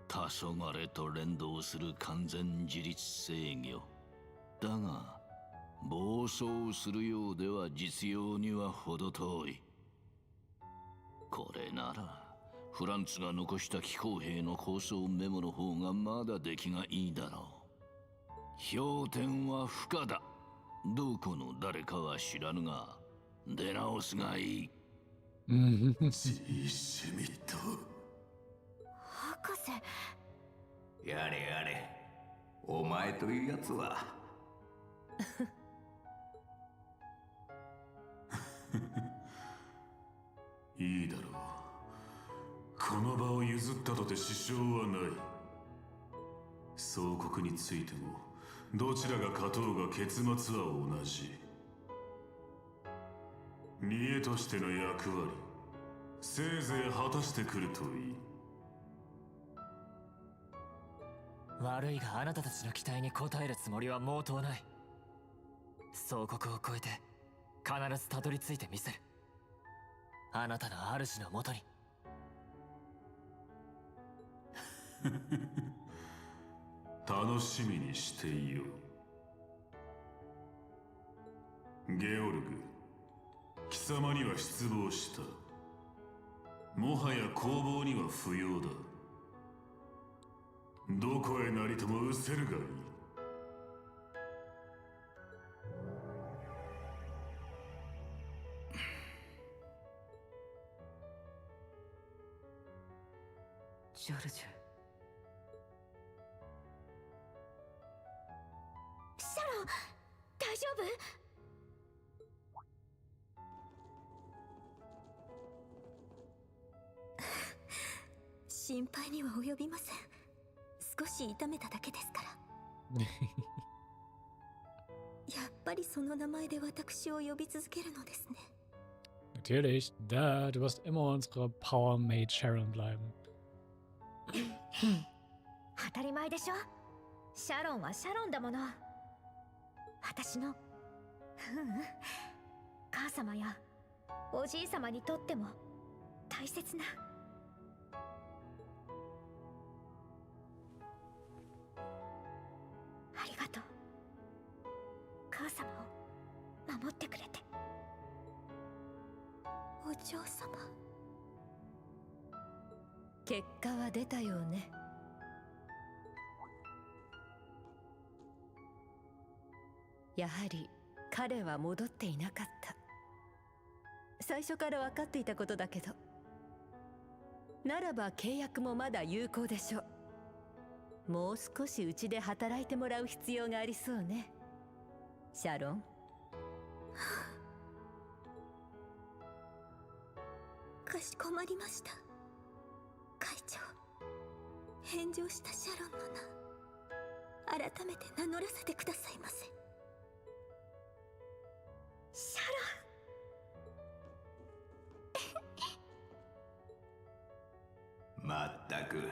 黄昏と連動する完全自律制御だが、暴走するようでは実用には程遠い。これならフランツが残した機構兵の構想メモの方がまだ出来がいいだろう。評点は不可だ。どこの誰かは知らぬが、出直すがいい。ジーシュミット。博士。やれやれ、お前というやつは。いいだろう。この場を譲ったとて支障はない。総国についてもどちらが勝とうが結末は同じ。見栄としての役割、せいぜい果たしてくるといい。悪いがあなたたちの期待に応えるつもりは毛頭ない。総国を超えて必ずたどり着いてみせる。あなたの主のもとに。楽しみにしていよう。ゲオルグ、貴様には失望した。もはや攻防には不要だ。どこへなりとも失せるがいい。ジョルジュ。シャロン、大丈夫？心配には及びません。少し痛めただけですから。やっぱりその名前で私を呼び続けるのですね。Natürlich, da, du wirst immer unsere Power Mate Sharon bleiben. 当たり前でしょ。シャロンはシャロンだもの。私の母様やおじい様にとっても大切な。ありがとう。母様を守ってくれて。お嬢様。結果は出たようね。やはり彼は戻っていなかった。最初から分かっていたことだけど。ならば契約もまだ有効でしょう。もう少しうちで働いてもらう必要がありそうね、シャロン。かしこまりました。会長、返上したシャロンの名、改めて名乗らせてくださいませ。シャロン。まったく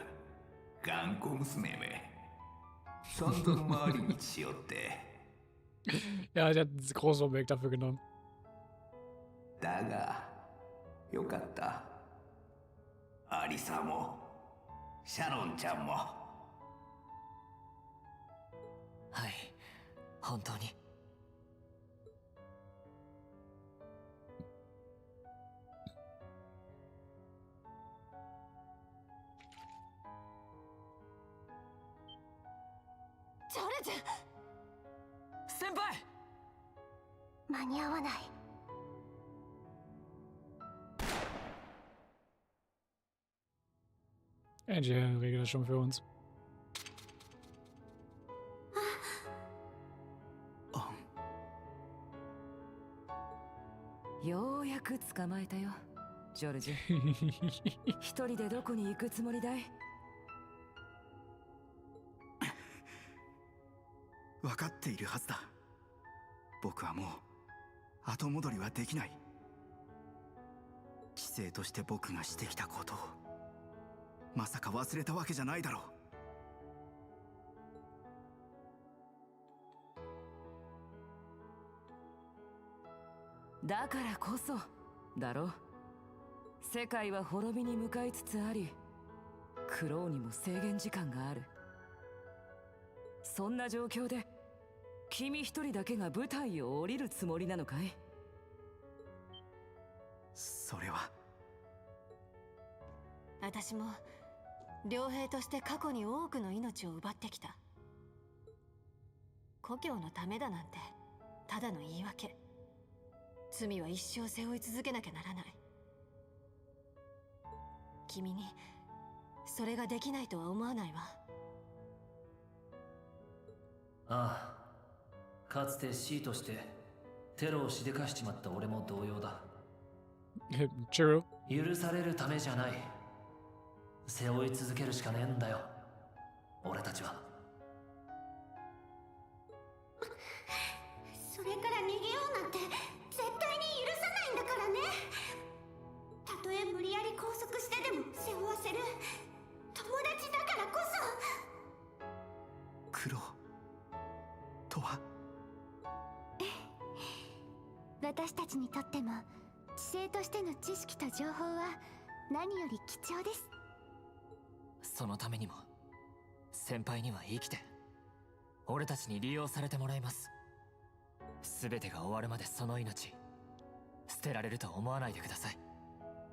頑固娘め、散々回り道しよって。Ja, der hat einen großen Weg dafür genommen. だがよかった。アリサもシャロンちゃんも。はい、本当に。ジョルジュ先輩、間に合わない。Angie regelt das schon für uns. ようやく捕まえたよ、ジョルジュ。一人でどこに行くつもりだい？分かっているはずだ。僕はもう後戻りはできない。知性として僕がしてきたことをまさか忘れたわけじゃないだろう。だからこそだろう。世界は滅びに向かいつつあり、クローにも制限時間がある。そんな状況で君一人だけが舞台を降りるつもりなのかい？それは。私も両兵として過去に多くの命を奪ってきた。故郷のためだなんてただの言い訳。罪は一生背負い続けなきゃならない。君にそれができないとは思わないわ。ああ、かつて C としてテロをしでかしちまった俺も同様だ。True。許されるためじゃない。背負い続けるしかねえんだよ、俺たちは。それから逃げようなんて絶対に許さないんだからね。たとえ無理やり拘束してでも背負わせる友達だからこそ。苦労とは？私たちにとっても知性としての知識と情報は何より貴重です。そのためにも先輩には生きて俺たちに利用されてもらいます。全てが終わるまでその命捨てられると思わないでください。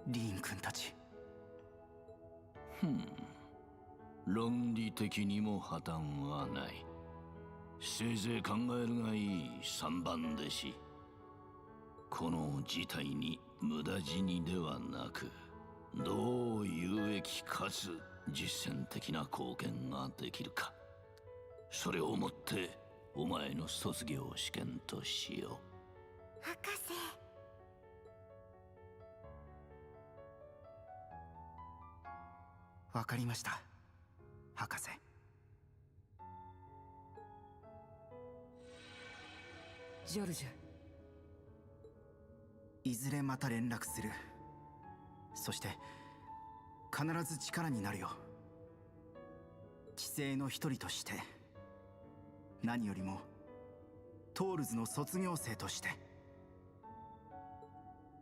リーン君たち。論理的にも破綻はない。せいぜい考えるがいい三番弟子。この事態に無駄死にではなく、どう有益かつ実践的な貢献ができるか、それをもってお前の卒業試験としよう。博士。わかりました、博士。ジョルジュ。いずれまた連絡する。そして必ず力になるよ。知性の一人として、何よりもトールズの卒業生として。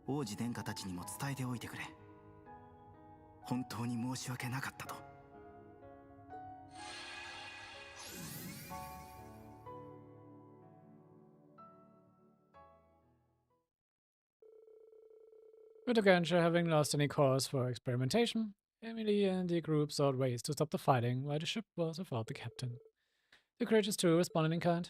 王子殿下たちにも伝えておいてくれ。本当に申し訳なかったと。With the Genscher having lost any cause for experimentation, Emily and the group sought ways to stop the fighting while the ship was without the captain. The courageous two responded in kind.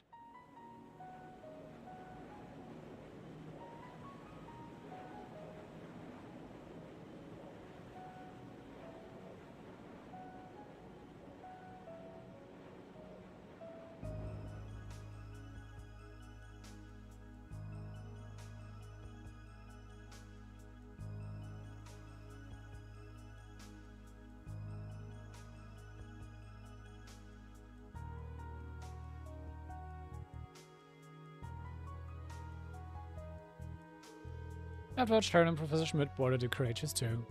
Afterwards, Sharon and Professor Schmidt boarded the Courageous too.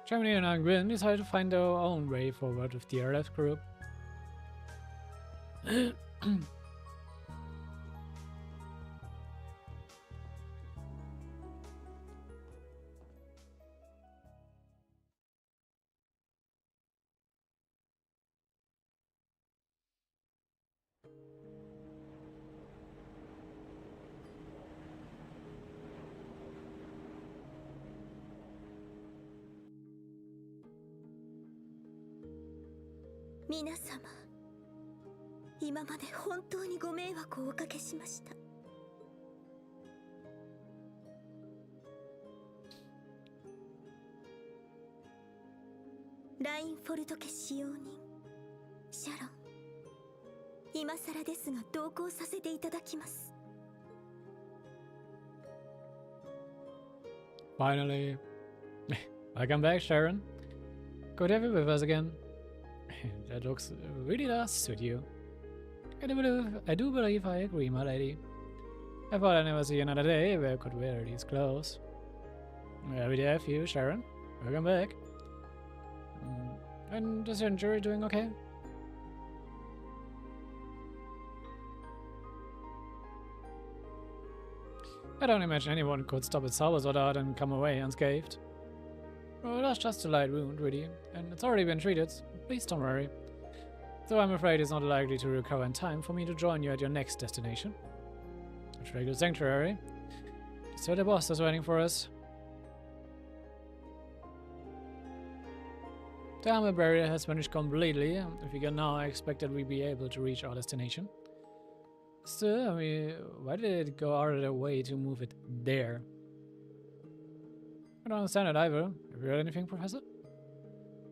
Germany and Rean decided to find their own way forward with the RF group. 皆様、今まで本当にご迷惑をおかけしました。ラインフォルト家使用人シャロン、今更ですが同行させていただきます。 Finally. Welcome back, Sharon. Good to have you with us again. That looks really does suit you. I do believe I agree, my lady. I thought I'd never see another day where I could wear these clothes. Happy to have you, Sharon. Welcome back. And is your injury doing okay? I don't imagine anyone could stop its Salvador out and come away unscathed. Oh, that's just a light wound, really, and it's already been treated. Please don't worry. Though I'm afraid it's not likely to recover in time for me to join you at your next destination. A regular sanctuary. So the boss is waiting for us. The armor barrier has vanished completely. If we can now, I expect that we'll be able to reach our destination. Still, I mean, why did it go out of their way to move it there? I don't understand it either. Have you heard anything, Professor?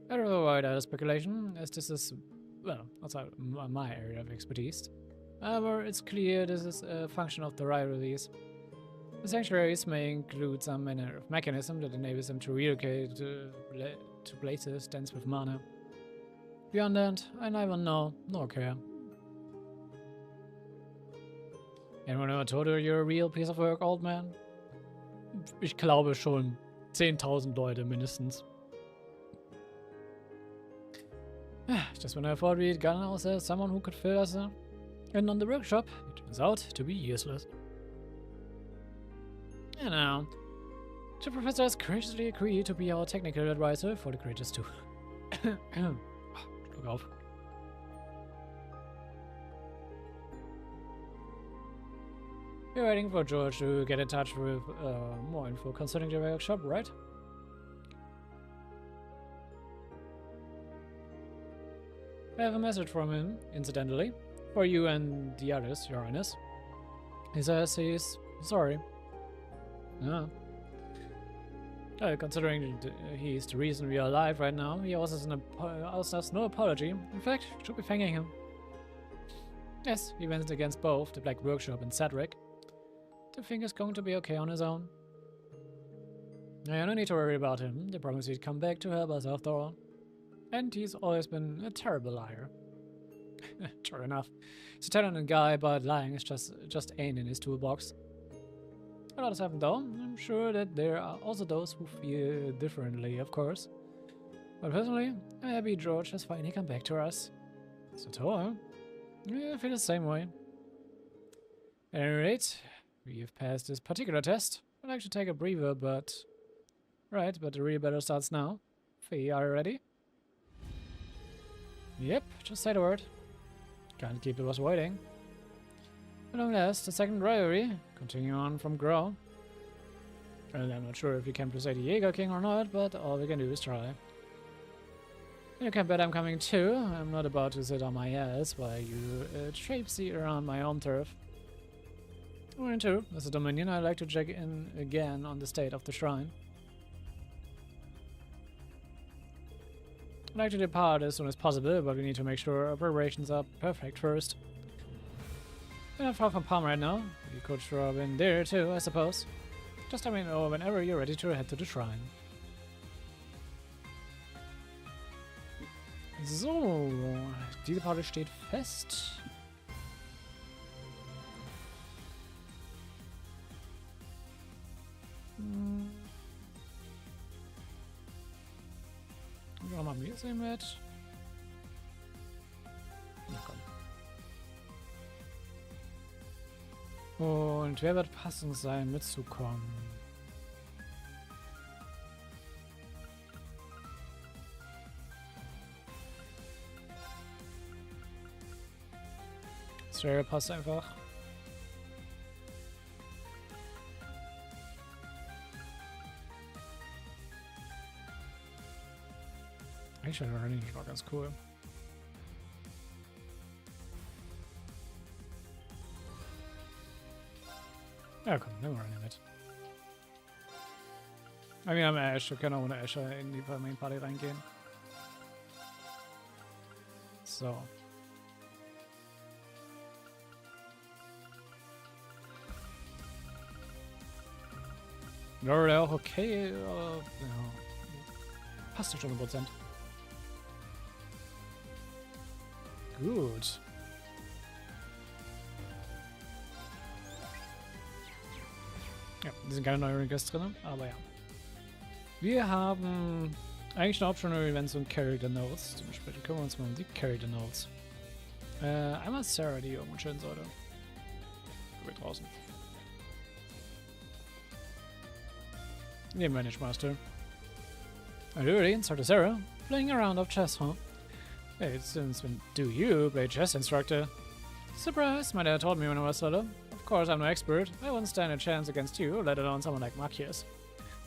I don't know why that is speculation, as this is, well, outside my area of expertise. However, it's clear this is a function of the rivalries. The sanctuaries may include some manner of mechanism that enables them to relocate to places dense with mana. Beyond that, I neither know nor care. Anyone ever told you you're a real piece of work, old man? Ich glaube schon 10.000 Leute mindestens. Just when I thought we'd gotten ourselves someone who could fill us in on the workshop, it turns out to be useless. And now, the professor has graciously agreed to be our technical advisor for the creatures too. Schluck auf. We're waiting for George to get in touch with more info concerning the workshop, right? I have a message from him, incidentally, for you and the others, Your Highness. He says he's sorry. Yeah. Considering he's the reason we are alive right now, he owes us no apology. In fact, should be thanking him. Yes, he went against both the Black Workshop and Cedric. I think he's going to be okay on his own. I don't need to worry about him. They promised he'd come back to help us after all. And he's always been a terrible liar. True enough. He's a talented guy, but lying is just ain't in his toolbox. A lot has happened though. I'm sure that there are also those who feel differently, of course. But personally, I'm happy George has finally come back to us. So too, I feel the same way. At any rate, we have passed this particular test. I'd like to take a breather, but... Right, but the real battle starts now. Faye, are you ready? Yep, just say the word. Can't keep us waiting. At long last, the second rivalry, continue on from Grow. And I'm not sure if we can persuade the Jaeger King or not, but all we can do is try. You can bet I'm coming too. I'm not about to sit on my ass while you traipsy around my home turf. And too, as a Dominion, I'd like to check in again on the state of the shrine. I'd like to depart as soon as possible, but we need to make sure our preparations are perfect first. We're not far from Palm right now. You could drop in there too, I suppose. Just let me know whenever you're ready to head to the shrine. So, diese Party steht fest. Ja, mal mir sehen mit. Na komm. Und wer wird passend sein, mitzukommen? Sarah passt einfach. Eigentlich war Running war ganz cool. Ja komm, nehmen wir Running mit. Aber wir haben Ash, wir können auch ohne Ash in die Main Party reingehen. So. Wäre auch okay, ja. Passt doch schon 100%. Gut. Ja, da sind keine neuen Requests drin, aber ja. Wir haben eigentlich noch Optional Events und Character Notes. Dementsprechend kümmern wir uns mal um die Character Notes. Einmal Sarah, die irgendwo chillen sollte. Wir draußen. Nehmen wir nicht, Master. Really, started Sarah. Playing a round of chess, huh? Hey, since when do you play chess, instructor? Surprise, my dad told me when I was little. Of course, I'm no expert. I wouldn't stand a chance against you, let alone someone like Marcus.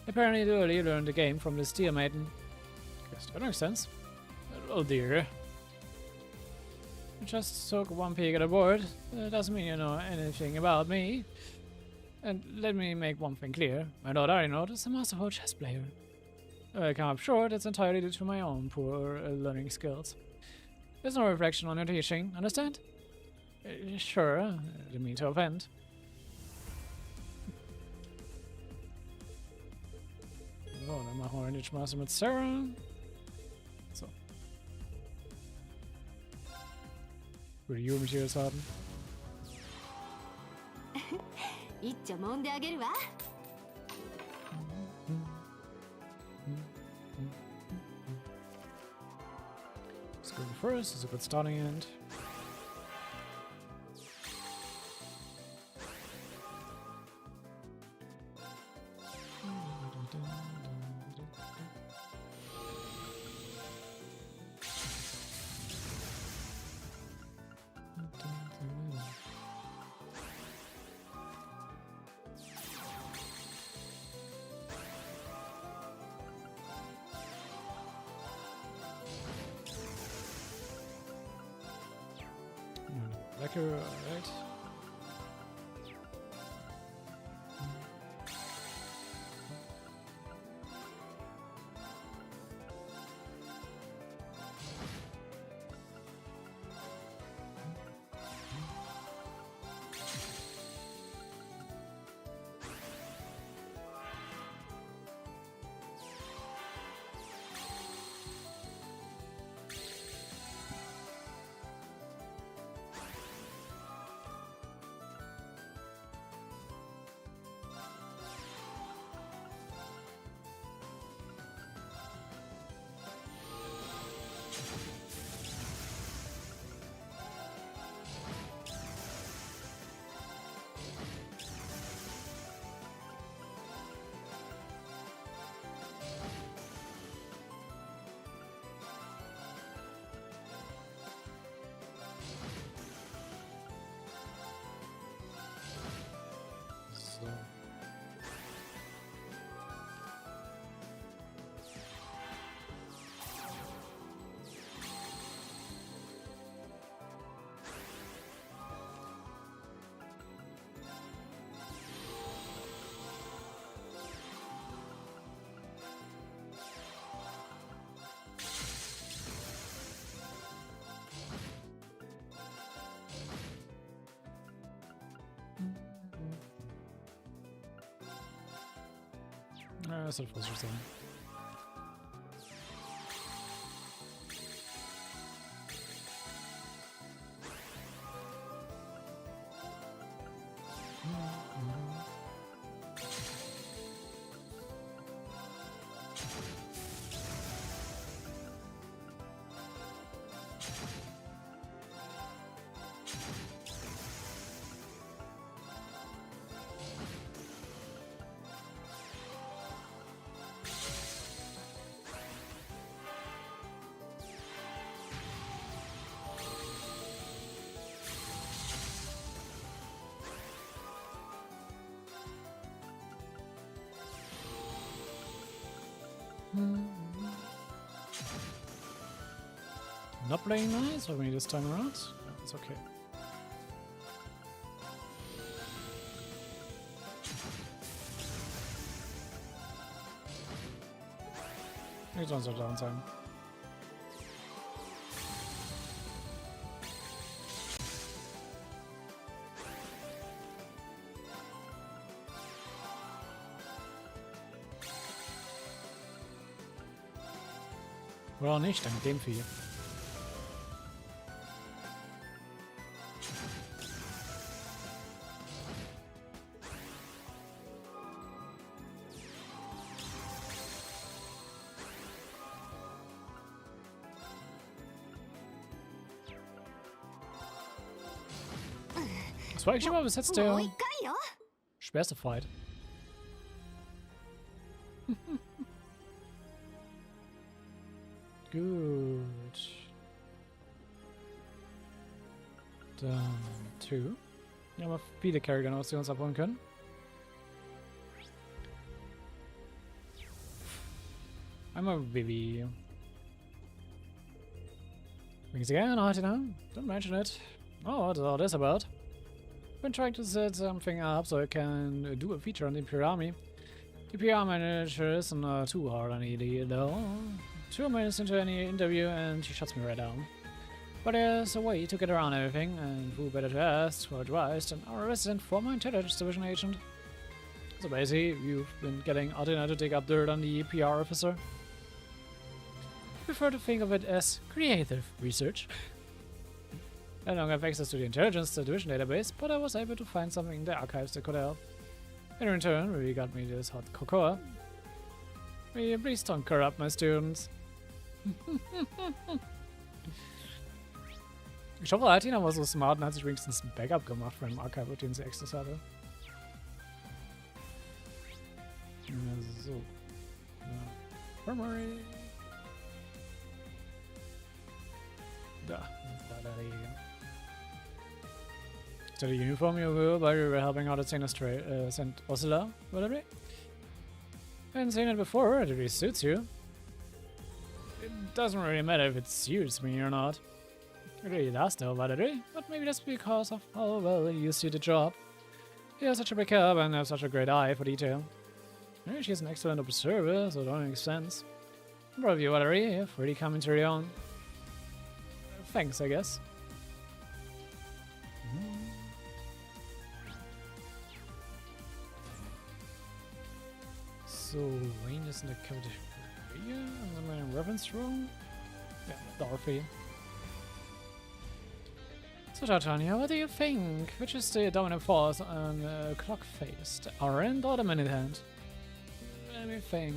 Apparently, Lily learned the game from the steel maiden. Guess that makes sense. Oh dear. You just took one peek at the board. Doesn't mean you know anything about me. And let me make one thing clear. My daughter Arnold is a masterful chess player. I come up short, it's entirely due to my own poor learning skills. There's no reflection on your teaching, understand? Sure, I didn't mean to offend. So, dann machen wir den Master mit Sarah. So. Würde you Materials haben? 一丁揉んであげるわ。Let's go first. It's a good starting end. Lecker, alright. So. That's what you're saying. Not playing nice for me this time around? No, it's okay. It's on the downtime. Oder auch nicht, dank dem Vieh. Das war eigentlich immer bis jetzt der schwerste Fight. Gut. Dann 2. Wir haben viele Charakter noch, die uns abholen können. Einmal Vivi. Things again, I don't know. Don't mention it. Oh, what's all this about? Been trying to set something up so I can do a feature on the PR army. The PR manager isn't too hard on it though. 2 minutes into any interview and she shuts me right down. But there's a way to get around everything, and who better to ask for advice than our resident former intelligence division agent. So basically, you've been getting Adina to dig up dirt on the PR officer. I prefer to think of it as creative research. I no longer have access to the intelligence division database, but I was able to find something in the archives that could help. In return, Ruby got me this hot cocoa. Please don't corrupt my students. Ich hoffe, Altina war so smart und hat sich wenigstens ein Backup gemacht von dem Archive, den sie Access hatte. So. Ja. Memory. Da. So the uniform you wear while you were helping out at St. Osula, whatever. I haven't seen it before, it really suits you. It doesn't really matter if it suits me or not. It really does though, but maybe that's because of how well you see the job. You have such a big job and have such a great eye for detail. Maybe she's an excellent observer, so it only makes sense. I'm proud of you, Valerie, you've really come into your own. Thanks, I guess. So, Wayne is in the cafeteria. Am I in reference room? Yeah, Dorothy. So, Titania, what do you think? Which is the dominant force on the clock face? The hour hand or the minute hand? Let me think.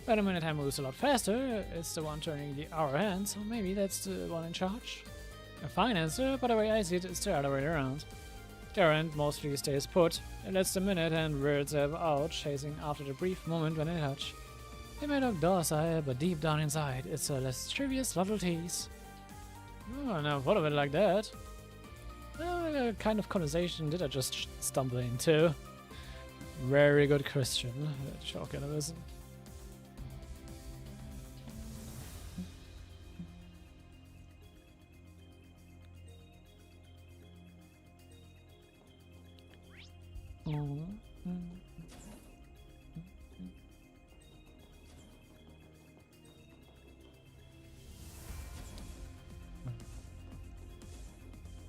When the minute hand moves a lot faster, it's the one turning the hour hand, so maybe that's the one in charge. A fine answer, but the way I see it, it's the other way around. The hour hand mostly stays put, and lets the minute hand wear itself out, chasing after the brief moment when they touch. They may look docile, but deep down inside, it's a lascivious little tease. Oh, I never thought of it like that. What kind of conversation did I just stumble into? Very good question. Shocking, listen.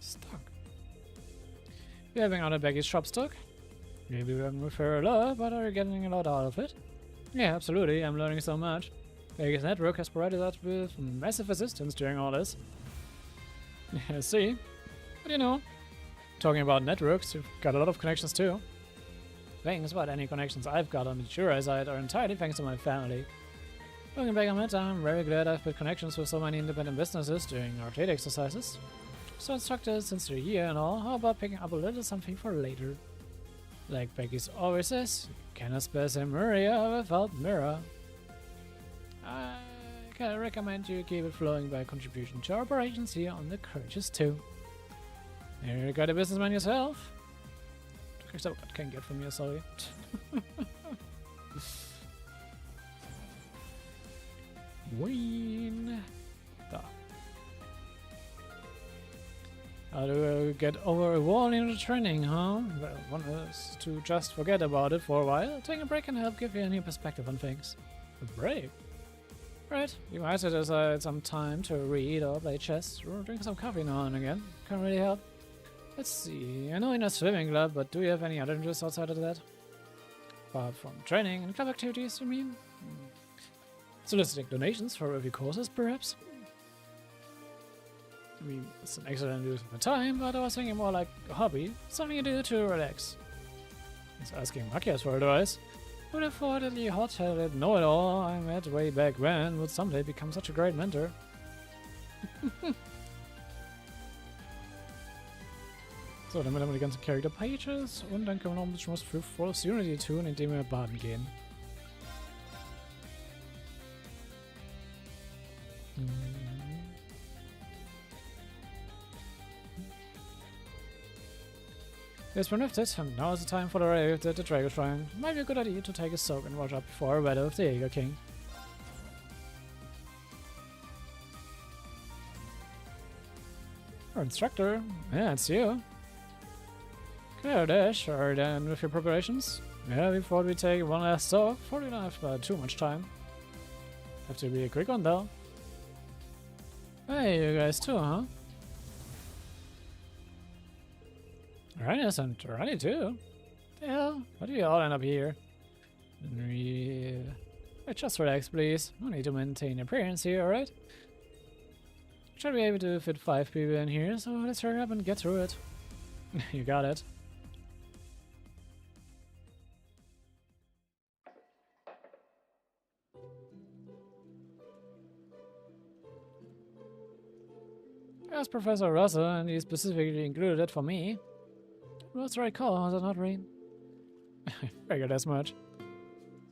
Stuck. You're having out of Becky's shop stock? Maybe we haven't referred a lot, but are you getting a lot out of it? Yeah, absolutely. I'm learning so much. Becky's network has provided us with massive assistance during all this. I see. But you know, talking about networks, you've got a lot of connections too. Thanks, but any connections I've got on the Jurai side are entirely thanks to my family. Looking back on it, I'm very glad I've built connections with so many independent businesses during arcade exercises. So instructors since they're here and all, how about picking up a little something for later? Like Becky's always says, you cannot spell Maria without Mirror. I can recommend you keep it flowing by contribution to our operations here on the Courageous 2. You got a businessman yourself? I can't get from here, sorry. Wayne. Da. How do I get over a wall in the training, huh? Well, one is to just forget about it for a while. Taking a break can help give you a new perspective on things. A break? Right, you might set aside some time to read or play chess or drink some coffee now and again. Can really help. Let's see, I know you're not swimming club, but do you have any other interests outside of that? Apart from training and club activities, you mean? Soliciting donations for review courses, perhaps? I mean, it's an excellent use of my time, but I was thinking more like a hobby, something you do to relax. He's asking Makias for advice. Who'd have thought that the hot-headed know-it-all I met way back when would someday become such a great mentor? So, damit haben wir die ganzen Character Pages und dann können wir noch ein bisschen was für Force Unity tun, indem wir baden gehen. It's been lifted, and now is the time for the raid at the Dragon Shrine. Might be a good idea to take a soak and wash up before a battle with the Eager King. Our instructor? Yeah, it's you. Okay, Dash, are you done with your preparations? Yeah, before we take one last soak, for you don't have too much time. Have to be a quick one though. Hey, you guys too, huh? Rhinus and Rani too? The hell? How do you all end up here? Just relax, please. No need to maintain appearance here, alright? Should be able to fit 5 people in here, so let's hurry up and get through it. You got it. Ask Professor Russell, and he specifically included it for me. What's the right call, was it not, Rean? I figured as much.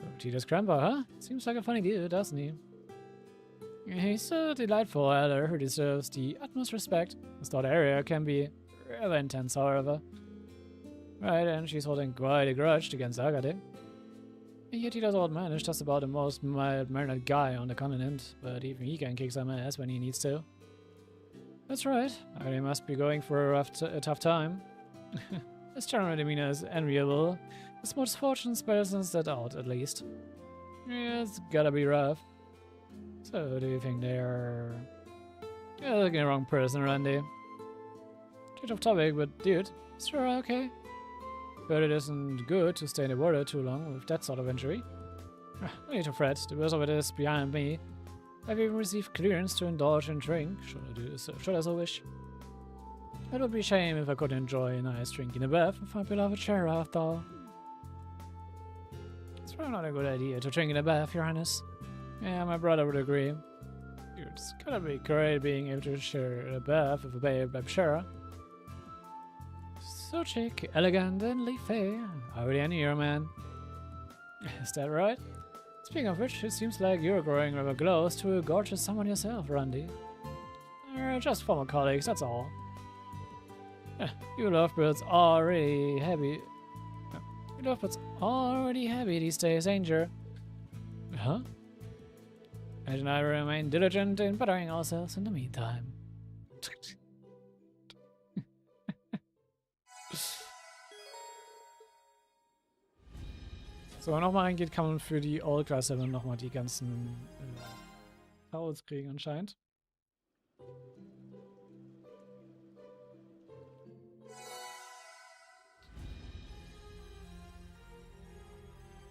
So, Tito's grandpa, huh? Seems like a funny dude, doesn't he? He's a delightful elder who deserves the utmost respect. His daughter Area can be rather intense, however. Right, and she's holding quite a grudge against Agate. Yet Tito's old man is just about the most mild-mannered guy on the continent, but even he can kick some ass when he needs to. That's right, Agate must be going for a tough time. His general demeanor is enviable. His misfortunes balances that out, at least. Yeah, it's gotta be rough. So, do you think they're... You're looking at the wrong person, Randy. Change of topic, but dude, sure, okay. But it isn't good to stay in the water too long with that sort of injury. No need to fret, the worst of it is behind me. I've even received clearance to indulge in drink, should I so wish. It would be a shame if I couldn't enjoy a nice drink in the bath with my beloved Shara after all. It's probably not a good idea to drink in the bath, Your Highness. Yeah, my brother would agree. Dude, it's gotta be great being able to share a bath with a babe like Shara. So chic, elegant, and leafy. Already an ear, man. Is that right? Speaking of which, it seems like you're growing rather close to a gorgeous someone yourself, Randy. Just former colleagues, that's all. You lovebirds already happy. You lovebirds already happy these days, ain't you? Huh? And I remain diligent in bettering ourselves in the meantime. So, wenn man nochmal reingeht, kann man für die Old Class Level nochmal die ganzen Towels kriegen anscheinend.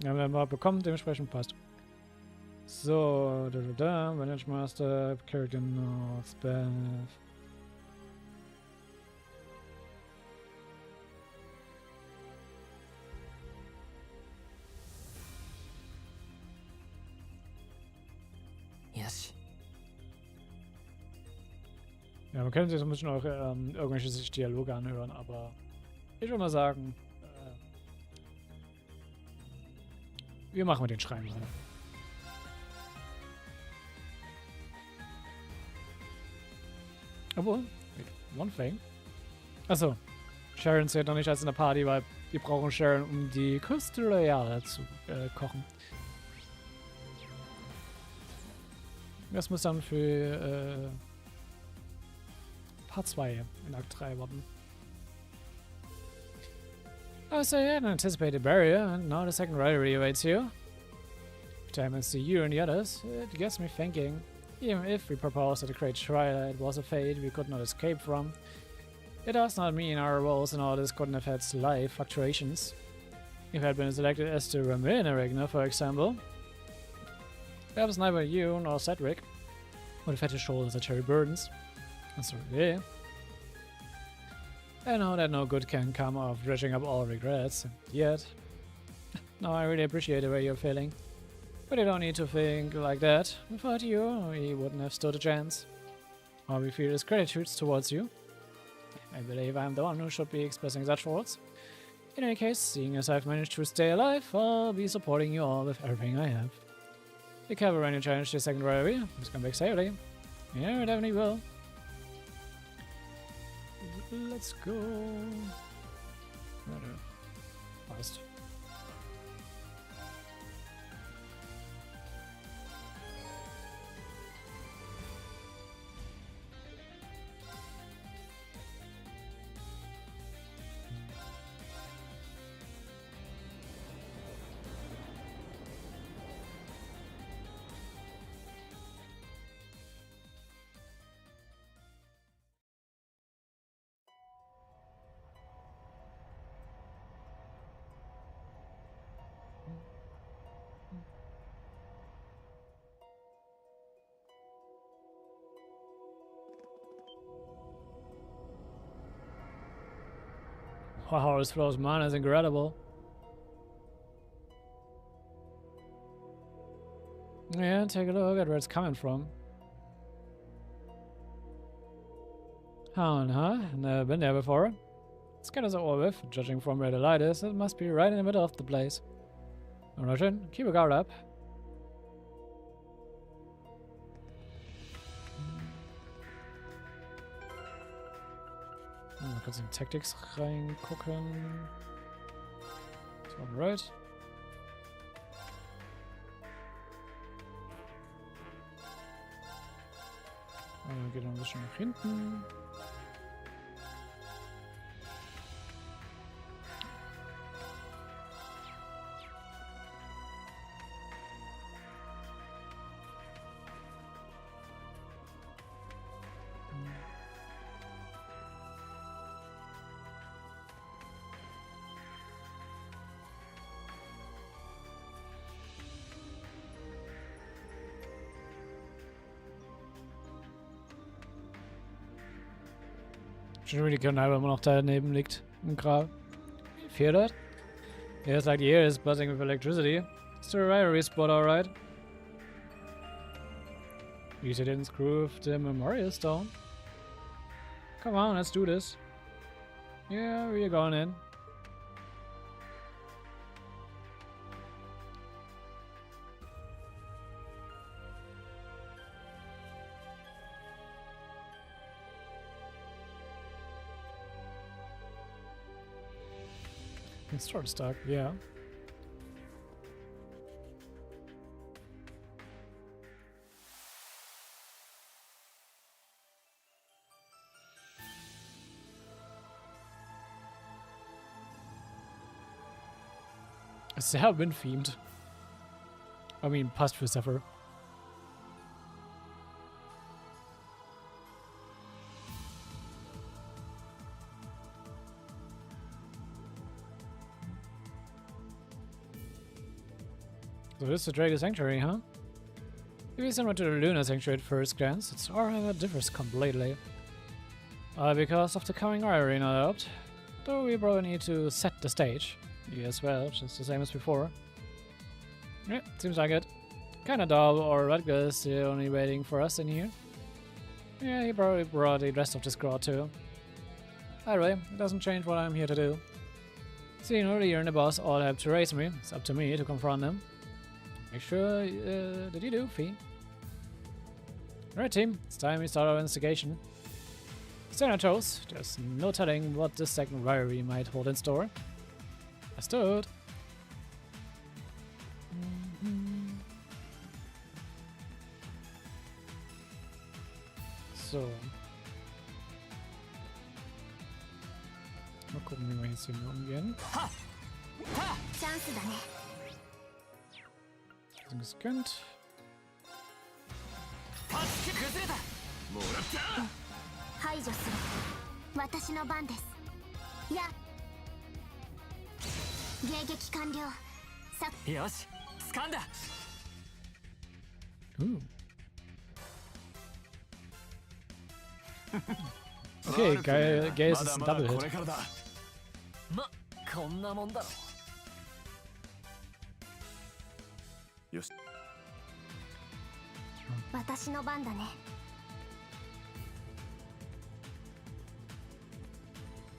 Ja, werden wir bekommen, dementsprechend passt. So, Manage Master, Character Notes, Bath. Yes. Ja, man könnte sich so ein bisschen auch irgendwelche Dialoge anhören, aber ich würde mal sagen, wir machen mit den Schreien rein. Obwohl, wait, one thing. Achso, Sharon zählt noch nicht als in der Party, weil wir brauchen Sharon, um die Küste Royale zu kochen. Das muss dann für Part 2 in Akt 3 warten. So you had an anticipated barrier, and now the second rivalry awaits you. Every time I see you and the others, it gets me thinking. Even if we proposed that the great Twilight was a fate we could not escape from, it does not mean our roles in all this couldn't have had slight fluctuations. If I had been selected as the Ramina Regna, for example, Perhaps neither you nor Cedric would have had to shoulder such heavy burdens. And so yeah. I know that no good can come of dredging up all regrets, and yet... No, I really appreciate the way you're feeling. But you don't need to think like that. Without you, we wouldn't have stood a chance. All we feel is gratitude towards you. I believe I'm the one who should be expressing such thoughts. In any case, seeing as I've managed to stay alive, I'll be supporting you all with everything I have. Be careful when you challenge the second rivalry. It's come back safely. Yeah, it definitely will. Let's go. Fast. Wow, this flow's mana is incredible. Yeah, take a look at where it's coming from. Huh? Never been there before. It's kind of all with, judging from where the light is, it must be right in the middle of the place. No rushing, keep your guard up. Mal kurz in Tactics reingucken. So, right. Geht noch ein bisschen nach hinten. Schon really Kanal, wenn man noch daneben liegt im Grab. Feel that? Yeah, it's like the air is buzzing with electricity. It's the rivalry spot, alright. At least I didn't screw with the memorial stone. Come on, let's do this. Yeah, we're going in. It's sort of stuck, yeah. Sehr wind-themed. I mean, passt für Zephyr. So this is the Dragon Sanctuary, huh? Maybe similar to the Lunar Sanctuary at first glance, its aura differs completely. Because of the coming arena, I hoped. Though we probably need to set the stage. Yeah, as well, just the same as before. Yeah, seems like it. Kinda dull, or Rutger is still only waiting for us in here. Yeah, he probably brought the rest of the squad too. Either way, it doesn't change what I'm here to do. Seeing earlier and the boss all helped to raise me, it's up to me to confront them. Make sure that you do, Fee. Alright team, it's time we start our investigation. Stay on our toes, there's no telling what this second rivalry might hold in store. I stood. So. Mal gucken, wie wir jetzt hier umgehen. Sind gescannt. 排除する私の番です。や迎撃完了。さよし掴んだ。Ooh. Okay, Gay ist ein Double Hit. ま、こんなもんだろ。よし。私の番だね。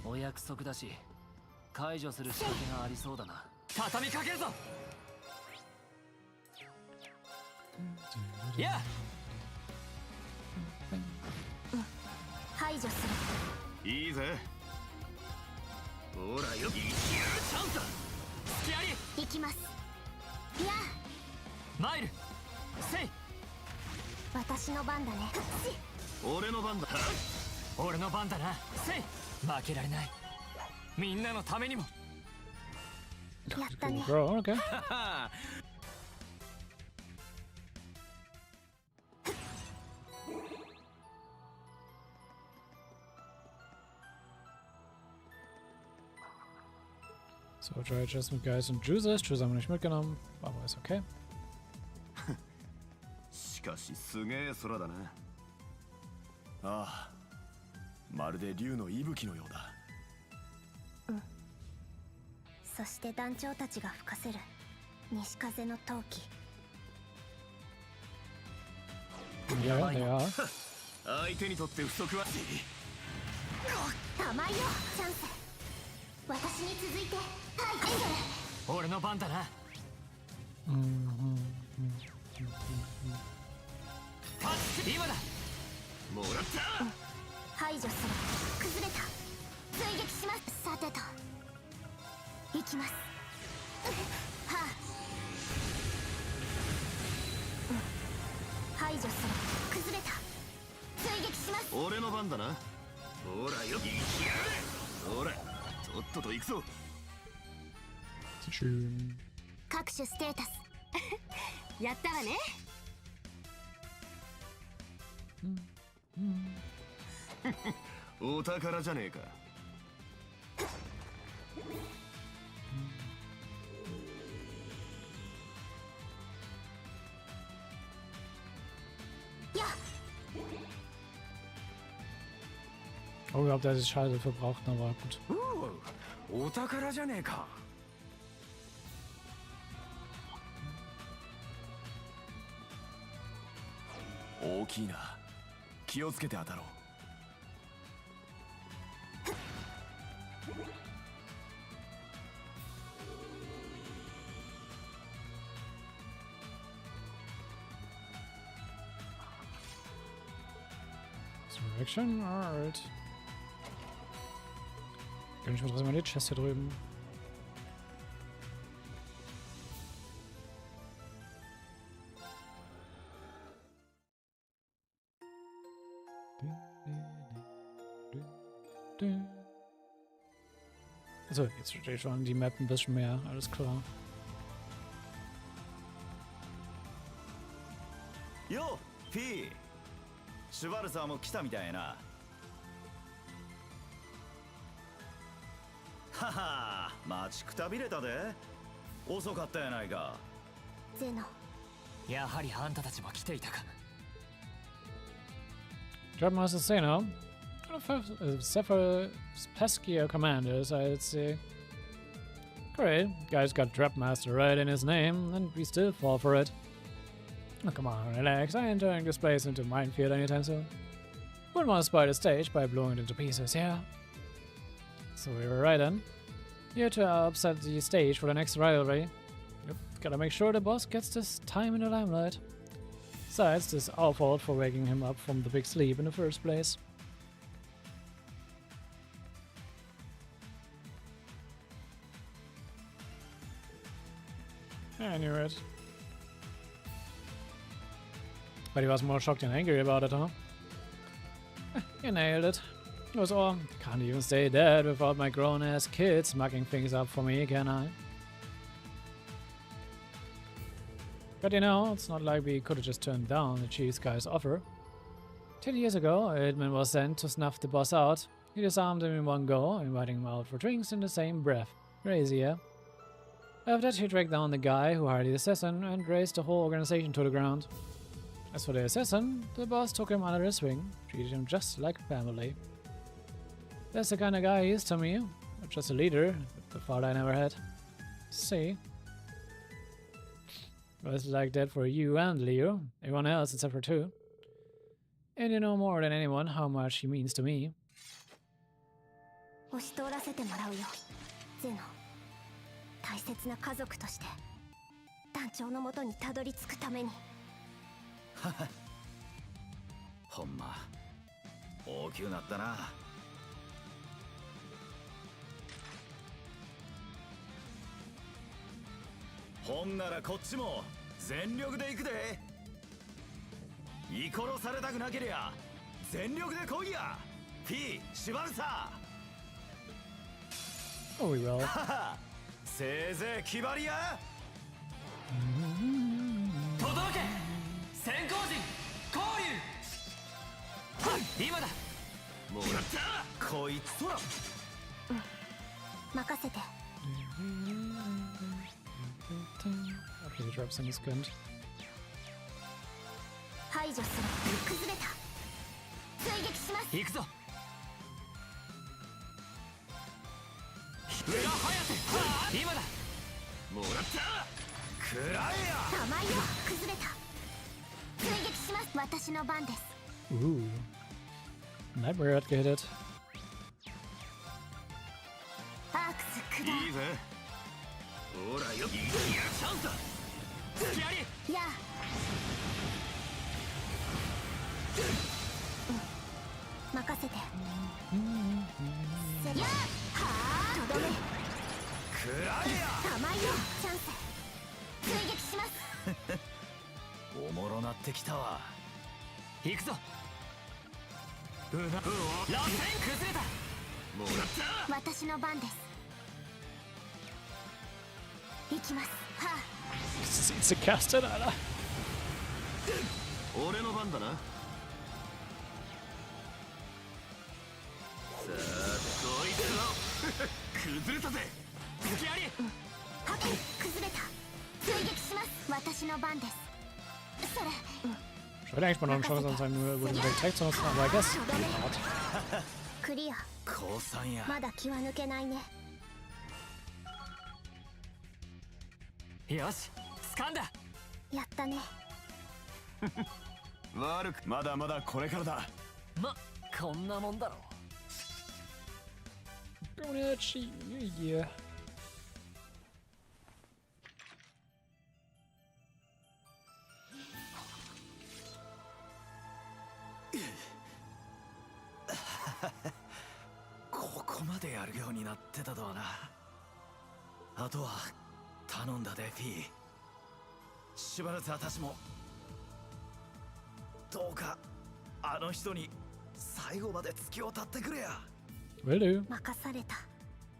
お約束だし、解除する仕掛けがありそうだな。畳みかけるぞ。いや。排除する。いいぜ。ほらよ。チャンスだ。隙あり。行きます。いや。マイル。セイ。私の番だね。俺の番だ。俺の番だな。セイ。負けられない。みんなのためにも。やったね。Bro, okay. So, Try Adjustment Guys und Juices. Juice haben wir nicht mitgenommen, aber ist okay. しかしすげえ空だな。ああ、まるで竜の息吹のようだ。うん。そして団長たちが吹かせる西風の陶器。Ja, ja. 相手にとって不足は。玉よ、チャンス。私に続いて、はい、俺の番だな。今だ。もらった。排除する。崩れた。追撃します。さてと。行きます。はあ。排除する。崩れた。追撃します。俺の番だな。ほらよ。行きやがれ。ほら、とっとと行くぞ。各種ステータス。やったわね。お宝じゃねえか。Oh, ich glaube, der ist Scheiße verbraucht, aber gut. お宝じゃねえか。大きいな。気をつけて当たろう。Direction? Alright. Kann ich mal trotzdem mal die Chest hier drüben. Also, jetzt verstehe ich schon die Map ein bisschen mehr, alles klar. Yo, P! シュバルサーも来たみたいな。はは、待ちくたびれたで。遅かったやないか。ゼノ。やはりあんたたちも来ていたか。Jobmaster Zeno. Several peskier commanders, I'd say. Great, guy's got Trapmaster right in his name, and we still fall for it. Oh, come on, relax, I ain't turning this place into a minefield anytime soon. Wouldn't want to spoil the stage by blowing it into pieces, yeah? So we were right then. Here to upset the stage for the next rivalry. Yep, gotta make sure the boss gets this time in the limelight. Besides, this is our fault for waking him up from the big sleep in the first place. I knew it. But he was more shocked and angry about it, huh? You nailed it. It was all. Can't even say that without my grown-ass kids mucking things up for me, can I? But you know, it's not like we could have just turned down the cheese guy's offer. 10 years ago, Edmund was sent to snuff the boss out. He disarmed him in one go, inviting him out for drinks in the same breath. Crazy, yeah? After that, he tracked down the guy who hired the assassin and razed the whole organization to the ground. As for the assassin, the boss took him under his wing, treated him just like family. That's the kind of guy he is to me, not just a leader, the father I never had. See? Was like that for you and Leo, everyone else except for two. And you know more than anyone how much he means to me. 押し通らせてもらうよ、ゼノ。大切な家族として団長のもとにたどり着くために。ほんま大きくなったな。ほんならこっちも全力で行くで。居殺されたくなけりゃ全力で来いや。P 縛るさ。Oh, we will. せいぜい決まりや。届け先行陣交流。今だ。もらった。こいつとら。任せて。Okay, the drop is good. 排除する。崩れた。追撃します。行くぞ。裏颯。今だ。もらった。食らえや。甘いよ。崩れた。追撃します。私の番です。Ooh. Nightmare got hit. アークス下。いいぜ。ほらよ。いやチャンスだ。突きやり。やあ。任せて。やあ。はあ。とどめ。食らえや。甘いよ。チャンス。追撃します。おもろなってきたわ。行くぞ。螺旋崩れた。もらった。私の番です。行きます。はあ。It's a caster, Alter. 俺の番だな。さあ、こいつを崩れたぜ。突きやり。はけ。崩れた。追撃します。私の番です。それ。Ich wollte eigentlich mal noch eine Chance an seinem Wooden Break Tag zu nutzen, aber I guess not. クリア。降参や。まだ気は抜けないね。よし、掴んだ。やったね。悪くまだまだこれからだ。ま、こんなもんだろう。Bonacci, yeah. ここまでやるようになってたとはな。あとは頼んだで P。しばらく私もどうかあの人に最後まで突きを立ってくれや。 Will do. 任された。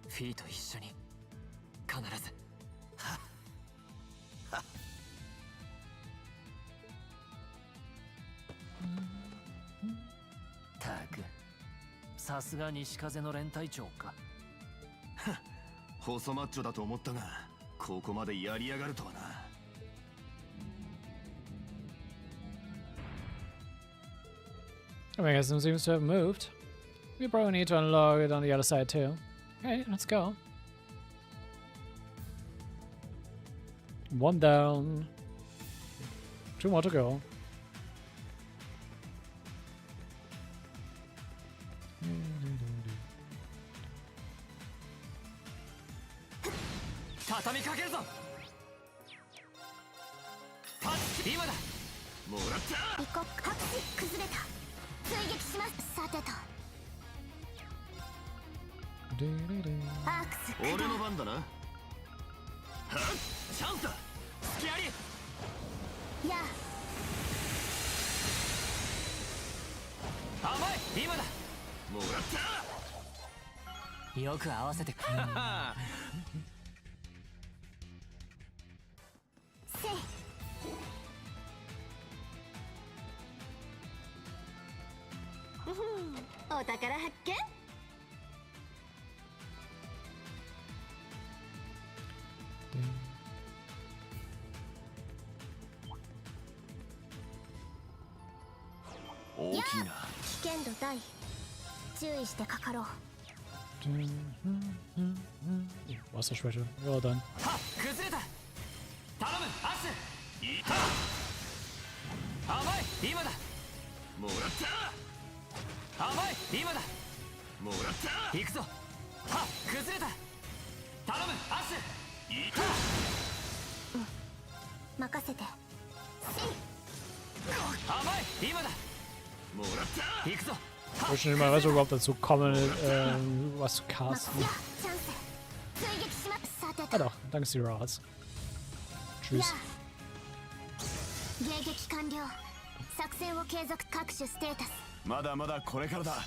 フィーと一緒に必ず。たく、さすが西風の連隊長か。細マッチョだと思ったが、ここまでやりやがるとはな。The mechanism seems to have moved. We probably need to unlock it on the other side too. Okay, let's go. One down. Two more to go. 畳みかけるぞ。今だ。もらった。一国拍手。崩れた。追撃します。さてと。アークス。俺の番だな。はっ、チャンスだ。突きやり。やあ。甘い。今だ。もらった。よく合わせてくれ。せい。お宝発見。剣度大注意してかかろう。 Wasserschwäche. Ja, dann. 崩れた。頼むアス。いた。甘い今だ。もらった。甘い今だ。もらった。行くぞ。は崩れた。頼むアス。いた。任せて。甘い今だ。もらった。行くぞ。 Ich weiß nicht mal, was wir überhaupt dazu kommen, was zu casten. Ah doch, danke Siras. Tschüss. 迎撃完了。作戦を継続各種ステータス。まだまだこれからだ。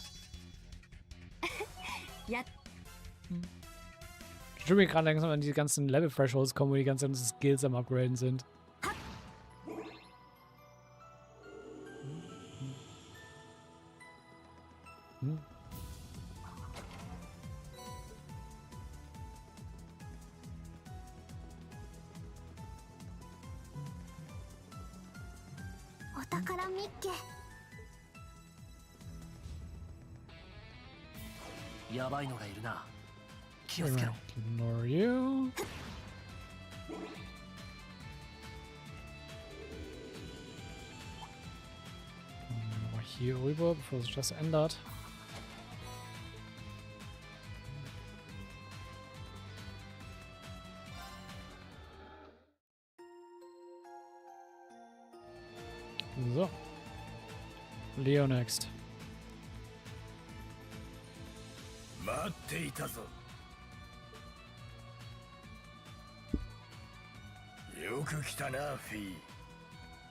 や Ich will mir gerade langsam an die ganzen Level-Thresholds kommen, wo die ganzen Skills am Upgraden sind. Ignore you. Mal hier rüber, bevor sich das ändert. So. Leo next. 待っていたぞ。よく来たなフィー。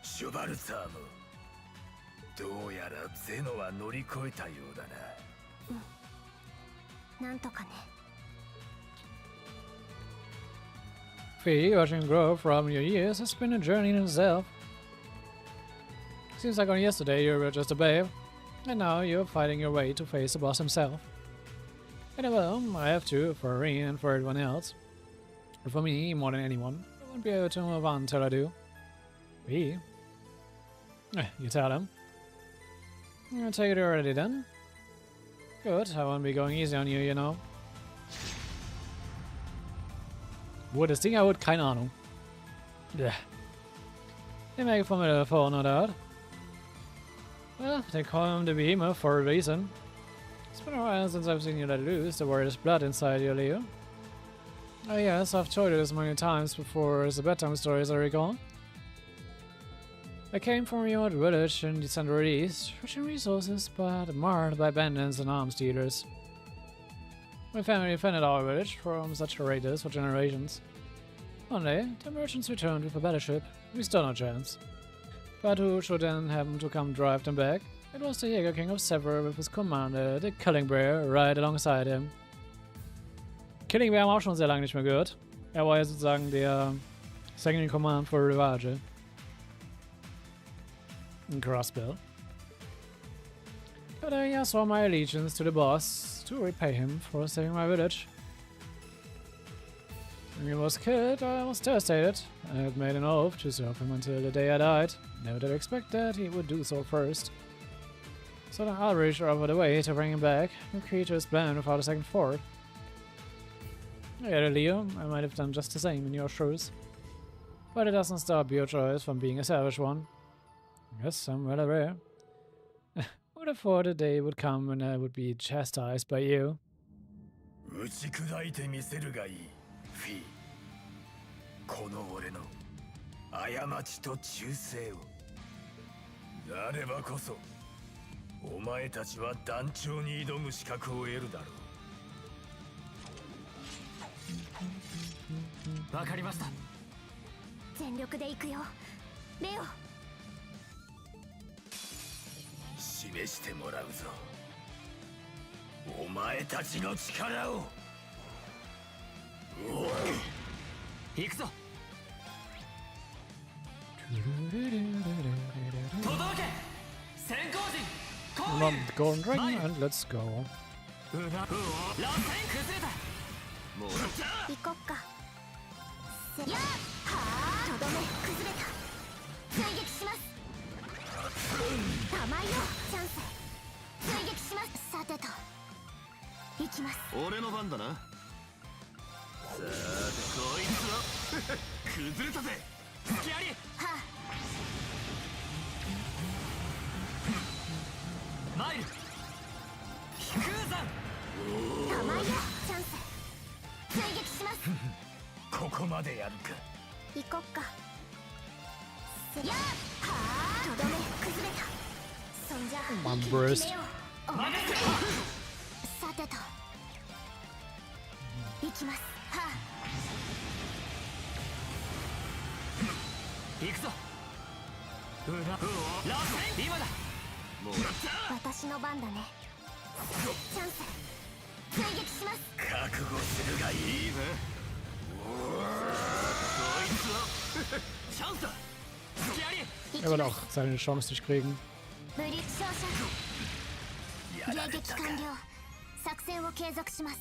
シュバルツァーもどうやらゼノは乗り越えたようだな。なんとかね。 Fee, watching grow from your years has been a journey in itself. Seems like only yesterday you were just a babe, and now you're fighting your way to face the boss himself. And well, I have to, for Rean and for everyone else. But for me, more than anyone, I won't be able to move on until I do. We? You tell him. I'll take it already then. Good, I won't be going easy on you, you know. Wo das Ding erholt, keine Ahnung. They make fun of the phone, no doubt. Well, they call him the behemoth for a reason. It's been a while since I've seen you let loose. The word is blood inside you, Leo. Oh yes, I've told you this many times before as a bedtime story, as I recall. I came from a remote village in the Central East, rich in resources, but marred by bandits and arms dealers. My family defended our village from such raiders for generations. One day, the merchants returned with a battleship. We stood no chance. But who should then happen to come drive them back? It was the Jäger King of Sever with his commander, the Killing Bear, right alongside him. Killing Bear haben wir auch schon sehr lange nicht mehr gehört. Er war ja sozusagen der Second in Command for Rivage. In Crossbill. But I swore my allegiance to the boss to repay him for saving my village. When he was killed, I was devastated. I had made an oath to serve him until the day I died. Never did expect that he would do so first. So then I'll reach over the way to bring him back and create his plan without a second thought. I get it, Leo. I might have done just the same in your shoes. But it doesn't stop your choice from being a savage one. Yes, I'm well aware. Would have thought a day would come when I would be chastised by you. 打ち砕いてみせるがいい、フィー。この俺の過ちと忠誠を。なればこそ、お前たちは団長に挑む資格を得るだろう。わかりました。全力で行くよ、レオ。示してもらうぞ。お前たちの力を。行くぞ。届け。先行陣。Come on, golden ring and let's go. 螺旋崩れた。行こっか。やっはあ。とどめ崩れた。追撃します。甘いよチャンス。きます。俺の番だな。さあこいつは崩れたぜ。隙あり。はマイル飛空山。あ、たまやチャンス。追撃します。ここまでやるか。行こっか。やっはあ、とどめ崩れた。そんじゃOne 決 burst. めよう。お任せ。さてと行きます。は行くぞ。ラス今だ。もうあ、私の番だね。チャンス。追撃します。覚悟するがいい。いいぜ。こいつはチャンスだ。隙あり。 Er wird auch seine Chance nicht kriegen. ブリッジ照射。迎撃完了。作戦を継続します。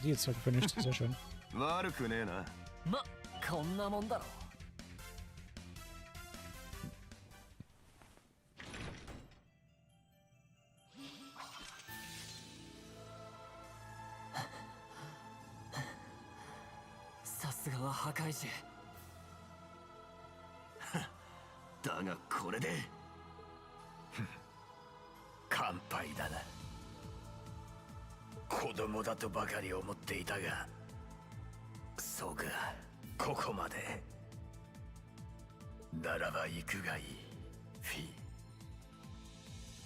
Die jetzt halt finished. Sehr schön. 悪くねえな。ま、こんなもんだろう。さすがは破壊神。だがこれで完敗だな。子供だとばかり思っていたが、そうか、ここまでならば行くがいい。フィ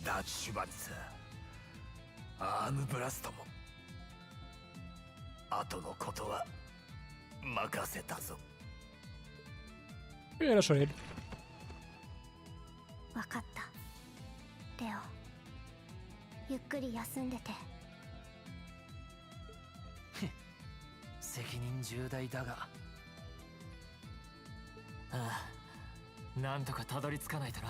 ダッシュバンツァームブラストも後のことは任せたぞ。 Ja, das schon hin. わかった。レオ、ゆっくり休んでて。責任重大だが。ああ、なんとかたどり着かないとな。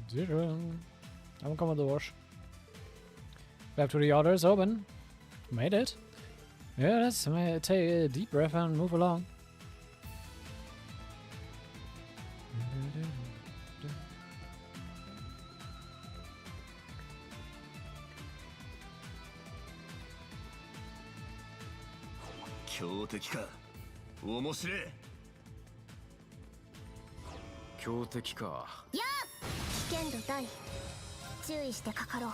Sehr schön. Dann kommen wir durch. Back to the orders open. Made it. Yeah, let's take a deep breath and move along.強敵か。面白い。強敵か。やあ、危険度大。注意してかかろう。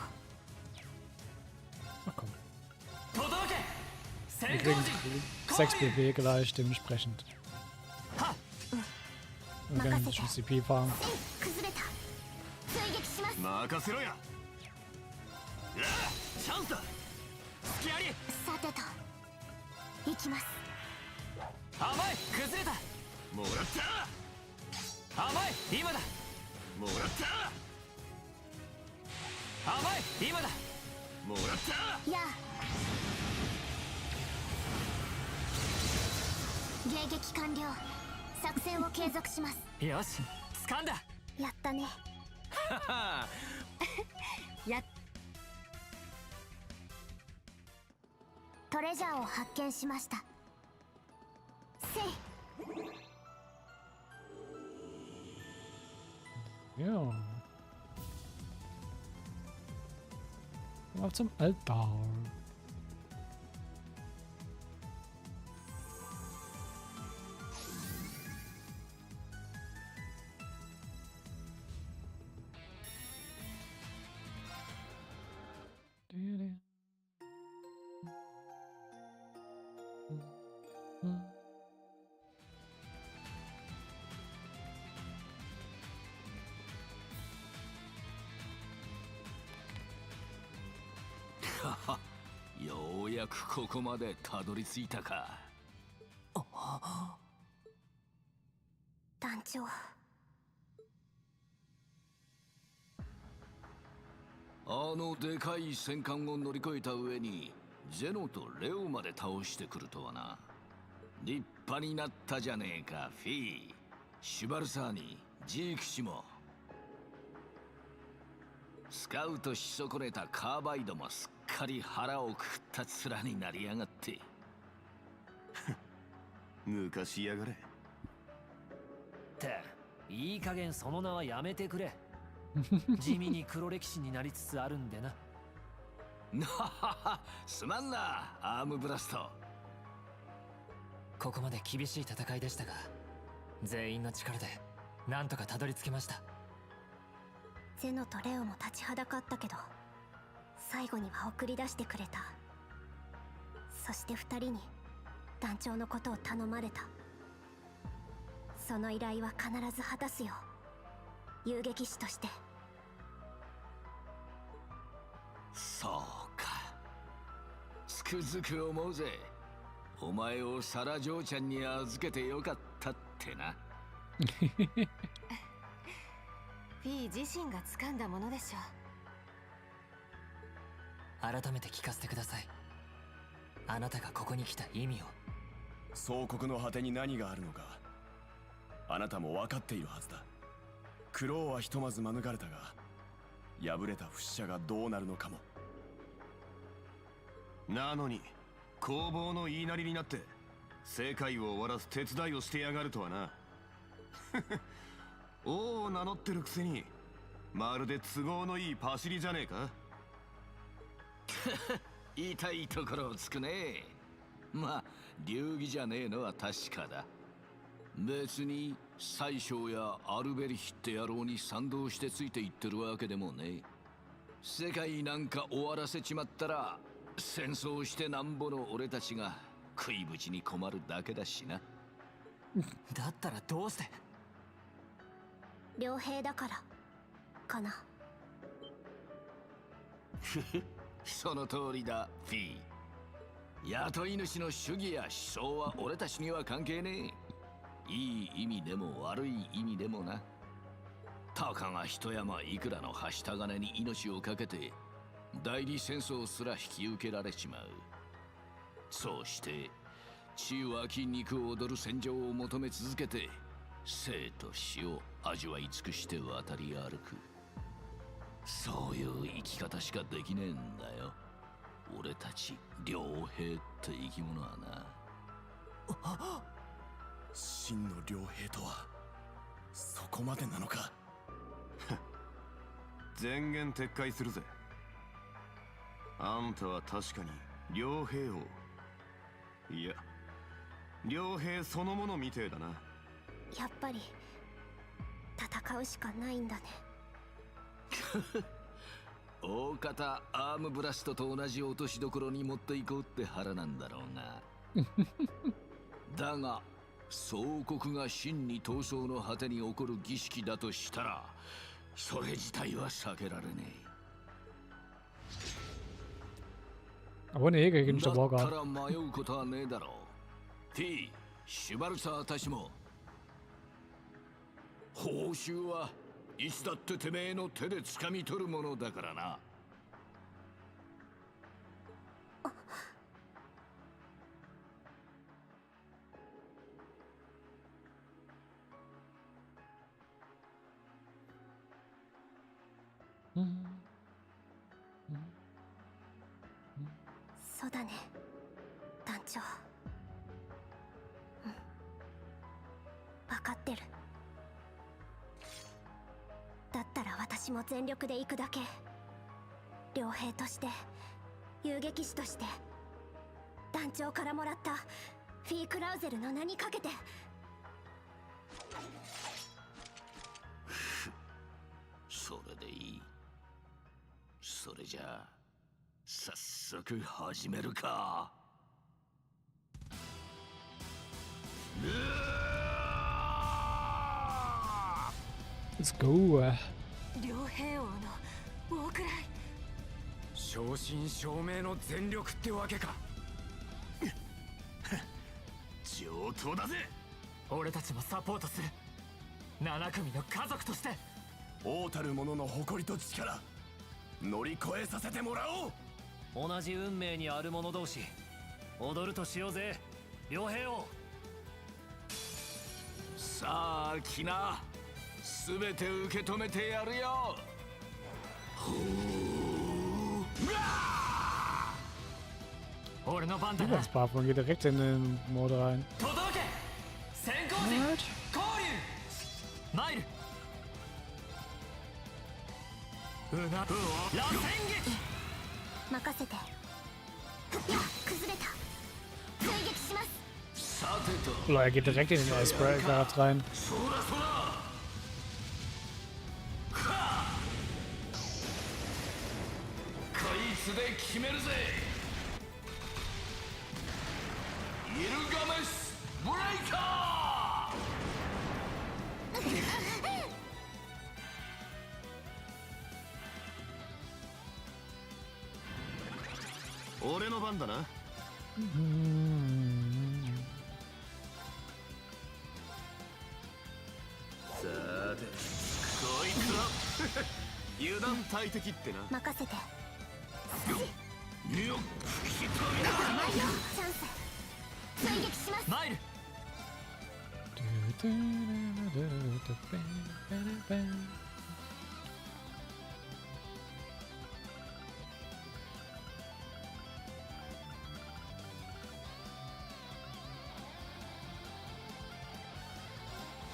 Ach komm. 届け。 Wir kriegen 6 BB gleich, dementsprechend. Und dann GCP fahren. 崩れた。追撃します。任せろや。チャンスだ。隙あり。さてと行きます。甘い。崩れた。もらった。甘い。今だ。もらった。甘い。今だ。もらった。やあ、迎撃完了。作戦を継続します。よし、掴んだ。やったね。やトレジャーを発見しました。せい。 Ja. Auf zum Altar.ようやくここまでたどり着いたか。団長、あのでかい戦艦を乗り越えた上にゼノとレオまで倒してくるとはな。立派になったじゃねえか、フィー。シュバルサーにジーク氏も。スカウトし損ねたカーバイドもすっかり腹をくくった面になりやがって。抜かしやがれ。っていい加減その名はやめてくれ。地味に黒歴史になりつつあるんでな。なはは、すまんな、アームブラスト。ここまで厳しい戦いでしたが、全員の力でなんとかたどり着けました。ゼノとレオも立ちはだかったけど、最後には送り出してくれた。そして二人に団長のことを頼まれた。その依頼は必ず果たすよ、遊撃士として。そうか、つくづく思うぜ。お前をサラ嬢ちゃんに預けてよかったってな。フィー自身が掴んだものでしょう。改めて聞かせてください。あなたがここに来た意味を。総国の果てに何があるのか、あなたも分かっているはずだ。苦労はひとまず免れたが、敗れた不死者がどうなるのかも。なのに攻防の言いなりになって世界を終わらす手伝いをしてやがるとはな。王を名乗ってるくせにまるで都合のいいパシリじゃねえか。言いたいところをつくね。まあ流儀じゃねえのは確かだ。別に宰相やアルベリヒって野郎に賛同してついていってるわけでもねえ。世界なんか終わらせちまったら戦争してなんぼの俺たちが食いぶちに困るだけだしな。だったらどうして。良兵だからかな。その通りだ、フィー。雇い主の主義や思想は俺たちには関係ねえ。いい意味でも悪い意味でもな。たかが一山いくらのはした金に命を懸けて代理戦争すら引き受けられちまう。そうして血湧き肉踊る戦場を求め続けて生と死を味わい尽くして渡り歩く。そういう生き方しかできねえんだよ、俺たち両兵って生き物はな。真の両兵とはそこまでなのか。前言撤回するぜ。あんたは確かに両兵を、いや両兵そのものみてえだな。やっぱり戦うしかないんだね。大方アームブラストと同じ落としどころに持っていこうって腹なんだろうが。だが総国が真に闘争の果てに起こる儀式だとしたら、それ自体は避けられねえ。Aber nee, gegen den だ Borger. ったら迷うことはねえだろう。T、シュバルサーたちも。報酬はいつだっててめえの手で掴み取るものだからな。そうだね、団長。うん、分かってる。だったら私も全力で行くだけ。両兵として、遊撃士として、団長からもらったフィークラウゼルの名にかけて。それでいい。それじゃあ早速始めるか。Let's go. 両兵王のウォークライ。正真正銘の全力ってわけか。上等だぜ。俺たちもサポートする。7組の家族として。王たる者の誇りと力、乗り越えさせてもらおう。同じ運命にある者同士、踊るとしようぜ、両兵王。さあ来な、すべて受け止めてやるよ。俺の番 Die だな。 Weihnachtsbarf und geht direkt in den Mode rein. 届け参る螺旋撃任せて。崩れた。追撃します。 Oh, er geht direkt in den Eisberg rein. Ore no ban da na. 油断大敵ってな。任せて。よっチャンス。追撃します。参る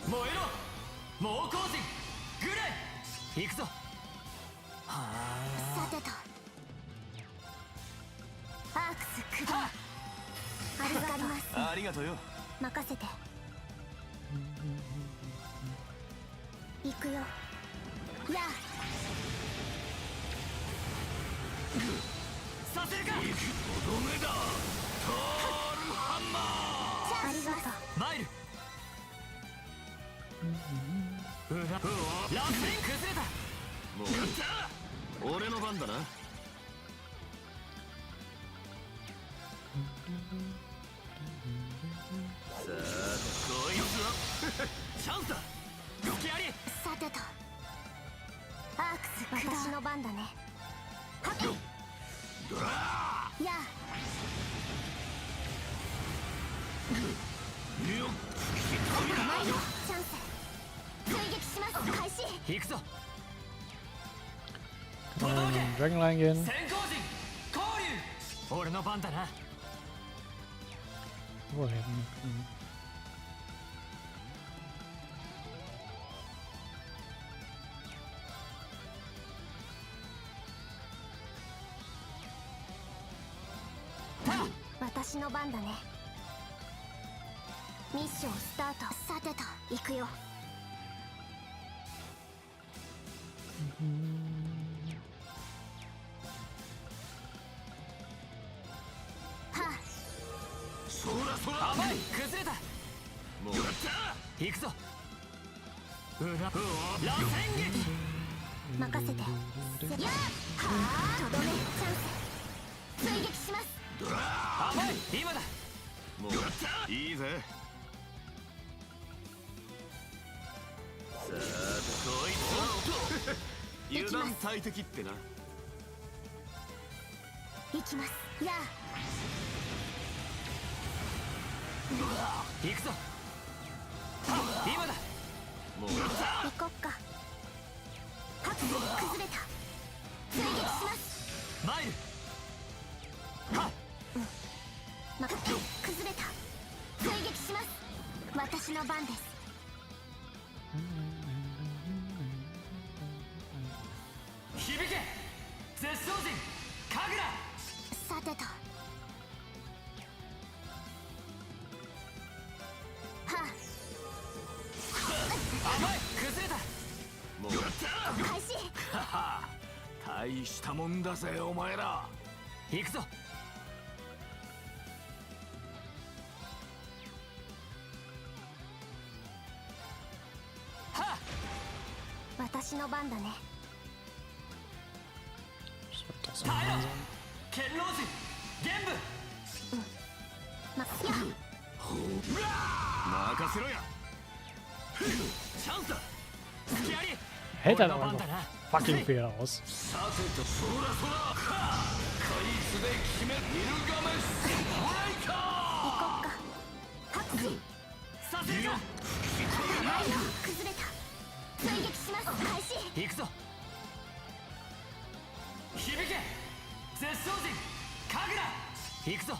燃えろ猛攻陣グレン行くぞさてと。アークスクリーン。ありがとう。ありがとうよ。任せて。行くよ。やさせるかとどめだトールハンマー。ありがとう。参る螺旋崩れたもう俺の番だな。さあこいつはチャンスだ。隙ありさてと。アークスクリーン。私の番だね。はっドラやよっないよ。チャンス。追撃します。開始。行くぞ Dragon Line gehen. 先行陣交流俺の番だな Wohin? Hm. 私の番だね。ミッションスタート。さてと行くよ。そらそら甘い崩れたもう行くぞ螺旋撃任せて。やあとどめチャンス。追撃します。甘い今だもういいぜ。さあこいつは油断大敵ってな。行きます。や行くぞ今だもう行こっか。はっ崩れた。追撃します。参る崩れた。追撃します。私の番です。響け絶相陣神楽さてと。甘い崩れたもう開始。大したもんだぜお前ら。行くぞ私の番だね。耐えろ剣老人玄武任せろや。チャンスだ。隙あり Hält dann aber noch fucking fair aus. さてとそらそらカイツで決めイルガメスホライカ行こっか。拍手。させるか崩れた。追撃します。開始。行くぞ響け絶相陣神楽行くぞ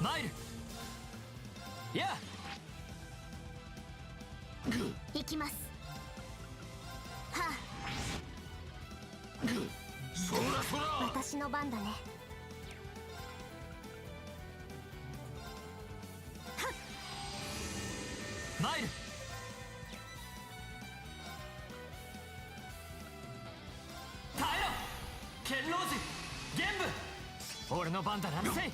参る。いや行きます。はあ、そらそら私の番だね。参る。耐えろ剣老寺玄武。俺の番だな。せい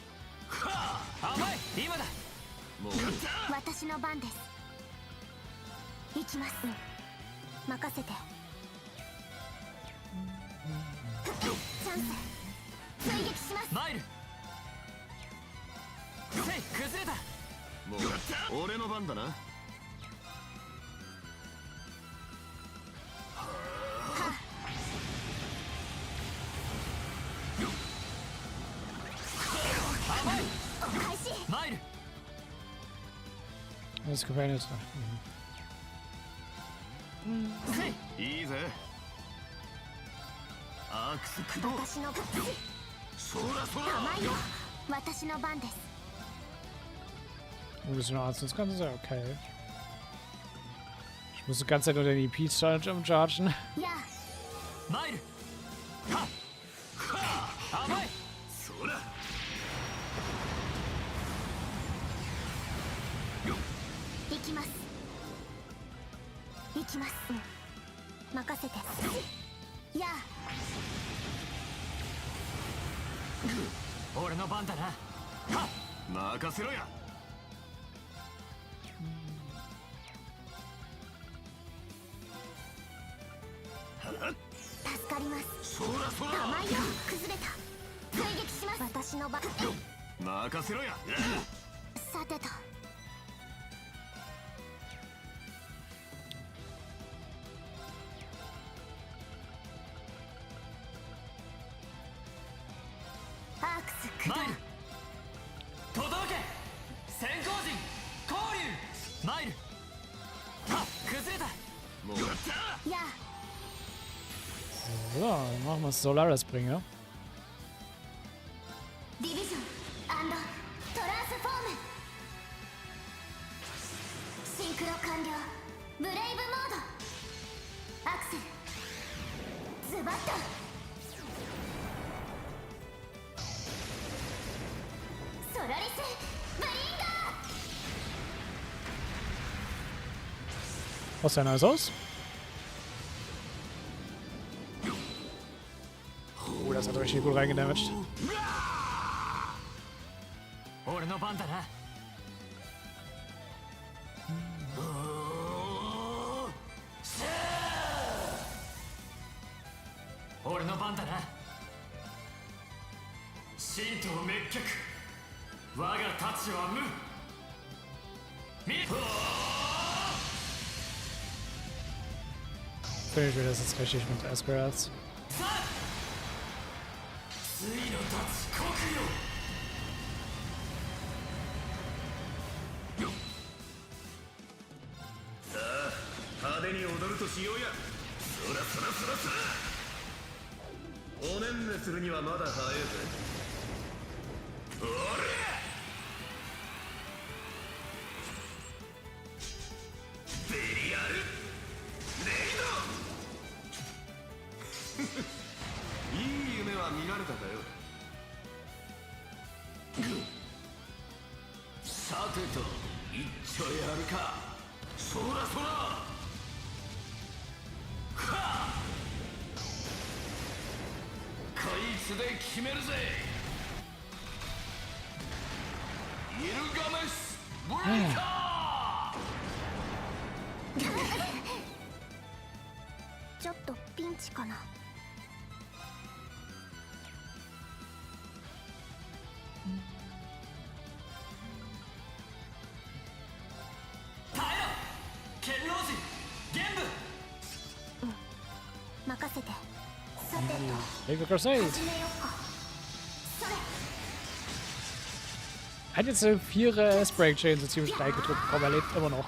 甘い。今だ。もう私の番です。行きます。任せて。チャンス。追撃します。参る。せい崩れた。もう俺の番だな。甘い。お返し。参る。Das gefällt mir. いいぜ。アークス駆動。私の番。そらそら甘いよ。私の番です。 Ein bisschen Arzt, das Ganze ist ja okay. Ich muss die ganze Zeit nur den EP-Challenge chargen. やあ、参る。はっはあ甘い。そら行きます。行きます。任せて。やあ、俺の番だな。はっ任せろや。助かります。そらそら甘いよ。崩れた。追撃します。私の番。任せろや。さてと。アークス駆動。参る。届け先行陣交流。参る。はっ崩れた。もうやあ、 So, dann machen wir Solaris-Bringer. ディビジョン&トランスフォーム。シンクロ完了。ブレイブモード。アクセル。ズバッと。ソラリスブリンガー。 Was sah nice aus? Oh, das hat richtig gut reingedamaged. 俺の番だな。俺の番だな。神道滅却。我が太刀は無。Finde ich mir das jetzt richtig mit Aspirats. ついの立ち国よ。さあ派手に踊るとしようや。そらそらそらそら。おねんねするにはまだ早いぜ。おりゃベリアルレイドいい夢は見られたかよ。さてと一丁やるか。そらそらはあこいつで決めるぜ。イルガメスブレイカちょっとピンチかな。耐えろ剣老寺玄武。任せて。さてと。 Take the Crusade! 始めよっか。それ。 Hat jetzt 4 Break Chain so ziemlich gleich gedrückt bekommen, er lebt immer noch.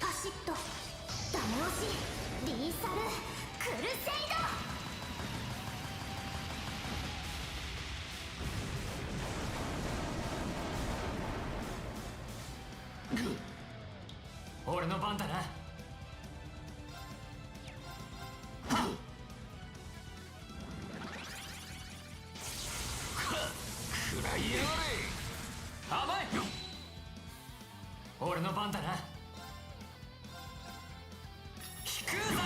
パシッと。ダメ押し。リーサルクルセイド。俺の番だな。食らいやがれ。甘い。俺の番だな。引くぞ。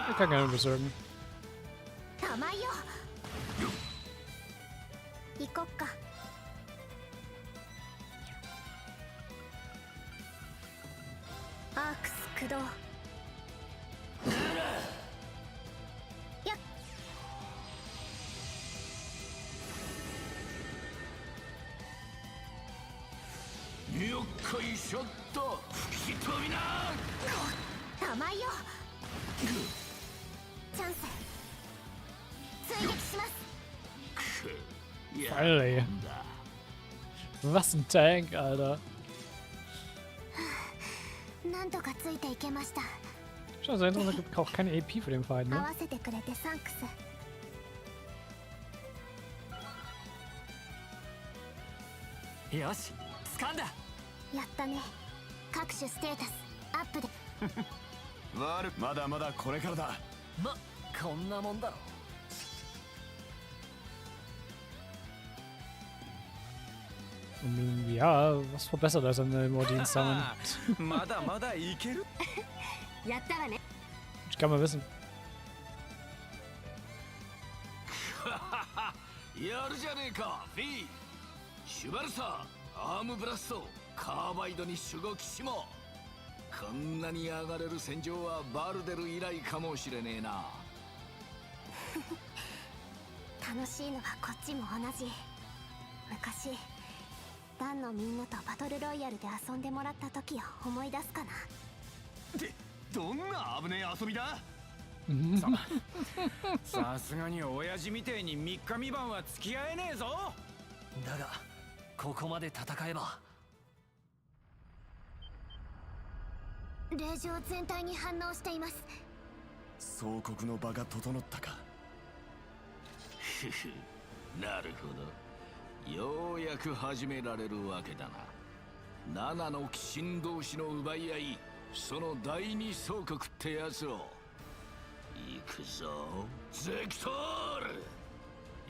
Ich kann gerne besorgen. 玉よ行こっか。アークス駆動。やっよっこいしょっと吹き飛びな。玉よチャンス追撃します。 Finally. Was ein Tank, Alter. なんとかついていけました。 Schon sehr interessant, es gibt auch keine AP für den Fight, 合 ne? わせてくれてサンクス。よし、掴んだ。やったね。各種ステータスアップで。まだまだこれからだ。こんなもんだろ。 Ja, was verbessert das an dem Dienst haben? まだまだいける。やったわね。 Ich kann mal wissen. やるじゃねえか、フィー。シュバルサー、アームブラスト、カーバイドに守護騎士も。こんなに上がれる戦場はバルデル以来かもしれねえな。楽しいのはこっちも同じ。昔ダンのみんなとバトルロイヤルで遊んでもらった時を思い出すかな。どんな危ねえ遊びだ。さすがに親父みてえに3日3晩は付き合えねえぞ。だがここまで戦えば。霊場全体に反応しています。総国の場が整ったか。ふふ、なるほど。ようやく始められるわけだな。7の鬼神同士の奪い合い、その第二総国ってやつを。行くぞ、ゼクト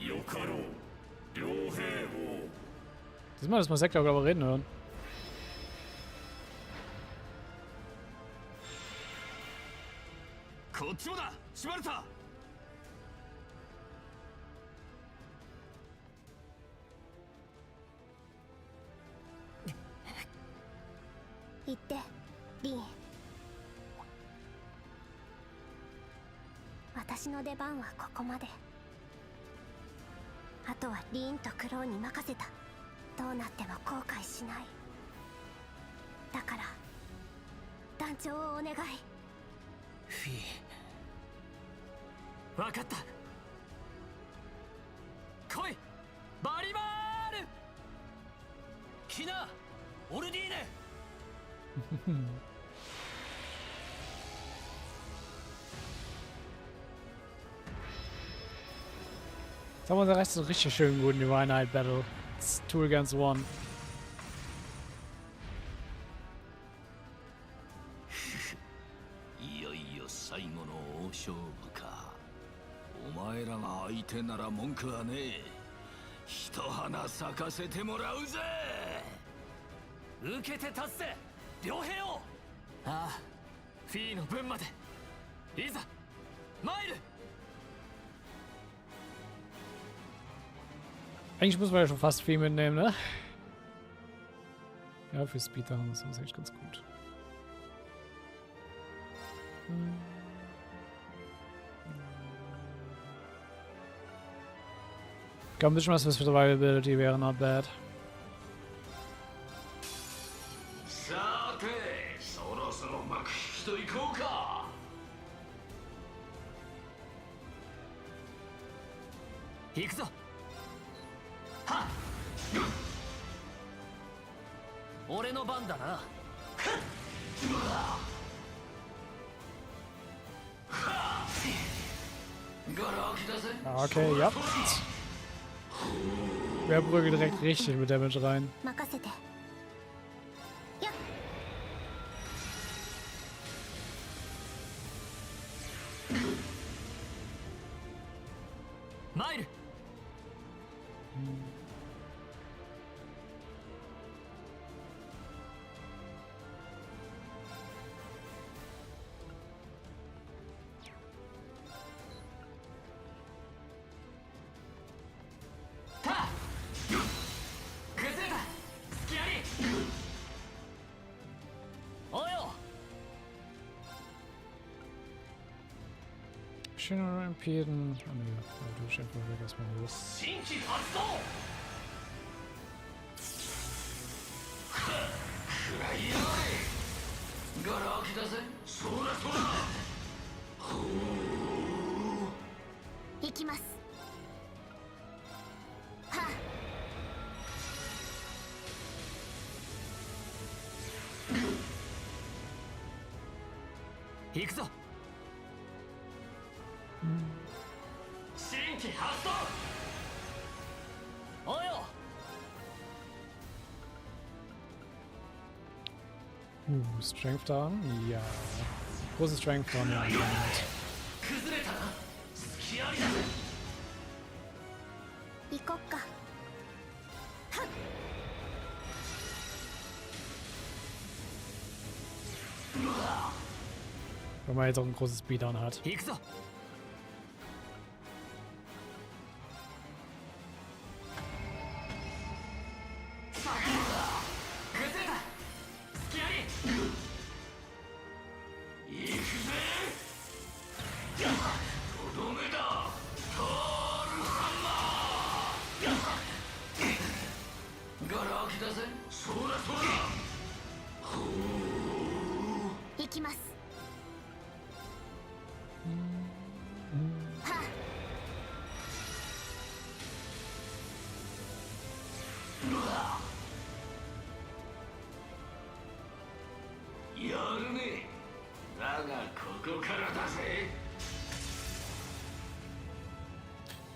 ール。よかろう、両兵を。 Diesmal ist mal Sektor, glaube ich, reden hören. こっちもだ、シュバルタ。行ってリン。私の出番はここまで。あとはリーンとクローに任せた。どうなっても後悔しない。だから団長をお願い。フィー、分かった。来い、バリバール。キナ、オルディーネ。Jetzt haben wir den Rest so richtig schön gut in die Einheit Battle. It's 2 against 1. いよいよ最後の大勝負か。お前らが相手なら文句はねえ。一花咲かせてもらうぜ。受けて立つぜ、両兵を。ああ、フィーの分まで。いざ参る。 Eigentlich muss man ja schon fast viel mitnehmen, ne? Ja, für Speed haben das ist echt ganz gut. Ich glaube, ein bisschen was für Survivability wäre not bad. さて、そろそろ幕引きと行こうか。行くぞ。 俺の番だな。Okay, ja. Wer prügelt direkt richtig mit Damage rein? 任せて。やっ。マイル。Schöner impeden. Oh nö, du bist einfach weg erstmal hoch. Strength down? Ja. Große Strength down, ja. Wenn man jetzt auch ein großes Speeddown hat. Ich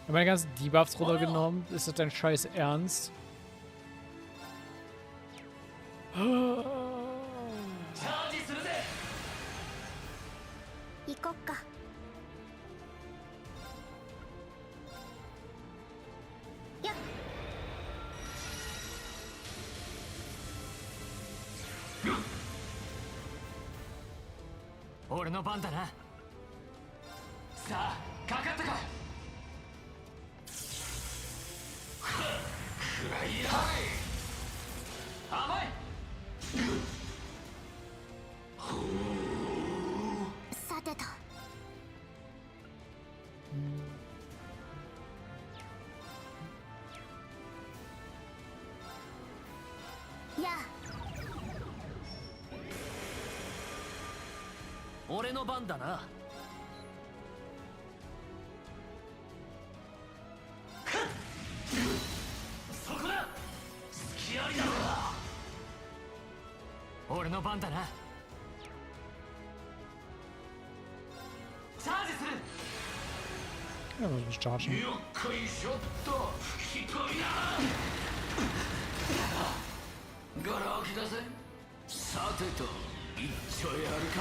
habe meine ganzen Debuffs runtergenommen. Ist das dein Scheiß Ernst?俺の番だな。さあ、かかったか。くらいやれ。甘い。さてと。やあ。俺の番だな。そこだ。隙ありだ。俺の番だな。チャージする。Ja, das ist chargen. よっこいしょっと吹き飛びな。ガラ空きだぜ。さてと一丁やるか。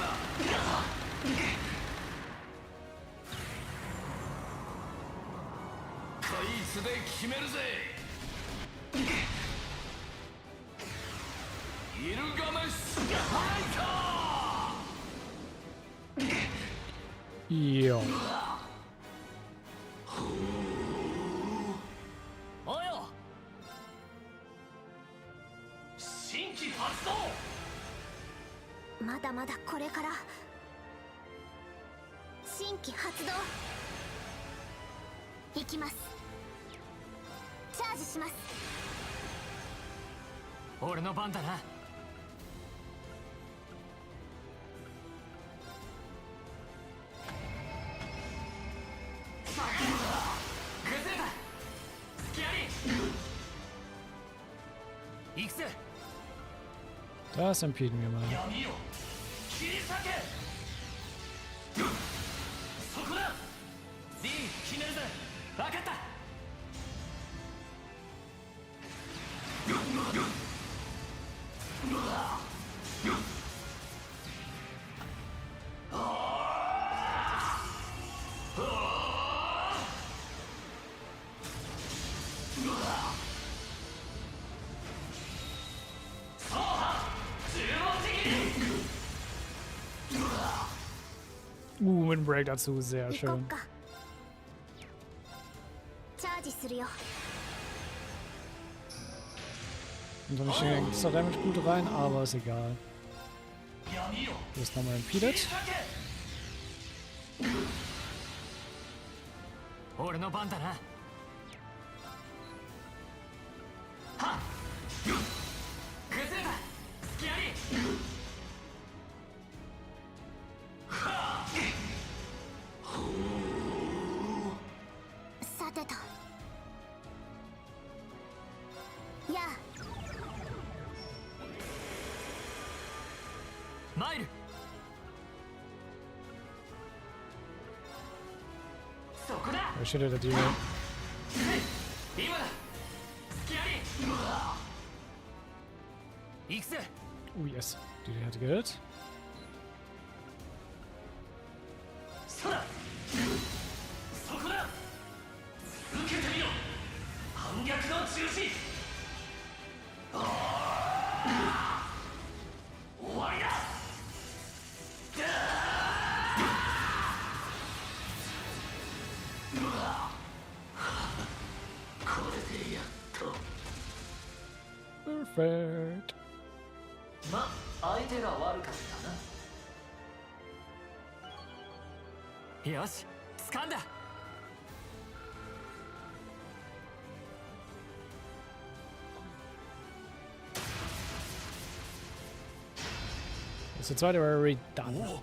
こいつで決めるぜ。イルガメスファイト。よ。およ。新規発動。まだまだこれから。新規発動。行きます。チャージします。俺の番だな。崩れた。隙あり。行くぜ。Das impeden wir mal. 闇を切り裂け。そこだ。リン決めるぜ。分かった。Windbreak dazu, sehr schön. チャージするよ。 Und dann stehen extra Damage gut rein, aber ist egal. Hier ist nochmal impeded. I should have did it. Oh yes, did you have to get it? Perfect. ま、相手が悪かったな。よし、掴んだ。So it's already done.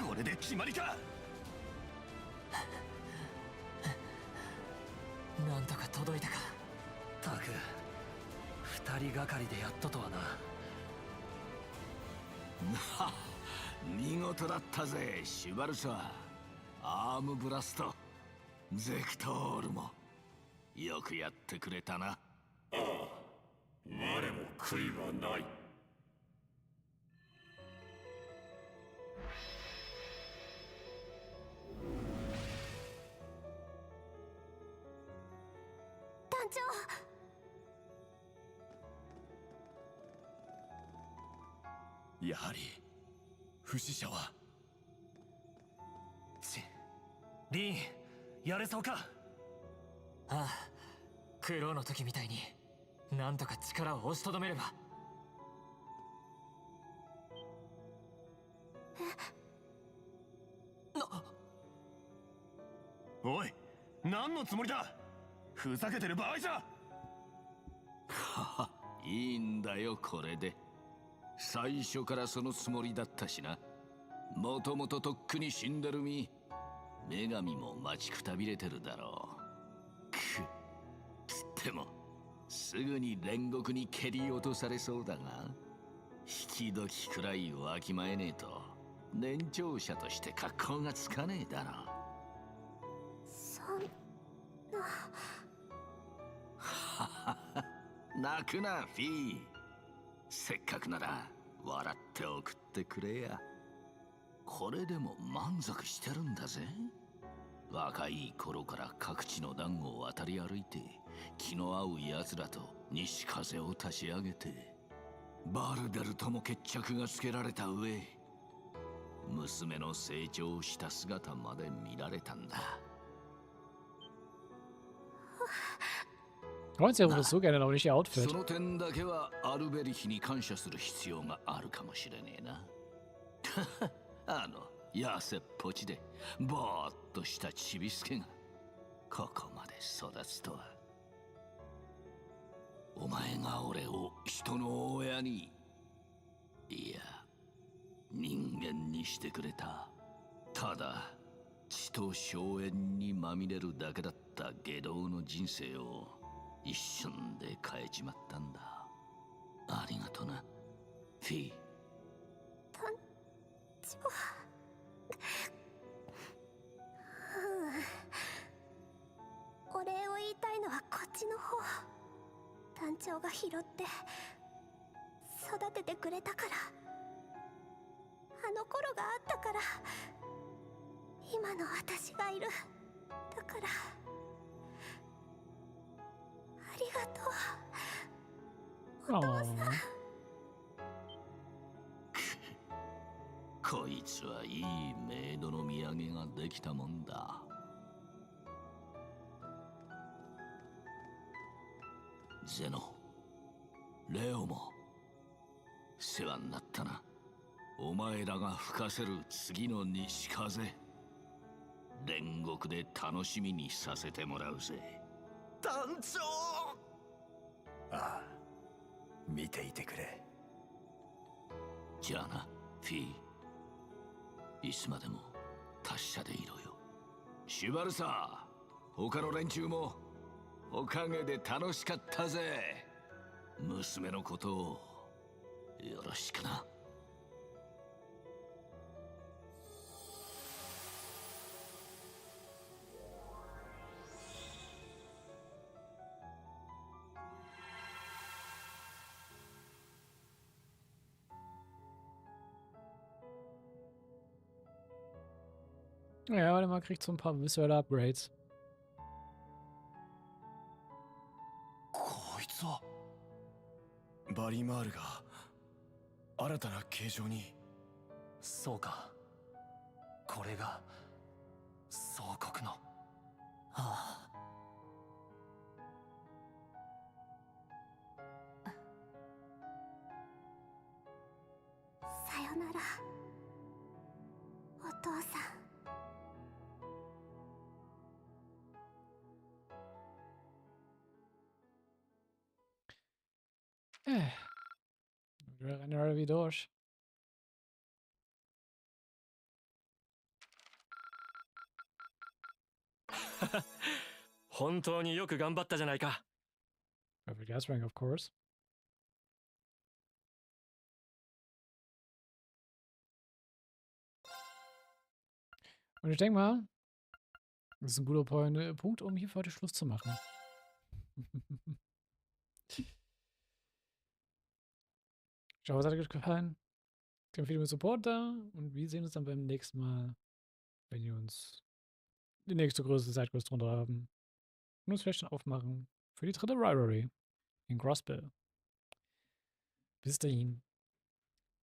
これで決まりか。なんとか届いたか。たく、二人がかりでやっととはな。見事だったぜ、シュバルサー。アームブラスト、ゼクトールもよくやってくれたな。ああ、我も悔いはない。団長。やはり不死者は。リーン、やれそうか。ああ、クローの時みたいになんとか力を押しとどめれば。おい、何のつもりだ。ふざけてる場合じゃ。いいんだよ、これで。最初からそのつもりだったしな。もともととっくに死んでる身。女神も待ちくたびれてるだろう。つってもすぐに煉獄に蹴り落とされそうだが、引き時くらいわきまえねえと年長者として格好がつかねえだろ。そんな泣くな、フィー。せっかくなら笑って送ってくれや。これでも満足してるんだぜ。若い頃から各地の団子を渡り歩いて気の合う奴らと西風を立ち上げて、バルデルとも決着がつけられた上、娘の成長した姿まで見られたんだ。Freut sich so gerne noch nicht ihr Outfit. その点だけはアルベリヒに感謝する必要があるかもしれねえな。痩せっぽちでぼーっとしたちびすけがここまで育つとは。お前が俺を人の親に、いや人間にしてくれた。ただ血と硝煙にまみれるだけだった下道の人生を一瞬で変えちまったんだ。ありがとな、フィー。団長。お礼を言いたいのはこっちの方。長が拾って育ててくれたから、あの頃があったから今の私がいる。だからありがとう、お父さん。こいつはいいメイドの土産ができたもんだ。ゼノ、レオも世話になったな。お前らが吹かせる次の西風、煉獄で楽しみにさせてもらうぜ。団長。ああ、見ていてくれ。じゃあな、フィー。いつまでも達者でいろよ。シュバルサー、他の連中もおかげで楽しかったぜ。娘のことをよろしくな。Ja, warte mal, kriegt so ein paar visuelle Upgrades. こいつはバリマールが新たな形状に。そうか、これが総国の。ああ、さよなら、お父さん。Wir rennen ja wieder durch. 本当によく頑張ったじゃないか。Perfect gas rank, of course. Und ich denke mal, das ist ein guter Punkt, um hier für heute Schluss zu machen. Ich hoffe, es hat euch gefallen. Empfehle mir Support da und wir sehen uns dann beim nächsten Mal, wenn wir uns die nächste größte Sidequest drunter haben und uns vielleicht schon aufmachen für die 3. Rivalry in Crossbill. Bis dahin.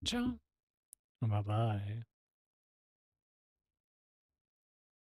Ciao und bye bye.